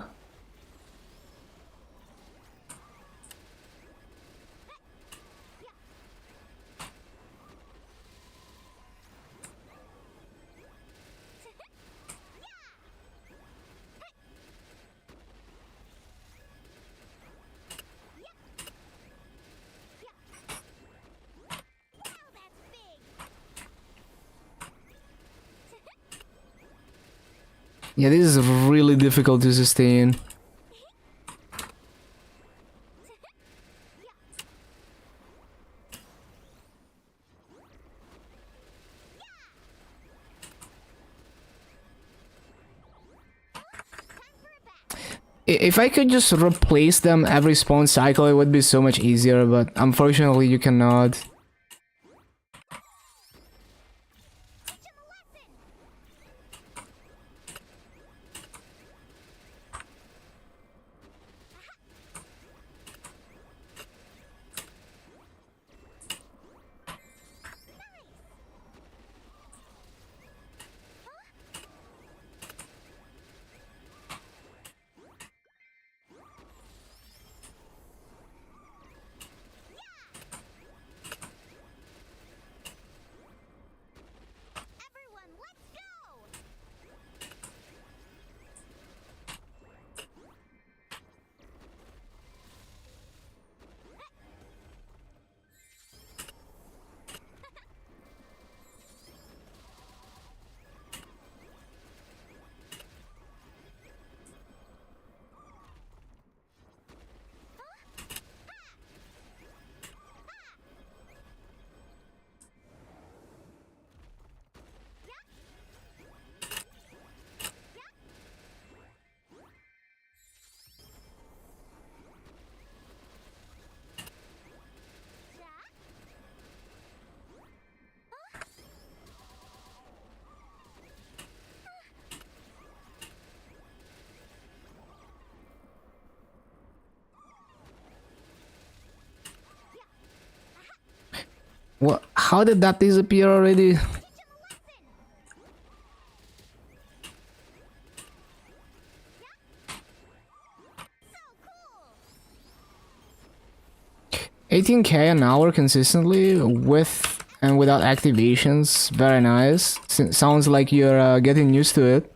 Yeah, this is really difficult to sustain. If I could just replace them every spawn cycle, it would be so much easier, but unfortunately you cannot. What? How did that disappear already? 18K an hour consistently with and without activations. Very nice. Sounds like you're getting used to it.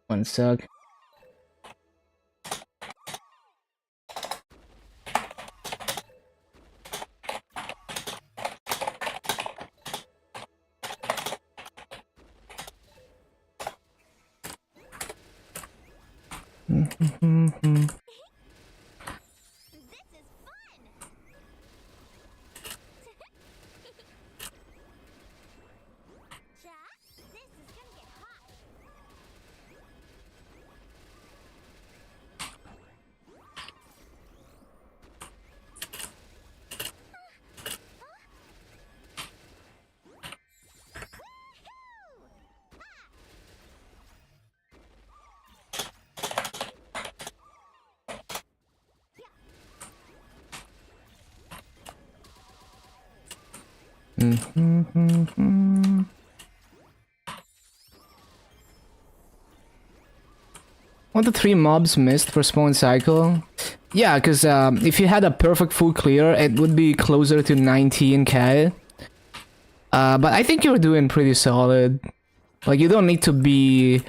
One sec. This is fun. Jack, this is gonna get hot. What the 3 mobs missed for spawn cycle? Yeah, because if you had a perfect full clear, it would be closer to 19k. But I think you're doing pretty solid. Like, you don't need to be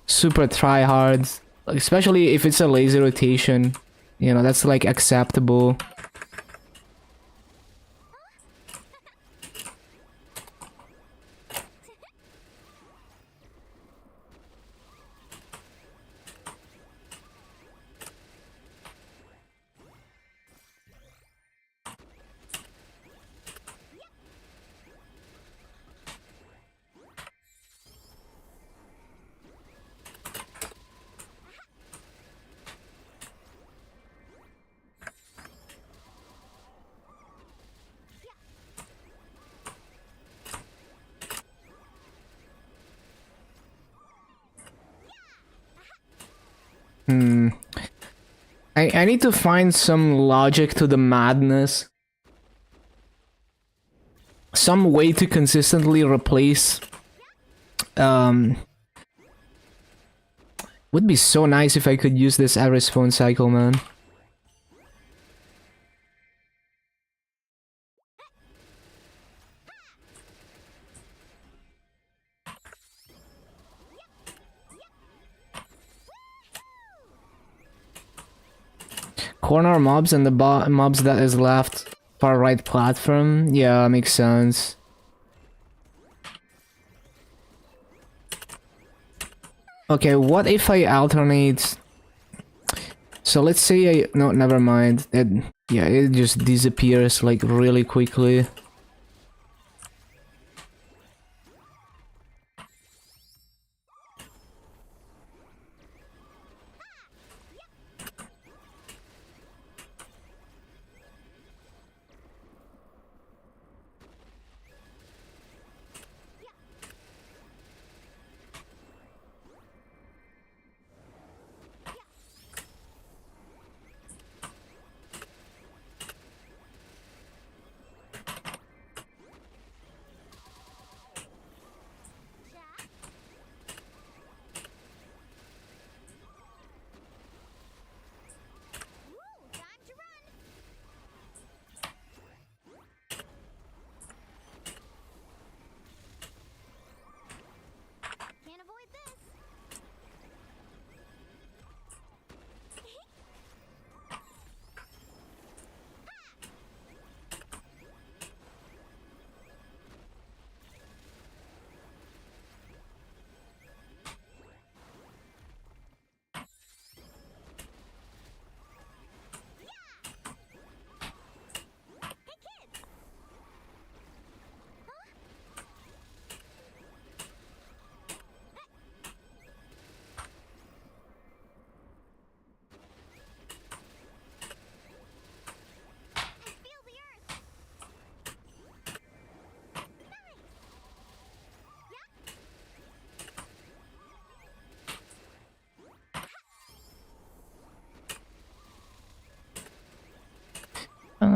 super try hard, like, especially if it's a lazy rotation. You know, that's like acceptable. I need to find some logic to the madness. Some way to consistently replace... Would be so nice if I could use this every spawn cycle, man. Corner mobs and the mobs that is left far right platform. Yeah, makes sense. Okay, what if I alternate? So let's say I... No, never mind. Yeah, it just disappears like really quickly.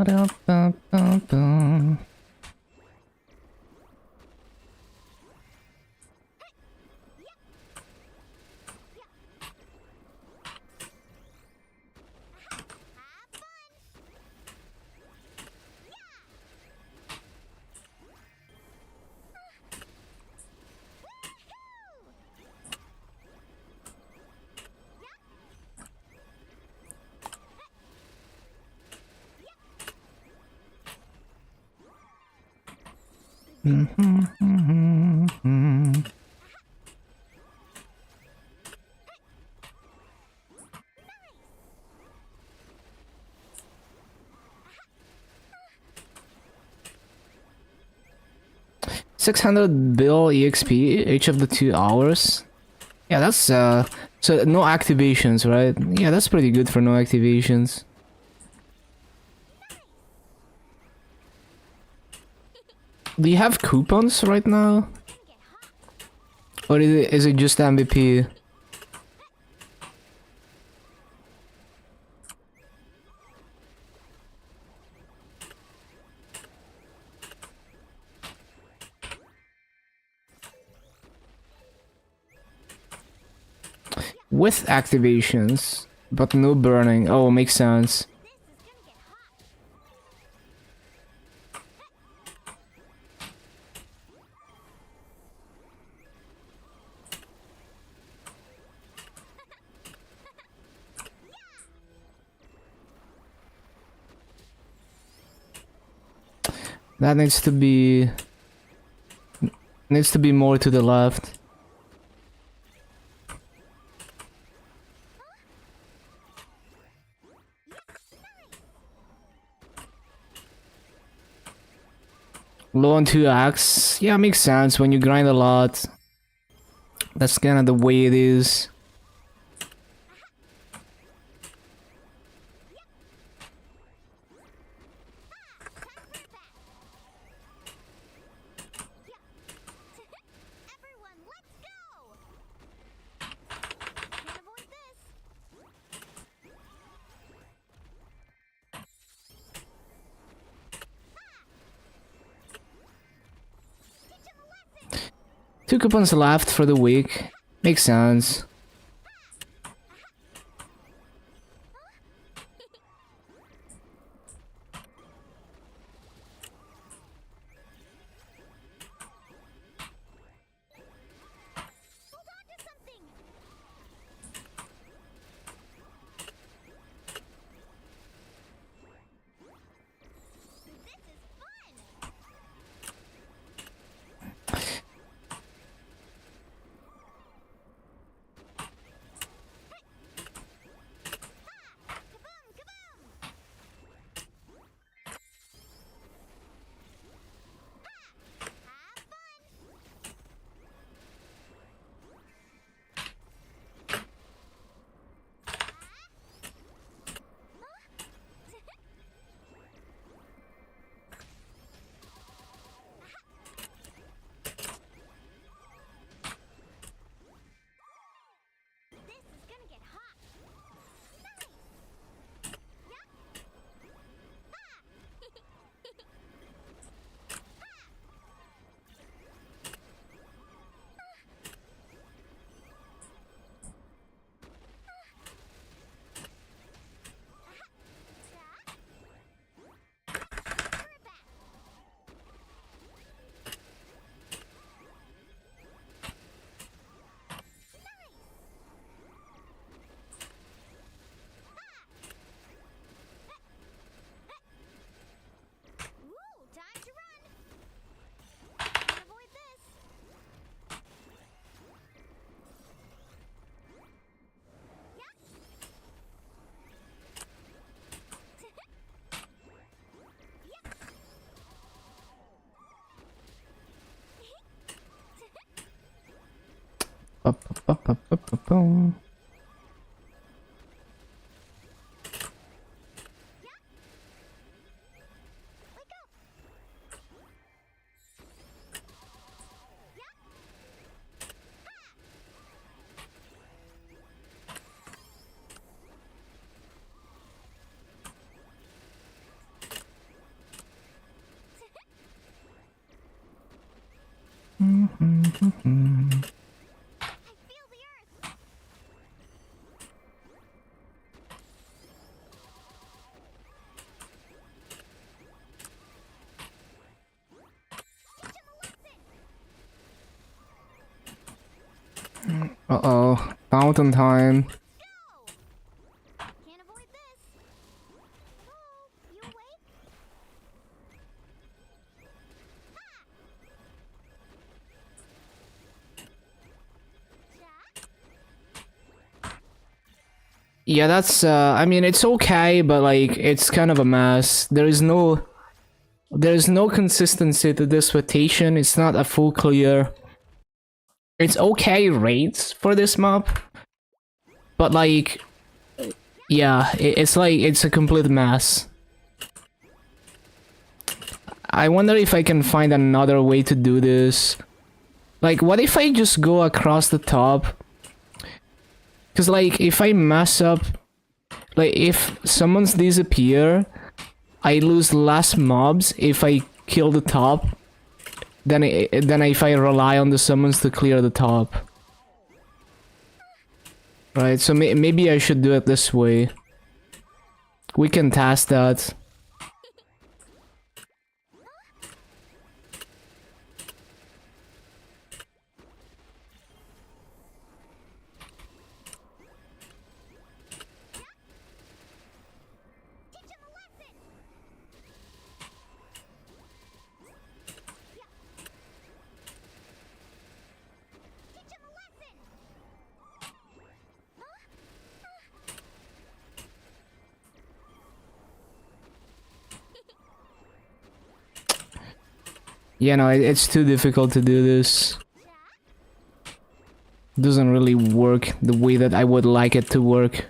Ba-da-ba-ba-ba. 600 bill EXP each of the 2 hours. Yeah, that's so no activations, right? Yeah, that's pretty good for no activations. Do you have coupons right now? Or is it just MVP? With activations, but no burning. Oh, makes sense. That needs to be more to the left. Low on 2x. Yeah, makes sense when you grind a lot. That's kind of the way it is. Everyone, let's go! Can't avoid this. Teach him a lesson! 2 coupons left for the week. Makes sense. Hold on to something! This is fun! Kaboom! Kaboom! Have fun! This is gonna get hot. Nice. Yep. Woo! Time to run. Can't avoid this. Ba-ba-ba-ba-ba-boom. Wake up. feel the earth. Teach him a lesson. Uh-oh. Fountain time. Go! Can't avoid this. Hello? You awake? Jack? Yeah, that's I mean it's okay, but like it's kind of a mess. There's no consistency to this rotation. It's not a full clear. It's okay rates for this map, but like yeah, it's like it's a complete mess. I wonder if I can find another way to do this. Like, what if I just go across the top? Because, like, if I mess up... Like, if summons disappear, I lose less mobs if I kill the top than if I rely on the summons to clear the top. Right, so maybe I should do it this way. We can test that. Teach him a lesson. Teach him a lesson. Yeah, no, it's too difficult to do this. Doesn't really work the way that I would like it to work.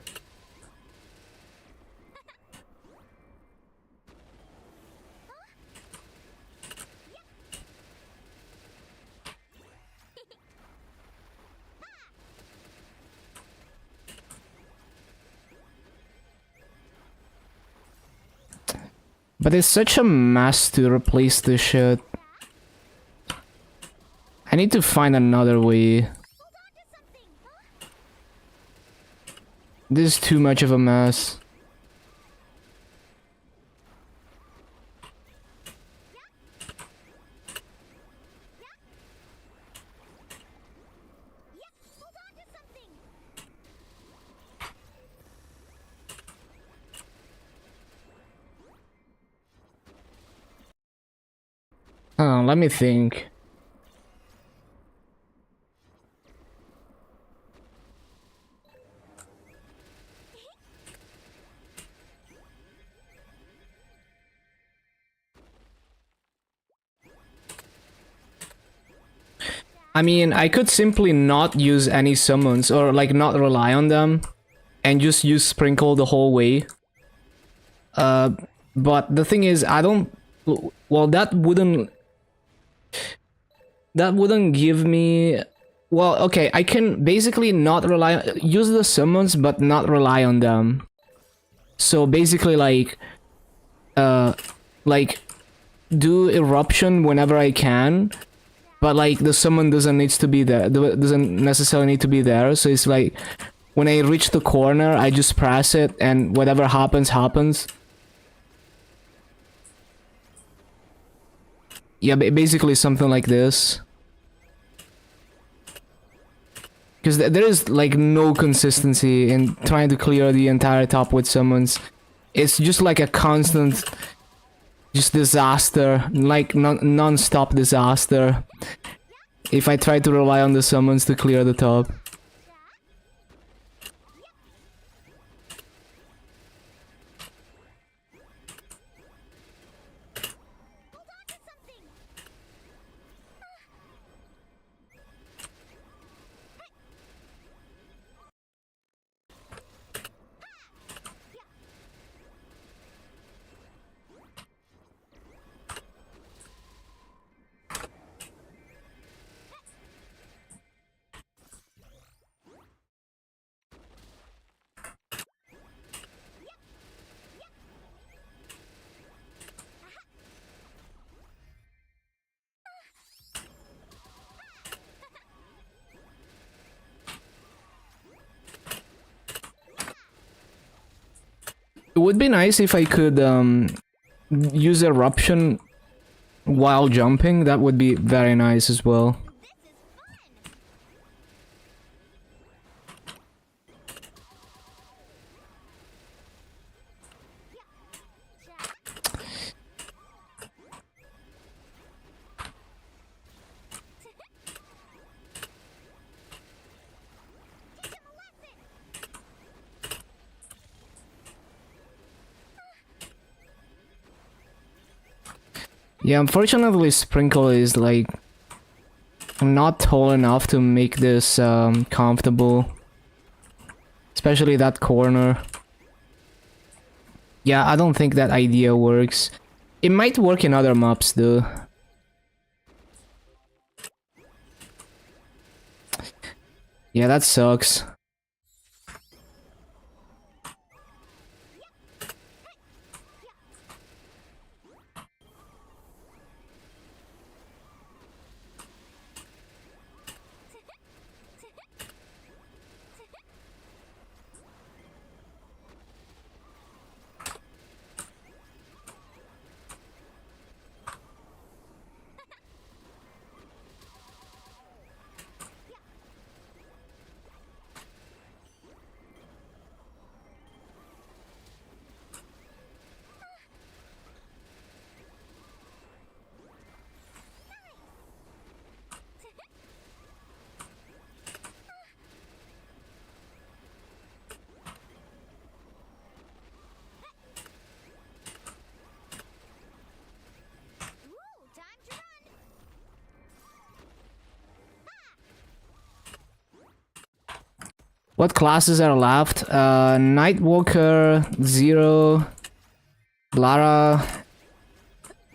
But it's such a mess to replace this shit. I need to find another way. Hold on to something. This is too much of a mess. Hold on to something. Let me think. I mean, I could simply not use any summons or like not rely on them and just use Sprinkle the whole way. But the thing is, I don't... Well, that wouldn't give me... Well, okay, I can basically not rely... Use the summons, but not rely on them. So basically, like... do Eruption whenever I can, but like the summon doesn't necessarily need to be there. So it's like when I reach the corner, I just press it, and whatever happens, happens. Yeah, basically something like this. Because there is like no consistency in trying to clear the entire top with summons. It's just like a constant, just disaster, like non-stop disaster. If I try to rely on the summons to clear the top. Hold on to something. would be nice if I could use eruption while jumping. That would be very nice as well. Yeah, unfortunately Sprinkle is like not tall enough to make this comfortable. Especially that corner. Yeah, I don't think that idea works. It might work in other maps though. Yeah, that sucks. Ooh, time to run. What classes are left? Nightwalker, Zero, Lara,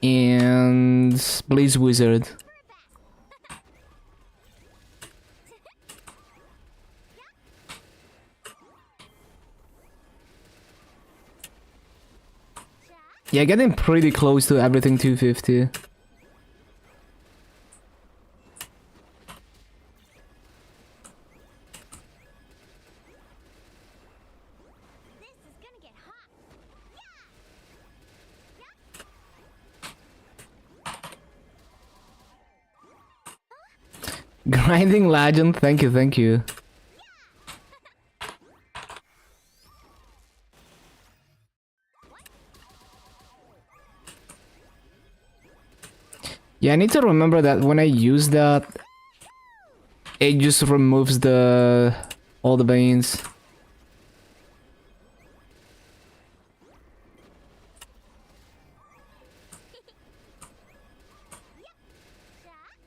and Blaze Wizard. Yeah, getting pretty close to everything 250. This is gonna get hot. Grinding Legend, thank you, thank you. Yeah, I need to remember that when I use that, it just removes the all the veins. This is fun.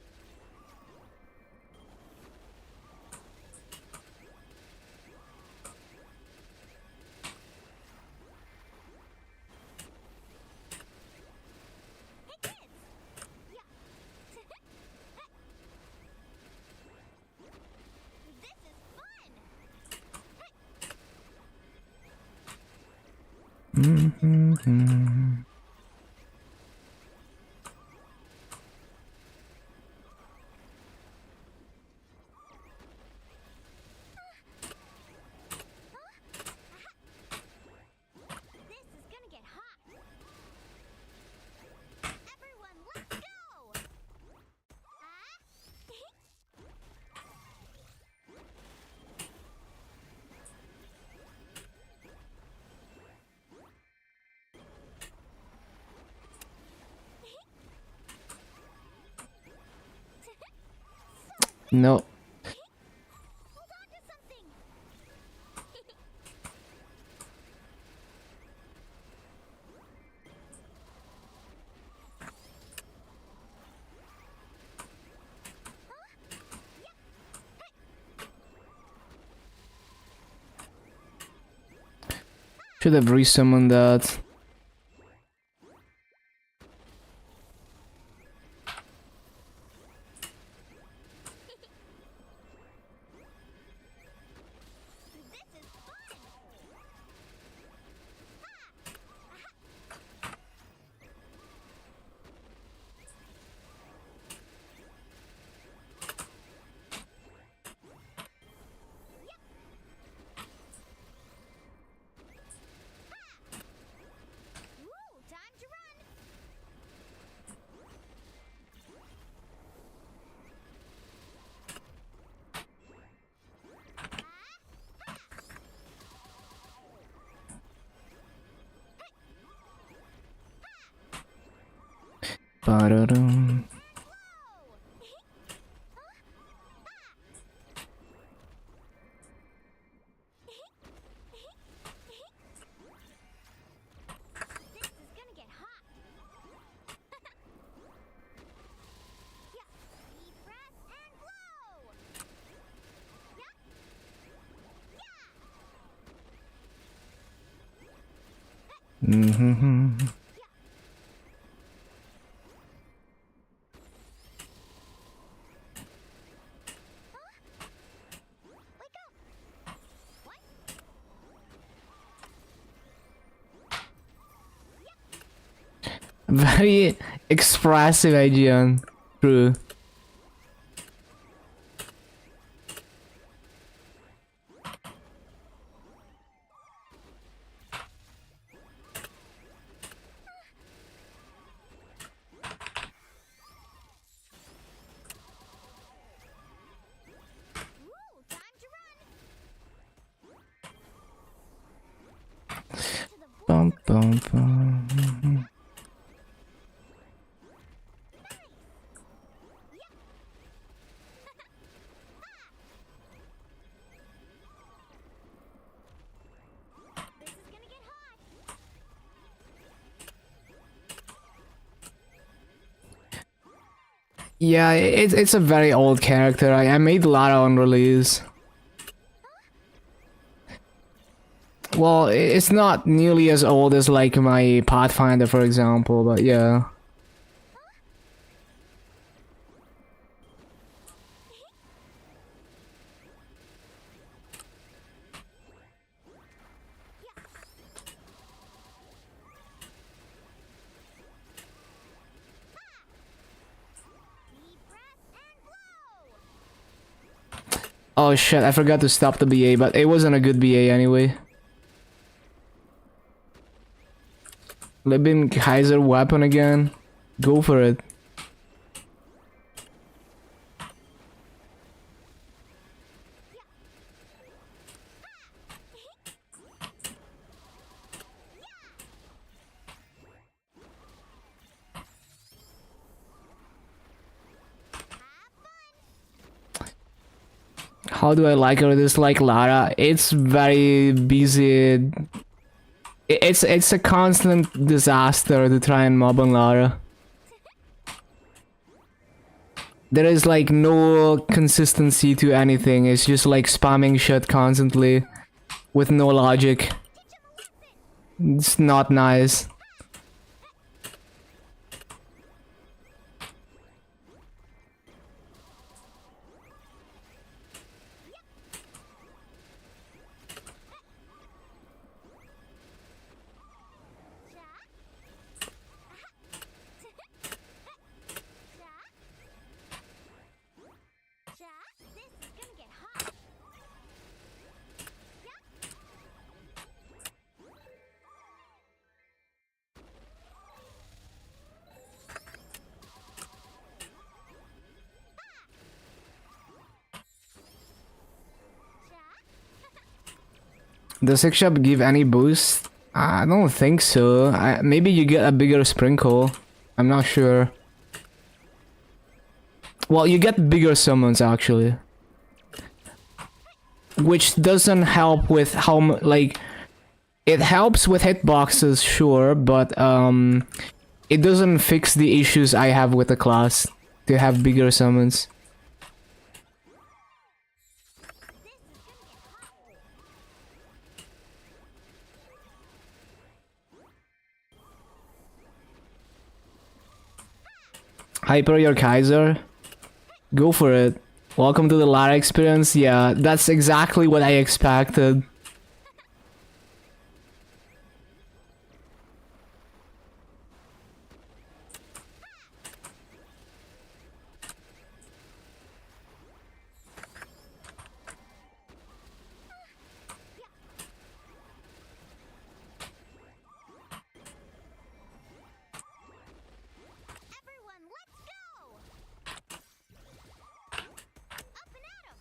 This is gonna get hot. Everyone, let's go. No. Hold on to something. Should have resummoned that. This is fun. Ba-da-dum. This is gonna get hot. Yeah. Deep breath and blow. Yeah. Mm-hmm. Wake up. What? Very expressive, Aegean. True. Ooh, time to run. To the bull. Bum, bum, bum. This is gonna get hot. Yeah, it's a very old character. I made Lara on release. Well, it's not nearly as old as like my Pathfinder, for example, but yeah. Deep breath and blow. Oh shit, I forgot to stop the BA, but it wasn't a good BA anyway. Libin Kaiser weapon again. Go for it. How do I like or dislike Lara? It's very busy. It's a constant disaster to try and mob on Lara. There is like no consistency to anything. It's just like spamming shit constantly with no logic. It's not nice. This is gonna get hot. Does 6-shop give any boost? I don't think so. Maybe you get a bigger sprinkle. I'm not sure. Well, you get bigger summons actually. Which doesn't help with how like... It helps with hitboxes, sure, but it doesn't fix the issues I have with the class to have bigger summons. Hyper your Kaiser? Go for it. Welcome to the Lara experience. Yeah, that's exactly what I expected. Everyone, let's go! Up and at 'em!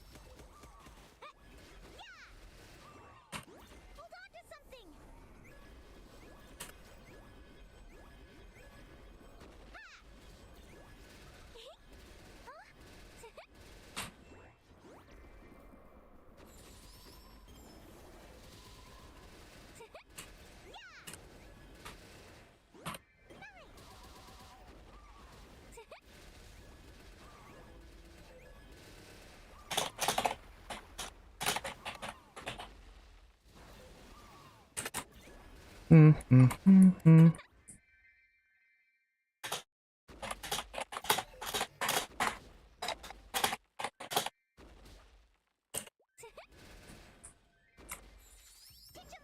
Teach him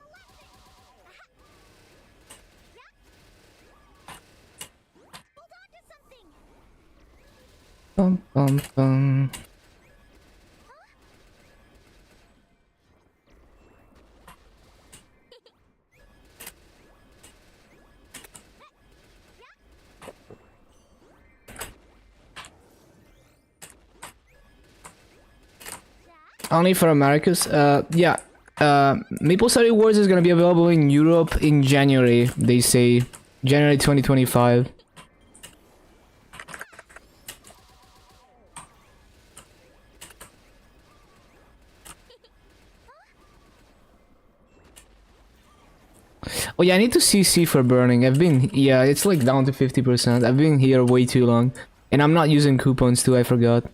a lesson. Hold on to something. Bum bum bum. Only for Americas? Yeah. Maple Story Wars is gonna be available in Europe in January, they say. January 2025. Oh yeah, I need to CC for burning. Yeah, it's like down to 50%. I've been here way too long. And I'm not using coupons too, I forgot.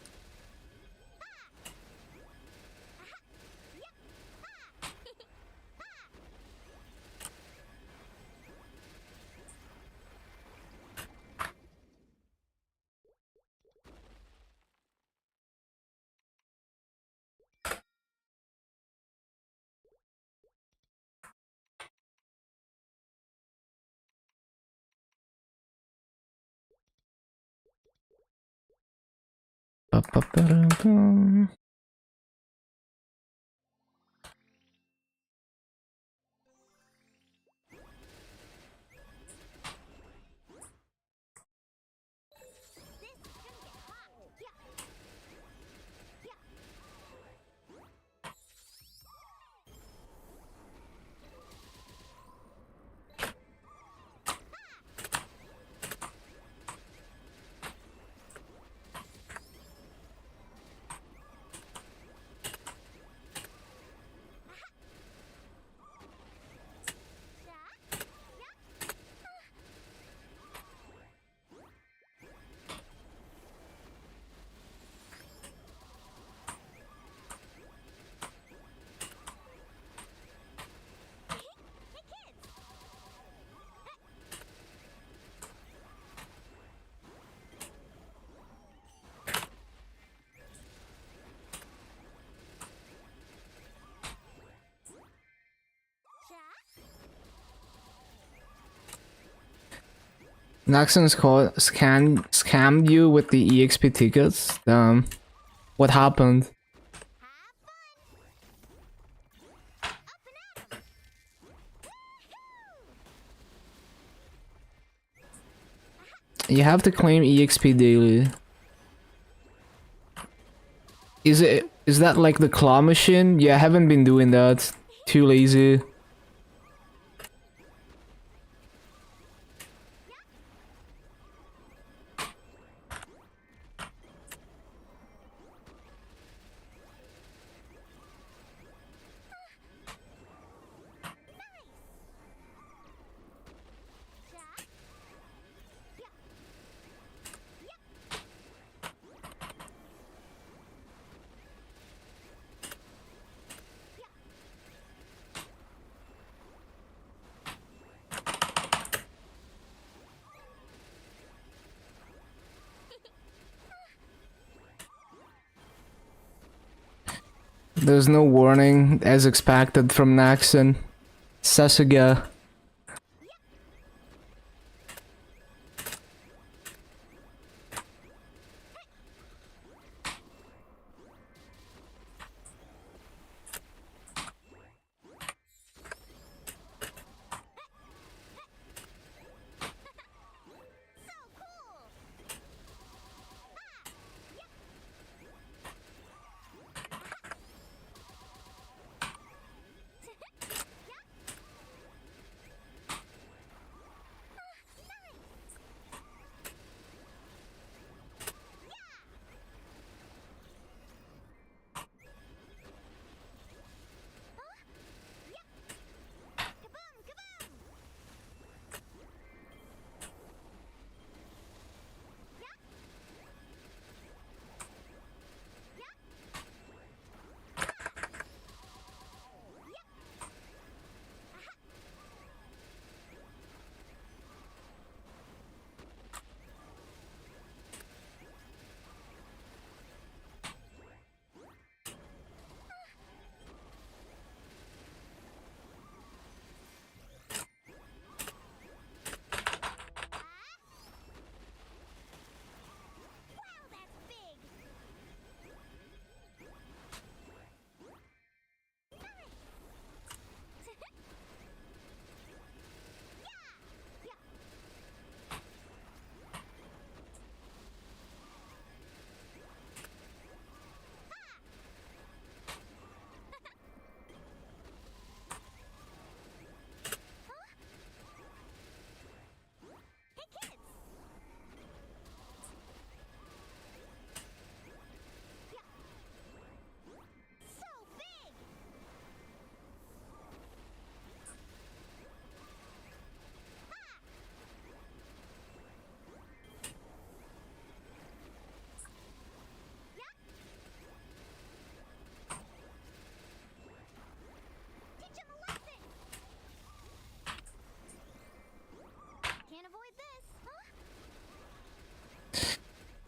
Ba-ba-ba-dum-bum. This is gonna get hot. Yeah. Yeah. Naxon's called scammed you with the EXP tickets. What happened? Have fun. Up and at 'em. Woohoo! You have to claim EXP daily. Is that like the claw machine? Yeah, I haven't been doing that. Too lazy. There's no warning, as expected from Naxon. Sasuga. So cool.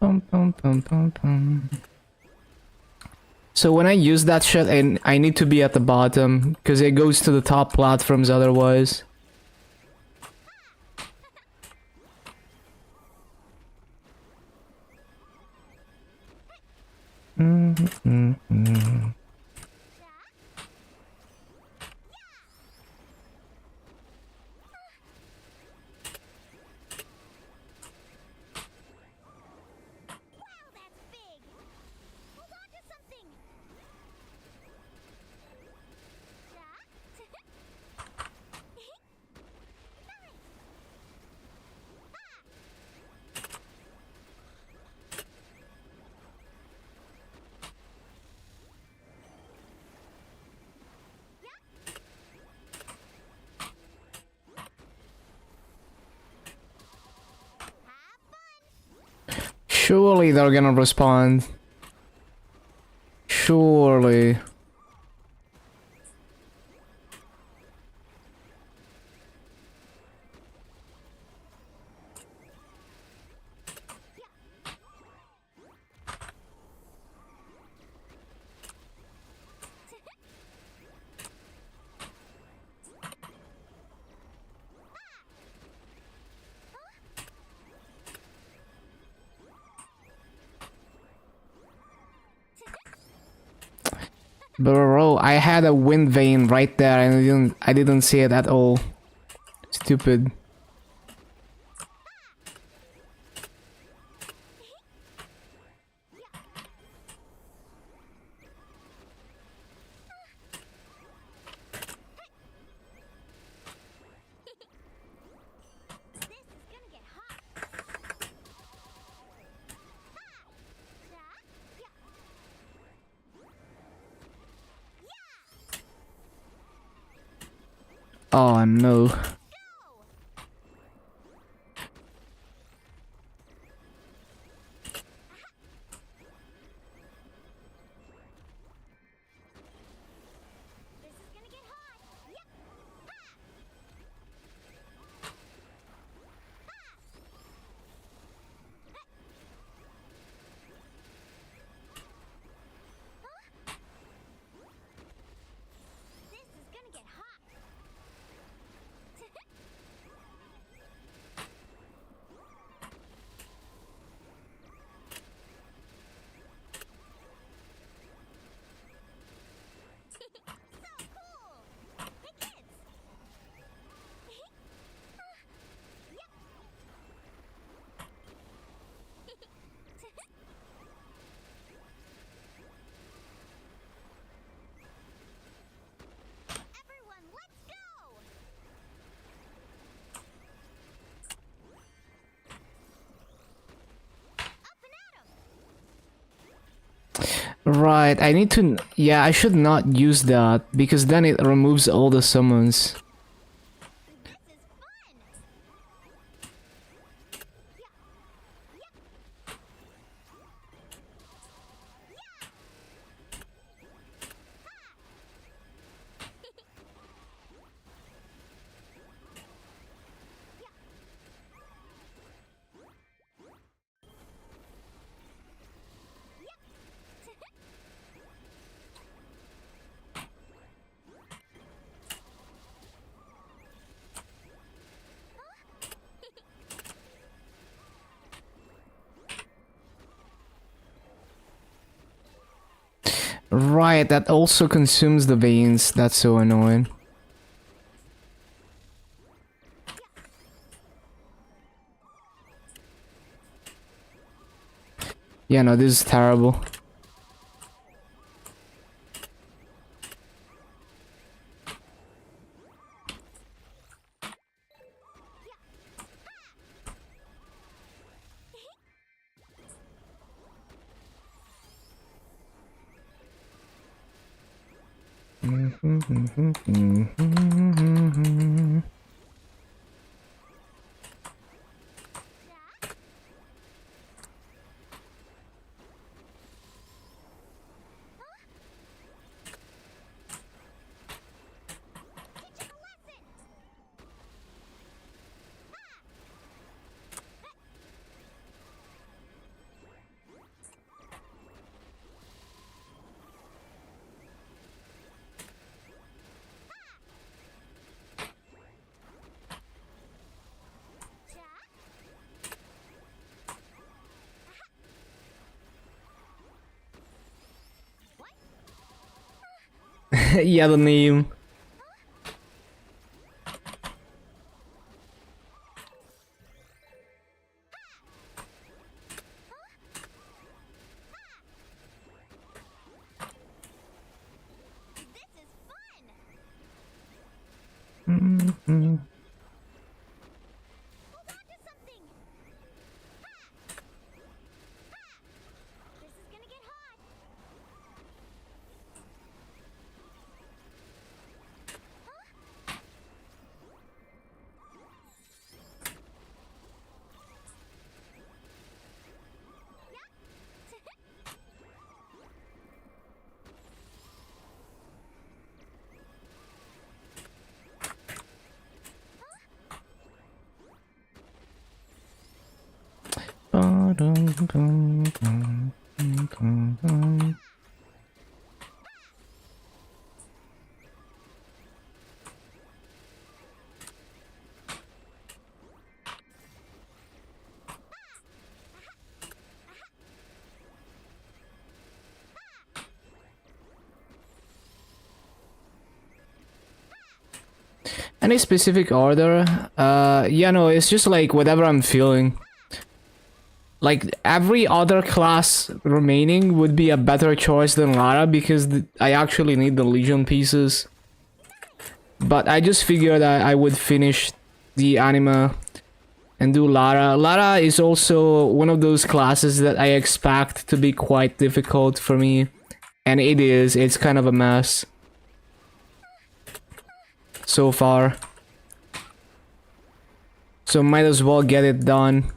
Bum, bum, bum, bum, bum. So when I use that shit, I need to be at the bottom because it goes to the top platforms otherwise. Wow, that's big. Hold on to something. Nice. Have fun. Surely they're gonna respond. Surely. Bro, I had a wind vane right there and I didn't see it at all. Stupid. This is gonna get hot. Oh no. Go. This is gonna get hot. Yep. This is gonna get hot. So cool. Hey kids. Yep. Everyone, let's go. Up and at 'em. Right, I need to... Yeah, I should not use that because then it removes all the summons. This is fun. Yeah. Yep. Right, that also consumes the veins. That's so annoying. Yeah, no, this is terrible. Teaching a lesson. Yeah, the name. This is fun. Mm-hmm. Hold on to something. This is gonna get hot. Any specific order? Yeah, no, it's just like whatever I'm feeling. Like every other class remaining would be a better choice than Lara because I actually need the Legion pieces. But I just figured I would finish the anima and do Lara. Lara is also one of those classes that I expect to be quite difficult for me. And it is, it's kind of a mess. So far. So might as well get it done.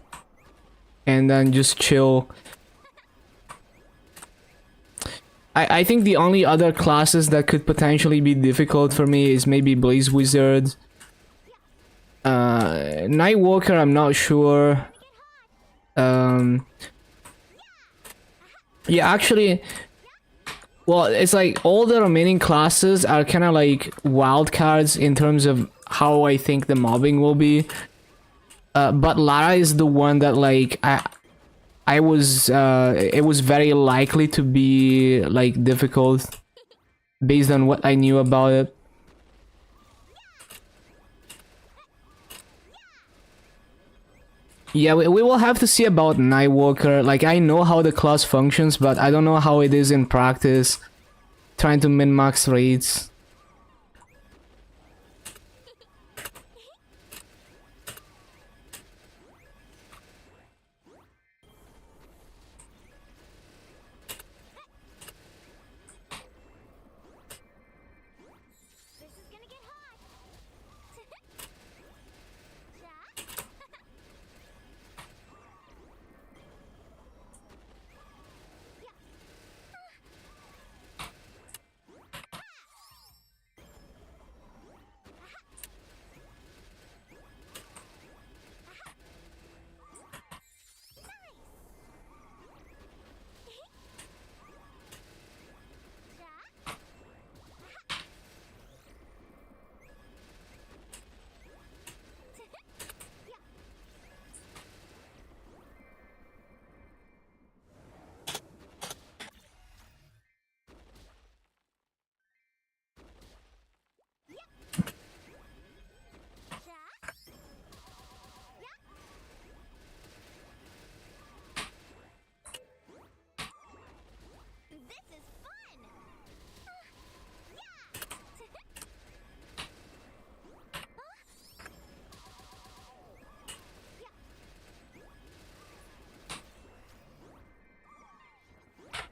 And then just chill. I think the only other classes that could potentially be difficult for me is maybe Blaze Wizard. Nightwalker, I'm not sure. Yeah, actually, well, it's like all the remaining classes are kind of like wild cards in terms of how I think the mobbing will be. But Lara is the one that like I was it was very likely to be like difficult based on what I knew about it. Yeah, we will have to see about Nightwalker. Like, I know how the class functions, but I don't know how it is in practice. Trying to min-max raids. This is gonna get hot. This is fun.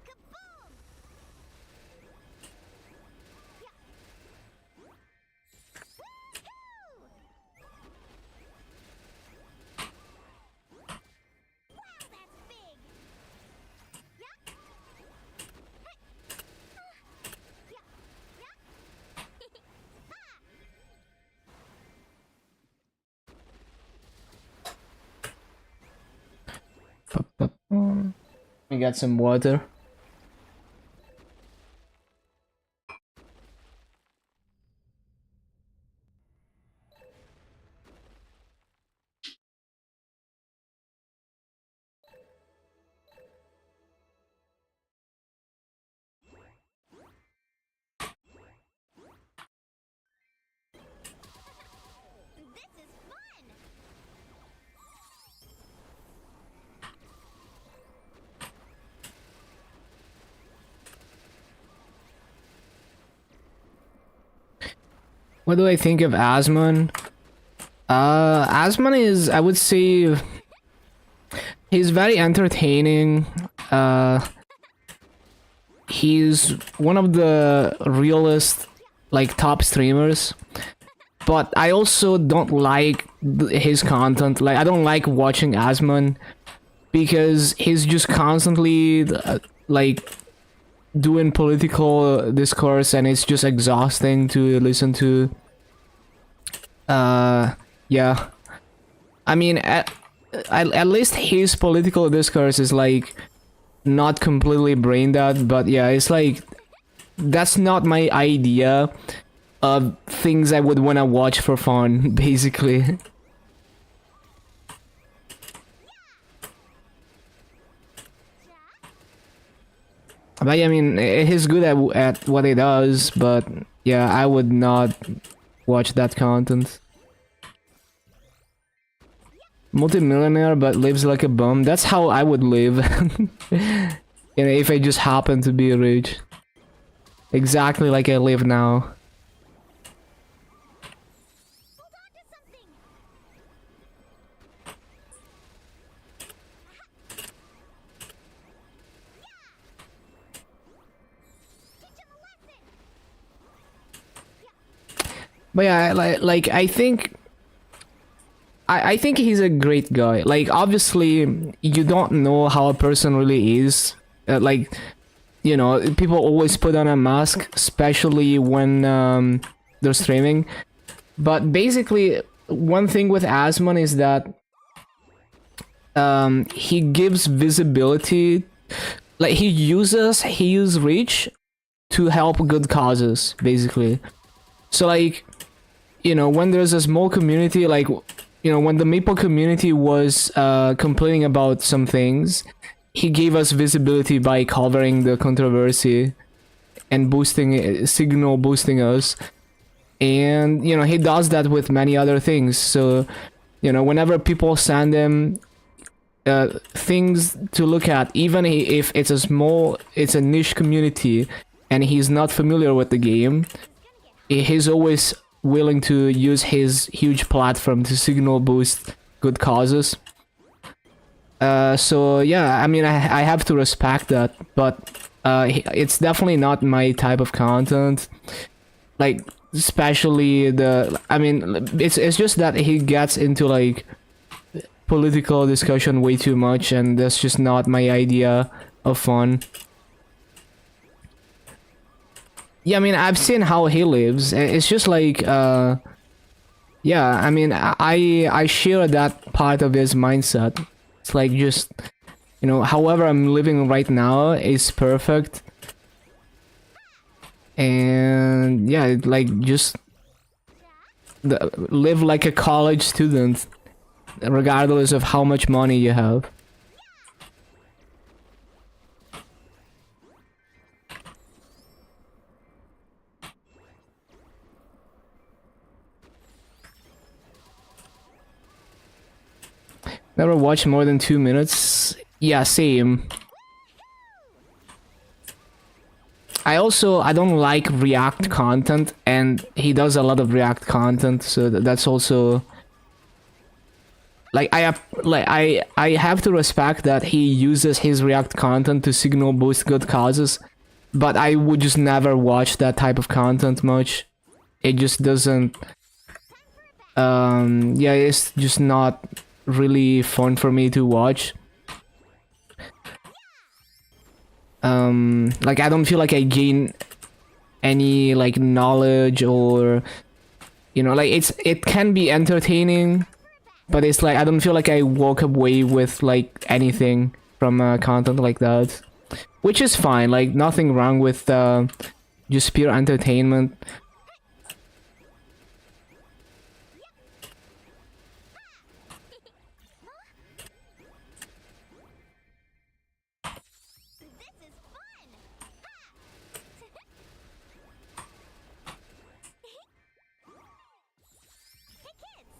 Kaboom! Woohoo! Wow, that's big. Yeah. Hey. Yeah. Yeah. We got some water. What do I think of Asmon? Asmon is, I would say, he's very entertaining. He's one of the realest, like, top streamers. But I also don't like his content. Like, I don't like watching Asmon because he's just constantly, like, doing political discourse, and it's just exhausting to listen to. Yeah. I mean, at least his political discourse is like not completely brain dead, but yeah, it's like that's not my idea of things I would want to watch for fun, basically. But yeah, I mean, he's good at what he does, but yeah, I would not watch that content. Multi-millionaire but lives like a bum. That's how I would live. You know, if I just happen to be rich. Exactly like I live now. Hold on to something. Teach him a lesson. But yeah, like I think I think he's a great guy. Like, obviously, you don't know how a person really is. Like, you know, people always put on a mask, especially when they're streaming. But basically, one thing with Asmon is that he gives visibility. Like, he uses reach to help good causes, basically. So, like, you know, when there's a small community, like, you know, when the Maple community was complaining about some things, he gave us visibility by covering the controversy and signal boosting us. And, you know, he does that with many other things. So, you know, whenever people send him things to look at, even if it's a niche community and he's not familiar with the game, he's always willing to use his huge platform to signal boost good causes. So yeah, I mean, I have to respect that, but it's definitely not my type of content. Like, especially I mean, it's just that he gets into like political discussion way too much, and that's just not my idea of fun. Yeah, I mean, I've seen how he lives. It's just like, yeah, I mean, I share that part of his mindset. It's like, just, you know, however I'm living right now is perfect. And yeah, like, just live like a college student, regardless of how much money you have. Never watched more than 2 minutes. Yeah, same. I don't like React content, and he does a lot of React content, so that's also like I have to respect that he uses his React content to signal boost good causes, but I would just never watch that type of content much. It just doesn't. Yeah, it's just not really fun for me to watch. Like, I don't feel like I gain any like knowledge, or, you know, like, it can be entertaining, but it's like I don't feel like I walk away with like anything from content like that, which is fine. Like, nothing wrong with just pure entertainment. This is fun. Hey kids.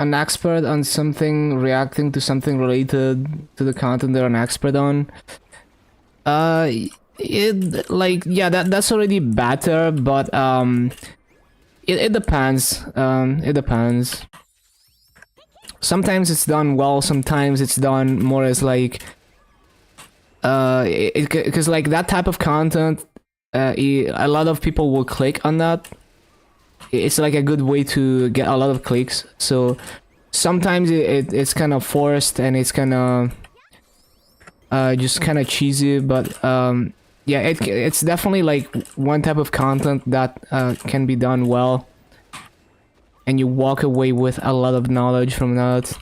an expert on something, reacting to something related to the content they're an expert on, it like yeah, that's already better, but it depends. It depends. Sometimes it's done well, sometimes it's done more as like because like that type of content, a lot of people will click on that. It's like a good way to get a lot of clicks. So sometimes it's kind of forced and it's kind of just kind of cheesy, but yeah, it's definitely like one type of content that can be done well, and you walk away with a lot of knowledge from that.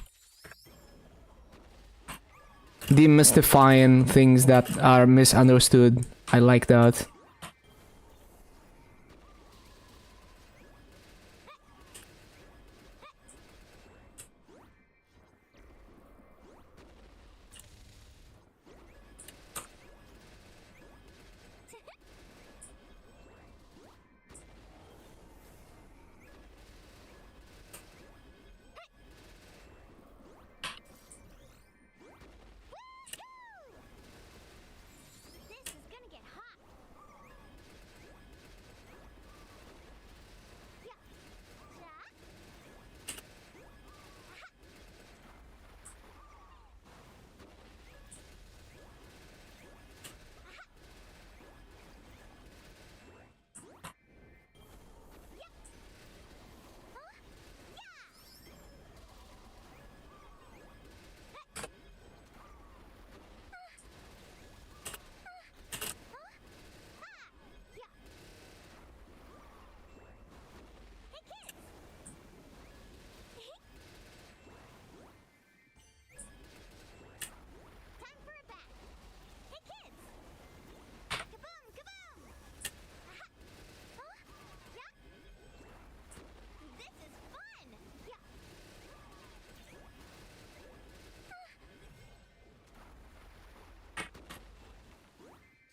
Demystifying things that are misunderstood. I like that. This is gonna get hot. Yeah. Ja. Time for a bath. Hey kids! Kaboom! Kaboom! Aha! Huh? Yeah? This is fun! Yeah.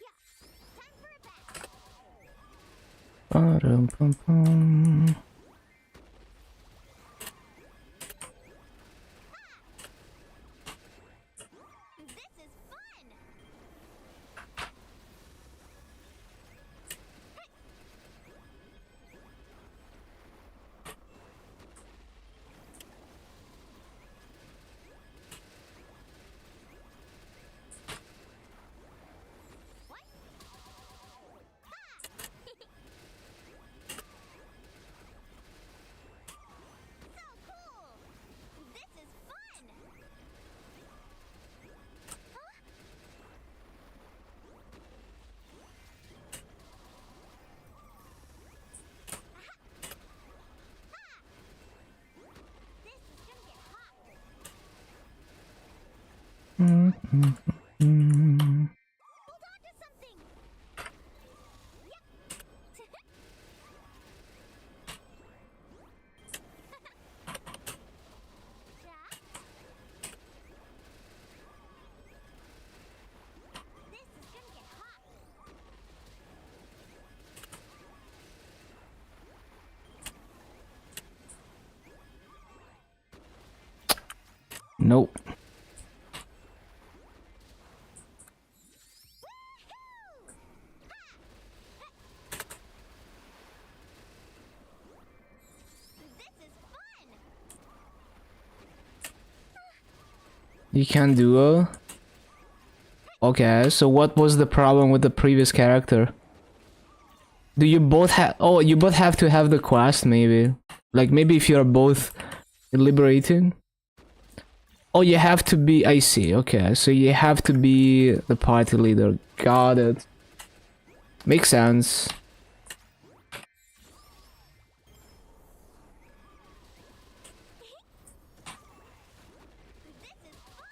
Yeah. Time for a bath. Ba-dum-bum-bum. This is fun! What? So cool! This is fun! Huh? This is gonna get hot. Hold on to something. Yep. Ja. This is gonna get hot. Nope. This is fun. You can duo. Okay, so what was the problem with the previous character? Do you both have? Oh, you both have to have the quest, maybe. Like maybe if you're both liberating. Oh, you have to be. I see. Okay, so you have to be the party leader. Got it. Makes sense. This is fun.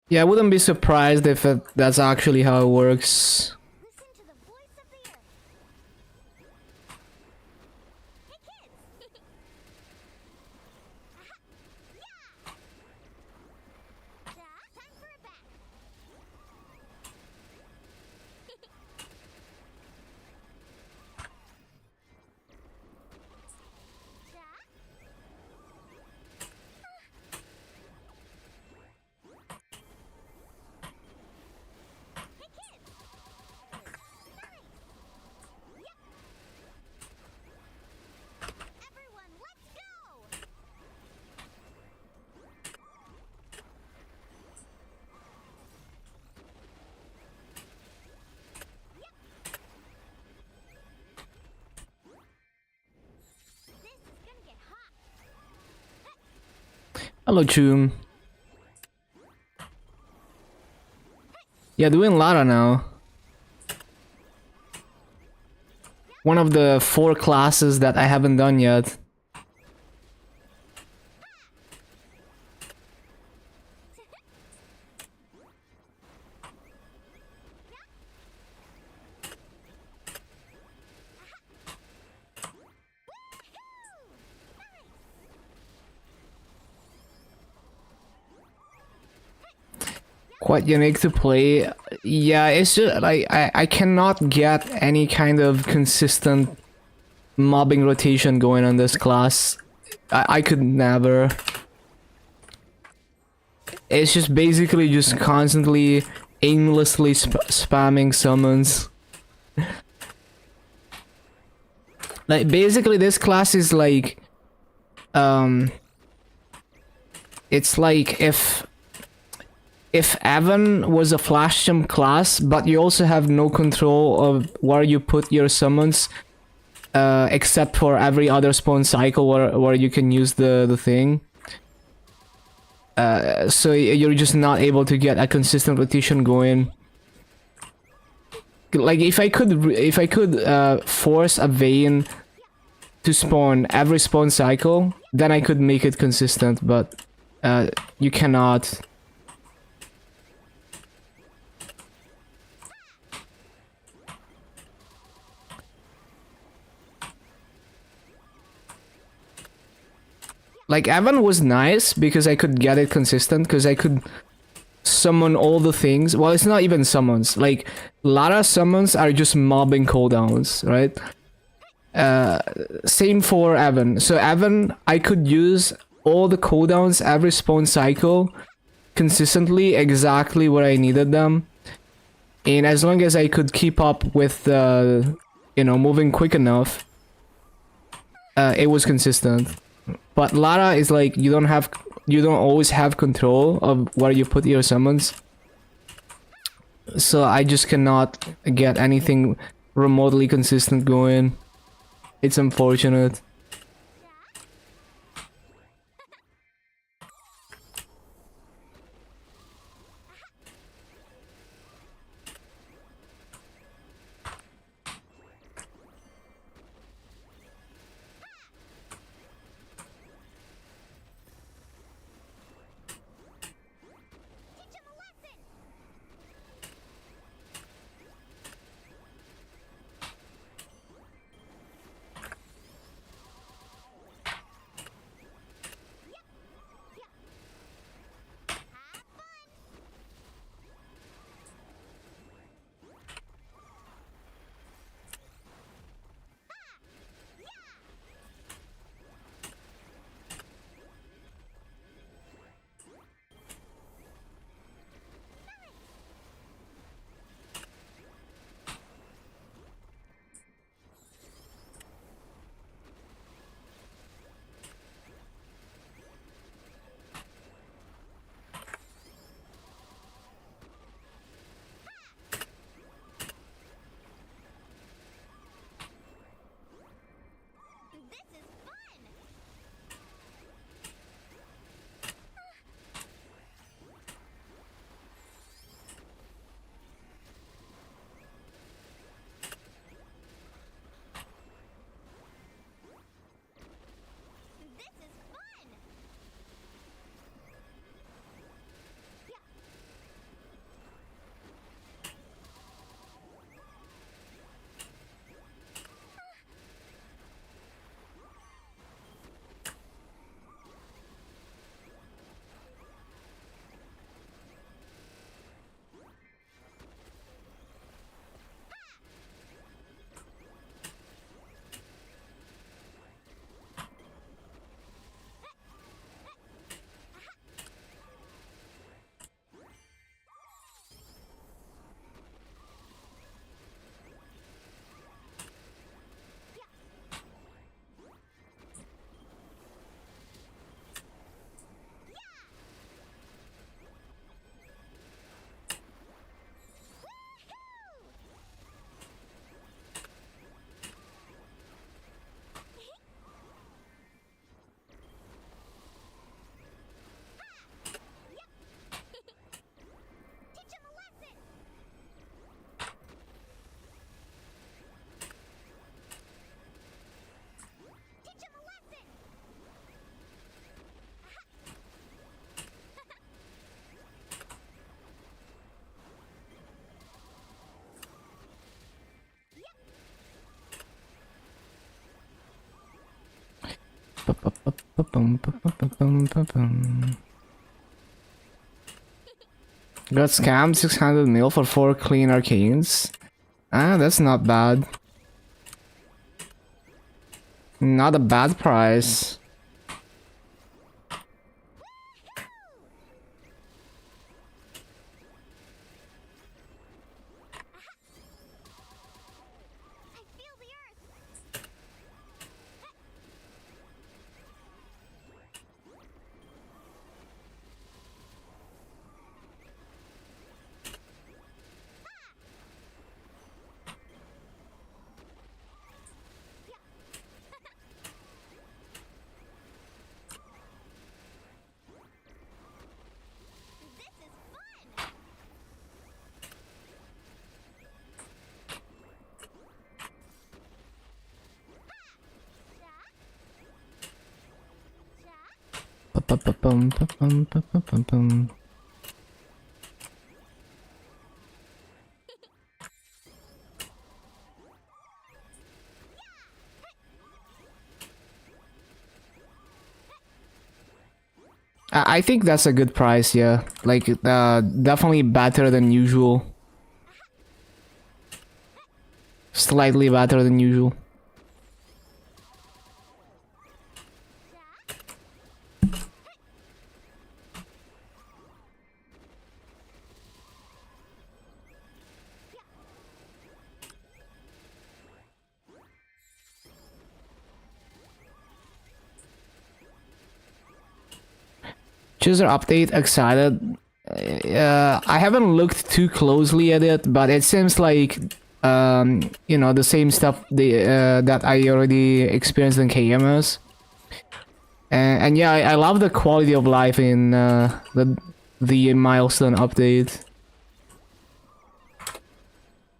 Yeah, I wouldn't be surprised if that's actually how it works. Listen to the voice of the earth. Hello, Choom. Yeah, doing Lara now. One of the 4 classes that I haven't done yet. Quite unique to play. Yeah, it's just like I cannot get any kind of consistent mobbing rotation going on this class. I could never. It's just basically just constantly aimlessly spamming summons. Like basically this class is like it's like if Evan was a flash jump class, but you also have no control of where you put your summons, except for every other spawn cycle where you can use the thing. So you're just not able to get a consistent rotation going. Like if I could force a Vayne to spawn every spawn cycle, then I could make it consistent, but you cannot. Like Evan was nice because I could get it consistent, because I could summon all the things. Well, it's not even summons. Like Lara summons are just mobbing cooldowns, right? Same for Evan. So Evan, I could use all the cooldowns every spawn cycle consistently, exactly where I needed them. And as long as I could keep up with the, moving quick enough, it was consistent. But Lara is like you don't always have control of where you put your summons. So I just cannot get anything remotely consistent going. It's unfortunate. Got scammed 600 mil for 4 clean arcanes. Ah, that's not bad. Not a bad price. I feel the earth. This is fun. I think that's a good price, yeah. Like, definitely better than usual. Slightly better than usual. Chooser update, excited. I haven't looked too closely at it, but it seems like you know, the same stuff that I already experienced in KMS. And yeah, I love the quality of life in the milestone update.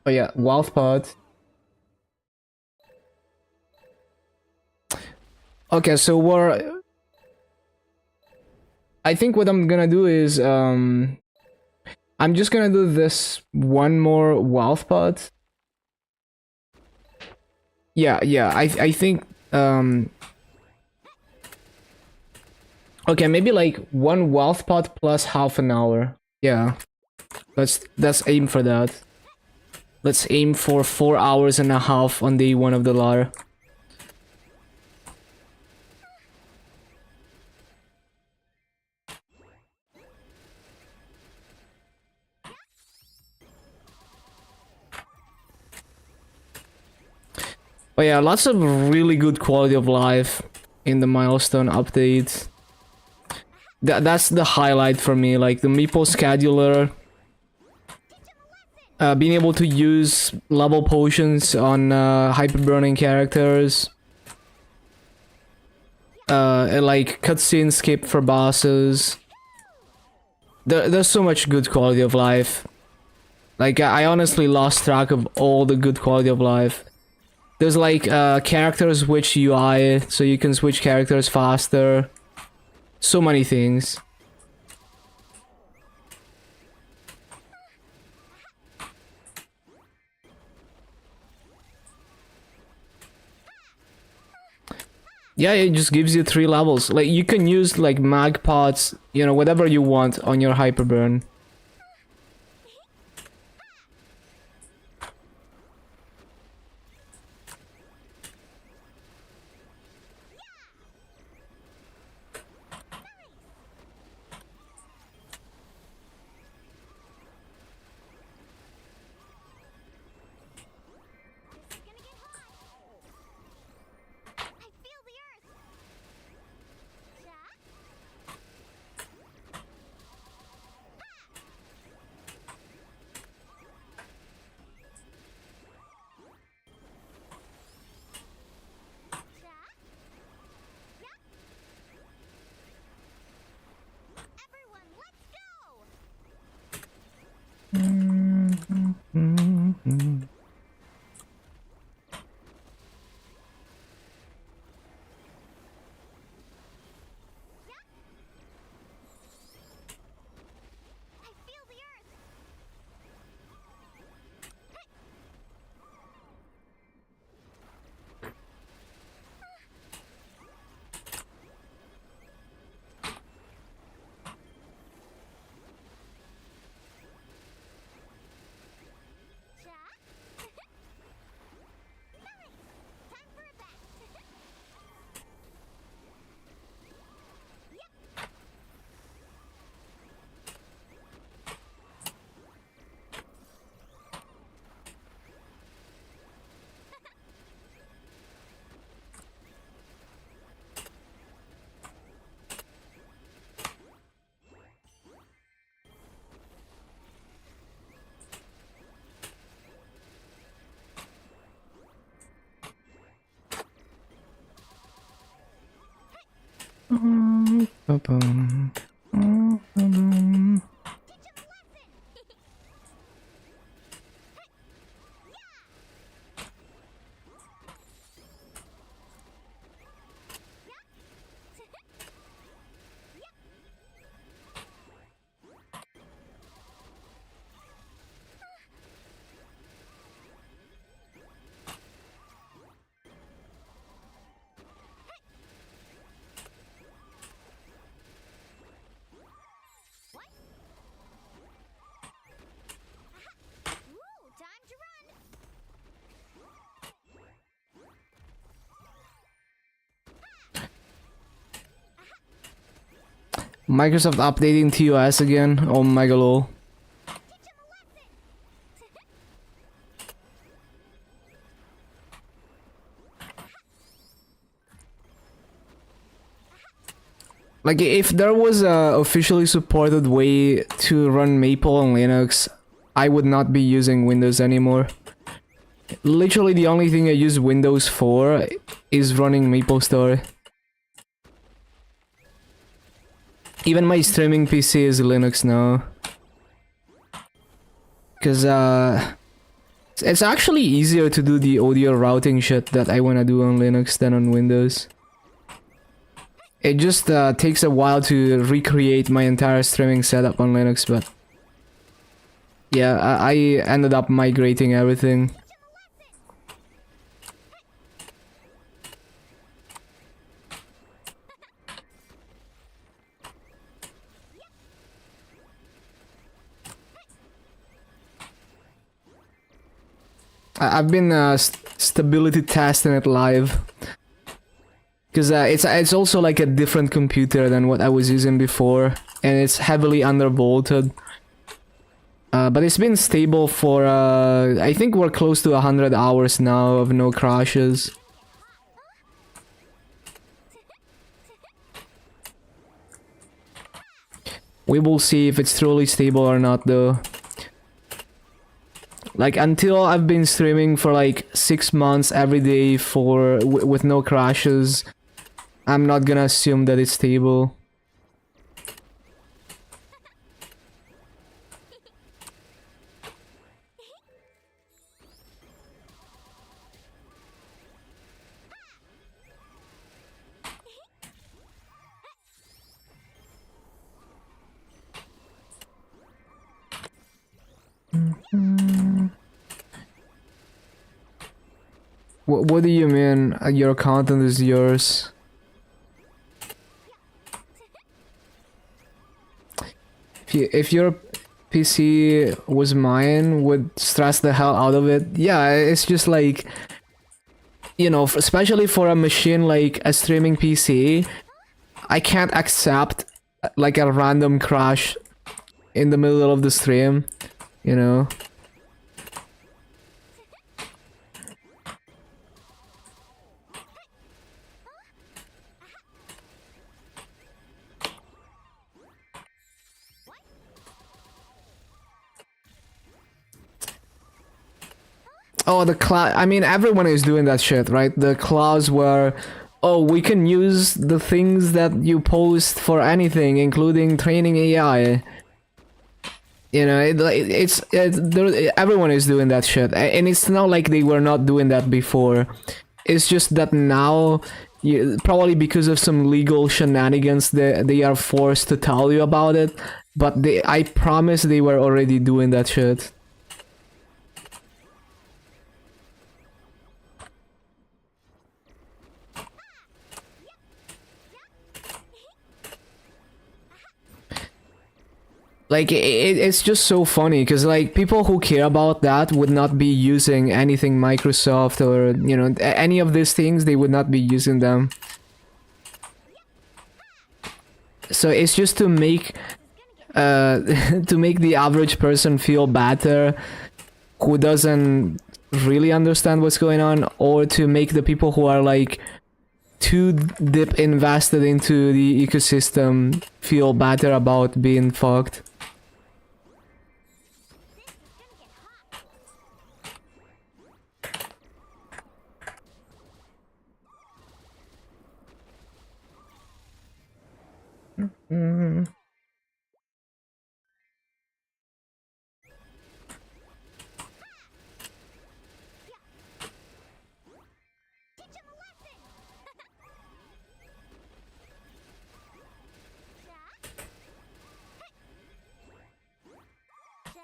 Oh yeah, Wild Pod. Okay, so we're... I think what I'm gonna do is I'm just gonna do this one more Wild Pod. Yeah, I think okay, maybe like one Wild Pod plus half an hour. Yeah. Let's aim for that. Let's aim for 4 hours and a half on day 1 of the lara. But yeah, lots of really good quality of life in the milestone update. That's the highlight for me, like the Meeple scheduler. Being able to use level potions on hyper burning characters. And like cutscene skip for bosses. There's so much good quality of life. Like I honestly lost track of all the good quality of life. There's like character switch UI, so you can switch characters faster. So many things. Yeah, it just gives you 3 levels. Like you can use like mag pots, you know, whatever you want on your hyperburn. This is gonna get hot. I feel the earth. Ja? Ba-boom. Ba-boom. Ooh, time to run. Microsoft updating TOS again. Oh my god, lol. Teach him a lesson. Like, if there was a officially supported way to run Maple on Linux, I would not be using Windows anymore. Literally the only thing I use Windows for is running MapleStory. Even my streaming PC is Linux now. Cause it's actually easier to do the audio routing shit that I wanna do on Linux than on Windows. It just takes a while to recreate my entire streaming setup on Linux, but yeah, I ended up migrating everything. I've been stability testing it live. Because it's also like a different computer than what I was using before, and it's heavily undervolted. But it's been stable for I think we're close to 100 hours now of no crashes. We will see if it's truly stable or not though. Like, until I've been streaming for like 6 months every day for with no crashes, I'm not gonna assume that it's stable. What do you mean your content is yours? If your PC was mine, would stress the hell out of it. Yeah, it's just like, you know, especially for a machine like a streaming PC, I can't accept like a random crash in the middle of the stream, you know. Oh, the class. I mean, everyone is doing that shit, right? The clause where, oh, we can use the things that you post for anything, including training AI. You know, everyone is doing that shit, and it's not like they were not doing that before. It's just that now, probably because of some legal shenanigans, they are forced to tell you about it. But I promise they were already doing that shit. Like, it's just so funny because like people who care about that would not be using anything Microsoft or, you know, any of these things. They would not be using them. So it's just to make to make the average person feel better who doesn't really understand what's going on, or to make the people who are like too deep invested into the ecosystem feel better about being fucked. Teach him a lesson. Ja. Ja.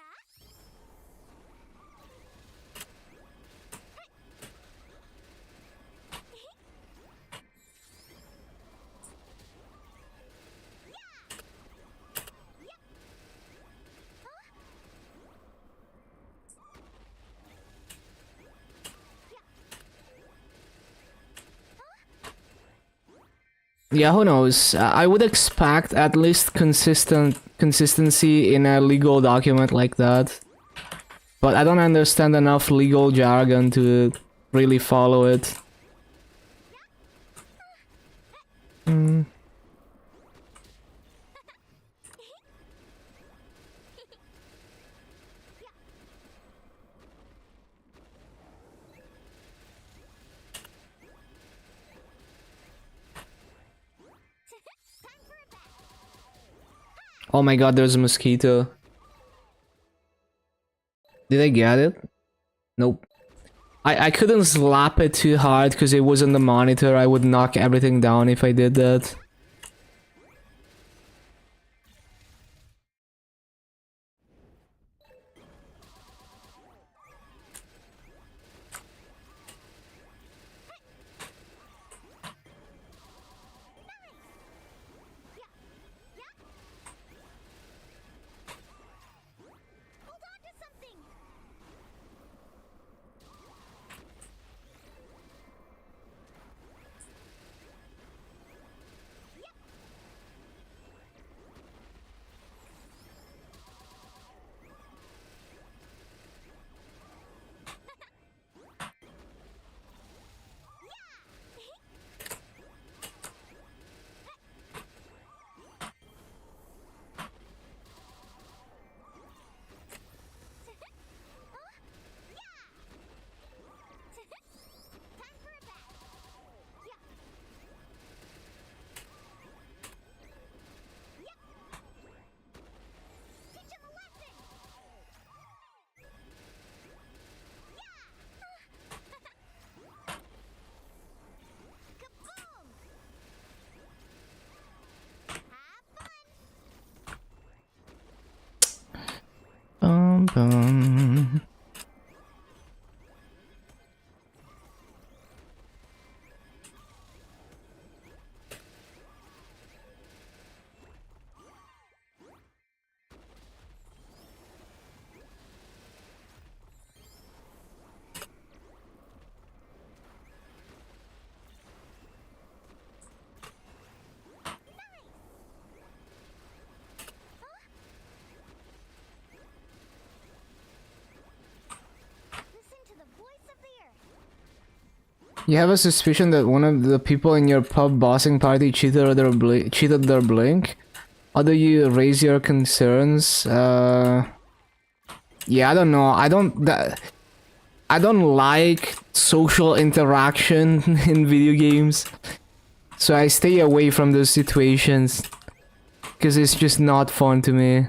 Yeah, who knows? I would expect at least consistency in a legal document like that. But I don't understand enough legal jargon to really follow it. Time for a bet. Oh my god, there's a mosquito. Did I get it? Nope. I couldn't slap it too hard because it was on the monitor. I would knock everything down if I did that. Hold on to something. Time for a bet. Yeah. Yep. Teach him a lesson. Kaboom! Have fun. Bum, bum. Listen to the voice of the earth. You have a suspicion that one of the people in your pub bossing party cheated their blink? How do you raise your concerns? Yeah, I don't know. I don't like social interaction in video games, so I stay away from those situations because it's just not fun to me.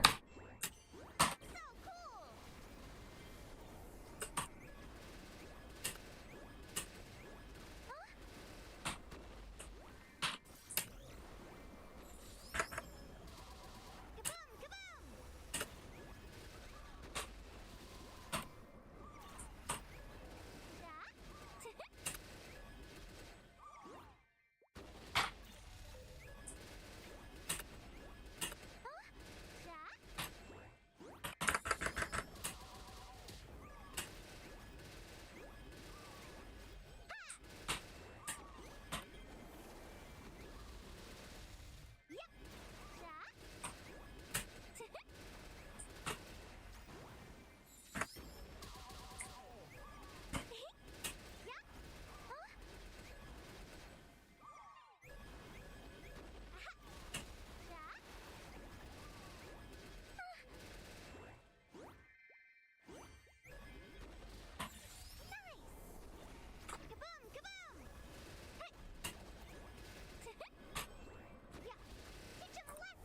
Ja.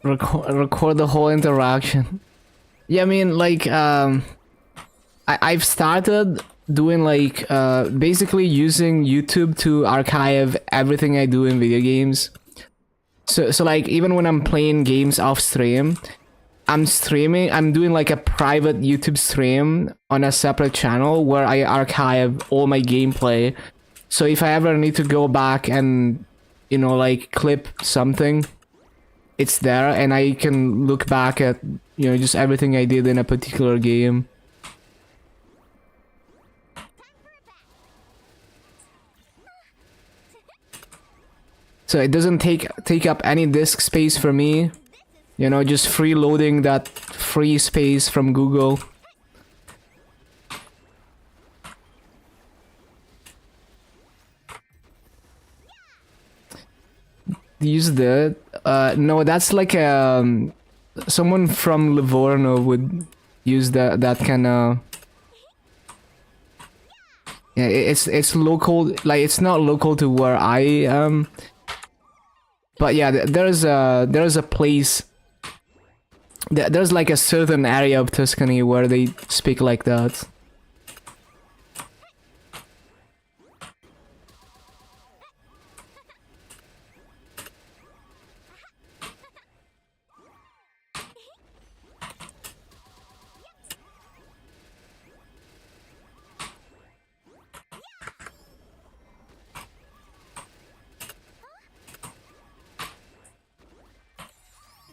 record the whole interaction. Yeah, I mean, like, I've started doing like basically using YouTube to archive everything I do in video games. So like even when I'm playing games off stream, I'm doing like a private YouTube stream on a separate channel where I archive all my gameplay. So if I ever need to go back and, you know, like clip something, it's there and I can look back at, you know, just everything I did in a particular game. So it doesn't take up any disk space for me. You know, just freeloading that free space from Google. Use that. No, that's like someone from Livorno would use that kind of. Yeah, it's local. Like it's not local to where I am. But yeah, there's a place. There's like a certain area of Tuscany where they speak like that.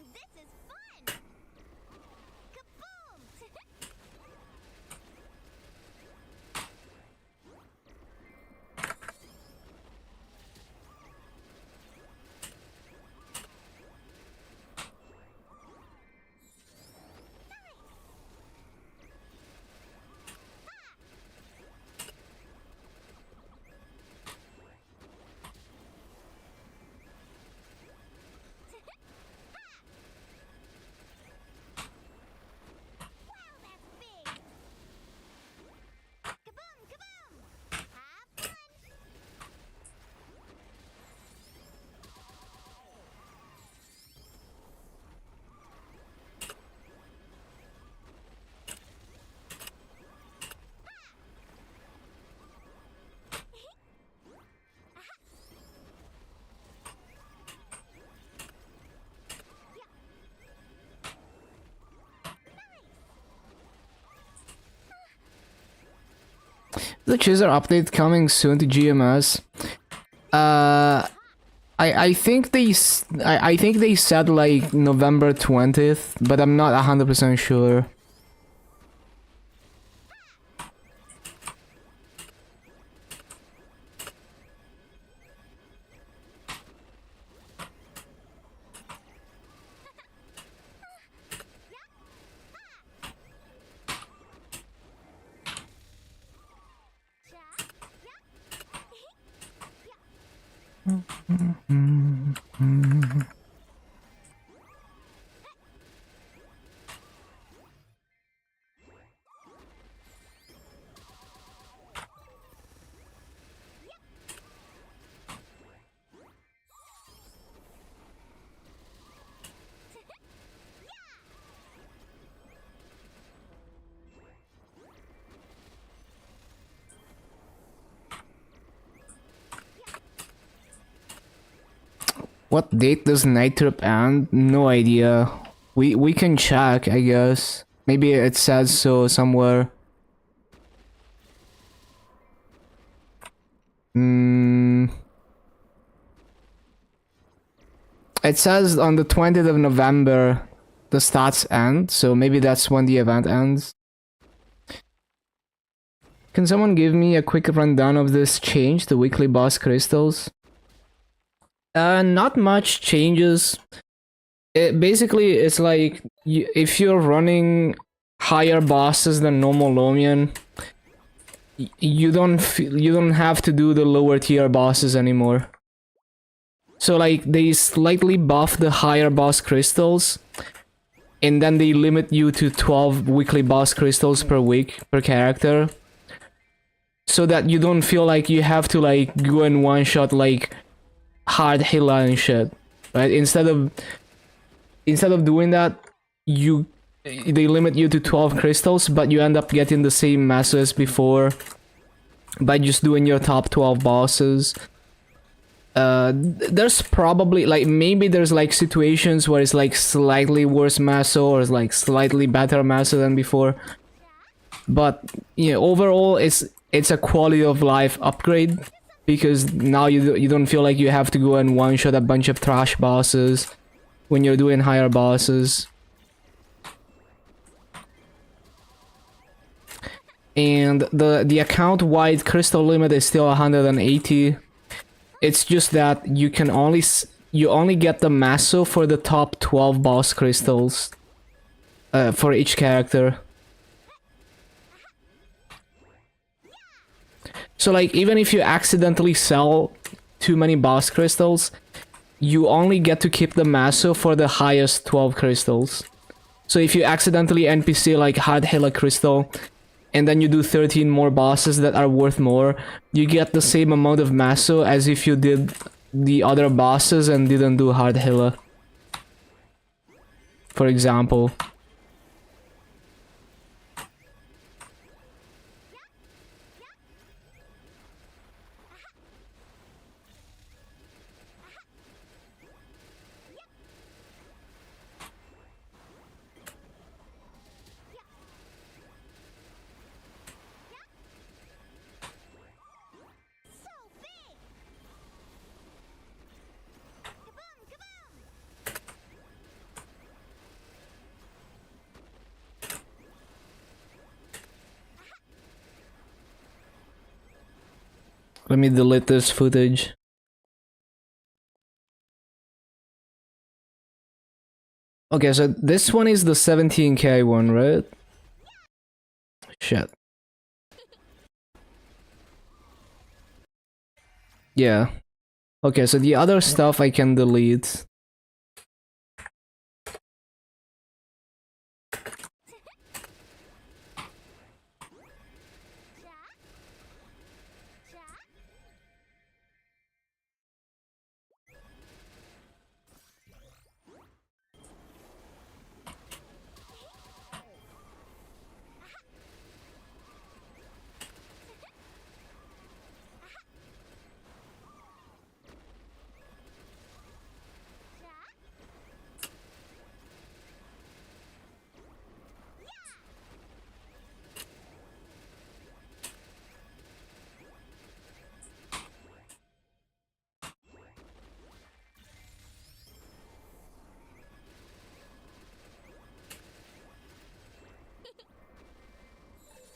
This is fun! Kaboom! Wow, that's big! Kaboom, kaboom! Have fun! The Chaser update coming soon to GMS. I think I think they said like November 20th, but I'm not 100% sure. What date does Night Trip end? No idea. We can check, I guess. Maybe it says so somewhere. It says on the 20th of November the stats end, so maybe that's when the event ends. Can someone give me a quick rundown of this change, the weekly boss crystals? Not much changes. Basically, it's like if you're running higher bosses than normal Lomian, you don't have to do the lower tier bosses anymore. So like they slightly buff the higher boss crystals, and then they limit you to 12 weekly boss crystals per week per character, so that you don't feel like you have to like go and one shot like hard Hila and shit, right? Instead of instead of doing that, they limit you to 12 crystals, but you end up getting the same mass as before by just doing your top 12 bosses. There's probably like maybe there's like situations where it's like slightly worse masso or it's like slightly better masso than before, but you know, overall it's a quality of life upgrade because now you don't feel like you have to go and one shot a bunch of trash bosses when you're doing higher bosses. And the account wide crystal limit is still 180. It's just that you can only get the masso for the top 12 boss crystals for each character. So like even if you accidentally sell too many boss crystals, you only get to keep the masso for the highest 12 crystals. So if you accidentally NPC like Hard Hilla Crystal and then you do 13 more bosses that are worth more, you get the same amount of masso as if you did the other bosses and didn't do Hard Hilla, for example. So big. Kaboom, kaboom. Let me delete this footage. Okay, so this one is the 17k one, right? Shit. Yeah. Okay, so the other stuff I can delete.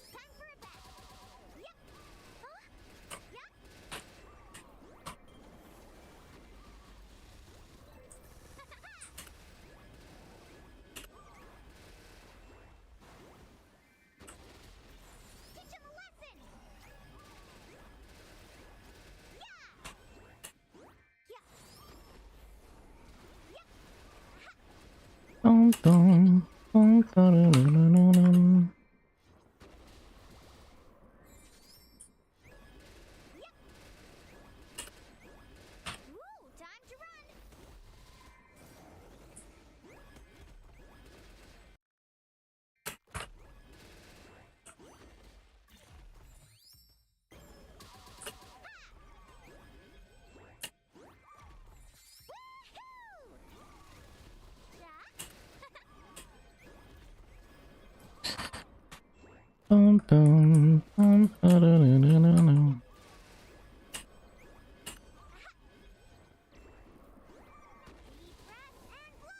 Time for a bet. Yep. Huh? Yep. Teach him a lesson. Dun, dun, dun, dun, dun, dun, dun, dun. Ooh, time to run. Dun, dun, dun, dun, dun, dun, dun, dun. Deep breath and blow.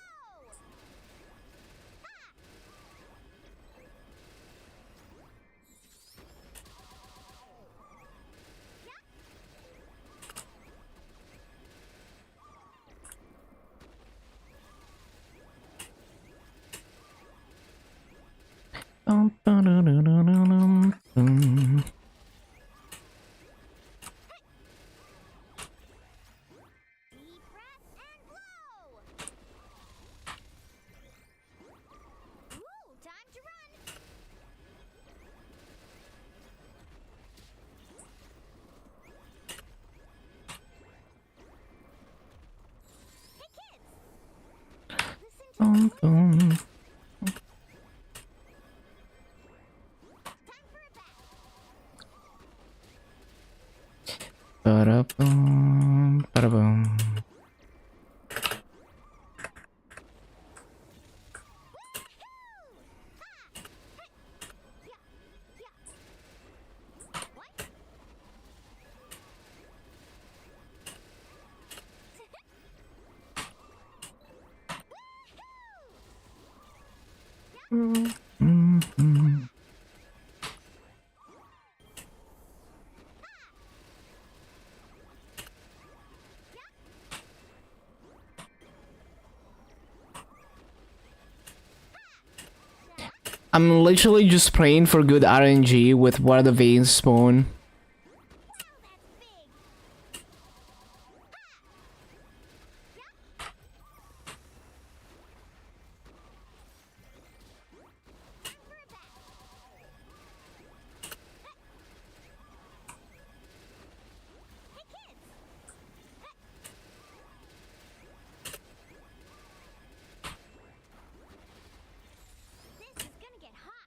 Dun, dun, dun, dun, dun, dun, dun. Boom, boom. Ba-da-boom, ba-da-boom. Mm-hmm. I'm literally just praying for good RNG with where the veins spawn. This is gonna get hot.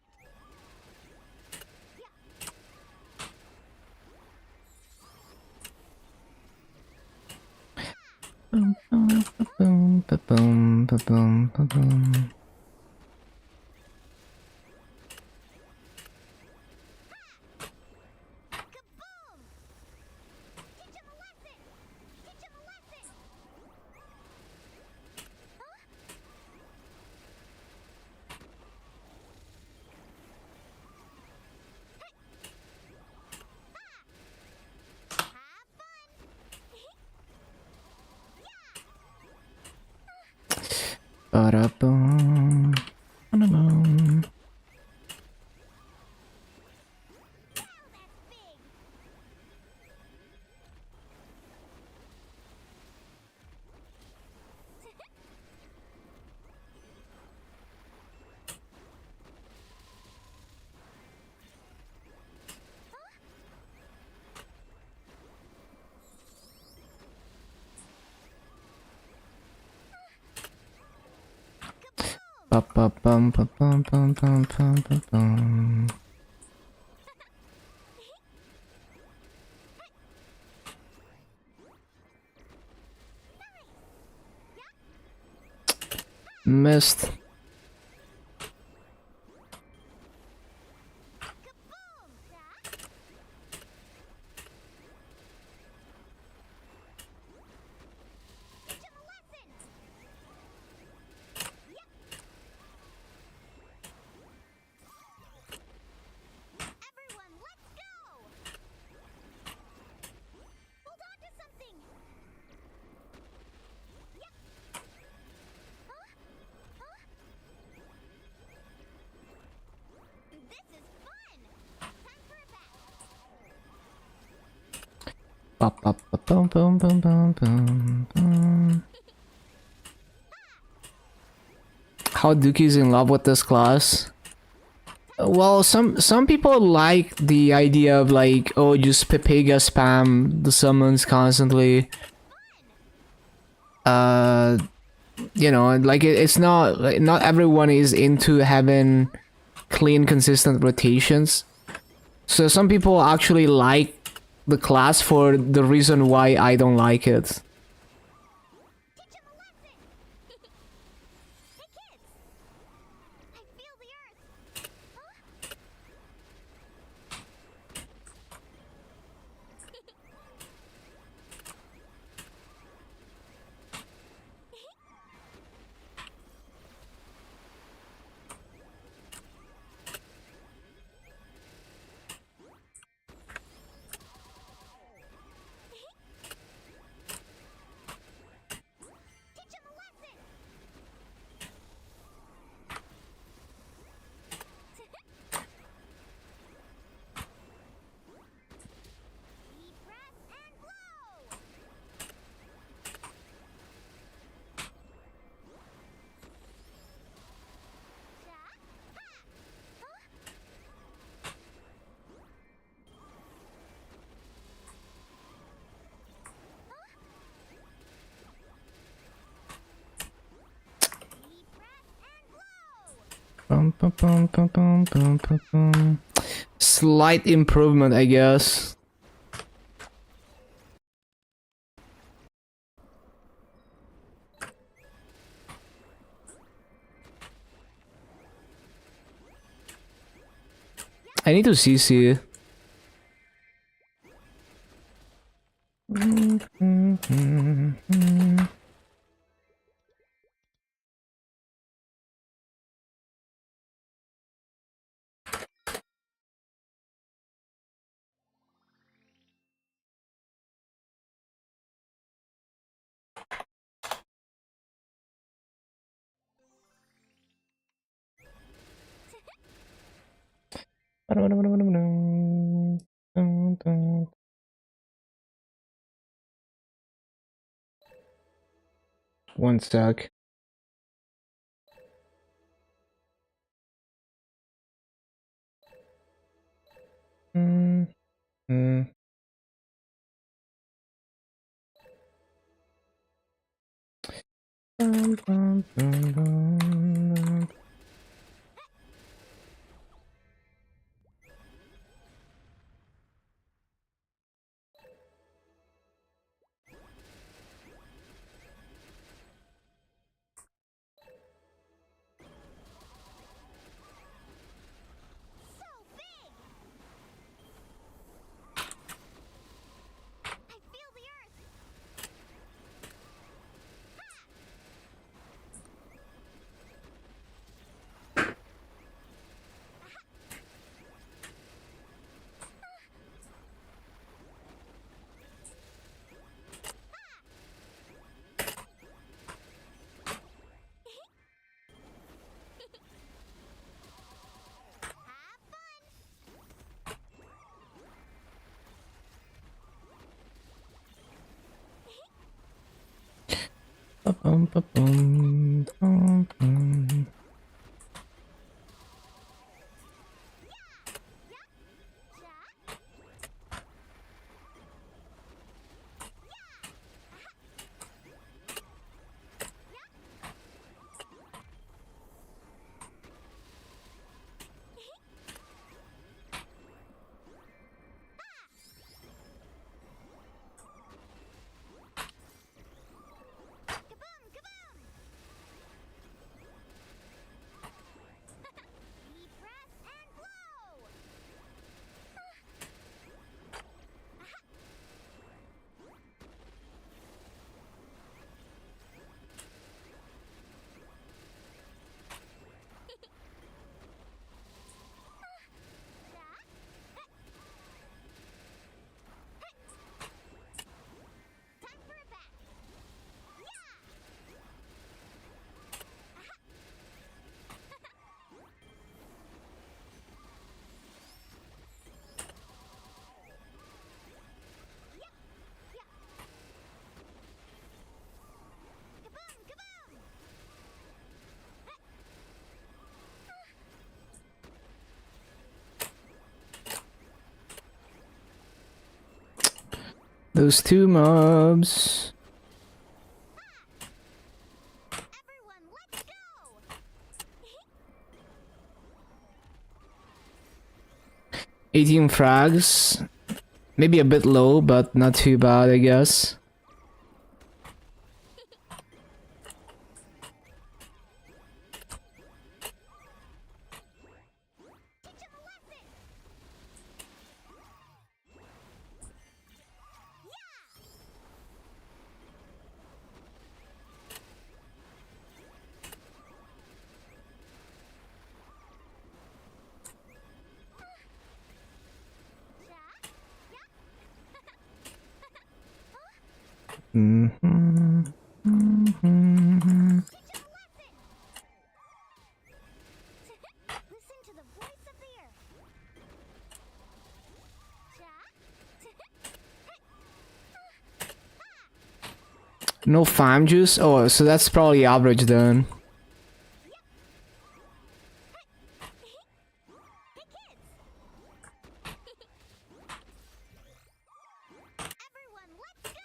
Boom, boom, boom, boom, boom, boom, boom. Kaboom! Teach him a lesson! Teach him a lesson! Have fun! Ba-da-boom, ba-da-boom. Wow, that's big! Ba-ba-bum, ba-bum, bum, bum, bum, bum, bum. Missed. Kaboom! Yeah? Teach him a lesson! Yep. Everyone, let's go! Hold on to something! Yep. Huh? Huh? This is fun! Time for a bet! Ba-ba-ba-bum, bum, bum, bum, bum, bum. How Dookie's in love with this class? Well, some people like the idea of like, oh, just Pepega spam the summons constantly. You know, like it's not like, not everyone is into having clean, consistent rotations. So some people actually like the class for the reason why I don't like it. Teach him a lesson! Hey kids! I feel the earth! Huh? Bum, bum, bum, bum, bum, bum, bum, bum. Slight improvement, I guess. I need to CC. One sec. So big! I feel the earth! Have fun! Ja? Kaboom! Kaboom! Deep breath and blow! Time for a bath! Yeah! Kaboom! Kaboom! Those two mobs. Everyone, let's go! 18 frags. Maybe a bit low, but not too bad, I guess. Teach him a lesson! Mm-hmm. Mm-hmm. Teach him a lesson! Listen to the voice of the earth. No fam juice? Oh, so that's probably average then. Everyone, let's go!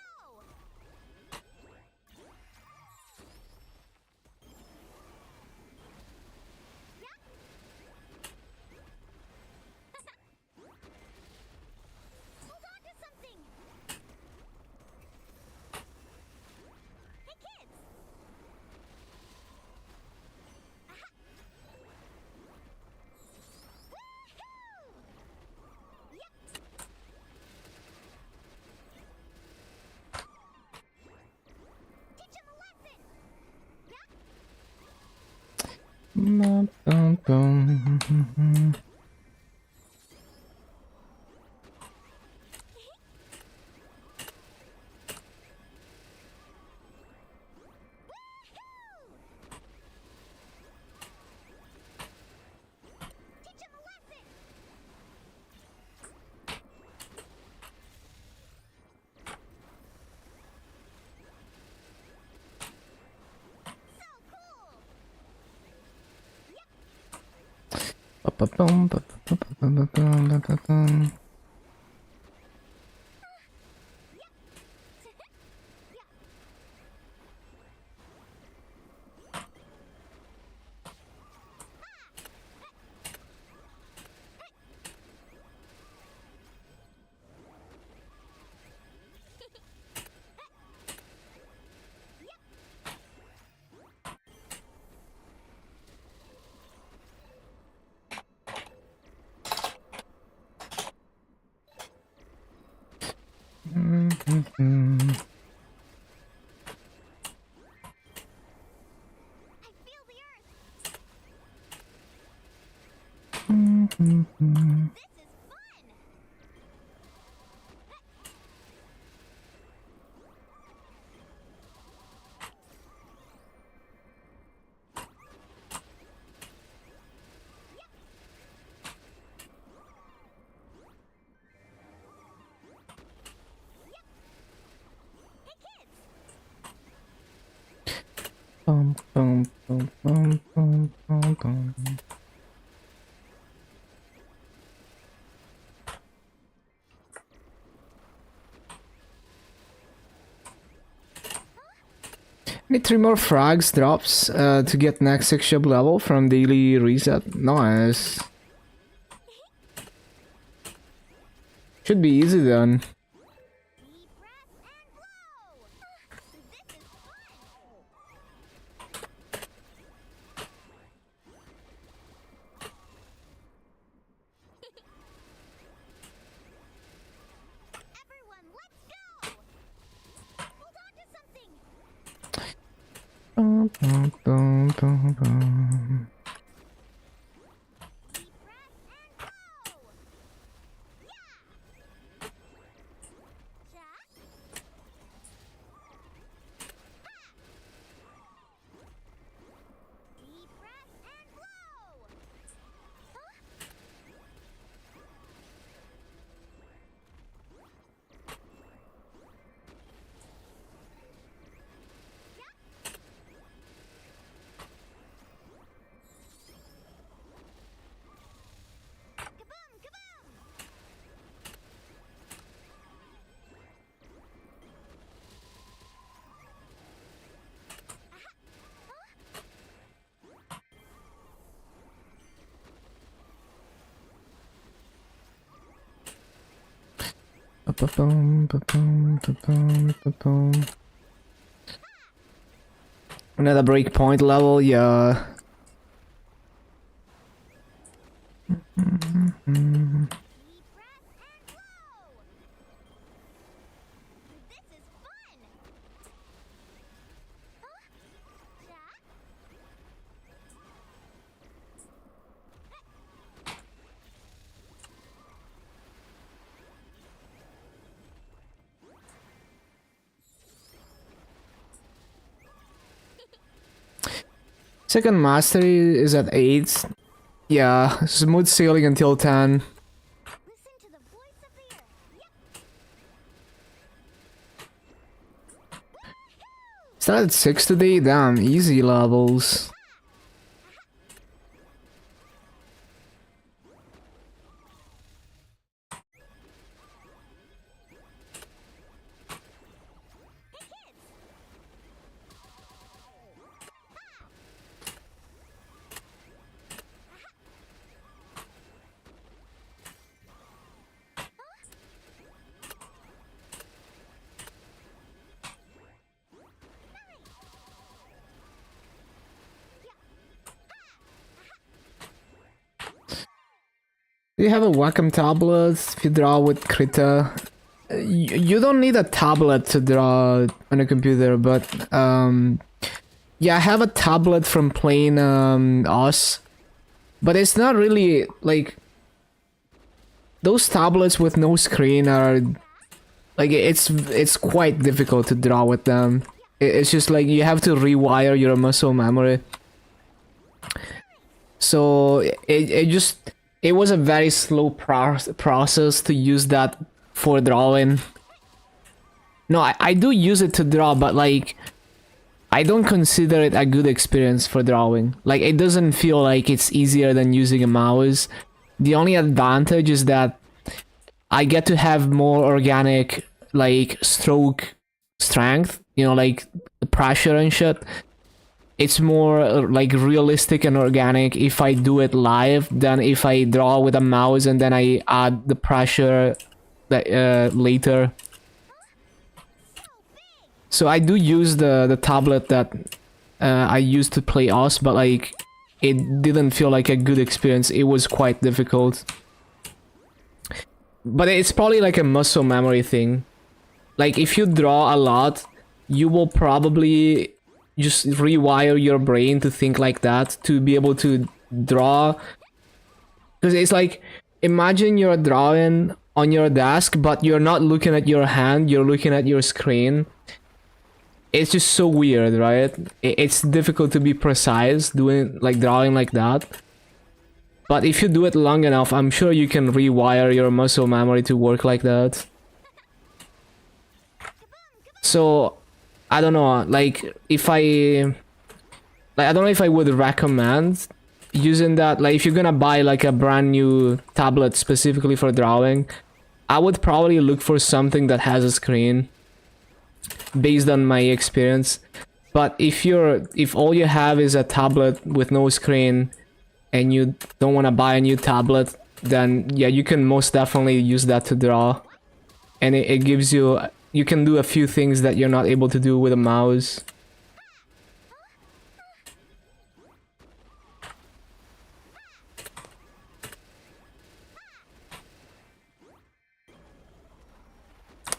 Teach him a lesson. So cool. I feel the earth. This is fun. Hey kids. Need 3 more frags drops to get next 6 ship level from daily reset. Nice. Should be easy then. Deep breath and blow. This is fun. Everyone, let's go. Hold on to something. Deep breath and blow. Yeah. Deep breath and blow. Kaboom, kaboom. Another breakpoint level, yeah. Deep breath and blow. This is fun. Jack? Second mastery is at 8. Yeah, smooth sailing until 10. Listen to the voice of the earth. Yep. Started at 6 today, damn, easy levels. Hey kids. Do you have a Wacom tablet if you draw with Krita? You don't need a tablet to draw on a computer, but Yeah, I have a tablet from playing Us, but it's not really like those tablets with no screen are like it's quite difficult to draw with them. It's just like you have to rewire your muscle memory. So it was a very slow process to use that for drawing. No, I do use it to draw, but like I don't consider it a good experience for drawing. Like it doesn't feel like it's easier than using a mouse. The only advantage is that I get to have more organic like stroke strength, you know, like the pressure and shit. It's more like realistic and organic if I do it live than if I draw with a mouse and then I add the pressure that later. So I do use the tablet that I used to play Us, but like it didn't feel like a good experience. It was quite difficult. But it's probably like a muscle memory thing. Like if you draw a lot, you will probably just rewire your brain to think like that, to be able to draw. Because it's like, imagine you're drawing on your desk, but you're not looking at your hand, you're looking at your screen. It's just so weird, right? It's difficult to be precise doing like drawing like that. But if you do it long enough, I'm sure you can rewire your muscle memory to work like that. So, I don't know, like, if I... Like, I don't know if I would recommend using that. Like, if you're gonna buy, like, a brand new tablet specifically for drawing, I would probably look for something that has a screen, based on my experience. But if all you have is a tablet with no screen, and you don't want to buy a new tablet, then yeah, you can most definitely use that to draw. And it gives you... You can do a few things that you're not able to do with a mouse.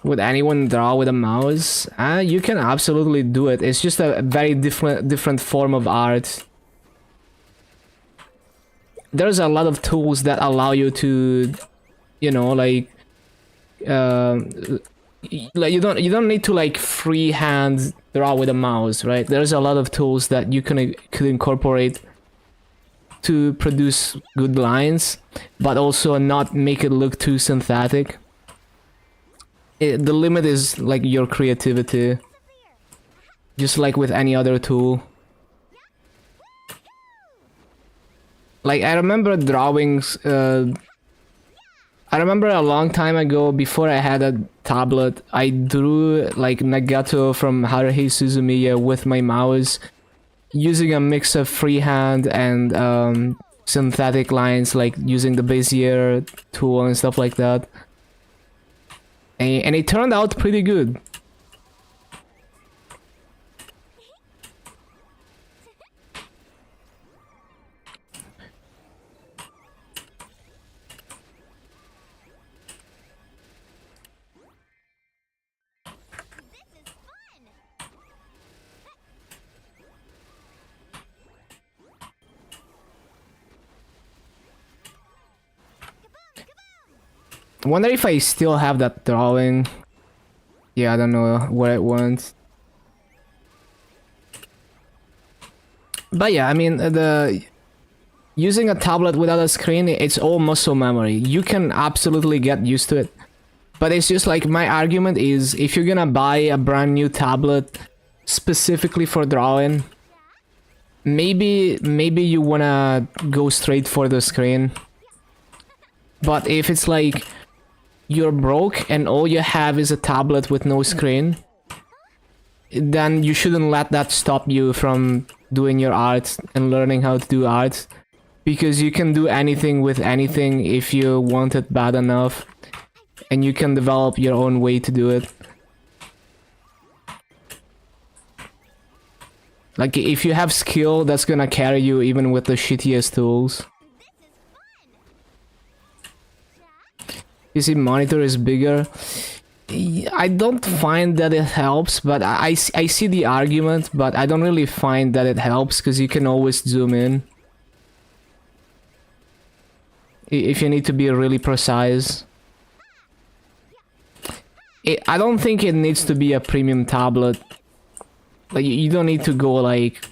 Would anyone draw with a mouse? You can absolutely do it. It's just a very different form of art. There's a lot of tools that allow you to, you know, like you don't need to like freehand draw with a mouse, right? There's a lot of tools that you could incorporate to produce good lines, but also not make it look too synthetic. The limit is like your creativity, just like with any other tool. Like I remember drawings, I remember a long time ago, before I had a tablet, I drew like Nagato from Haruhi Suzumiya with my mouse, using a mix of freehand and synthetic lines, like using the Bezier tool and stuff like that. And it turned out pretty good. I wonder if I still have that drawing. Yeah, I don't know where it went. But yeah, I mean, using a tablet without a screen, it's all muscle memory. You can absolutely get used to it. But it's just like, my argument is, if you're gonna buy a brand new tablet specifically for drawing, maybe you wanna go straight for the screen. But if it's like you're broke and all you have is a tablet with no screen, then you shouldn't let that stop you from doing your art and learning how to do art, because you can do anything with anything if you want it bad enough, and you can develop your own way to do it. Like, if you have skill, that's gonna carry you even with the shittiest tools. You see, monitor is bigger. I don't find that it helps, but I see the argument, but I don't really find that it helps because you can always zoom in if you need to be really precise. I don't think it needs to be a premium tablet. Like you don't need to go like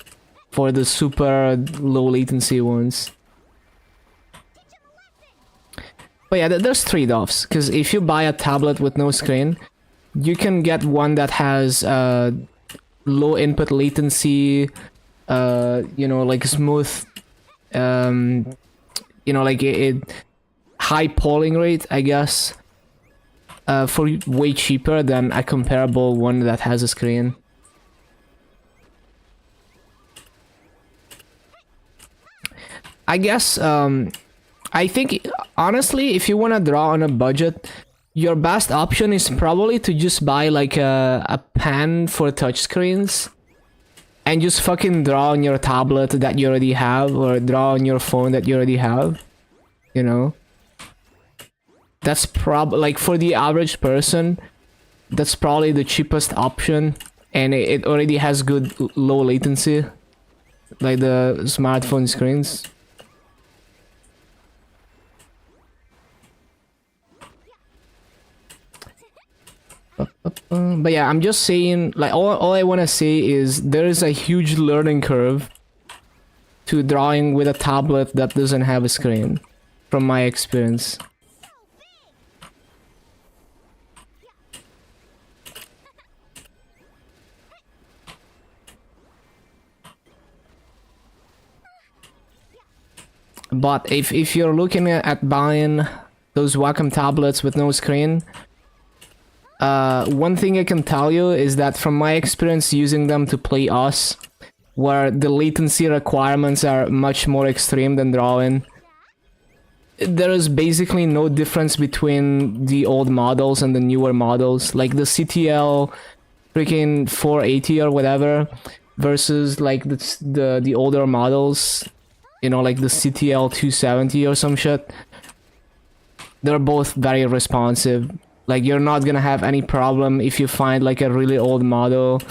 for the super low latency ones. But yeah, there's trade-offs, because if you buy a tablet with no screen, you can get one that has low input latency, you know, like smooth, you know, like high polling rate, I guess, for way cheaper than a comparable one that has a screen. I guess, I think, honestly, if you want to draw on a budget, your best option is probably to just buy like a pen for touchscreens and just fucking draw on your tablet that you already have, or draw on your phone that you already have, you know? That's like for the average person, that's probably the cheapest option, and it already has good low latency, like the smartphone screens. But yeah, I'm just saying, like, all I want to say is there is a huge learning curve to drawing with a tablet that doesn't have a screen, from my experience. But if you're looking at buying those Wacom tablets with no screen, one thing I can tell you is that from my experience using them to play Us, where the latency requirements are much more extreme than drawing, there is basically no difference between the old models and the newer models. Like the CTL freaking 480 or whatever versus like the older models, you know, like the CTL 270 or some shit. They're both very responsive. Like, you're not gonna have any problem if you find like a really old model,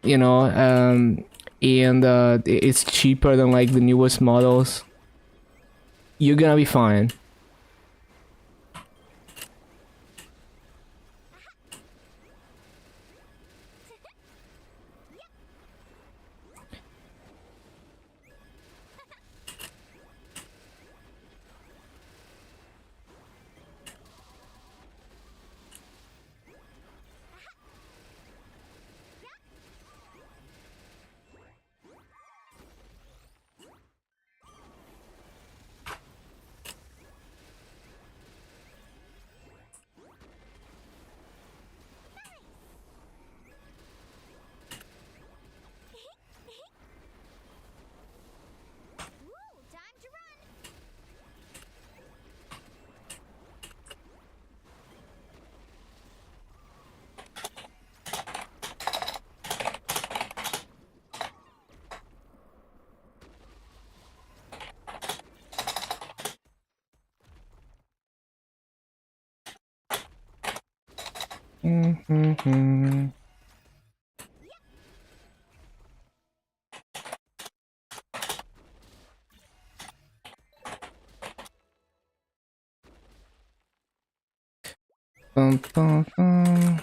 you know, and it's cheaper than like the newest models. You're gonna be fine. Woo, time to run. Bum, bum, bum.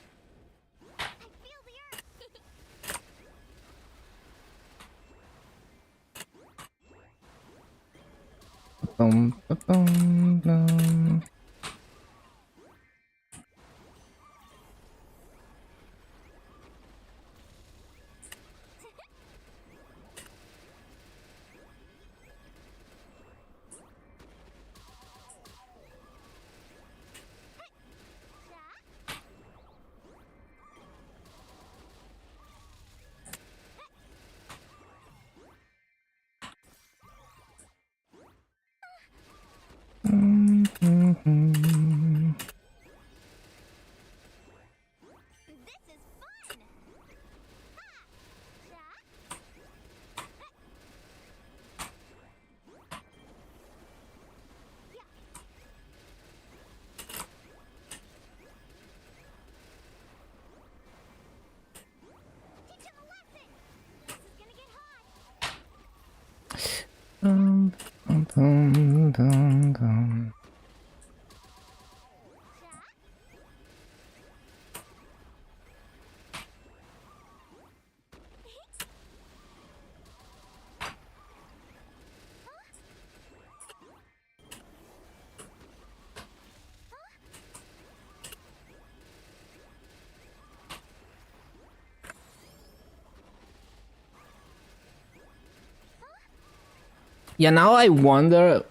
I feel the earth. Bum, ba, bum, bum. Yeah, now I wonder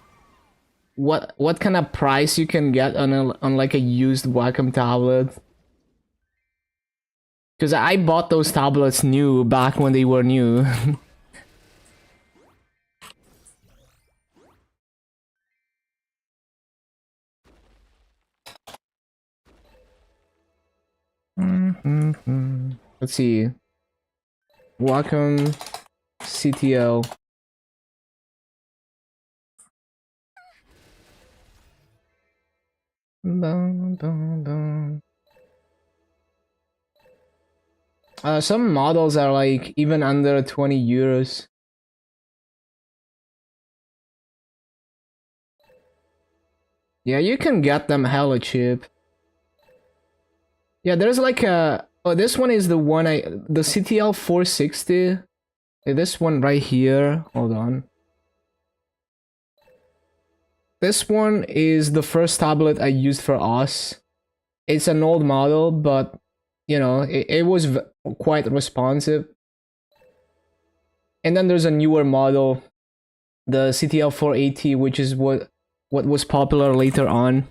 what kind of price you can get on like a used Wacom tablet. Because I bought those tablets new back when they were new. Let's see. Wacom CTL. Dun, dun, dun. Some models are like even under 20 euros. Yeah, you can get them hella cheap. Yeah, there's like a... Oh, this one is the one the CTL 460. This one right here. Hold on. This one is the first tablet I used for us. It's an old model, but you know, it was quite responsive. And then there's a newer model, the CTL 480, which is what was popular later on.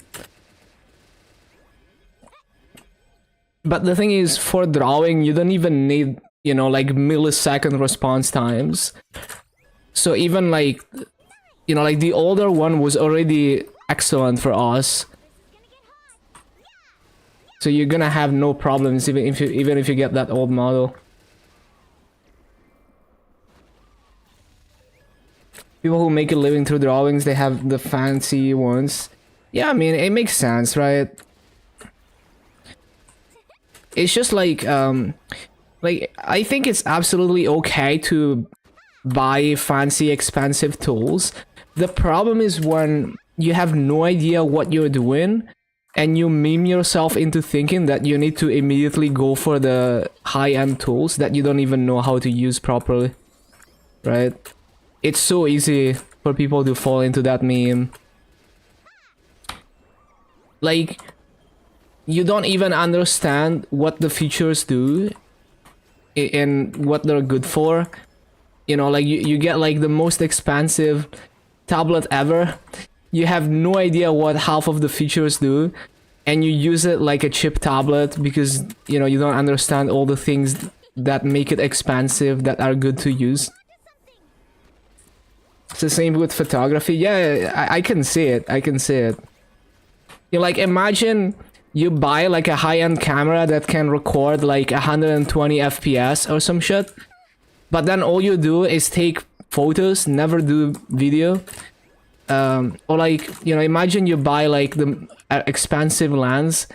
But the thing is, for drawing, you don't even need, you know, like millisecond response times. So even like, you know, like the older one was already excellent for us. So you're gonna have no problems even if you get that old model. People who make a living through drawings, they have the fancy ones. Yeah, I mean, it makes sense, right? It's just like I think it's absolutely okay to buy fancy, expensive tools. The problem is when you have no idea what you're doing and you meme yourself into thinking that you need to immediately go for the high-end tools that you don't even know how to use properly, right? It's so easy for people to fall into that meme. Like, you don't even understand what the features do and what they're good for. You know, like you get like the most expensive tablet ever. You have no idea what half of the features do, and you use it like a cheap tablet because, you know, you don't understand all the things that make it expensive that are good to use. It's the same with photography. Yeah, I can see it. I can see it. You like, imagine you buy like a high-end camera that can record like 120 FPS or some shit, but then all you do is take photos, never do video. Or like, you know, imagine you buy like the expensive lens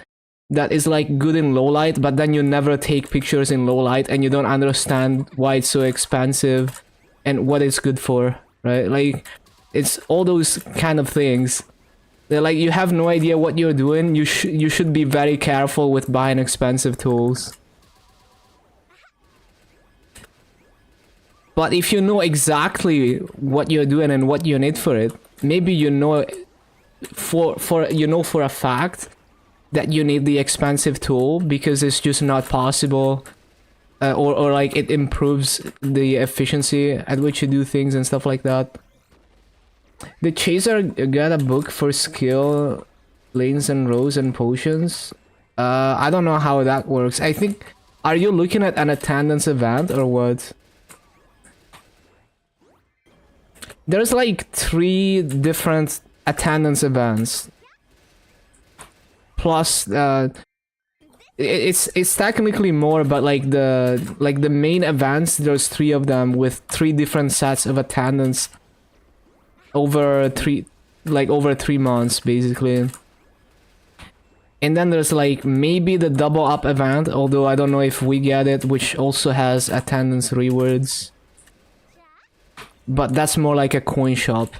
that is like good in low light, but then you never take pictures in low light and you don't understand why it's so expensive and what it's good for, right? Like, it's all those kind of things. They're like, you have no idea what you're doing. You should be very careful with buying expensive tools. But if you know exactly what you're doing and what you need for it, maybe you know for a fact that you need the expensive tool because it's just not possible, or like it improves the efficiency at which you do things and stuff like that. Did Chaser get a book for skill lanes and rows and potions? I don't know how that works. I think, are you looking at an attendance event or what? There's like 3 different attendance events. Plus, it's technically more, but like the main events, there's 3 of them with 3 different sets of attendance over 3 months basically. And then there's like maybe the double up event, although I don't know if we get it, which also has attendance rewards. But that's more like a coin shop.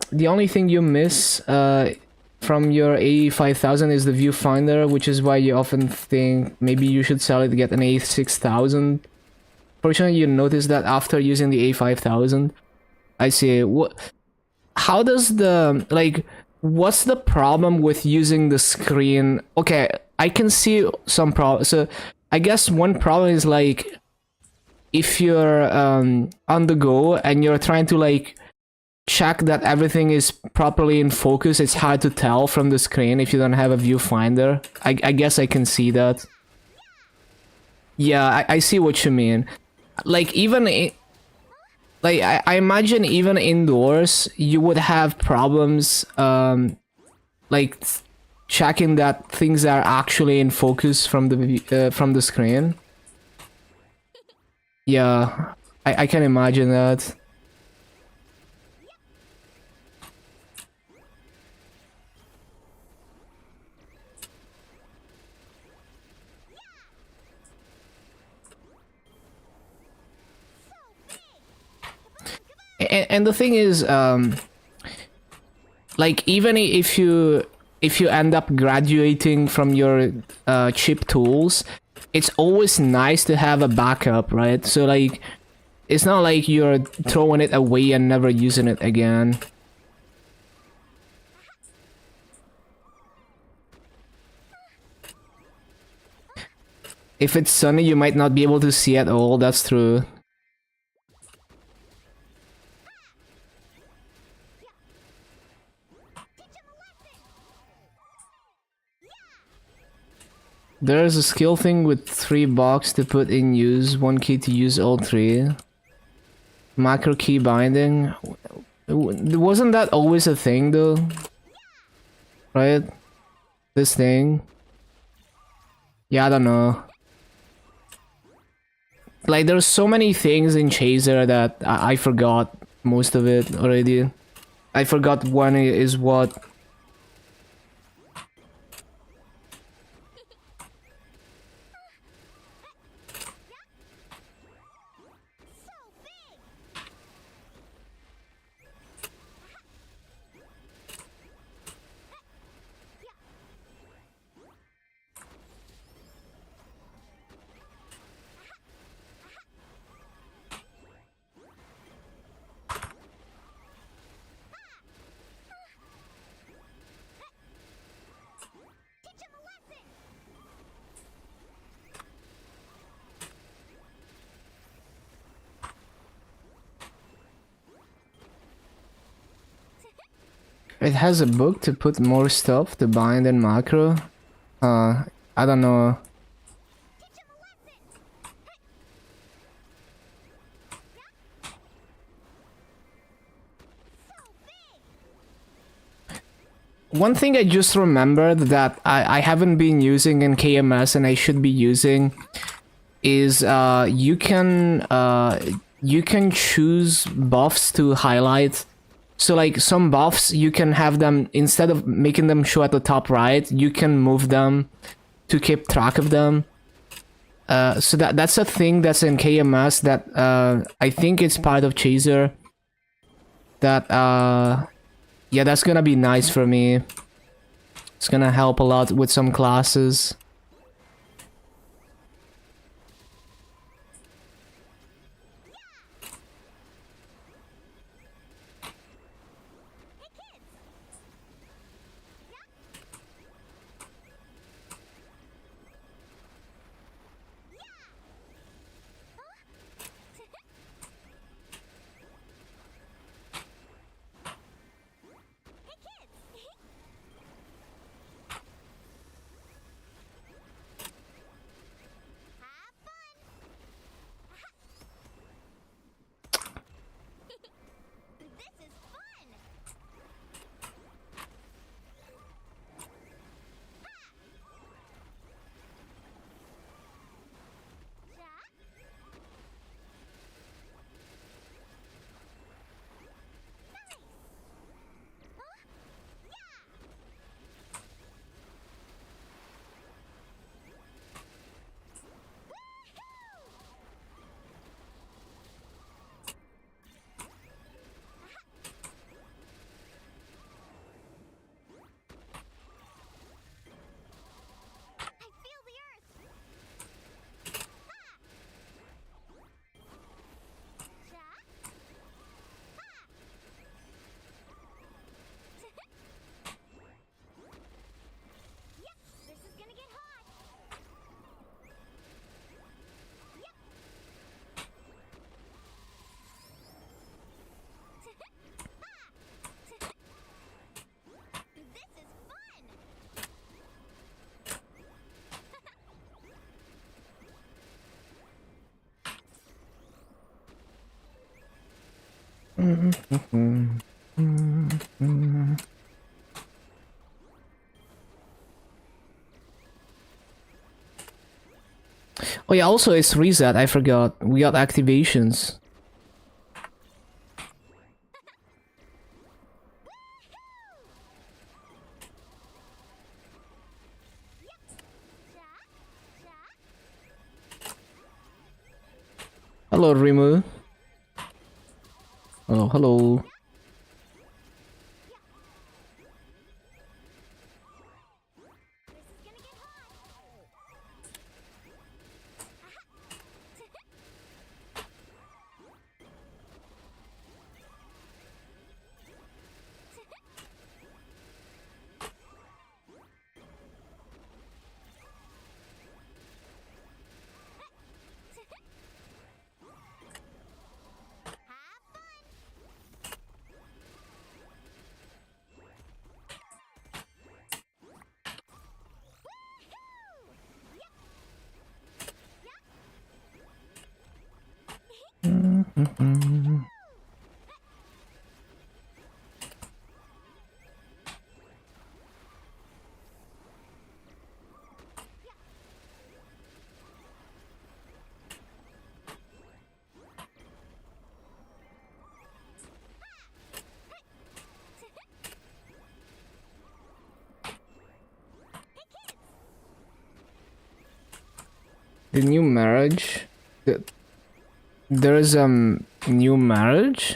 The only thing you miss from your A5000 is the viewfinder, which is why you often think maybe you should sell it to get an A6000. Fortunately, you notice that after using the A5000. I see. How does the, like, what's the problem with using the screen? Okay, I can see some problem. So I guess one problem is like if you're on the go and you're trying to like check that everything is properly in focus, it's hard to tell from the screen if you don't have a viewfinder. I guess I can see that. Yeah, I see what you mean. Like even like I imagine even indoors you would have problems like checking that things are actually in focus from the screen. Yeah, I can imagine that. And the thing is, like even if you end up graduating from your cheap tools, it's always nice to have a backup, right? So like, it's not like you're throwing it away and never using it again. If it's sunny, you might not be able to see at all. That's true. There's a skill thing with 3 blocks to put in use, 1 key to use all 3. Macro key binding. Wasn't that always a thing though? Right? This thing? Yeah, I don't know. Like there's so many things in Chaser that I forgot most of it already. I forgot when is what. It has a book to put more stuff to bind in macro. I don't know. One thing I just remembered that I haven't been using in KMS and I should be using is you can choose buffs to highlight. So like some buffs you can have them, instead of making them show at the top right, you can move them to keep track of them. So that's a thing that's in KMS that I think it's part of Chaser. That yeah, that's gonna be nice for me. It's gonna help a lot with some classes. Oh yeah, also it's reset, I forgot. We got activations. Hello, Rimu. Oh, hello. This is gonna get hot. Have fun. The new marriage? There is new marriage?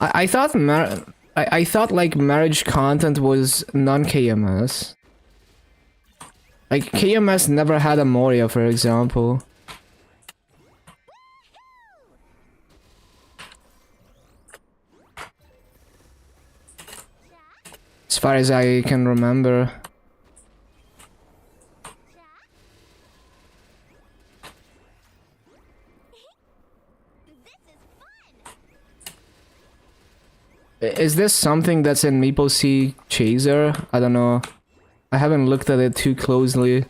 I thought I thought like marriage content was non-KMS. Like KMS never had a Moria, for example. As far as I can remember. Is this something that's in Maple Sea Chaser? I don't know. I haven't looked at it too closely.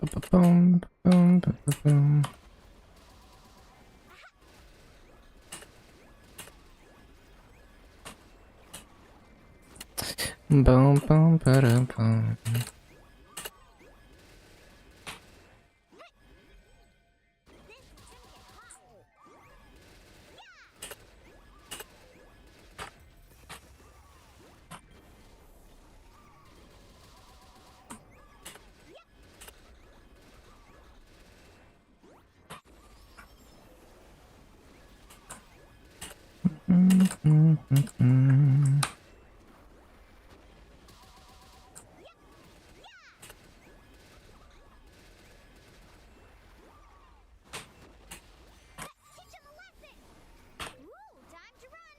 Boom, boom, boom, boom. Boom, boom, ba-dum, boom. Teach him a lesson. Ooh, time to run.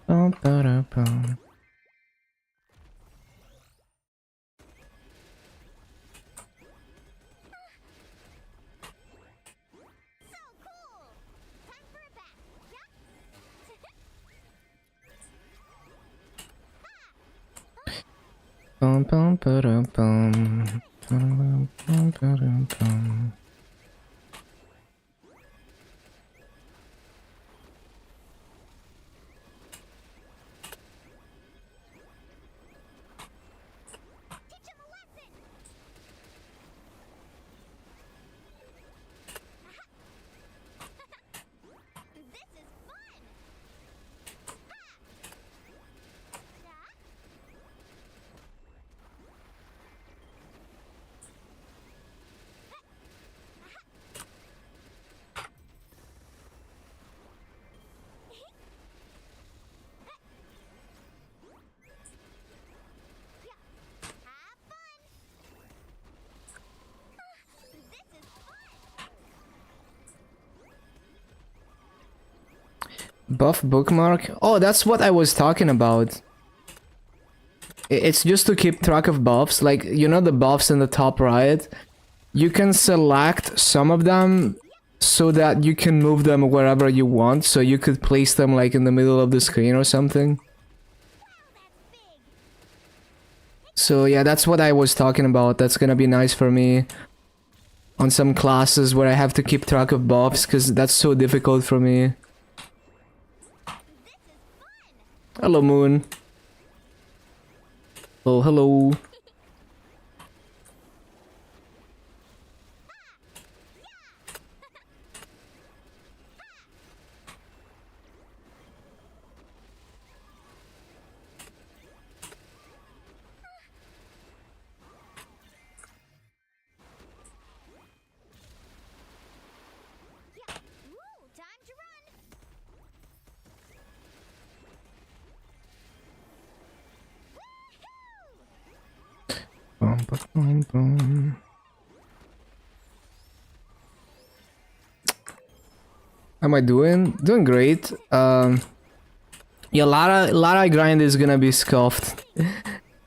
Boom, ba-dum, boom. So cool. Time for a bath. Yeah. Boom, boom, ba-dum, boom. Boom, boom, ba-dum, boom. Teach him a lesson. This is fun. Yeah. Have fun. This is fun. Buff bookmark? Oh, that's what I was talking about. It's just to keep track of buffs. Like, you know the buffs in the top right? You can select some of them so that you can move them wherever you want. So you could place them like in the middle of the screen or something. That's big. So yeah, that's what I was talking about. That's gonna be nice for me on some classes where I have to keep track of buffs, because that's so difficult for me. This is fun. Hello, Moon. Oh, hello. Yeah. Ooh, time to run. Boom, boom, boom, boom. How am I doing? Doing great. Yeah, Lara grind is gonna be scuffed.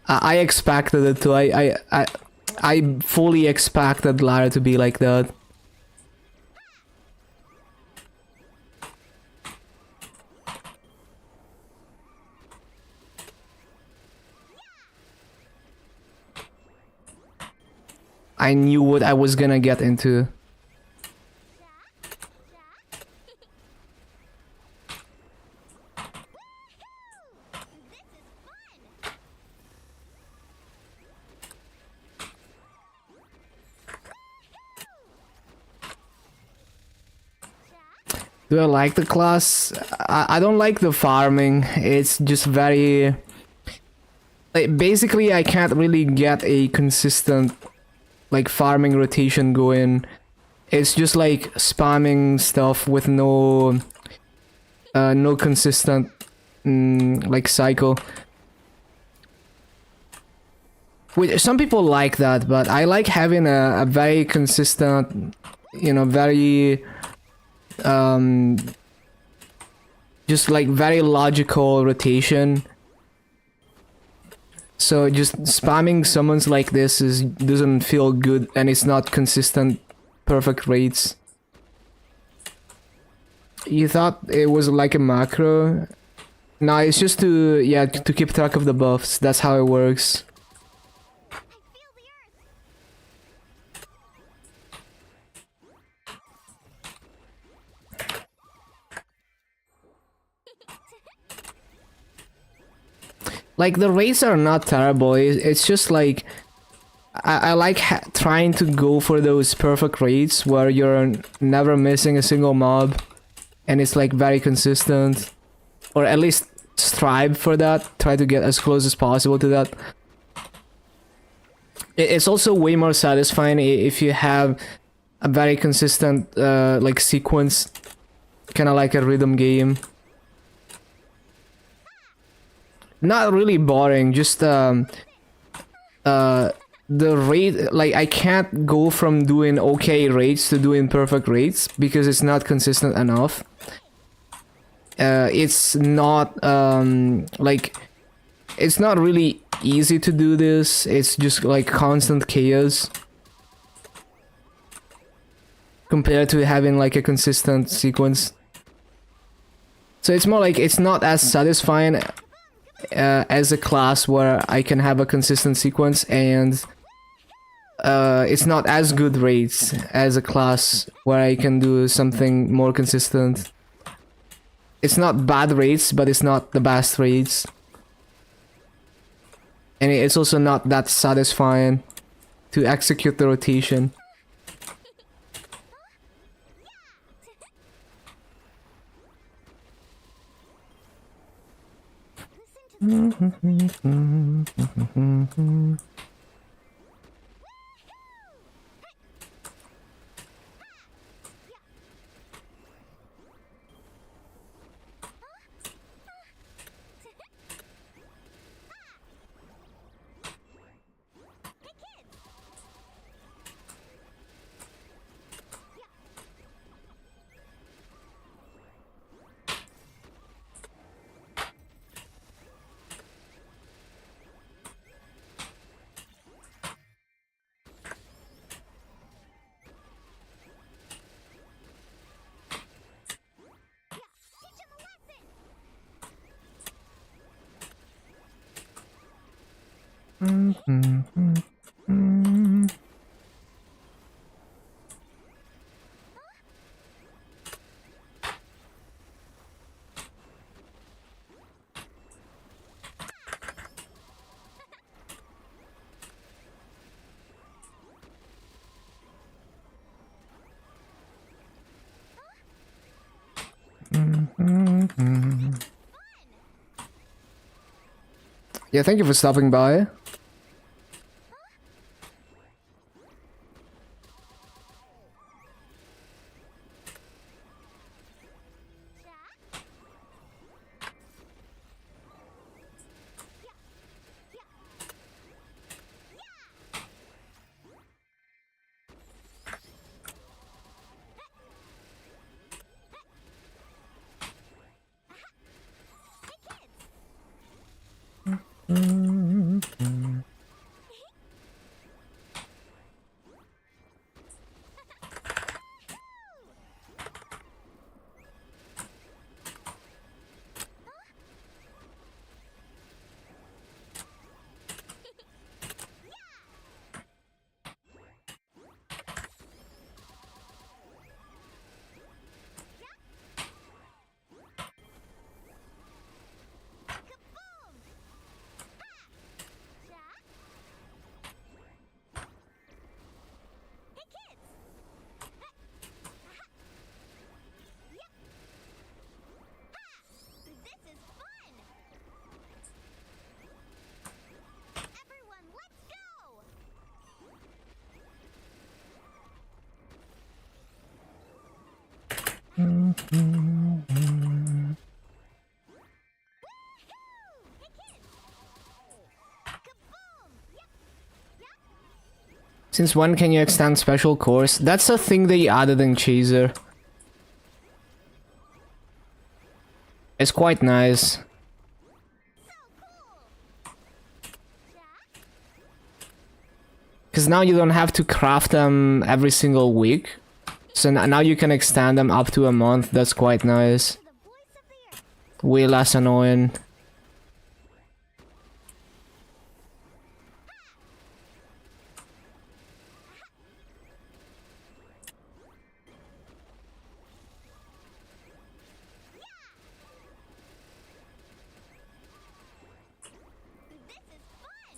I expected it to. I fully expected Lara to be like that. I knew what I was gonna get into. This is fun. Do I like the class? I don't like the farming. It's just very... Like, basically, I can't really get a consistent, like, farming rotation going. It's just like spamming stuff with no... no consistent, like, cycle. Some people like that, but I like having a very consistent, you know, very... just like very logical rotation. So just spamming summons like this doesn't feel good, and it's not consistent perfect rates. You thought it was like a macro? No, it's just to, yeah, to keep track of the buffs. That's how it works. I feel the earth. Like, the rates are not terrible. It's just like I like trying to go for those perfect rates where you're never missing a single mob, and it's like very consistent, or at least strive for that. Try to get as close as possible to that. It's also way more satisfying if you have a very consistent like sequence, kind of like a rhythm game. Not really boring, just the rate, like, I can't go from doing okay rates to doing perfect rates because it's not consistent enough. It's not like, it's not really easy to do this. It's just like constant chaos compared to having like a consistent sequence. So it's more like, it's not as satisfying as a class where I can have a consistent sequence, and it's not as good rates as a class where I can do something more consistent. It's not bad rates, but it's not the best rates. And it's also not that satisfying to execute the rotation. Yeah, thank you for stopping by. Since when can you extend special course? That's a thing they added in Chaser. It's quite nice. Because now you don't have to craft them every single week. So now you can extend them up to a month. That's quite nice. The voice of the earth. Way less annoying. This is fun.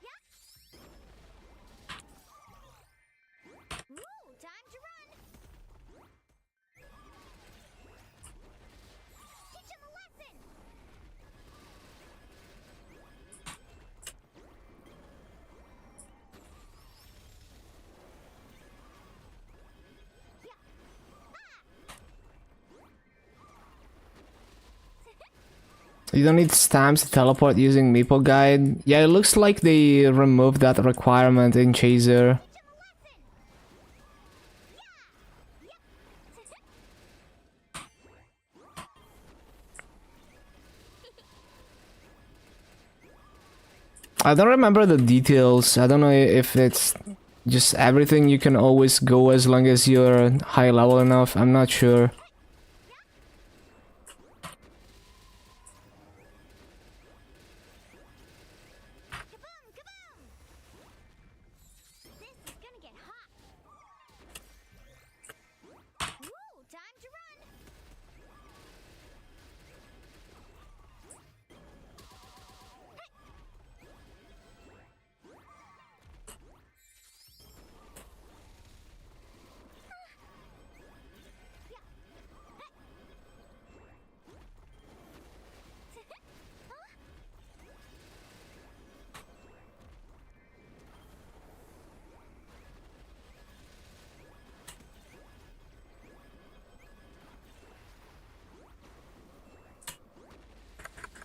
Yep. Ooh, time to run. Teach him a lesson. You don't need stamps to teleport using Meeple Guide. Yeah, it looks like they removed that requirement in Chaser. Teach him a lesson. I don't remember the details. I don't know if it's just everything you can always go as long as you're high level enough. I'm not sure. Kaboom, kaboom. This is gonna get hot. Ooh, time to run.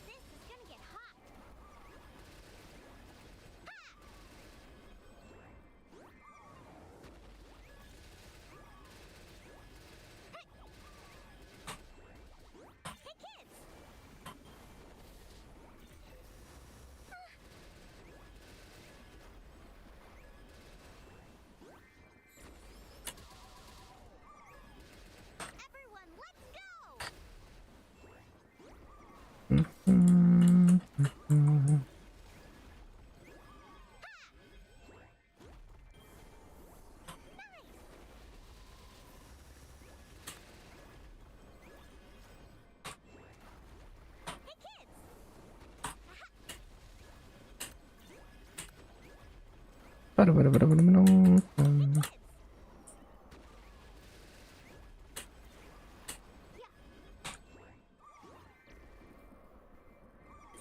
This is gonna get hot. Hey kids! Everyone, let's go! Hey kids!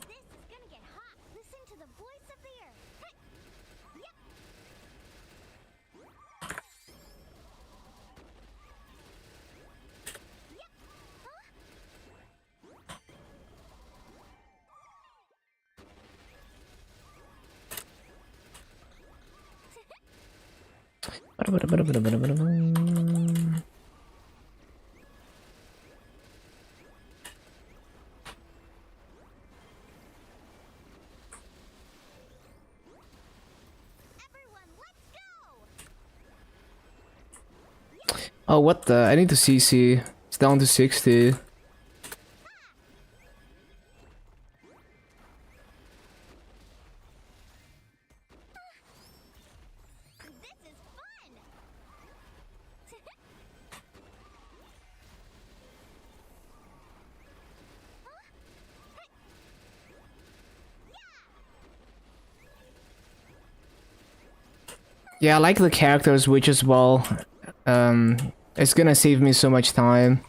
This is gonna get hot. Listen to the voice of the earth. Hey! Yep. Yep. Huh? Everyone, let's go! Oh, what the? I need to CC. It's down to 60. This is fun! Yeah, I like the character switch as well. It's gonna save me so much time.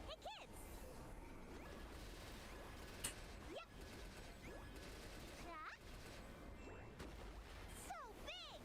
Hey kids! Yep. Huh? So big!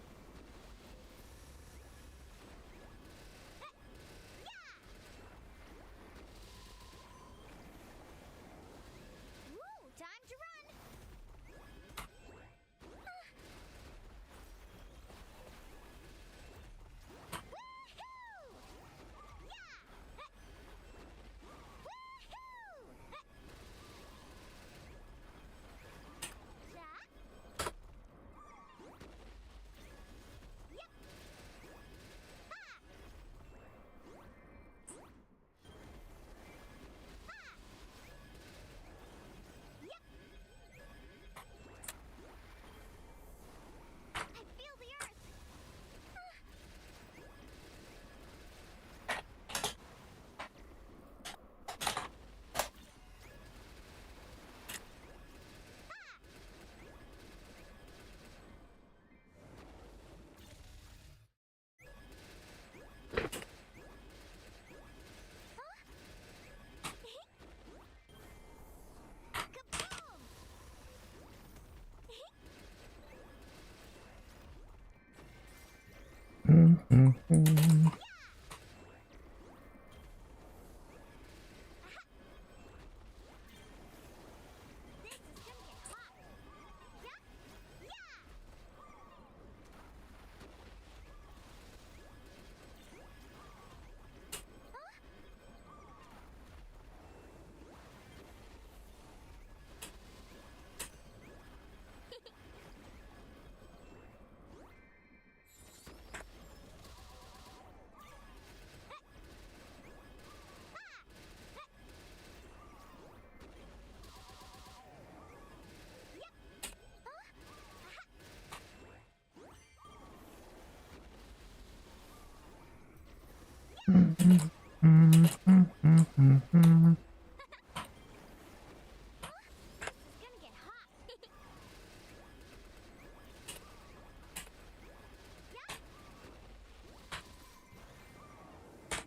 Gonna get hot.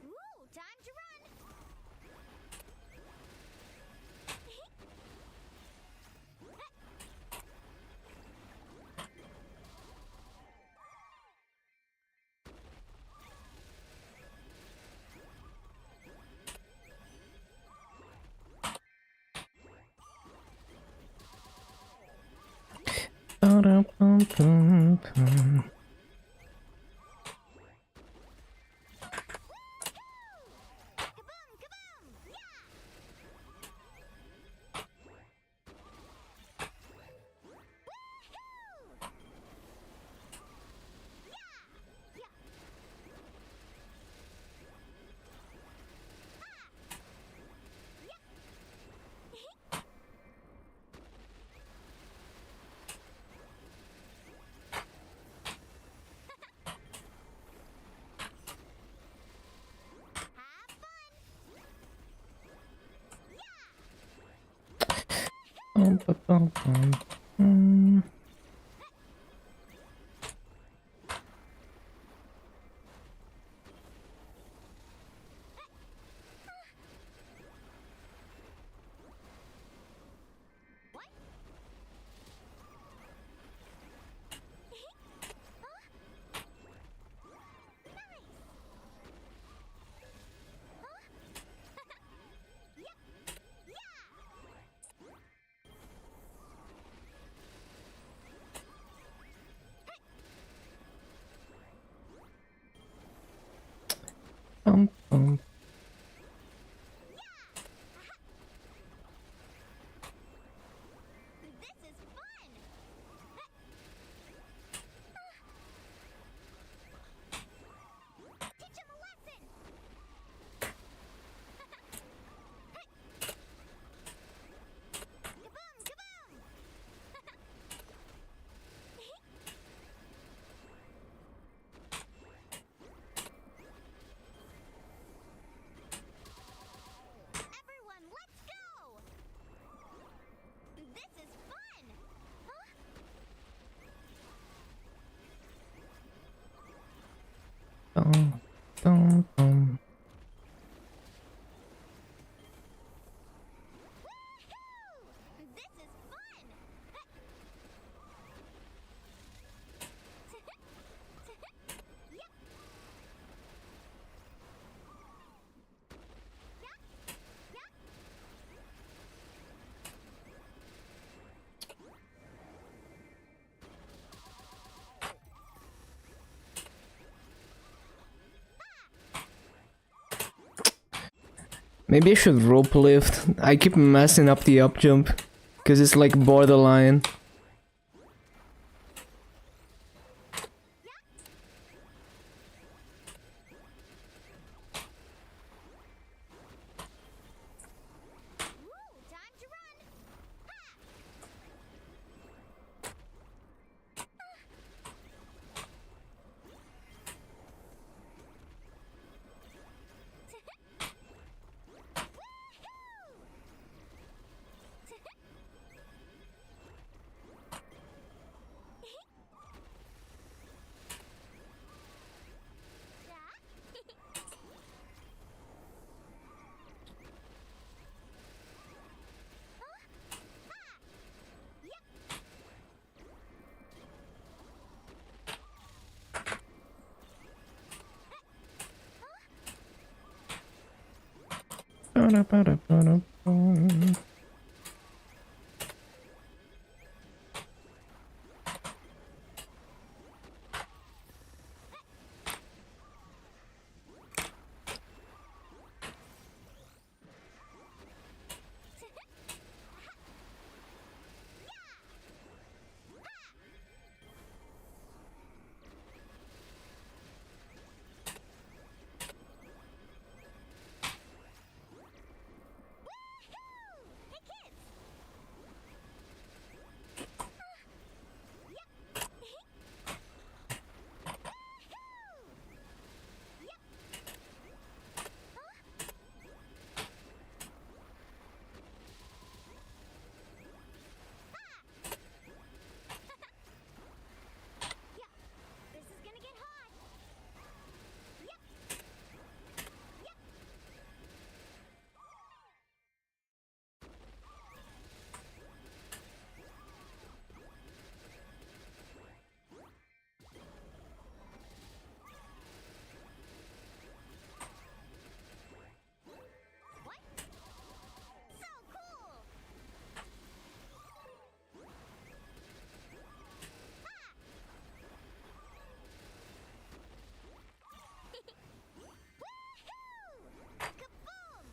Ooh, time to run. Kaboom, kaboom. Yeah. Woohoo! Yeah. Yeah. Have fun. What? Nice. Yep. Yeah. This is fun. Teach him a lesson. Kaboom, kaboom. Everyone, let's go. This is fun. Huh? Woohoo! This is fun. Yep. Yep. Yep. Maybe I should rope lift. I keep messing up the up jump. Because it's like borderline. Ooh, time to run. Woohoo! This is gonna get hot. Yep. Yep. What? So cool. Woohoo! Kaboom!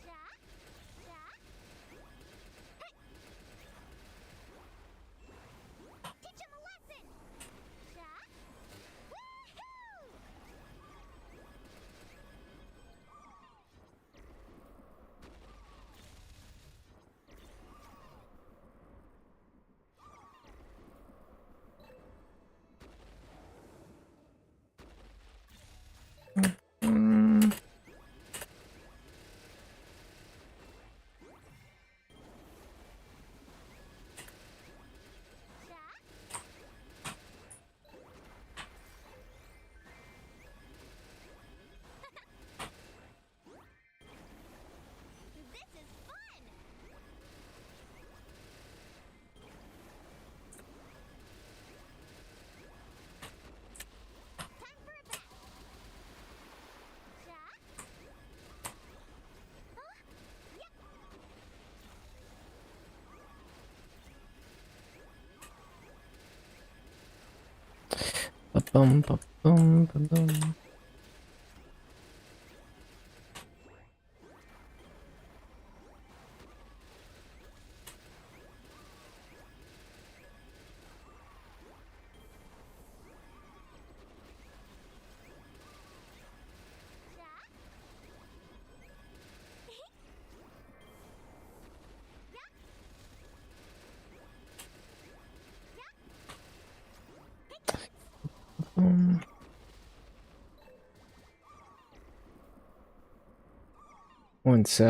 Ja, ja. Hey. Teach him a lesson. Ja. Woohoo! Ja. This is fun. Time for a bath. Ja. Huh? Yep. Ba-bum, ba-bum, ba-bum. Ja. Ja. Ja. Hey kids. One sec.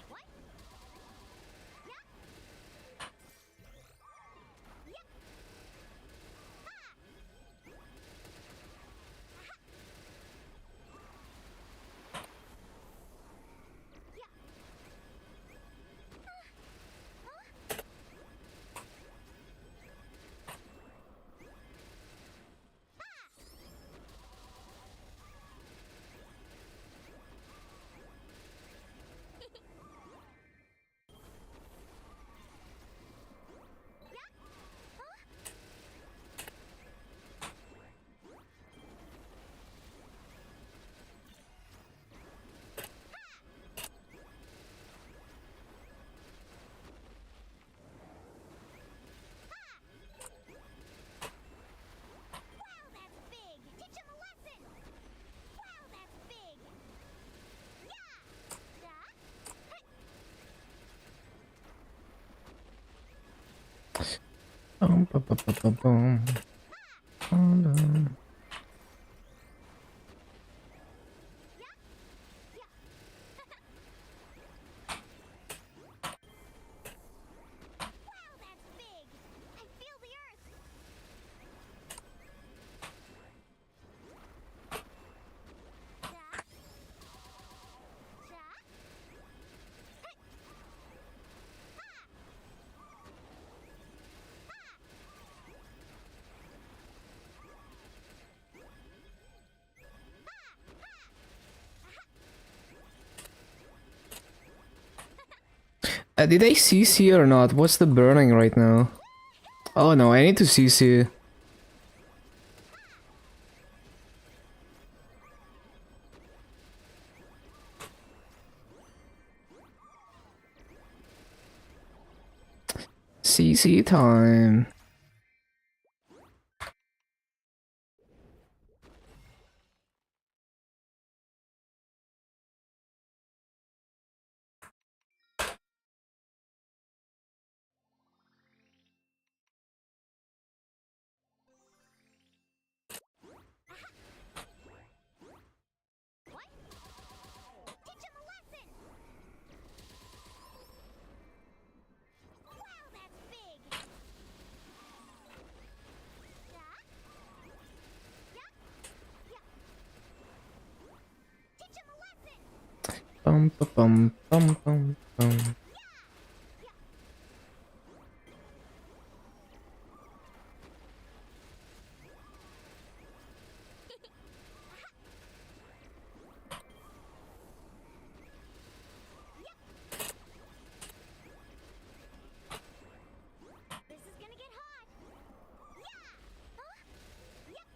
What? Yeah. Yep. Ha! Aha. Yeah. Huh? Ha! Bum, bum, bum, bum, bum, bum. Bum. Wow, that's big. I feel the earth. Ja. Ja. Hey. Ha. Did I CC or not? What's the burning right now? Oh no, I need to CC. CC time. What? Teach him a lesson. Wow, that's big. Ja. Ja. Ja. Teach him a lesson. Bum ba bum bum bum bum. This is gonna get hot. Yeah. Huh? Yep.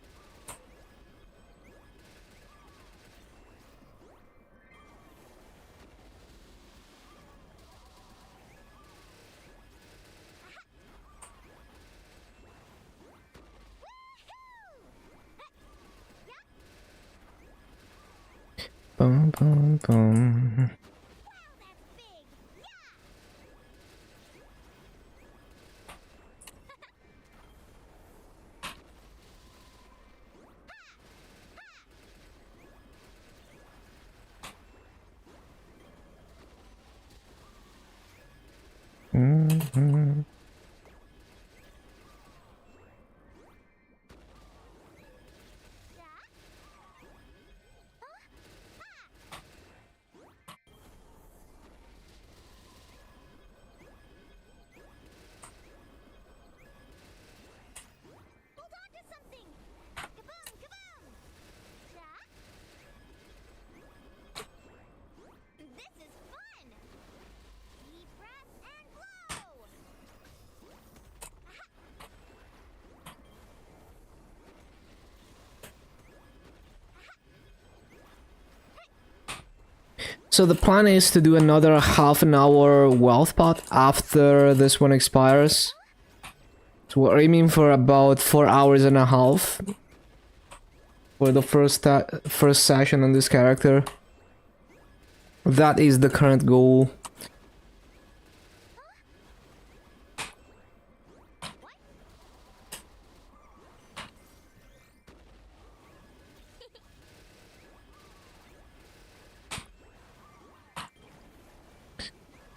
Bum bum bum. Wow, that's big. Yeah. Mhm. Ja. Huh? Ha. Hold on to something. Kaboom, kaboom. Ja. This is fun. Deep breath and blow. So the plan is to do another half an hour wealth pot after this one expires. So we're aiming for about 4 hours and a half for the first session on this character. That is the current goal.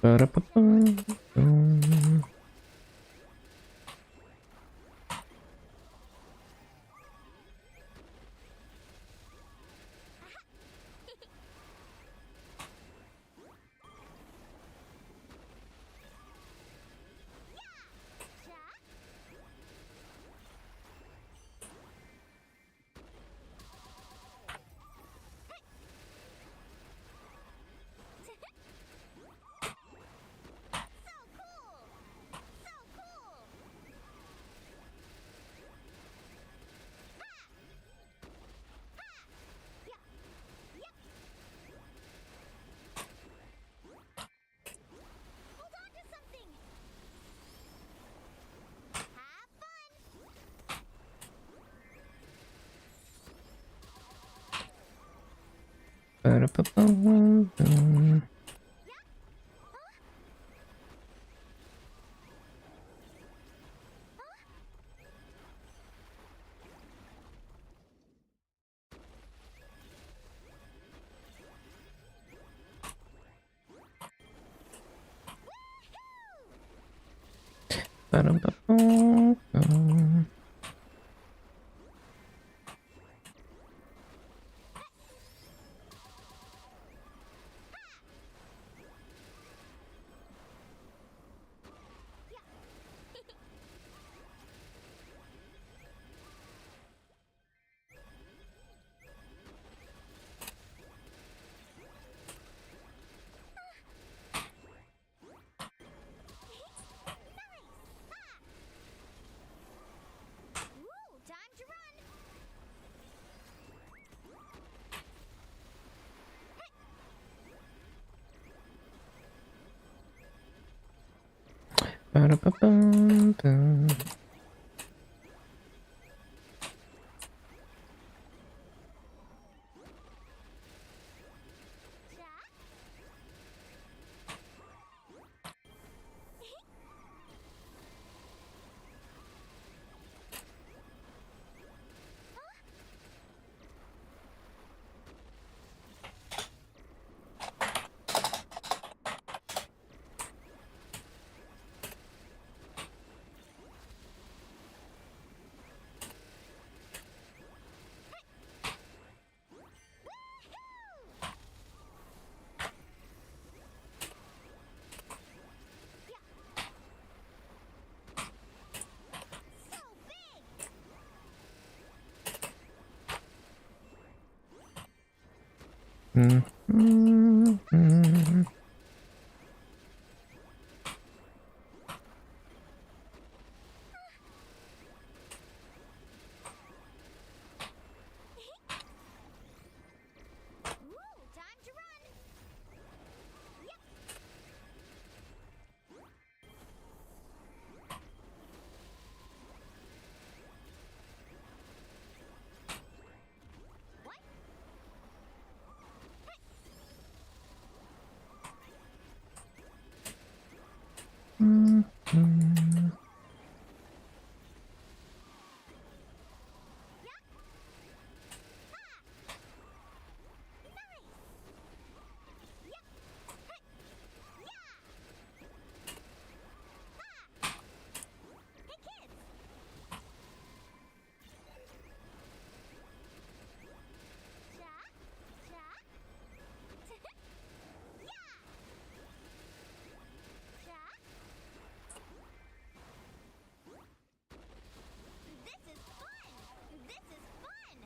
Ba-da-ba-bum. Ja. So cool. So cool. Ha. Ha. Yeah. Yep. Hold on to something. Have fun. Ba-da-ba-bum. Huh? Ooh, time to run. Ba-da-ba-bum-bum. Jack? So big. Ooh, time to run. Yep. What? Hey kids. Jack? Jack? Yeah. Jack? This is fun. This is fun.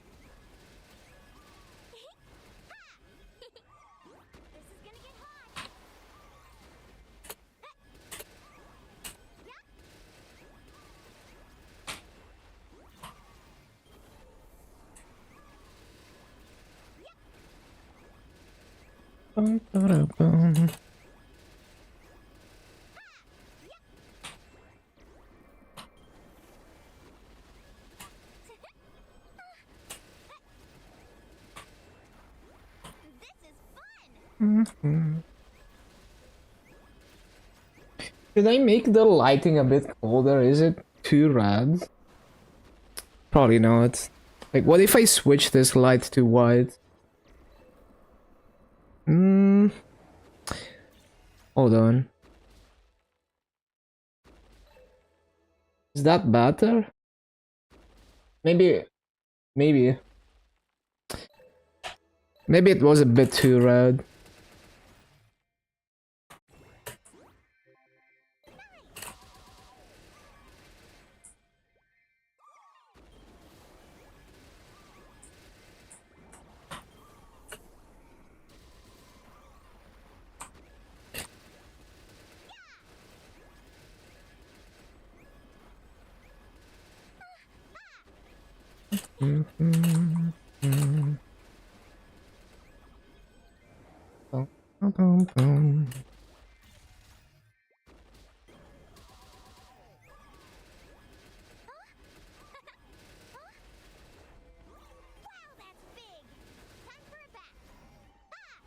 Ha! This is gonna get hot. Yeah. Ba-da-bum. This is fun. Should I make the lighting a bit colder? Is it too red? Probably not. Like, what if I switch this light to white? Hold on. Is that better? Maybe, maybe. Maybe it was a bit too red. Bum, bum, bum, bum. Wow, that's big. Time for a bath. Ah!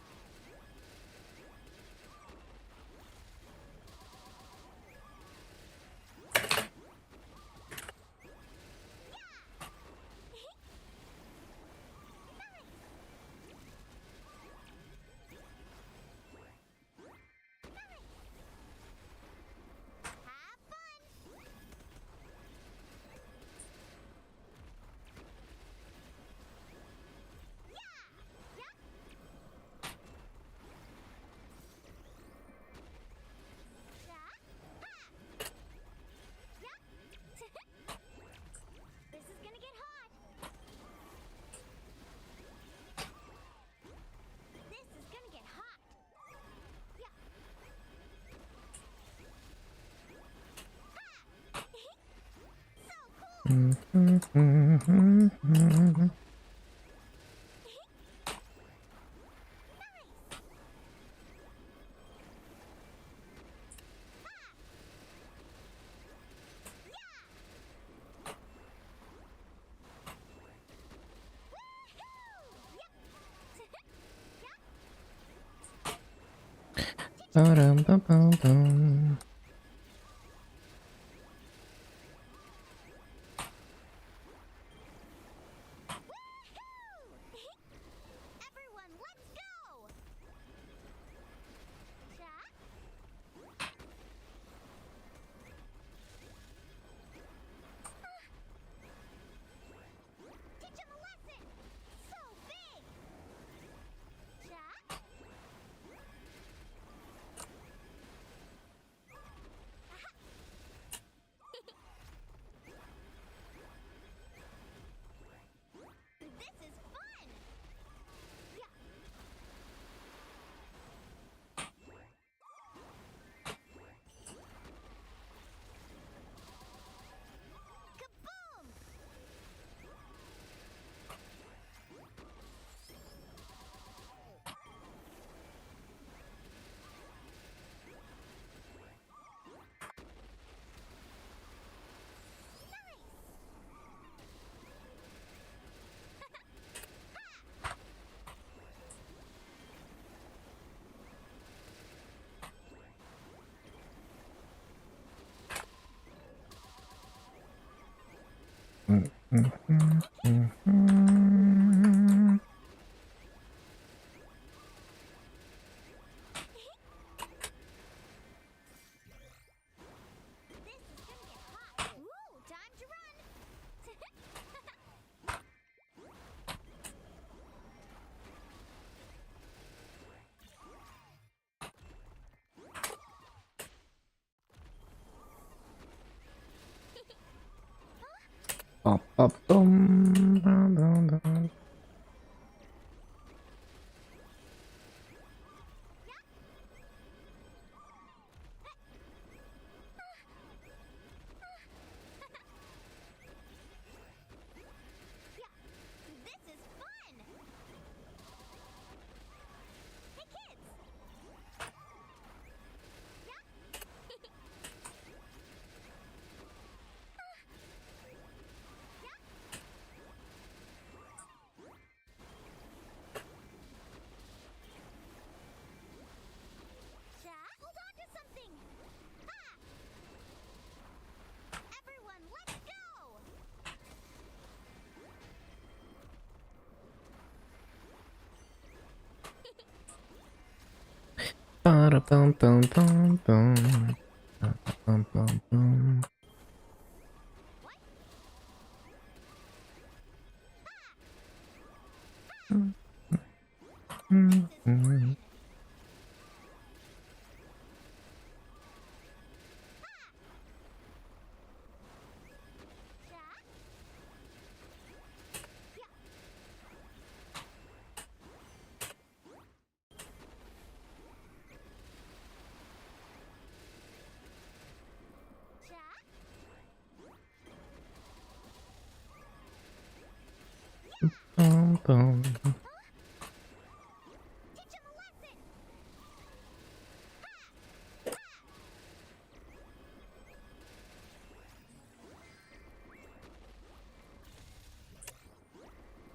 Ba-dum-bum-bum-bum. Everyone, let's go! Jack? Teach him a lesson! So big! Jack? This is fun! Yeah. Kaboom! This is gonna get hot. Ooh, time to run. Bum, bum, bum, bum. Yeah, this is fun. Hey kids. Yeah. Jack, hold on to something. Ah! Everyone, let's go. Ba-da-bum-bum-bum-bum. Bum-bum-bum. What? Mm-hmm. Jack? Yeah. Jack? Bum-bum. Teach him a lesson.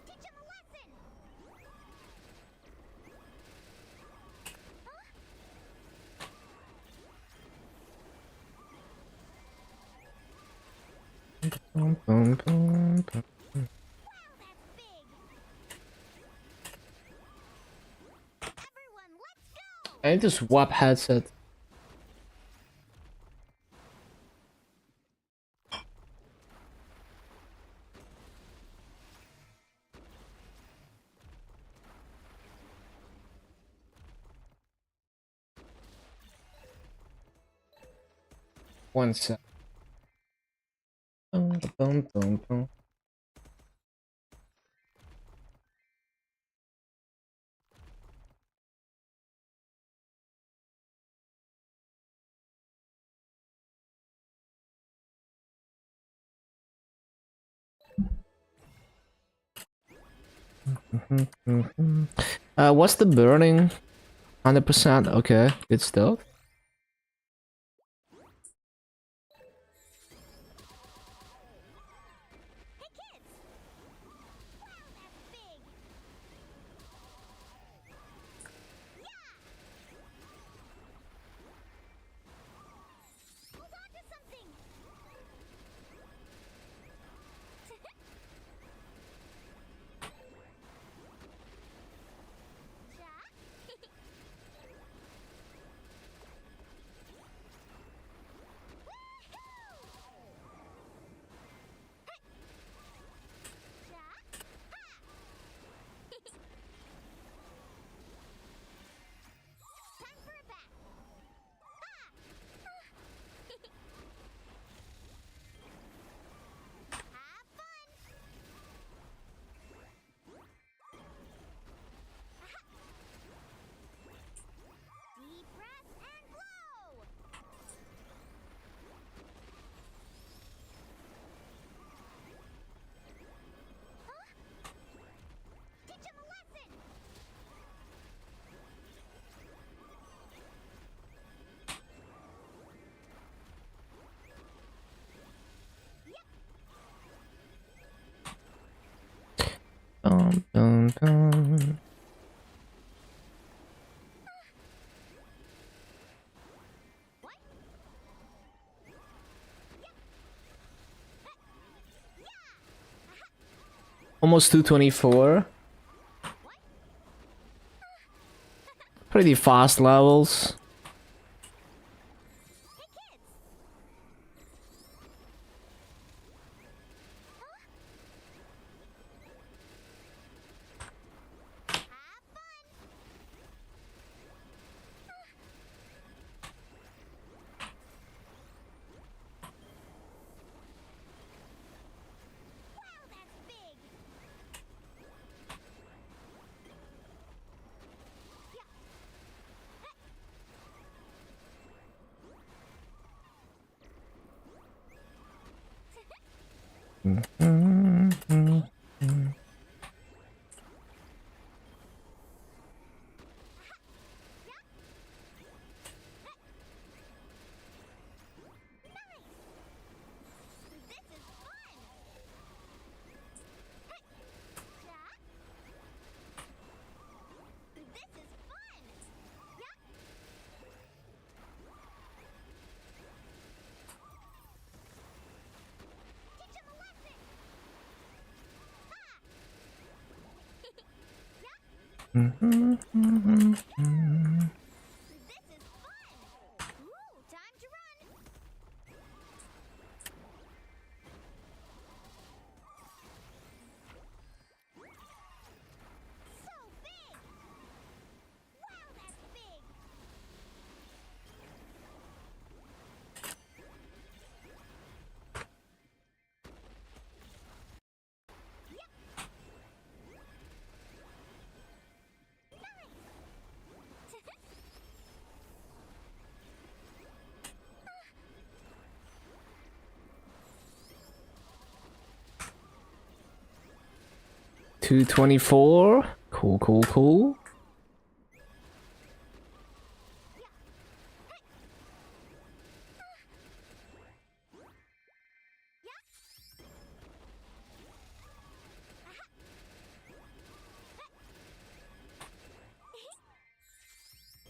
Teach him a lesson. Bum-bum-bum-bum. Wow, that's big. Everyone, let's go. I need to swap headset. One sec. Bum-bum-bum-bum. What's the burning? 100%. Okay, good stuff. Hey kids! Wow, that's big! Yeah! Hold on to something! Ja? Ja? Time for a bath. Have fun. Deep breath and blow. Huh? Teach him a lesson. Dun, dun, dun. What? Almost 224. Pretty fast levels. Hey kids! Have fun. Wow, that's big. Yeah. This is fun! Ja? This is fun! Yeah? Teach him a lesson! This is fun! Ooh, time to run! So big! Wow, that's big! Nice! 224. Cool, cool, cool.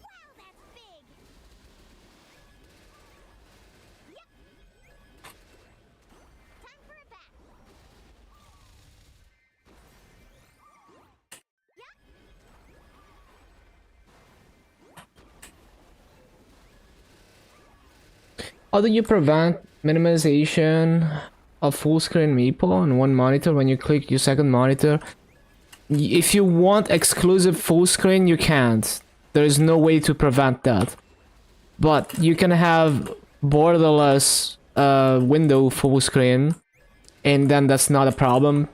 Wow, that's big! Yep. Time for a bath. Yep. How do you prevent minimization of full screen Meeple on one monitor when you click your second monitor? If you want exclusive full screen, you can't. There is no way to prevent that. But you can have borderless window full screen, and then that's not a problem.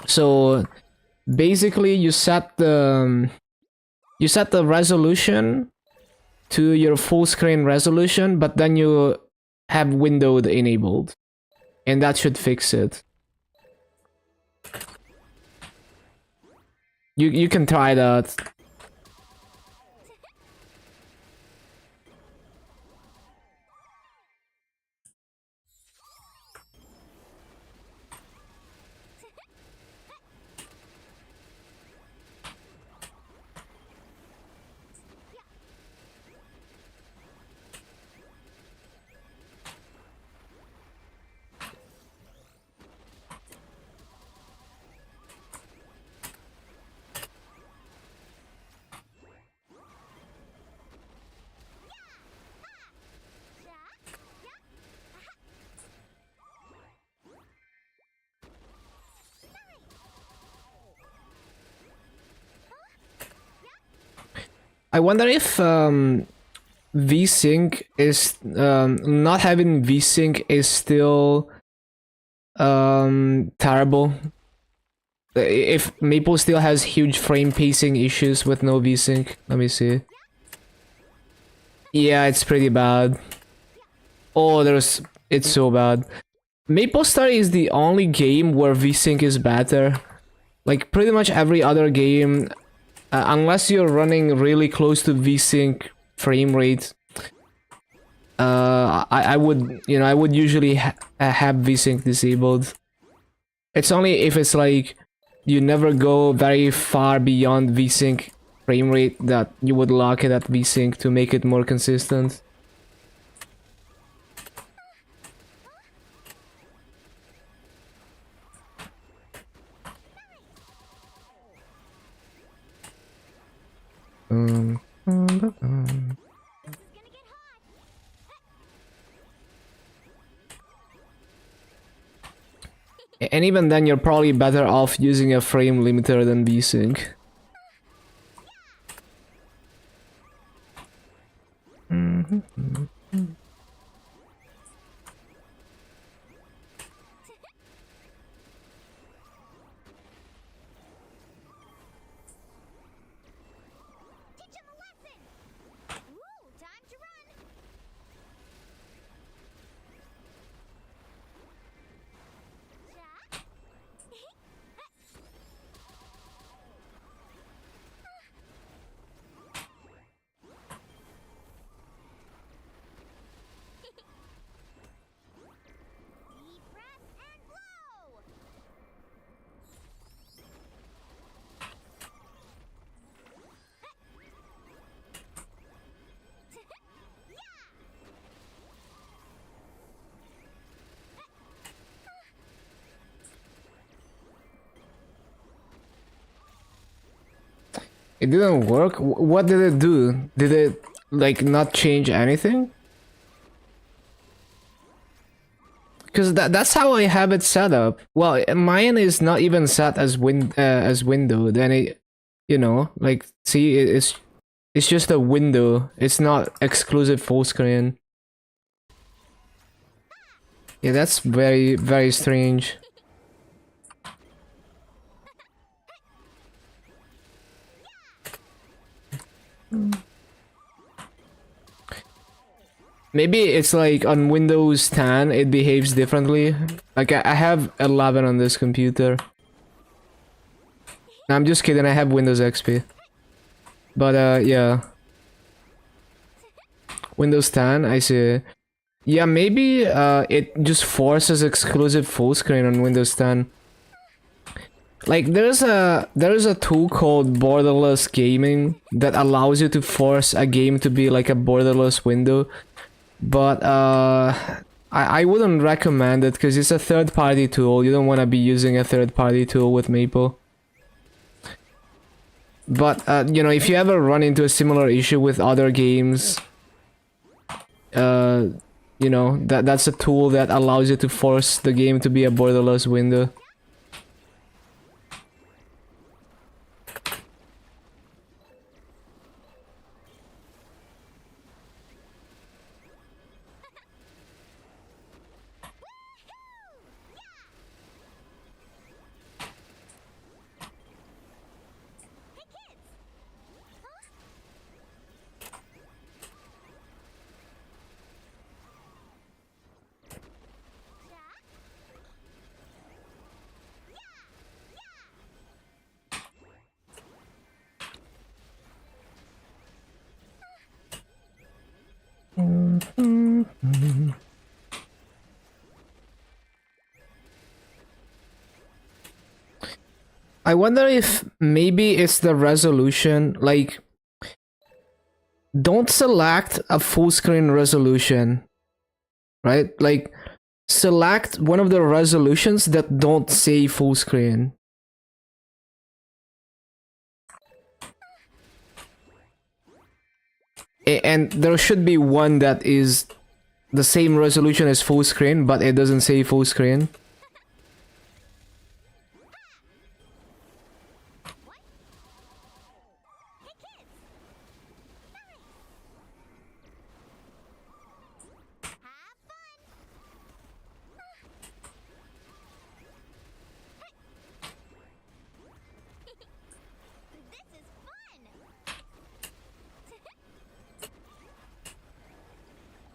So basically, you set the resolution to your full screen resolution, but then you have windowed enabled, and that should fix it. You can try that. I wonder if VSync is not having VSync is still terrible. If Maple still has huge frame pacing issues with no VSync. Let me see. Yeah, it's pretty bad. Oh, it's so bad. Maple Story is the only game where VSync is better. Like pretty much every other game, unless you're running really close to VSync frame rate, I would, you know, I would usually have VSync disabled. It's only if it's like you never go very far beyond VSync frame rate that you would lock it at VSync to make it more consistent. And even then, you're probably better off using a frame limiter than VSync. Teach him a lesson! Ooh, time to run! Ja? Deep breath and blow! It didn't work? What did it do? Did it, like, not change anything? Because that's how I have it set up. Well, mine is not even set as window. Then it, you know, like, see, it's just a window. It's not exclusive full screen. Yeah, that's very, very strange. Maybe it's like on Windows 10 it behaves differently. Like I have 11 on this computer. No, I'm just kidding, I have Windows XP. But yeah. Windows 10, I see. Yeah, maybe it just forces exclusive full screen on Windows 10. Like there's a tool called borderless gaming that allows you to force a game to be like a borderless window. But I wouldn't recommend it because it's a third-party tool. You don't want to be using a third-party tool with Maple. But you know, if you ever run into a similar issue with other games, you know, that's a tool that allows you to force the game to be a borderless window. I wonder if maybe it's the resolution. Like, don't select a full screen resolution, right? Like, select one of the resolutions that don't say full screen. And there should be one that is the same resolution as full screen, but it doesn't say full screen. This is fun!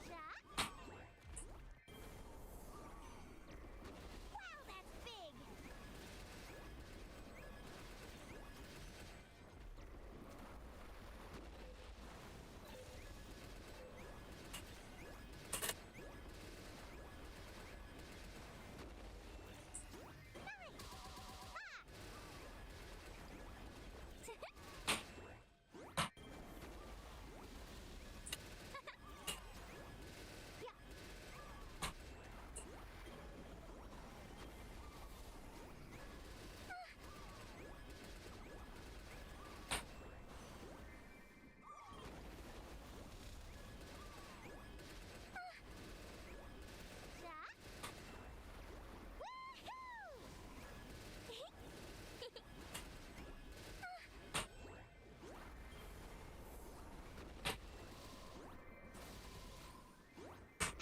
Jack? Wow, that's big! Jack?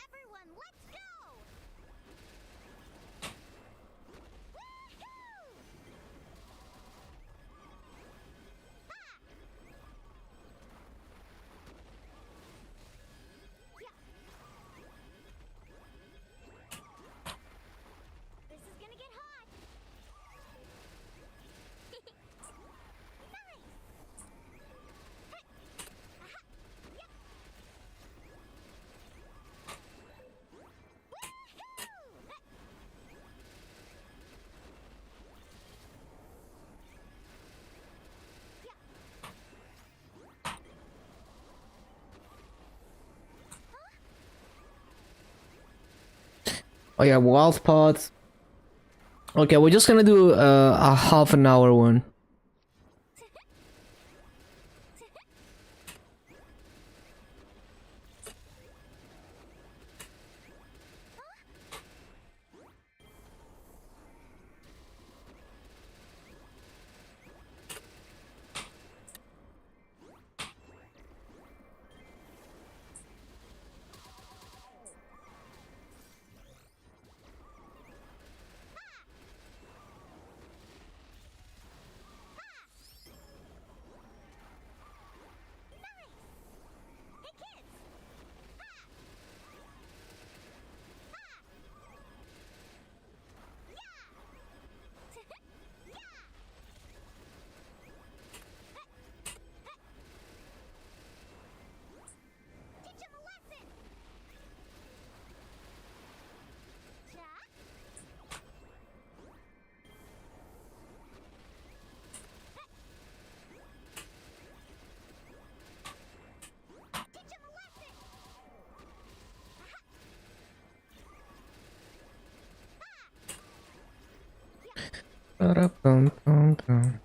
Everyone, let's go! Woohoo! This is gonna get hot! Nice! Hey! Aha! Yep! Woohoo! Hey! Oh yeah, wild pot. Okay, we're just gonna do a half an hour one. Hey kids! Ha! Ha! Yeah! Yeah! Teach him a lesson! Jack? Teach him a lesson! Aha! Ba-da-bum-bum-bum.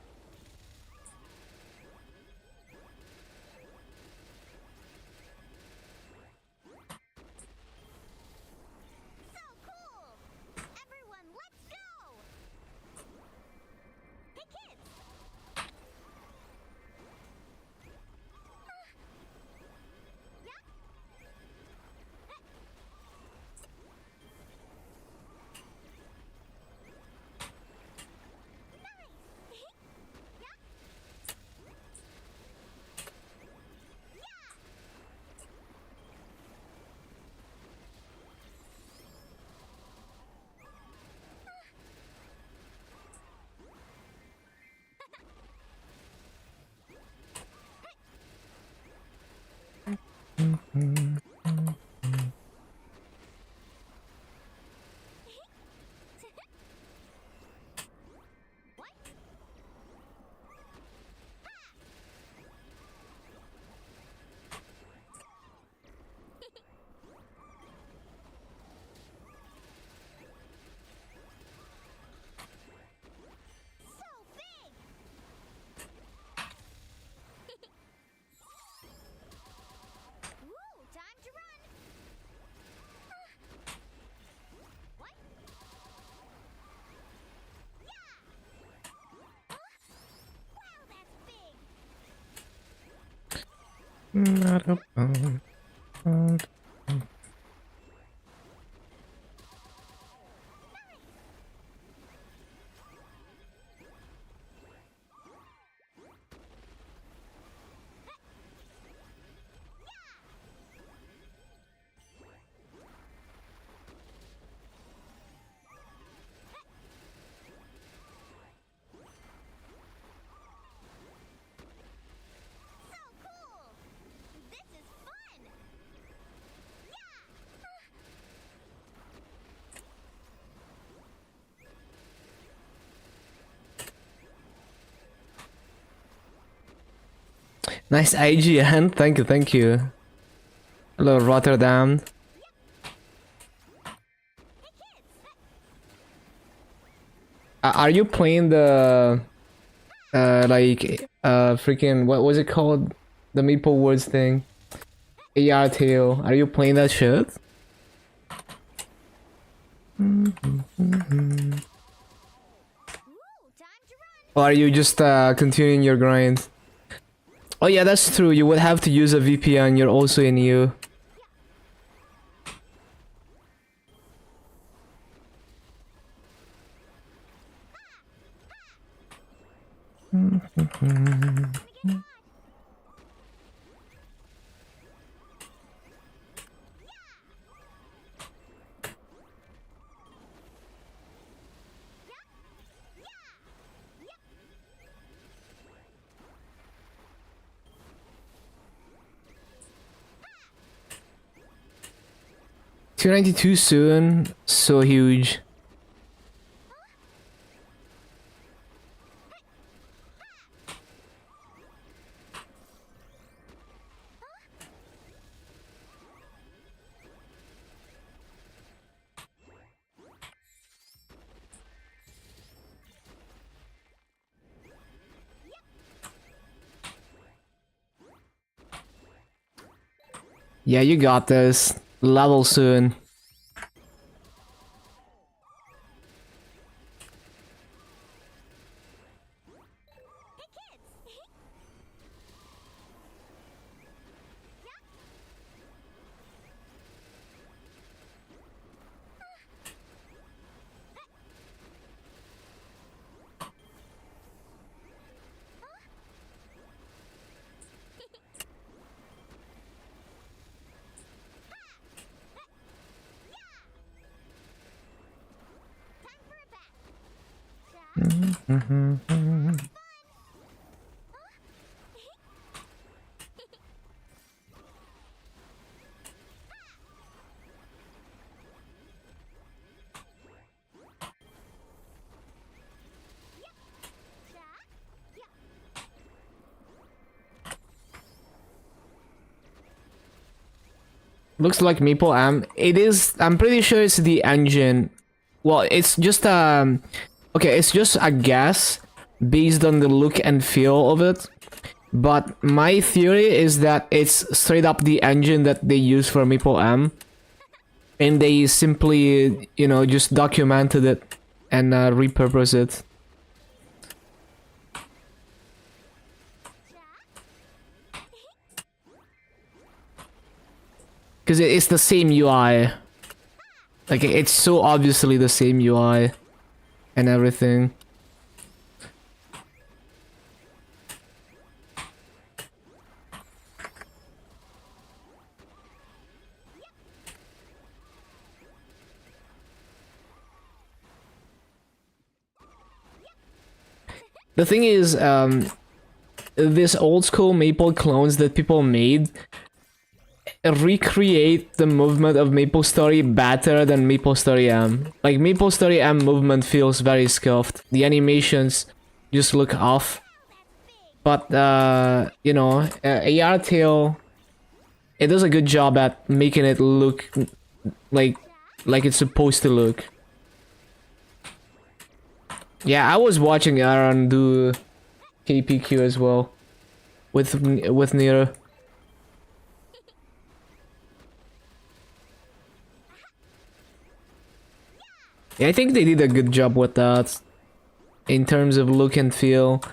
So cool! Everyone, let's go! Hey kids! Yeah? Nice! So cool! This is fun! Nice IGN. Thank you, thank you. Hello, Rotterdam. Are you playing the freaking what was it called? The Maple Woods thing? AR Tail. Are you playing that shit? Ooh, time to run! Or are you just continuing your grind? Oh yeah, that's true. You would have to use a VPN. You're also in EU. $292 soon. So huge. Yeah, you got this. Level soon. Time for a bath! Looks like Maple M. It is. I'm pretty sure it's the engine. Well, it's just okay, it's just a guess based on the look and feel of it. But my theory is that it's straight up the engine that they use for Maple M, and they simply, you know, just documented it and repurpose it. Because it's the same UI. Like, it's so obviously the same UI and everything. The thing is, this old school Maple clones that people made recreate the movement of MapleStory better than MapleStory M. Like, MapleStory M movement feels very scuffed. The animations just look off. But, you know, AR Tail, it does a good job at making it look like it's supposed to look. Yeah, I was watching Aaron do KPQ as well with Nero. Yeah, I think they did a good job with that in terms of look and feel.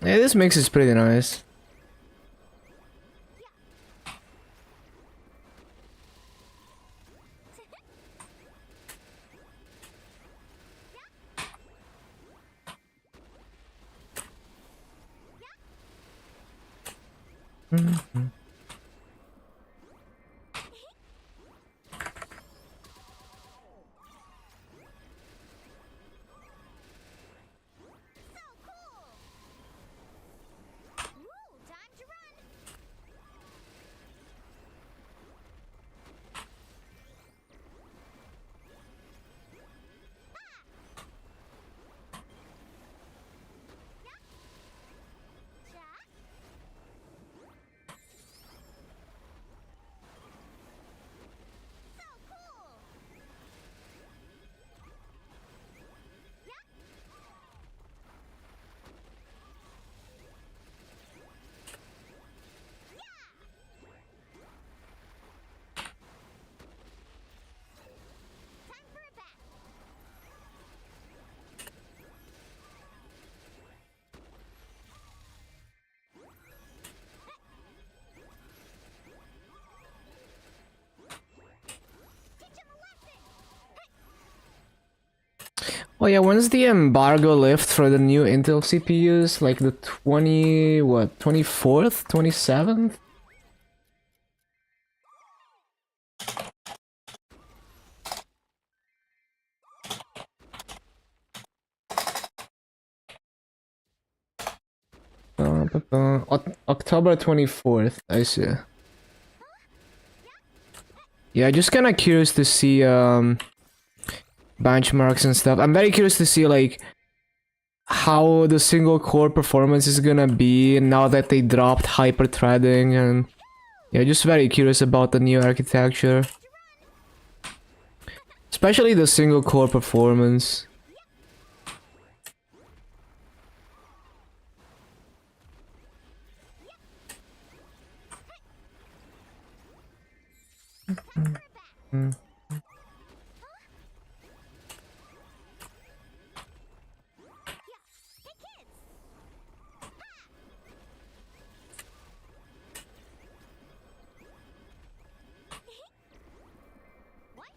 Yeah, this mix is pretty nice. So cool! Ooh, time to run! Jack? So cool! Time for a bath. Teach him a lesson! Oh yeah, when's the embargo lift for the new Intel CPUs? Like the 24th? 27th? October 24th, I see. Yeah, just kinda curious to see benchmarks and stuff. I'm very curious to see like how the single core performance is gonna be now that they dropped hyper threading, and yeah, just very curious about the new architecture. Especially the single core performance. Hey kids! What?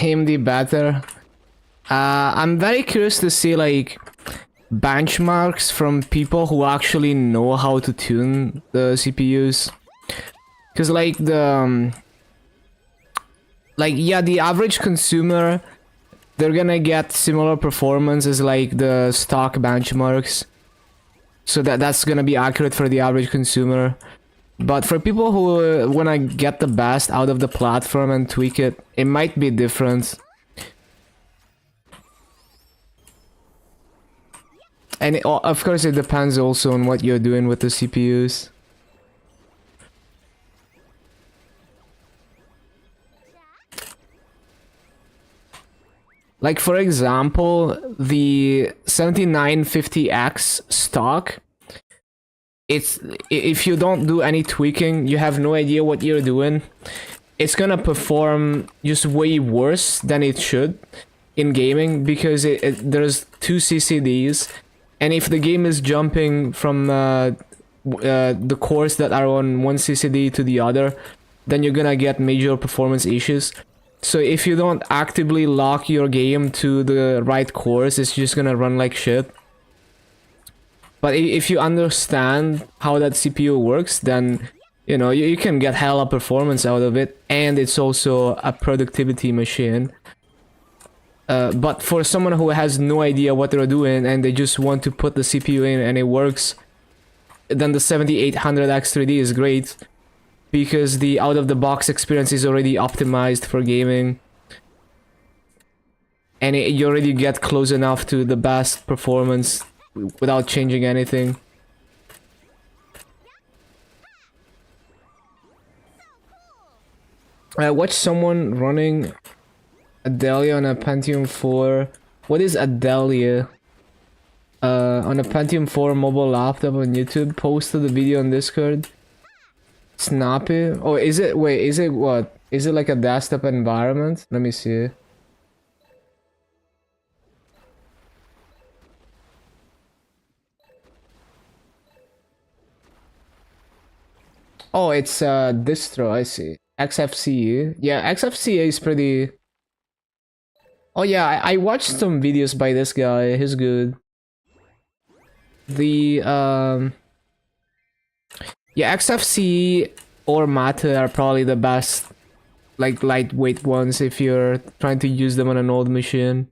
AMD better. I'm very curious to see like benchmarks from people who actually know how to tune the CPUs. Cause like the average consumer, they're gonna get similar performance as like the stock benchmarks. So that's gonna be accurate for the average consumer. But for people who wanna get the best out of the platform and tweak it, it might be different. And of course it depends also on what you're doing with the CPUs. Like for example, the 7950X stock, if you don't do any tweaking, you have no idea what you're doing, it's gonna perform just way worse than it should in gaming, because there's two CCDs, and if the game is jumping from the cores that are on one CCD to the other, then you're gonna get major performance issues. So if you don't actively lock your game to the right cores, it's just gonna run like shit. But if you understand how that CPU works, then you know you can get hella performance out of it, and it's also a productivity machine. But for someone who has no idea what they're doing and they just want to put the CPU in and it works, then the 7800X3D is great, because the out-of-the-box experience is already optimized for gaming, and you already get close enough to the best performance without changing anything. I watched someone running Adelia on a Pentium 4. What is Adelia? On a Pentium 4 mobile laptop on YouTube. Posted the video on Discord. Snappy. Oh, is it? Wait, is it what? Is it like a desktop environment? Let me see. Oh, it's a distro, I see. XFCE. Yeah, XFCE is pretty... Oh yeah, I watched some videos by this guy, he's good. The, yeah, XFCE or Mate are probably the best, like, lightweight ones if you're trying to use them on an old machine.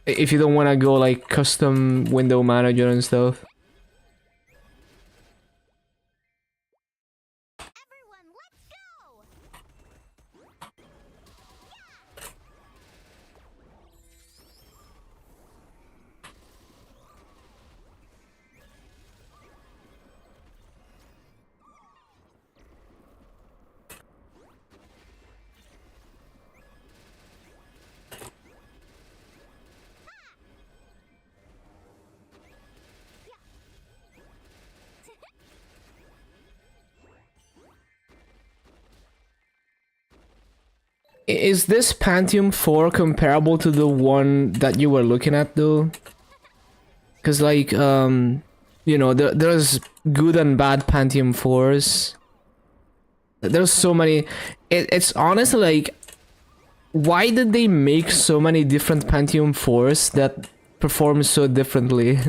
If you don't want to go, like, custom window manager and stuff. Everyone, let's go! Is this Pentium 4 comparable to the one that you were looking at though? Cause like, you know, there's good and bad Pentium 4s. There's so many. It's honestly like, why did they make so many different Pentium 4s that perform so differently?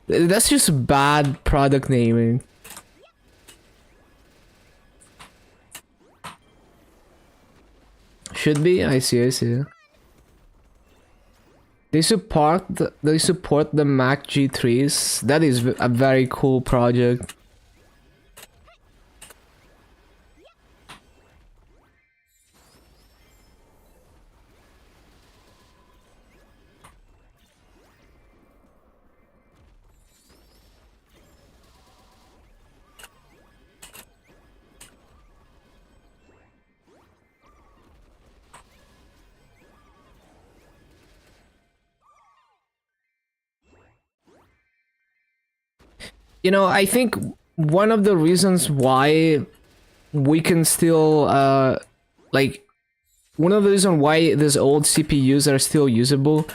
That's just bad product naming. Should be? I see, I see. They support the Mac G3s. That is a very cool project. You know, I think one of the reasons why we can still, like, one of the reasons why these old CPUs are still usable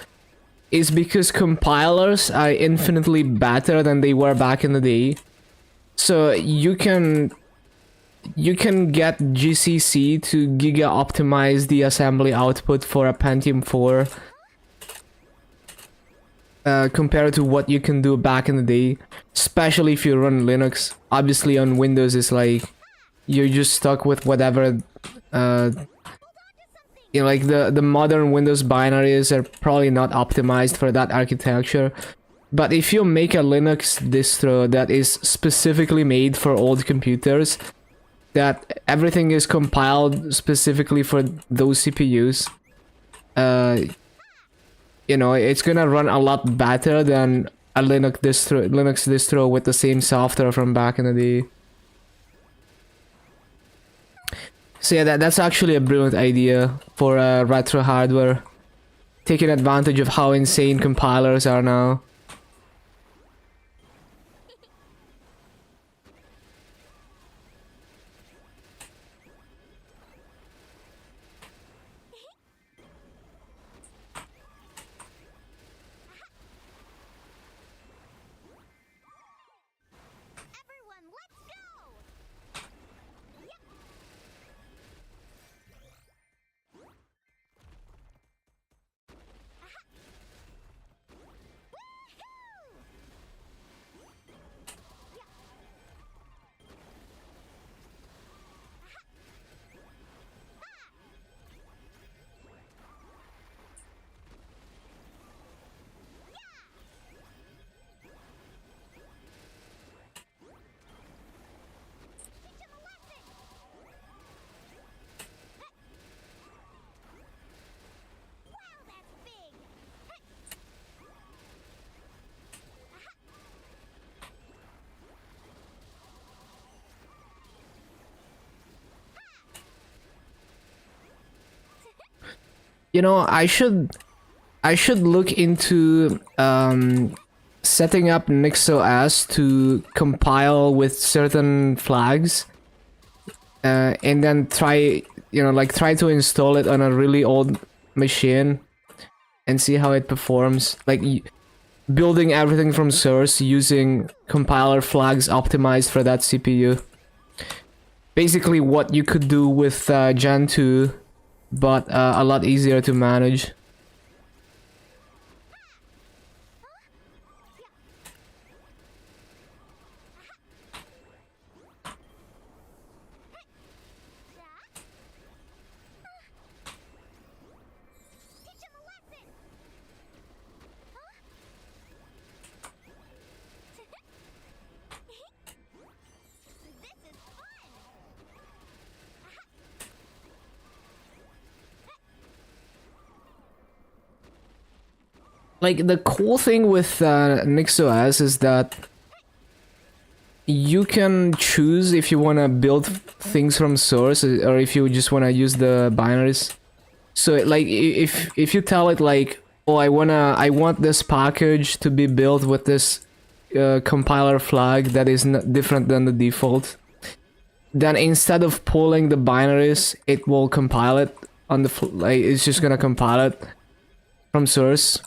is because compilers are infinitely better than they were back in the day. So you can you can get GCC to giga optimize the assembly output for a Pentium 4 compared to what you can do back in the day, especially if you run Linux. Obviously on Windows it's like you're just stuck with whatever you know, like the modern Windows binaries are probably not optimized for that architecture. But if you make a Linux distro that is specifically made for old computers, that everything is compiled specifically for those CPUs, you know, it's gonna run a lot better than a Linux distro with the same software from back in the day. So yeah, that's actually a brilliant idea for retro hardware, taking advantage of how insane compilers are now. Everyone, let's go! Teach him a lesson! Wow, that's big! You know, I should look into setting up NixOS to compile with certain flags, and then try, you know, like try to install it on a really old machine and see how it performs. Like building everything from source using compiler flags optimized for that CPU. Basically what you could do with Gen 2, but a lot easier to manage. Teach him a lesson! This is fun! Like the cool thing with NixOS is that you can choose if you want to build things from source or if you just want to use the binaries. So like if you tell it like, oh, I want this package to be built with this compiler flag that is different than the default, then instead of pulling the binaries, it will compile it on the like it's just gonna compile it from source.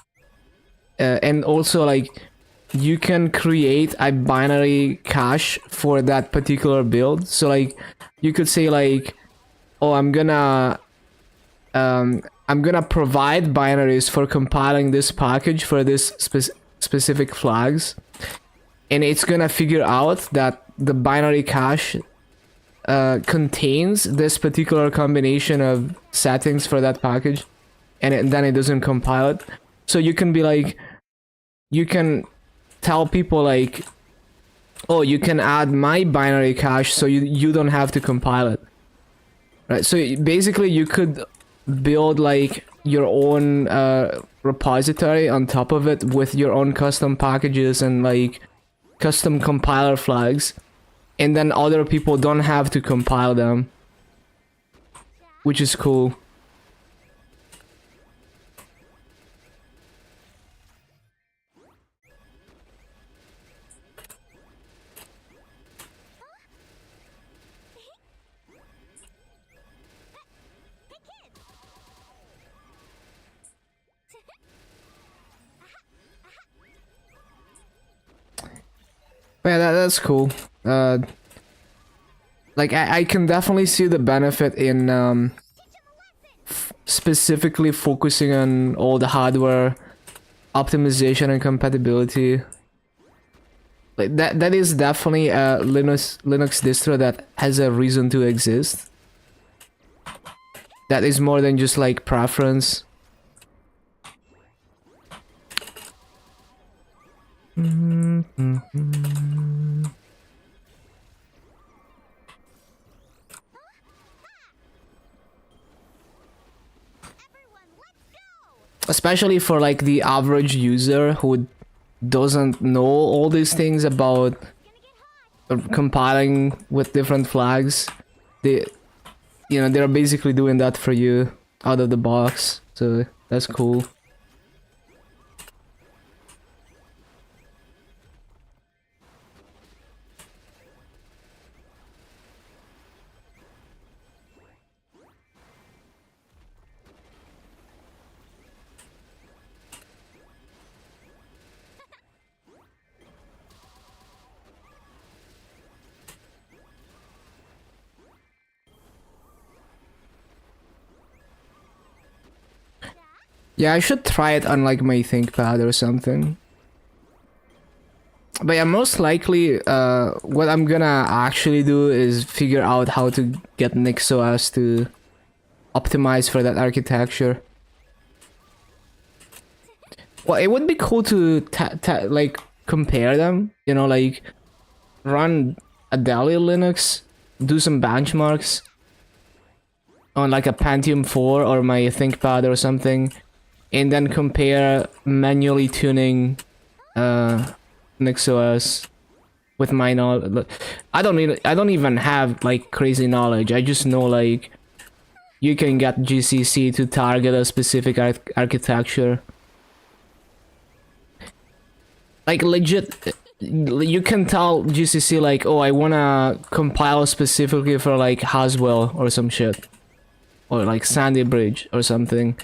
And also like you can create a binary cache for that particular build. So like you could say like, oh, I'm gonna provide binaries for compiling this package for this specific flags, and it's gonna figure out that the binary cache contains this particular combination of settings for that package, and then it doesn't compile it. So you can be like, you can tell people like, oh, you can add my binary cache so you don't have to compile it, right? So basically you could build like your own repository on top of it with your own custom packages and like custom compiler flags, and then other people don't have to compile them, which is cool. Yeah, that's cool. Like I can definitely see the benefit in specifically focusing on all the hardware optimization and compatibility. Like that is definitely a Linux distro that has a reason to exist. That is more than just like preference. Everyone, let's go! Especially for like the average user who doesn't know all these things about Gonna get hot! compiling with different flags. They, they're basically doing that for you out of the box. So that's cool. Yeah, I should try it on like my ThinkPad or something. But yeah, most likely, what I'm gonna actually do is figure out how to get NixOS to optimize for that architecture. Well, it would be cool to like compare them. Like run a Dali Linux, do some benchmarks on like a Pentium 4 or my ThinkPad or something, and then compare manually tuning NixOS with my knowledge. I don't even have like crazy knowledge. I just know like you can get GCC to target a specific architecture. Like legit, you can tell GCC like, oh, I wanna compile specifically for like Haswell or some shit, or like Sandy Bridge or something.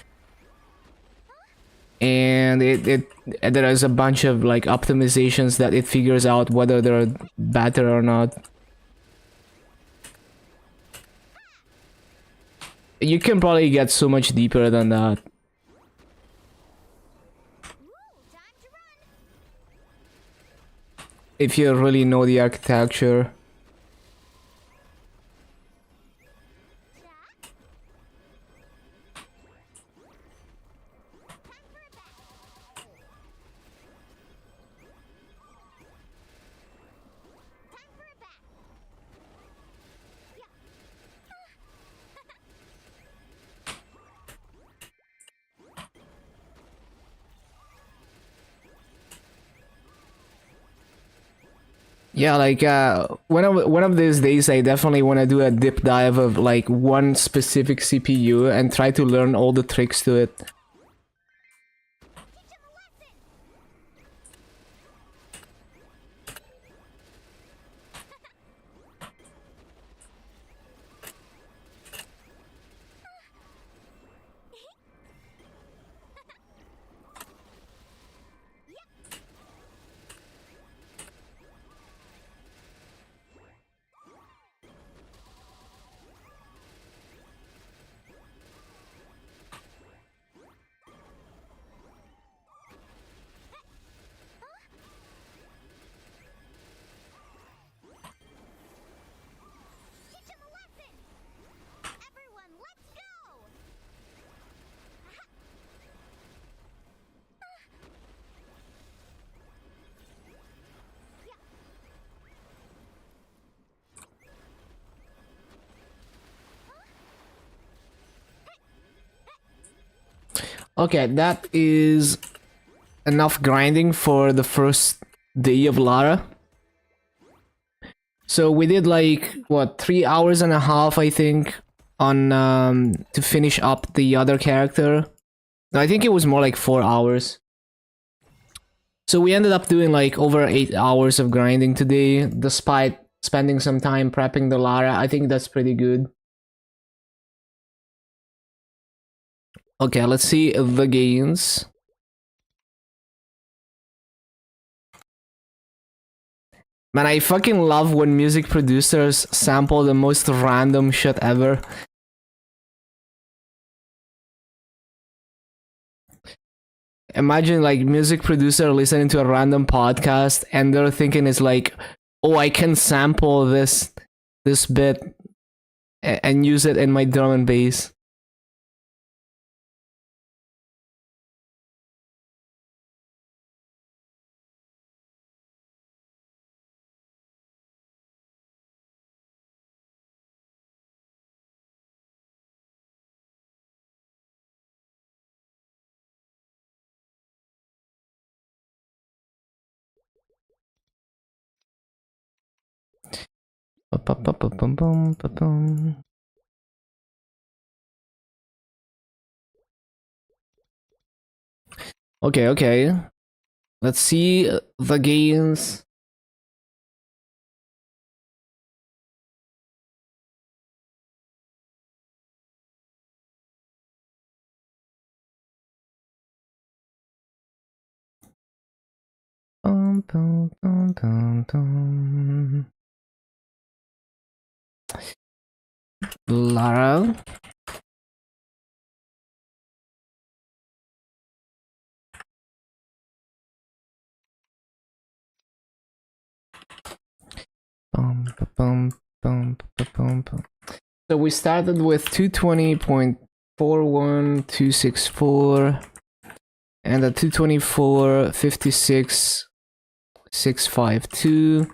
And there is a bunch of like optimizations that it figures out whether they're better or not. You can probably get so much deeper than that. Ooh, time to run! If you really know the architecture. Jack? Time for a bath! Time for a bath! Yeah, like one of these days, I definitely want to do a deep dive of like one specific CPU and try to learn all the tricks to it. Teach him a lesson! Teach him a lesson! Everyone, let's go! Okay, that is enough grinding for the first day of Lara. So we did like what 3 hours and a half, I think, on to finish up the other character. No, I think it was more like 4 hours. So we ended up doing like over 8 hours of grinding today, despite spending some time prepping the Lara. I think that's pretty good. Okay, let's see the gains. Man, I fucking love when music producers sample the most random shit ever. Imagine like music producer listening to a random podcast and they're thinking it's like, oh, I can sample this bit and use it in my drum and bass. Okay, okay. Let's see the gains. Lara. So we started with 220.41264 and a 224.56.652.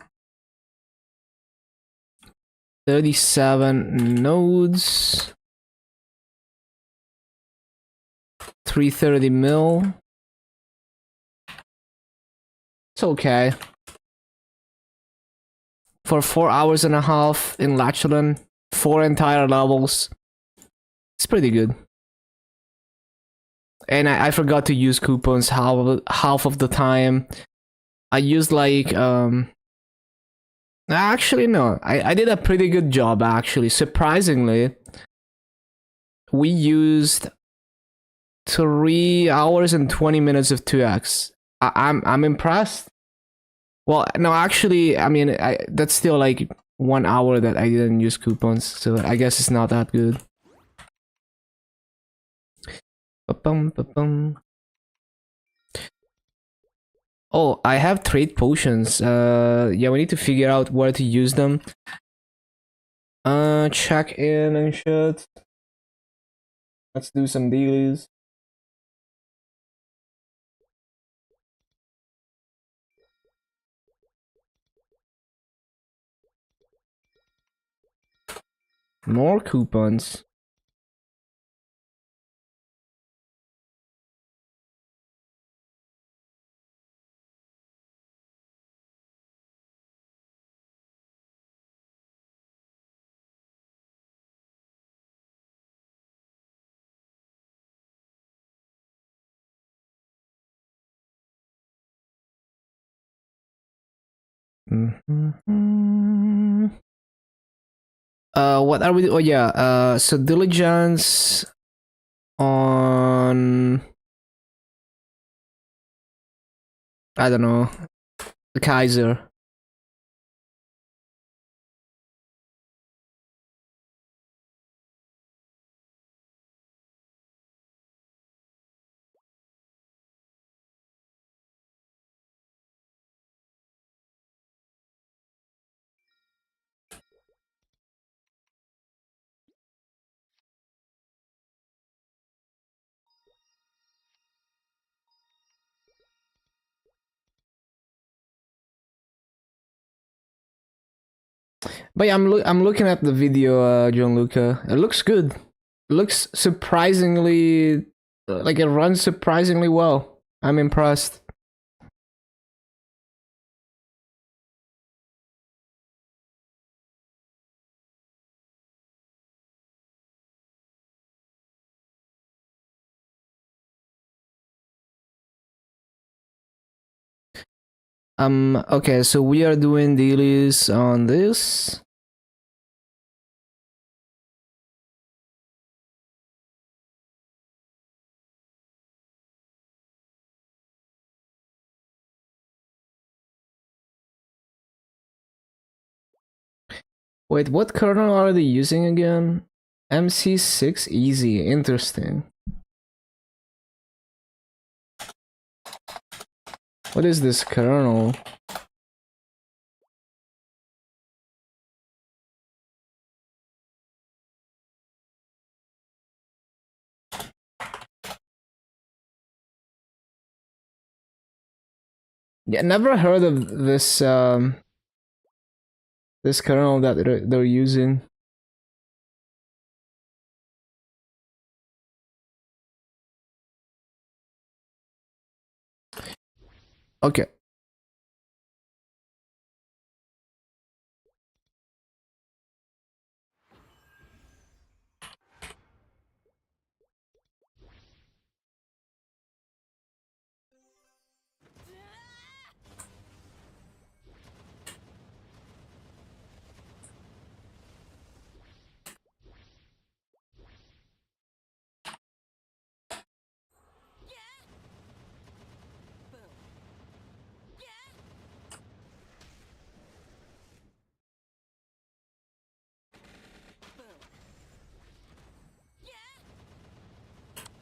37 nodes. 330 mil. It's okay. For 4 hours and a half in Lachlan, 4 entire levels. It's pretty good. And I forgot to use coupons half of the time. I used like actually no, I did a pretty good job actually. Surprisingly, we used 3 hours and 20 minutes of 2x. I'm impressed. Well, no, actually, I mean, that's still like 1 hour that I didn't use coupons, so I guess it's not that good. Ba-bum, ba-bum. Oh, I have trade potions. Yeah, we need to figure out where to use them. Check in and shit. Let's do some deals. More coupons. Mm-hmm. What are we? Oh yeah. So diligence on. I don't know. The Kaiser. But yeah, I'm looking at the video, Gianluca. It looks good. It looks surprisingly like it runs surprisingly well. I'm impressed. Okay, so we are doing dailies on this. Wait, what kernel are they using again? MC6 easy, interesting. What is this kernel? Yeah, never heard of this this kernel that they're using. Okay.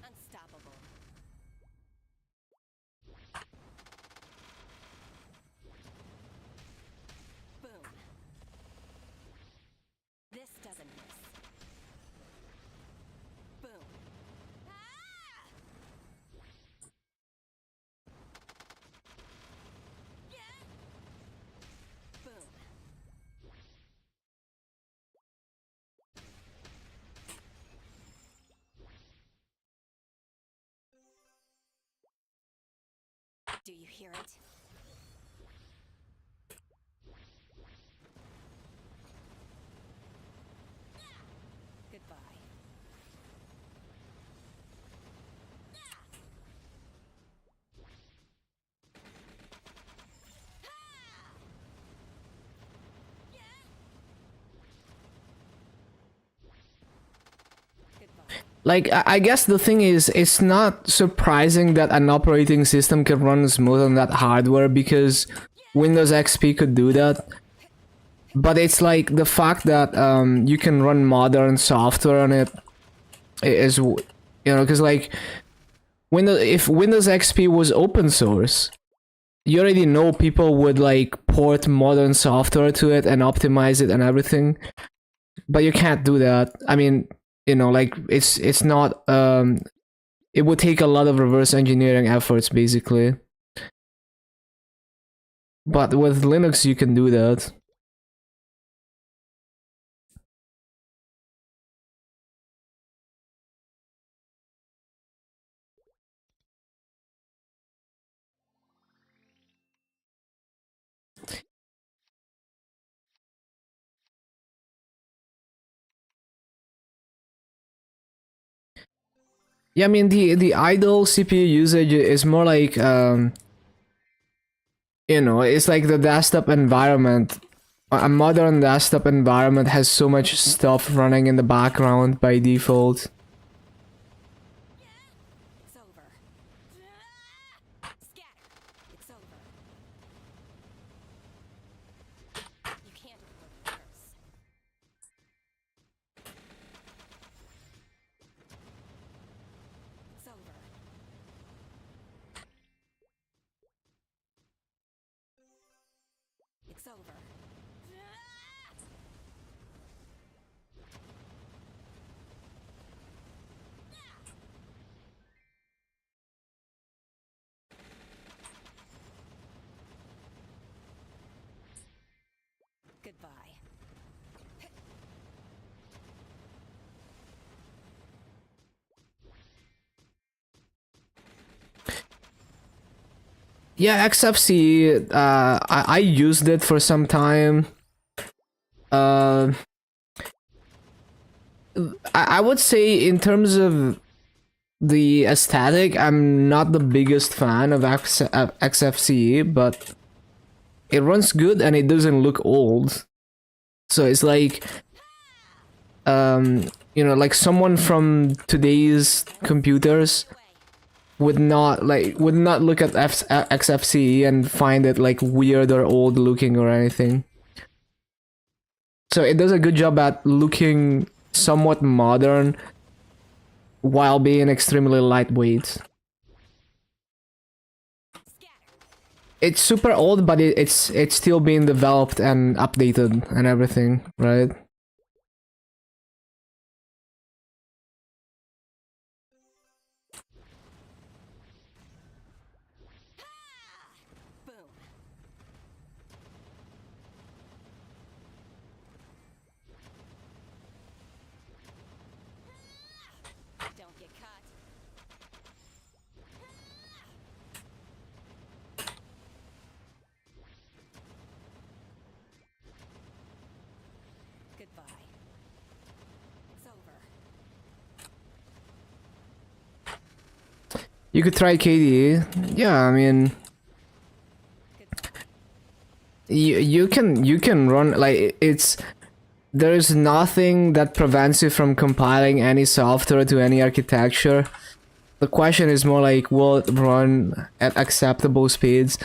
Unstoppable. Boom. This doesn't miss. Boom. Boom. Do you hear it? Goodbye. Goodbye. Like, I guess the thing is, it's not surprising that an operating system can run smooth on that hardware because Windows XP could do that. But it's like the fact that you can run modern software on it is, you know, because like if Windows XP was open source, you already know people would like port modern software to it and optimize it and everything. But you can't do that. I mean, you know, like it's not it would take a lot of reverse engineering efforts basically. But with Linux you can do that. Yeah, I mean the idle CPU usage is more like you know, it's like the desktop environment. A modern desktop environment has so much stuff running in the background by default. It's over. Scatter. It's over. You can't avoid the curse. It's over. It's over. Goodbye. Yeah, XFCE, I used it for some time. I would say in terms of the aesthetic, I'm not the biggest fan of XFCE, but it runs good and it doesn't look old. So it's like, you know, like someone from today's computers would not look at XFCE and find it like weird or old looking or anything. So it does a good job at looking somewhat modern while being extremely lightweight. Scatter. It's super old, but it's still being developed and updated and everything, right? Boom. Don't get caught. Goodbye. It's over. You could try KDE. Yeah, I mean, Goodbye. you can run like it's there's nothing that prevents you from compiling any software to any architecture. The question is more like, will it run at acceptable speeds?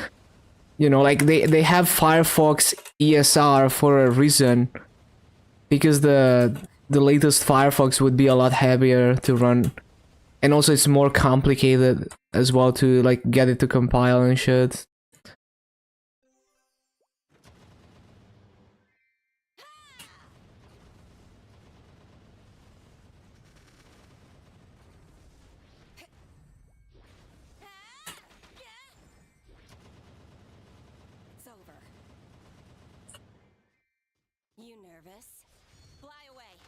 You know, like they have Firefox ESR for a reason, because the latest Firefox would be a lot heavier to run, and also it's more complicated as well to like get it to compile and shit. It's over. You nervous? Fly away.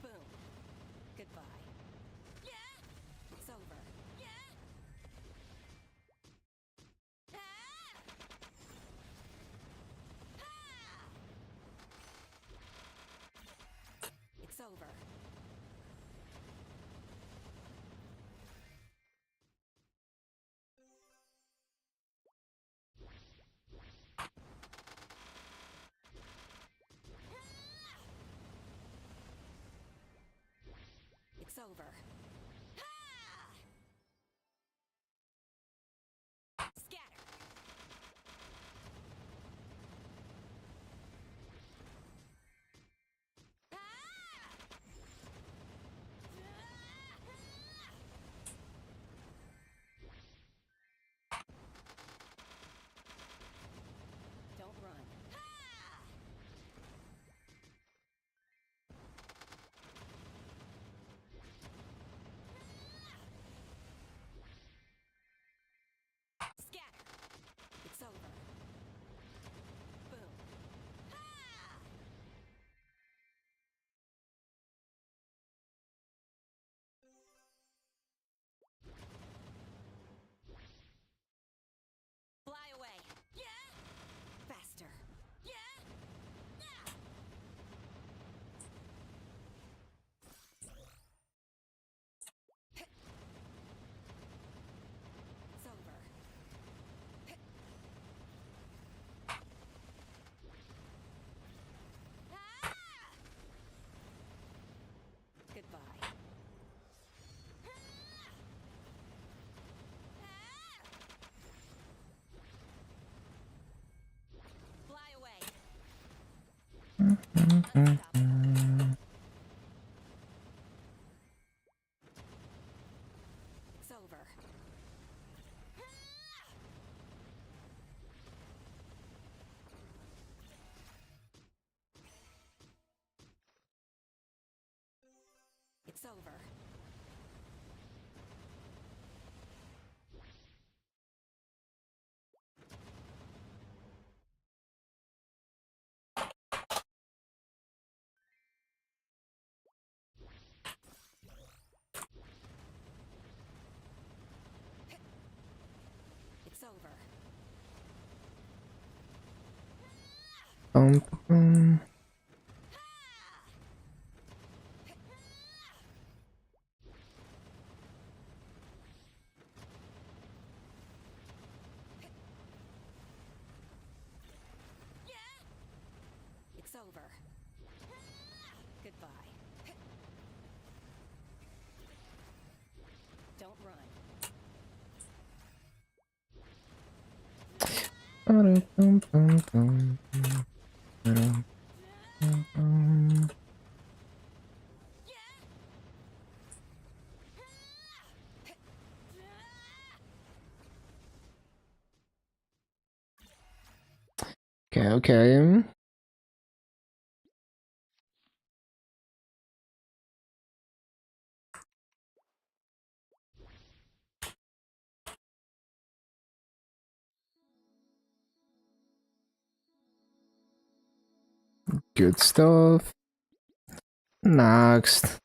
Boom. Goodbye. Yeah. It's over. Yeah. Ah! Ah! It's over. It's over. Ah! Scatter. Don't run. Scatter. It's over. Boom. Fly away. Yeah. Faster. Yeah. Yeah. It's over. Ah! Goodbye. Fly away. Unstoppable. It's over. It's over. It's over. Um, It's over. Bye. Don't run. Okay, okay. Good stuff. Next.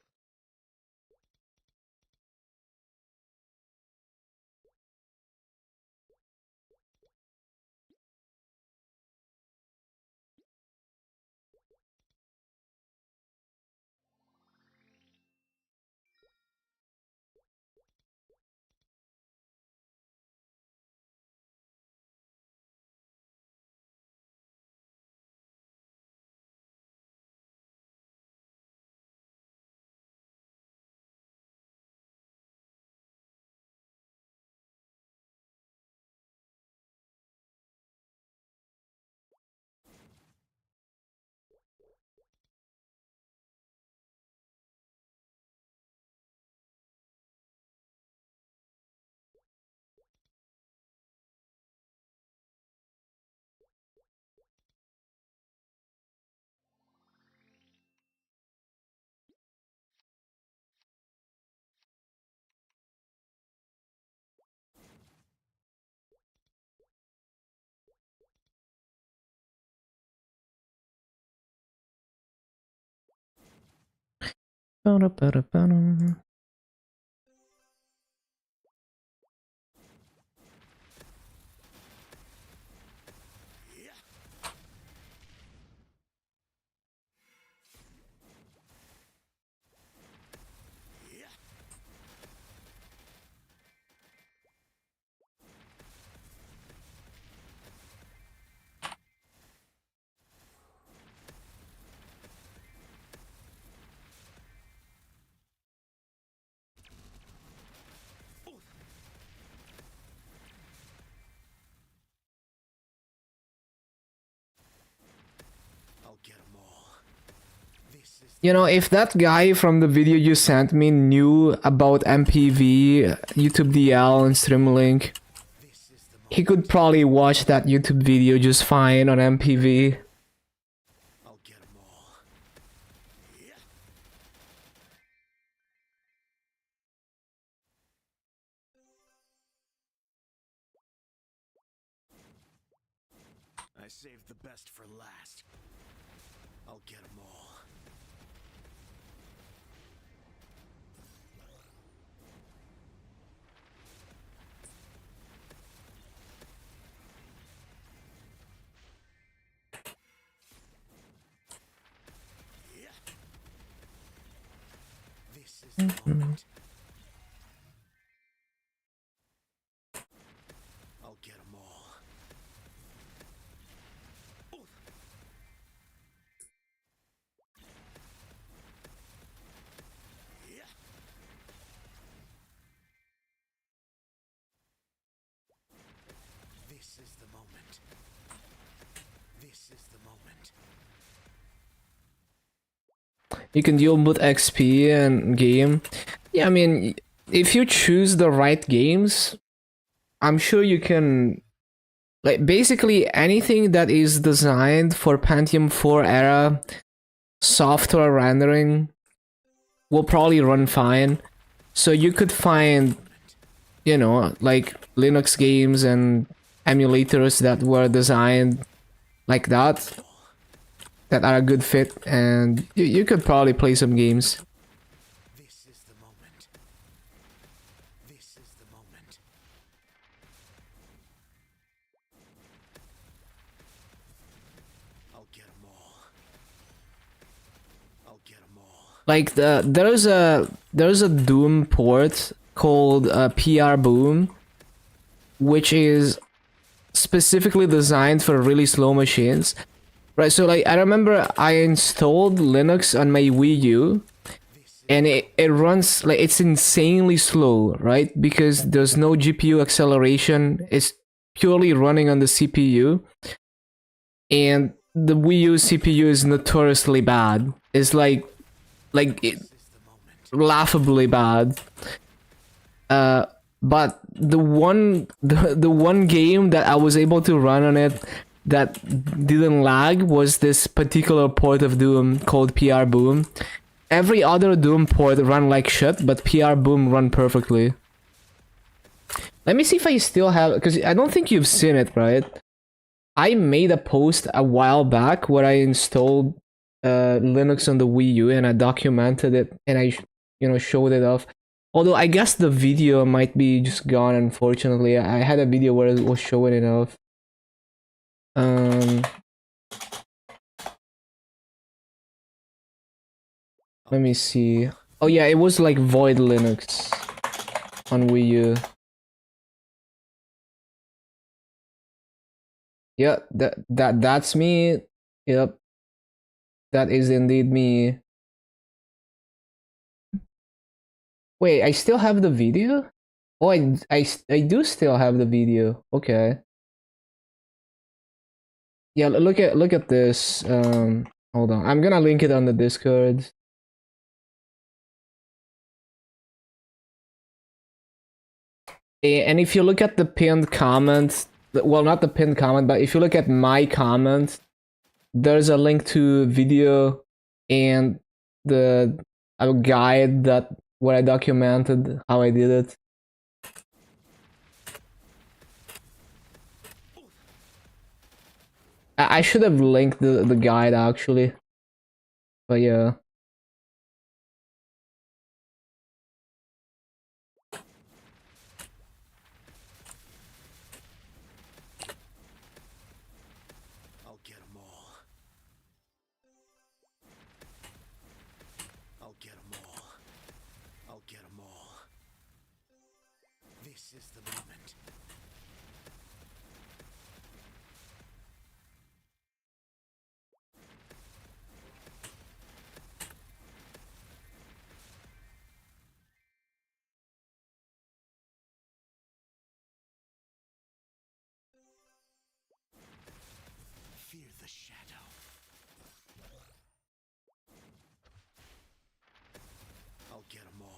Ba-da-ba-da-ba-da. I'll get them all. This is You know, if that guy from the video you sent me knew about MPV, YouTube DL, and Streamlink, this is the moment. he could probably watch that YouTube video just fine on MPV. I'll get them all. Yeah. I saved the best for last. I'll get them all. Yeah. This is the moment. I'll get them all. Yeah. This is the moment. This is the moment. You can deal with XP and game. Yeah, I mean, if you choose the right games, I'm sure you can. Like, basically anything that is designed for Pentium 4 era software rendering will probably run fine. So you could find, you know, like Linux games and emulators that were designed like that are a good fit, and you could probably play some games. This is the moment. This is the moment. I'll get them all. I'll get them all. Like there's a Doom port called PR Boom, which is specifically designed for really slow machines. Right, so like I remember I installed Linux on my Wii U, and it runs like it's insanely slow, right? Because there's no GPU acceleration. It's purely running on the CPU, and the Wii U CPU is notoriously bad. It's laughably bad. But the one game that I was able to run on it that didn't lag was this particular port of Doom called PR Boom. Every other Doom port ran like shit, but PR Boom run perfectly. Let me see if I still have, because I don't think you've seen it, right? I made a post a while back where I installed Linux on the Wii U and I documented it and I showed it off. Although I guess the video might be just gone, unfortunately. I had a video where it was showing it off. Let me see. Oh yeah, it was like Void Linux on Wii U. Yeah, that's me. Yep. That is indeed me. Wait, I still have the video? Oh, I do still have the video. Okay. Yeah, look at this. Hold on. I'm gonna link it on the Discord. And if you look at the pinned comment, well, not the pinned comment, but if you look at my comment, there's a link to video and a guide that where I documented how I did it. I should have linked the guide actually, but yeah. I'll get them all. I'll get them all. I'll get them all. This is the moment. Fear the shadow. I'll get them all.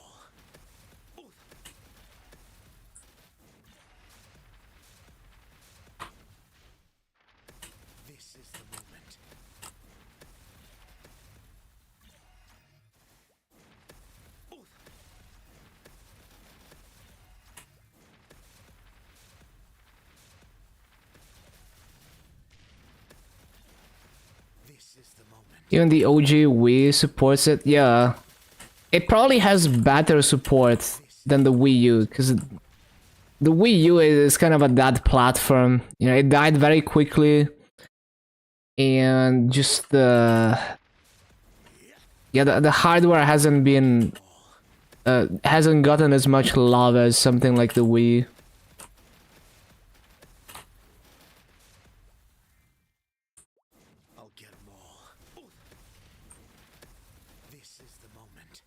This is the moment. This is the moment. Even the OG Wii supports it. Yeah, it probably has better support than the Wii U because the Wii U is kind of a dead platform. You know, it died very quickly, and just the hardware hasn't gotten as much love as something like the Wii. I'll get them all. This is the moment.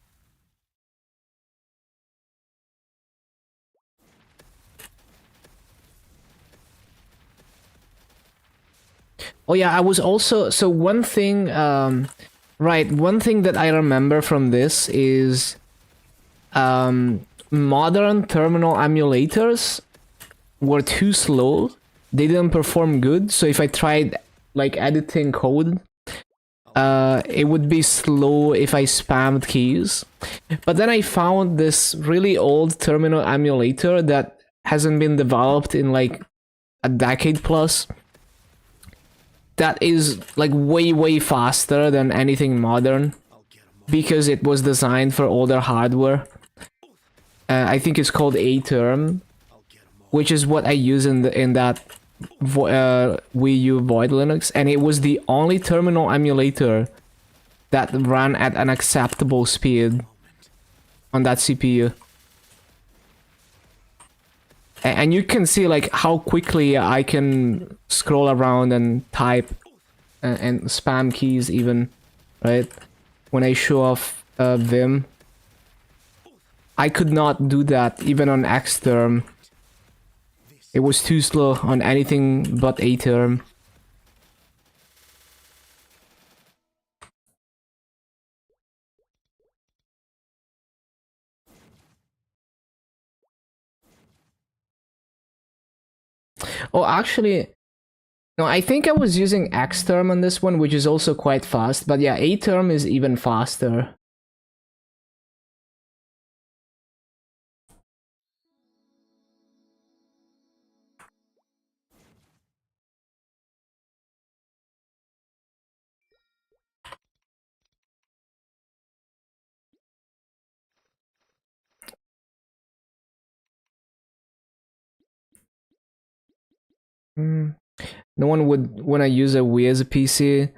Oh yeah, I was also so one thing right, one thing that I remember from this is modern terminal emulators were too slow. They didn't perform good, so if I tried like editing code, it would be slow if I spammed keys. But then I found this really old terminal emulator that hasn't been developed in like a decade plus. That is like way faster than anything modern because it was designed for older hardware. I think it's called A-Term, which is what I use in that Wii U Void Linux, and it was the only terminal emulator that ran at an acceptable speed on that CPU. And you can see like how quickly I can scroll around and type and spam keys even, right? When I show off Vim, I could not do that even on X term. It was too slow on anything but A term. Oh, actually, no, I think I was using X term on this one, which is also quite fast. But yeah, A term is even faster. Hmm. No one would want to use a Wii as a PC.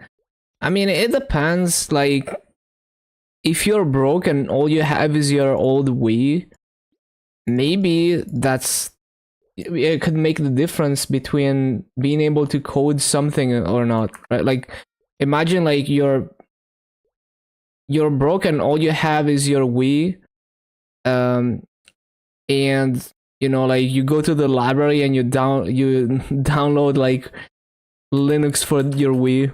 I mean, it depends. Like, if you're broke and all you have is your old Wii, maybe it could make the difference between being able to code something or not, right? Like, imagine like you're broke and all you have is your Wii, um, and you know, like you go to the library and you download like Linux for your Wii,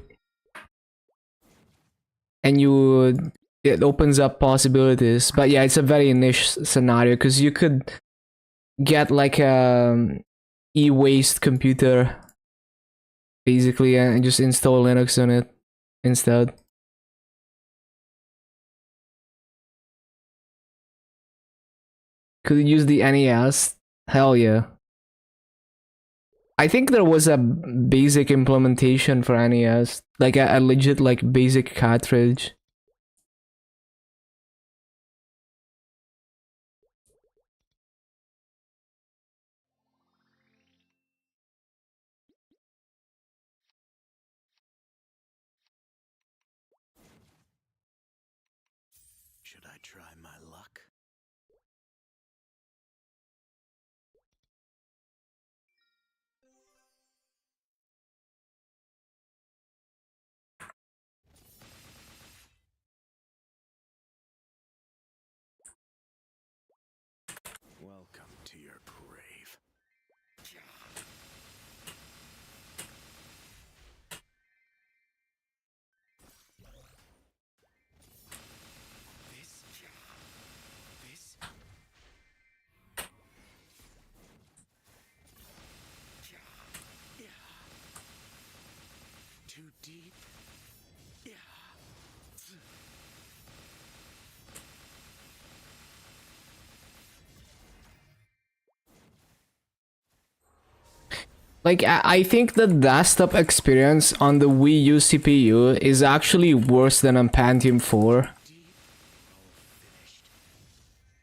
and it opens up possibilities. But yeah, it's a very niche scenario because you could get like a e-waste computer basically and just install Linux on it instead. Could use the NES? Hell yeah. I think there was a basic implementation for NES, like a legit like basic cartridge. Should I try my luck? Welcome to your grave. This. Too deep. Yeah. Like I think the desktop experience on the Wii U CPU is actually worse than on Pentium 4.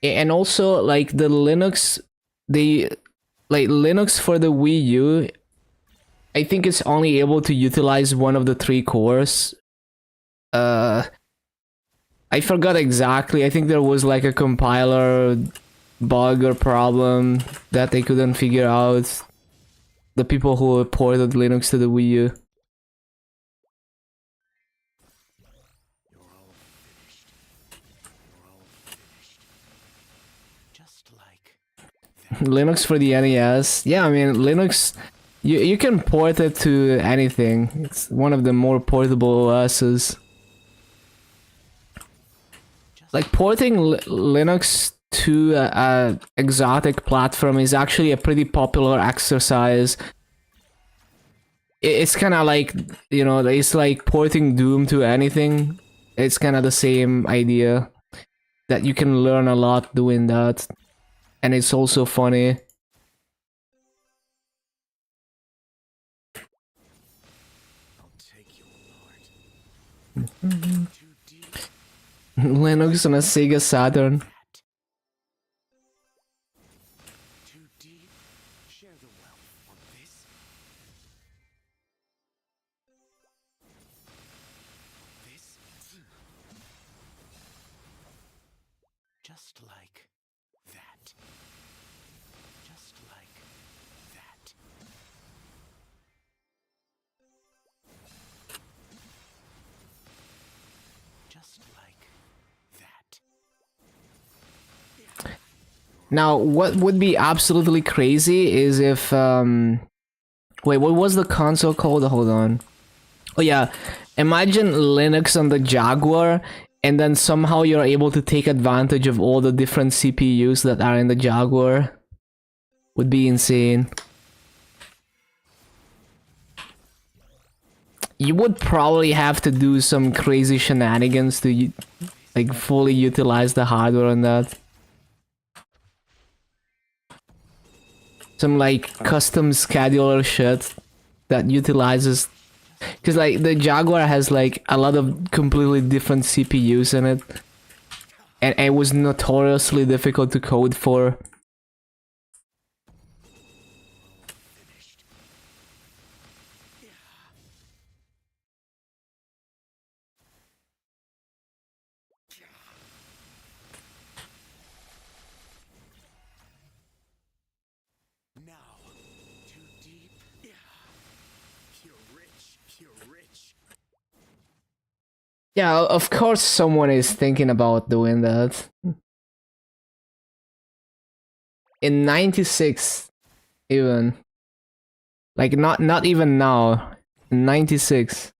And also like the Linux for the Wii U, I think it's only able to utilize one of the 3 cores. Uh I forgot exactly. I think there was like a compiler bug or problem that they couldn't figure out. The people who ported Linux to the Wii U. You're all finished. You're all finished. Just like Linux for the NES. Yeah, I mean Linux. You can port it to anything. It's one of the more portable OSs. Like porting Linux to a exotic platform is actually a pretty popular exercise. It's kind of like, you know, it's like porting Doom to anything. It's kind of the same idea that you can learn a lot doing that, and it's also funny. I'll take you apart. Too deep. Linux on a Sega Saturn. Too deep. Share the wealth on this. This. Just like that. Just like that. Just like that. Now, what would be absolutely crazy is if wait, what was the console called? Hold on. Oh yeah, imagine Linux on the Jaguar, and then somehow you're able to take advantage of all the different CPUs that are in the Jaguar. Would be insane. You would probably have to do some crazy shenanigans to like fully utilize the hardware on that. Some like custom scheduler shit that utilizes, because like the Jaguar has like a lot of completely different CPUs in it, and it was notoriously difficult to code for. Now, too deep. Yeah. You're rich. You're rich. Yeah, of course someone is thinking about doing that. In 96, even. Like not even now. In 96.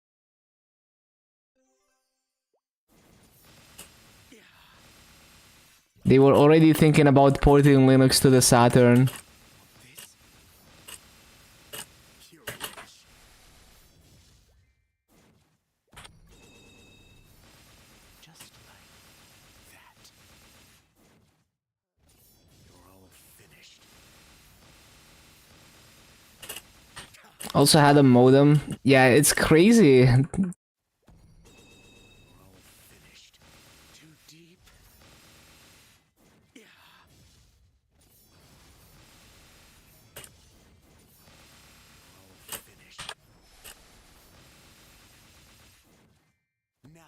They were already thinking about porting Linux to the Saturn. This. You're rich. Just like that. You're all finished. Also had a modem. Yeah, it's crazy. You're all finished. Too deep. Yeah. You're all finished. Now.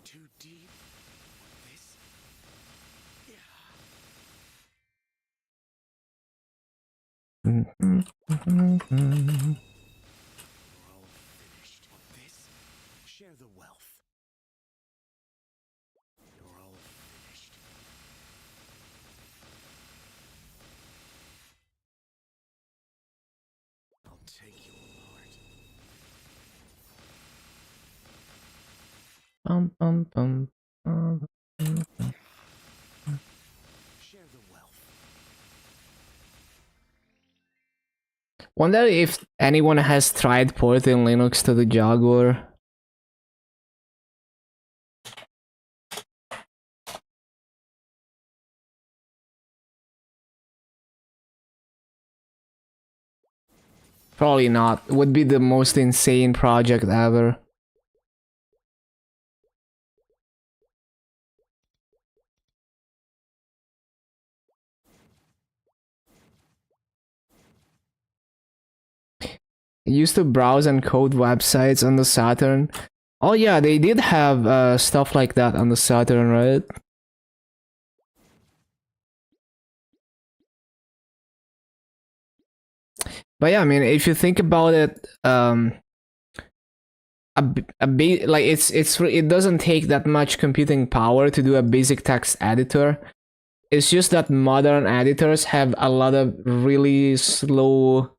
Too deep. This. Yeah. You're all finished. This. Share the wealth. You're all finished. I'll take you apart. Bum, bum, bum, bum. Share the wealth. Wonder if anyone has tried porting Linux to the Jaguar. Probably not. Would be the most insane project ever. I used to browse and code websites on the Saturn. Oh yeah, they did have stuff like that on the Saturn, right? But yeah, I mean, if you think about it, like it doesn't take that much computing power to do a basic text editor. It's just that modern editors have a lot of really slow,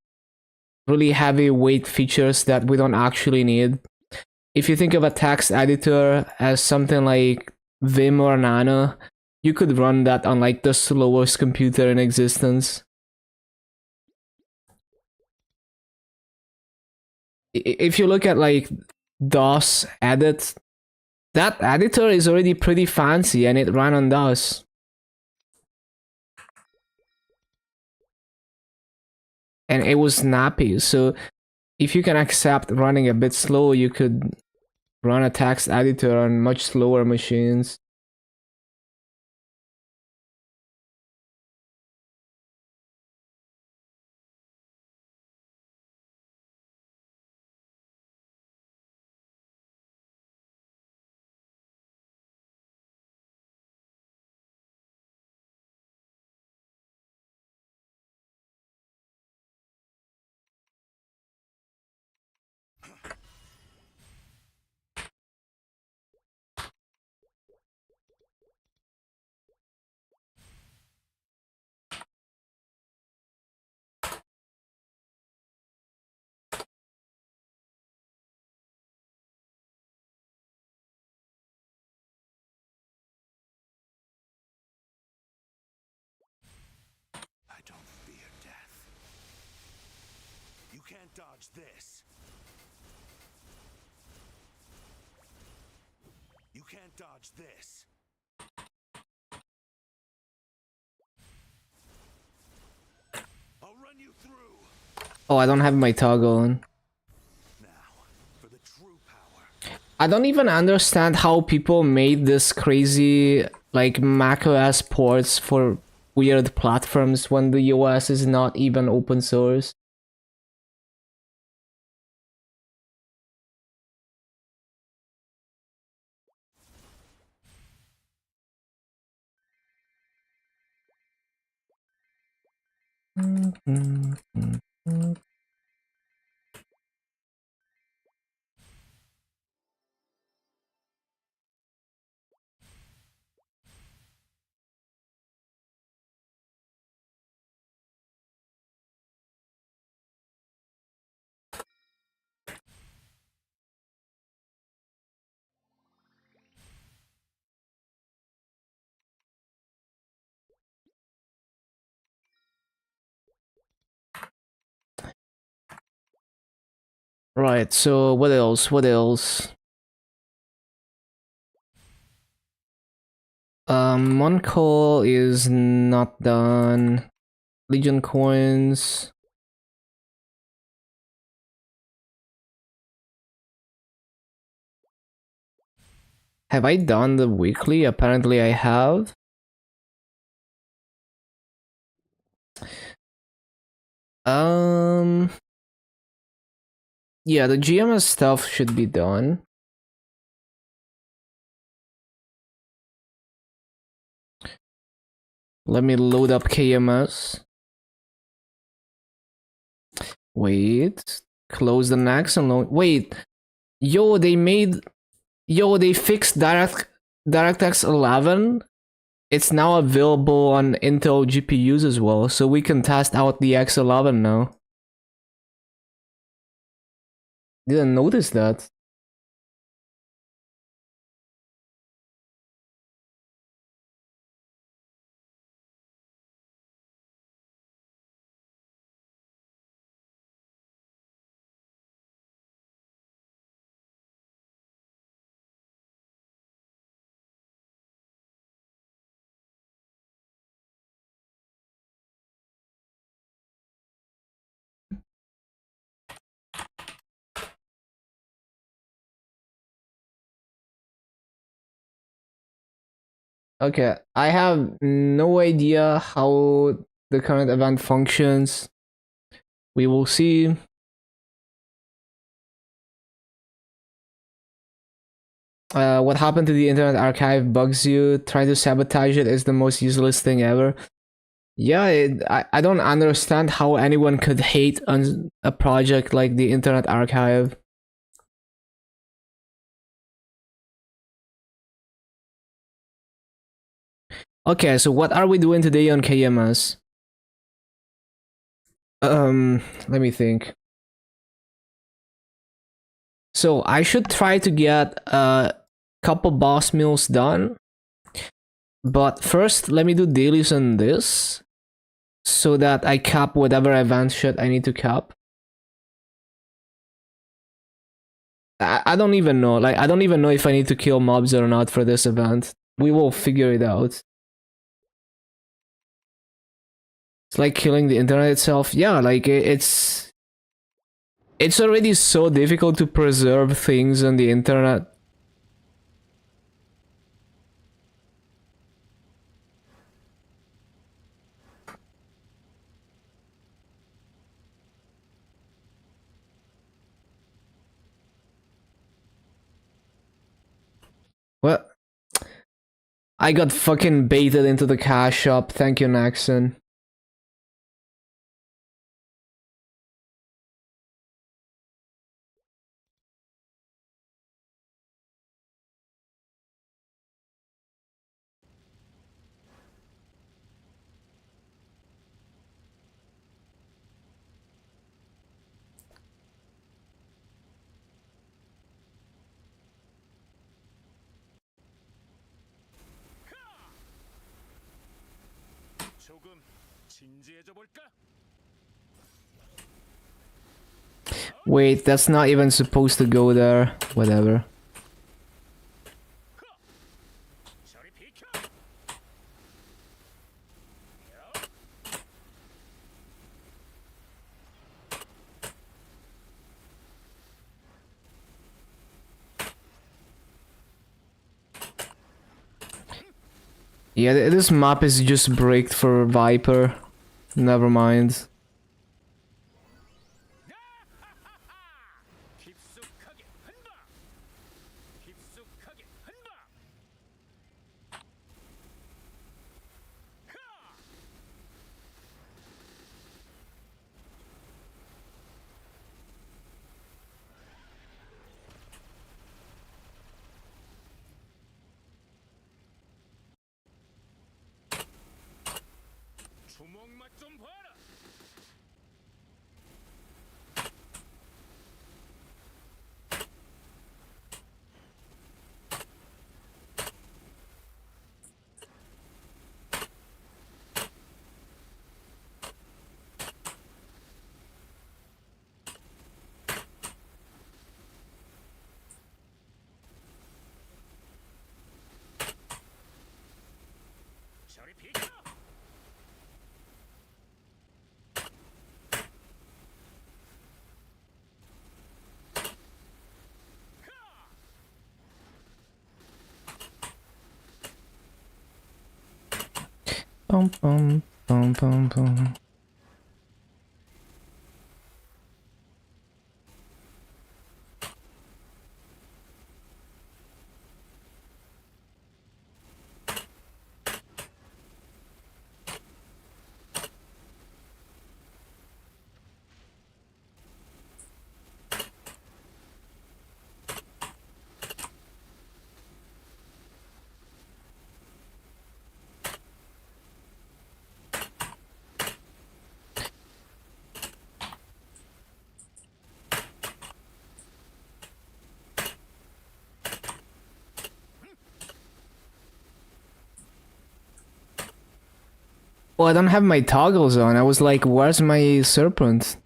really heavyweight features that we don't actually need. If you think of a text editor as something like Vim or Nano, you could run that on like the slowest computer in existence. If you look at like DOS edit, that editor is already pretty fancy and it ran on DOS. And it was snappy. So if you can accept running a bit slow, you could run a text editor on much slower machines. can't dodge this. You can't dodge this. I'll run you through. Oh, I don't have my toggle on. Now, for the true power. I don't even understand how people made this crazy, like, macOS ports for weird platforms when the OS is not even open source. Right, so what else? What else? Moncall is not done. Legion coins. Have I done the weekly? Apparently I have. Yeah, the GMS stuff should be done. Let me load up KMS. Wait. Close the next and load. Wait. Yo, they fixed DirectX 11. It's now available on Intel GPUs as well, so we can test out the X11 now. Didn't notice that. Okay, I have no idea how the current event functions. We will see. What happened to the Internet Archive bugs you. Trying to sabotage it is the most useless thing ever. Yeah, I don't understand how anyone could hate on a project like the Internet Archive. Okay, so what are we doing today on KMS? Let me think. So I should try to get a couple boss meals done. But first, let me do dailies on this so that I cap whatever event shit I need to cap. I don't even know. Like, I don't even know if I need to kill mobs or not for this event. We will figure it out. It's like killing the internet itself. Yeah, like it's already so difficult to preserve things on the internet. What? I got fucking baited into the cash shop. Thank you, Naxon. 조금 진지해져 볼까? Wait, that's not even supposed to go there. Whatever. 저리 비켜. Yeah, this map is just bricked for Viper. Never mind. 깊숙하게 한 방. 깊숙하게 한 방. 주먹 맛 좀 봐라. 저리 비켜. Bum bum bum bum bum. Well, I don't have my toggles on. I was like, where's my serpent?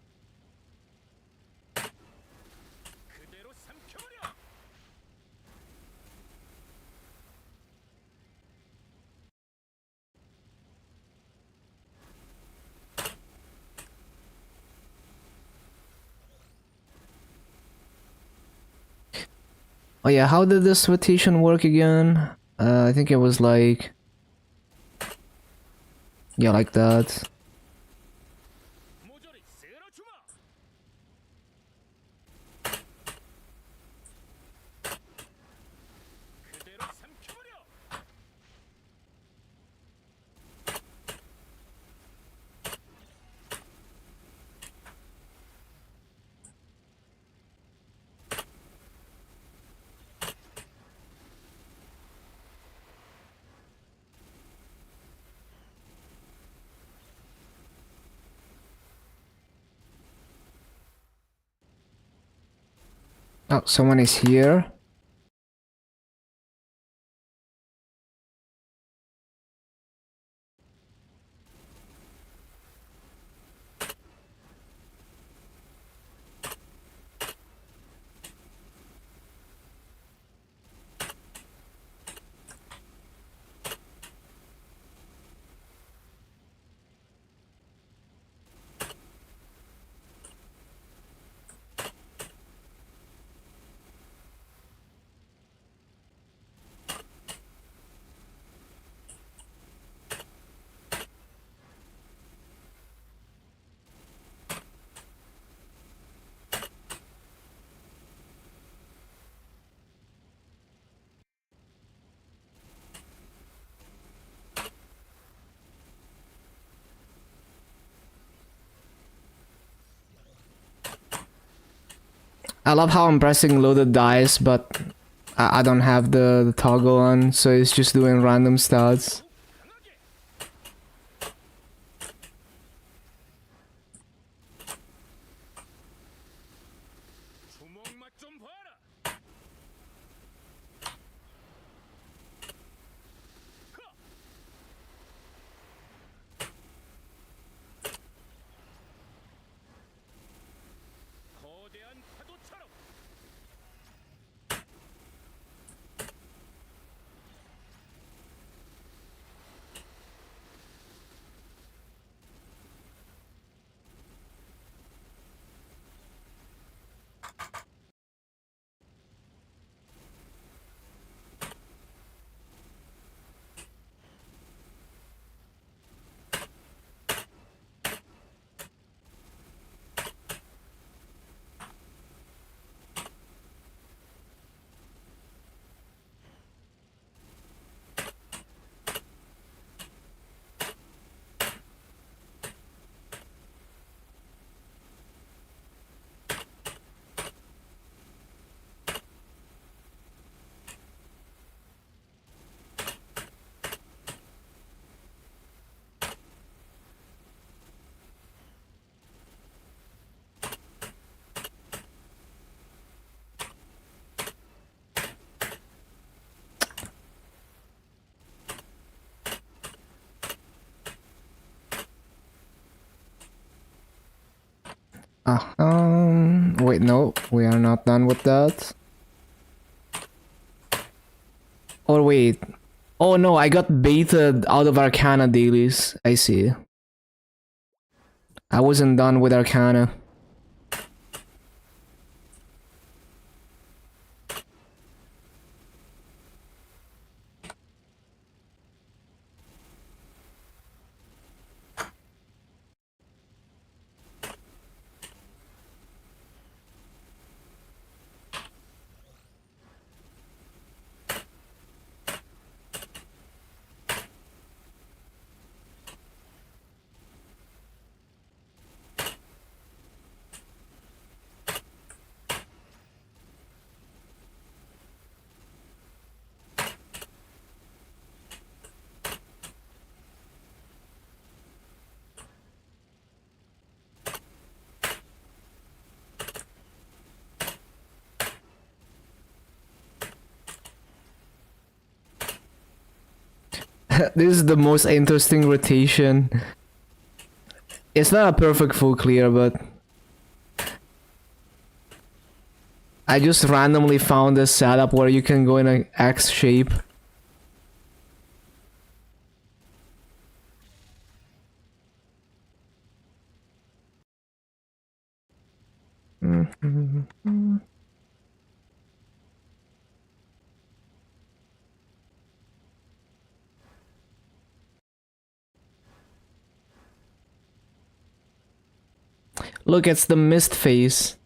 그대로 삼켜버려. Oh yeah, how did this rotation work again? I think it was like... Yeah, like that. 모조리 쓸어주마. 그대로 삼켜버려. Oh, someone is here. I love how I'm pressing loaded dice, but I don't have the toggle on, so it's just doing random stats. 주먹 맛 좀 봐라. 거대한 Wait, no, we are not done with that. Or wait. Oh no, I got baited out of Arcana dailies. I see. I wasn't done with Arcana. This is the most interesting rotation. It's not a perfect full clear, but I just randomly found a setup where you can go in an X shape. Look, it's the mist face.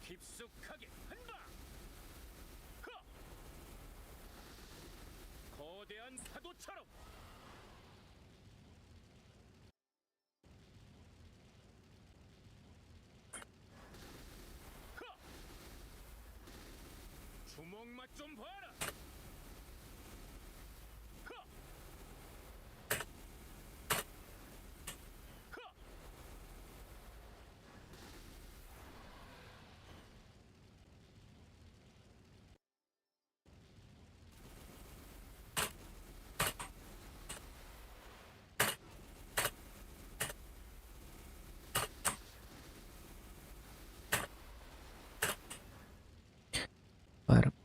깊숙하게 한방. 거대한 파도처럼. 주먹 맛 좀 봐라.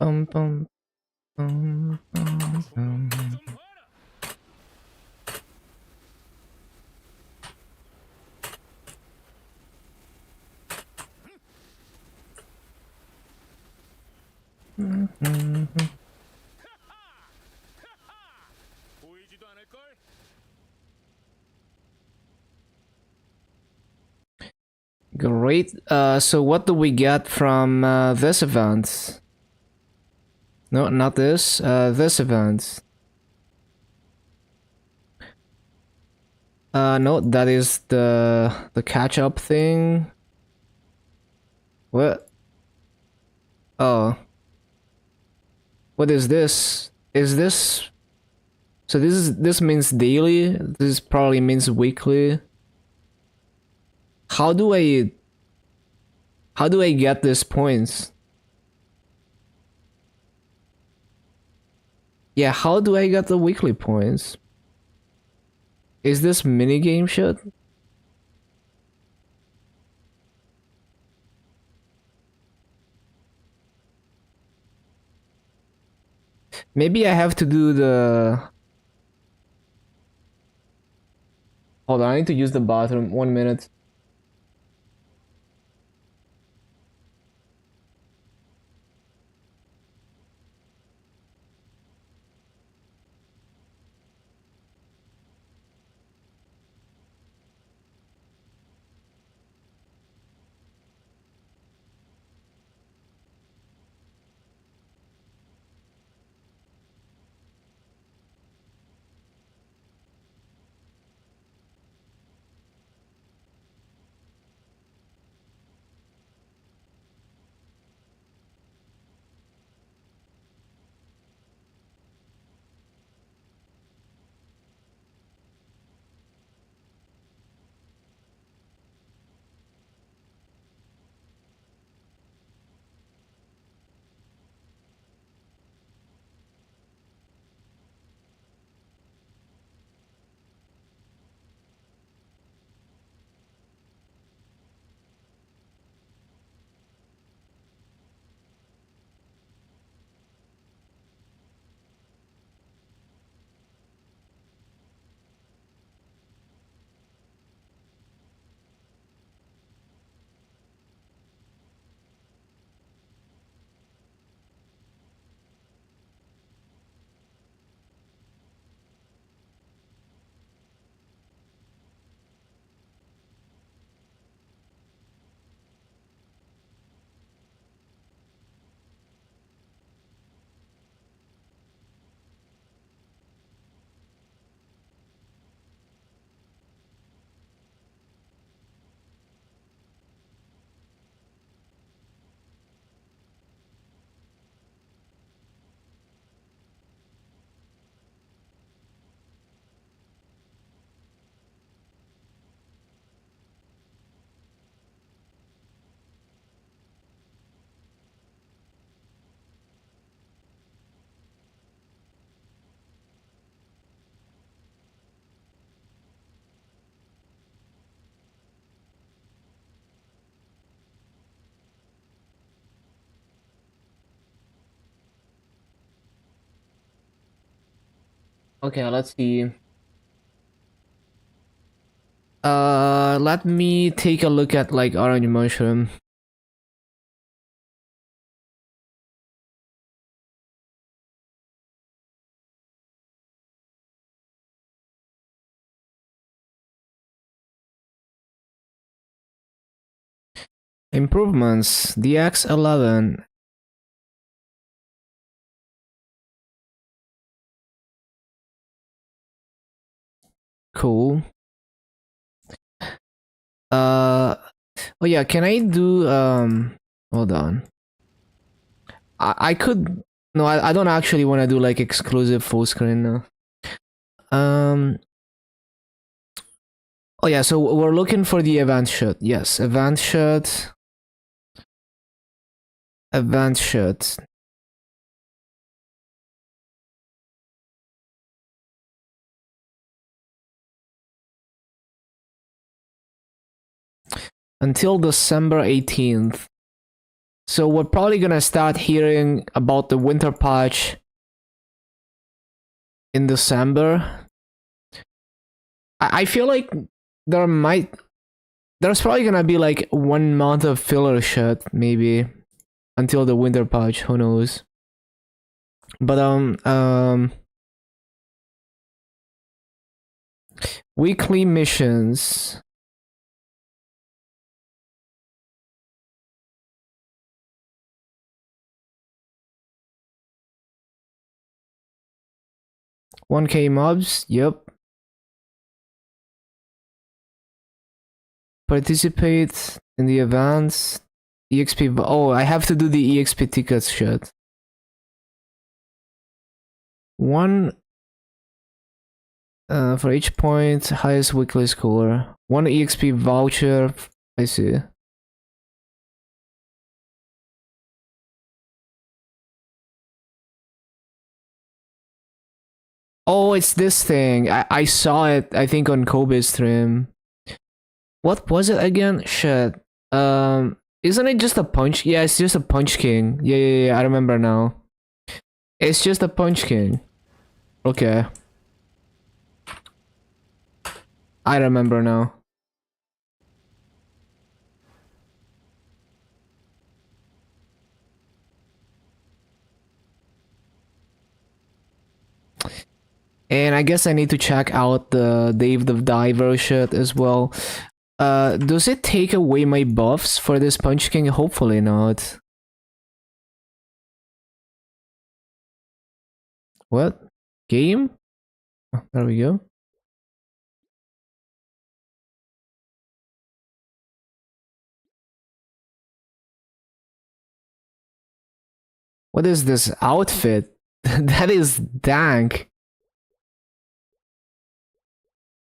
Bum bum bum bum 주먹 bum. 맛 좀 봐라. 보이지도 않을 걸. Great. So what do we get from this event? No, not this. This event. No, that is the catch-up thing. What? Oh. What is this? Is this? So this means daily. This probably means weekly. How do I? How do I get these points? Yeah, how do I get the weekly points? Is this minigame shit? Maybe I have to do the... Hold on, I need to use the bathroom. 1 minute. Okay, let's see. Let me take a look at like orange mushroom. Improvements. DX11. Cool. Oh yeah, can I do hold on. I could no, I don't actually want to do like exclusive full screen now. Um oh yeah, so we're looking for the event shot. Yes, event shot. Event shot. Until December 18th. So we're probably gonna start hearing about the winter patch in December. I feel like there might there's probably gonna be like 1 month of filler shit, maybe, until the winter patch. Who knows? But weekly missions. One K mobs. Yep. Participate in the events. EXP. Oh, I have to do the EXP tickets shit. One for each point, highest weekly score. One EXP voucher. I see. Oh, it's this thing. I saw it, I think, on Kobe's stream. What was it again? Shit. Isn't it just a punch? Yeah, it's just a punch king. Yeah, I remember now. It's just a punch king. Okay. I remember now. And I guess I need to check out the Dave the Diver shit as well. Does it take away my buffs for this Punch King? Hopefully not. What? Game? Oh, there we go. What is this outfit? That is dank.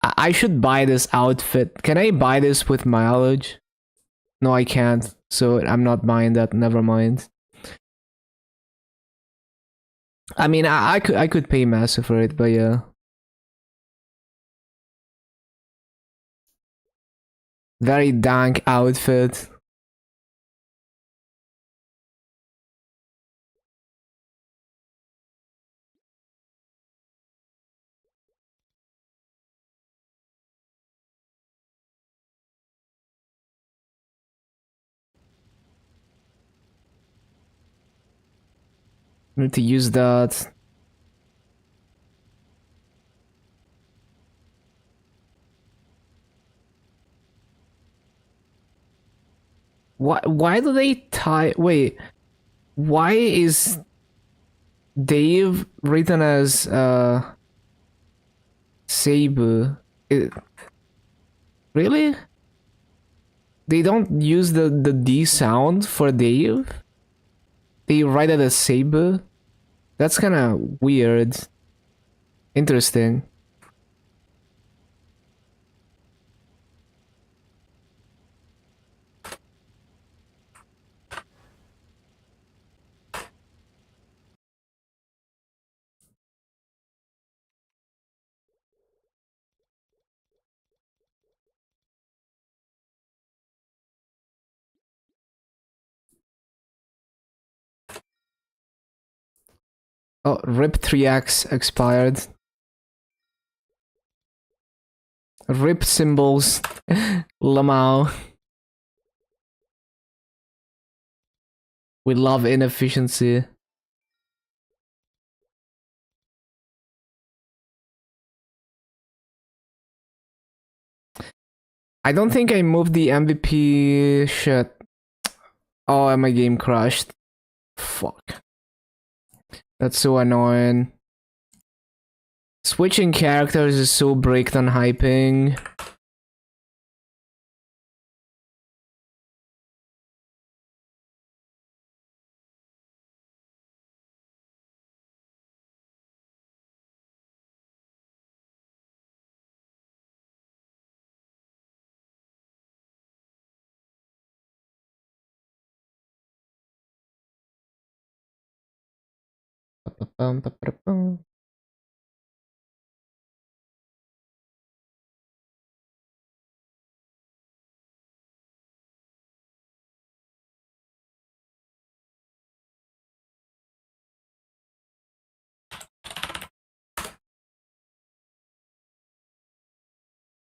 I should buy this outfit. Can I buy this with mileage? No, I can't. So I'm not buying that. Never mind. I mean, I could pay massive for it, but yeah. Very dank outfit. Need to use that. Why do they tie? Wait, why is Dave written as Sabu? Really? They don't use the D sound for Dave? They write it as Sabu? That's kind of weird. Interesting. Oh, RIP 3X expired. Rip symbols. Lamau. We love inefficiency. I don't think I moved the MVP shit. Oh, and my game crashed. Fuck. That's so annoying. Switching characters is so breakdown hyping. Ba-ba-bum, ba-ba-bum.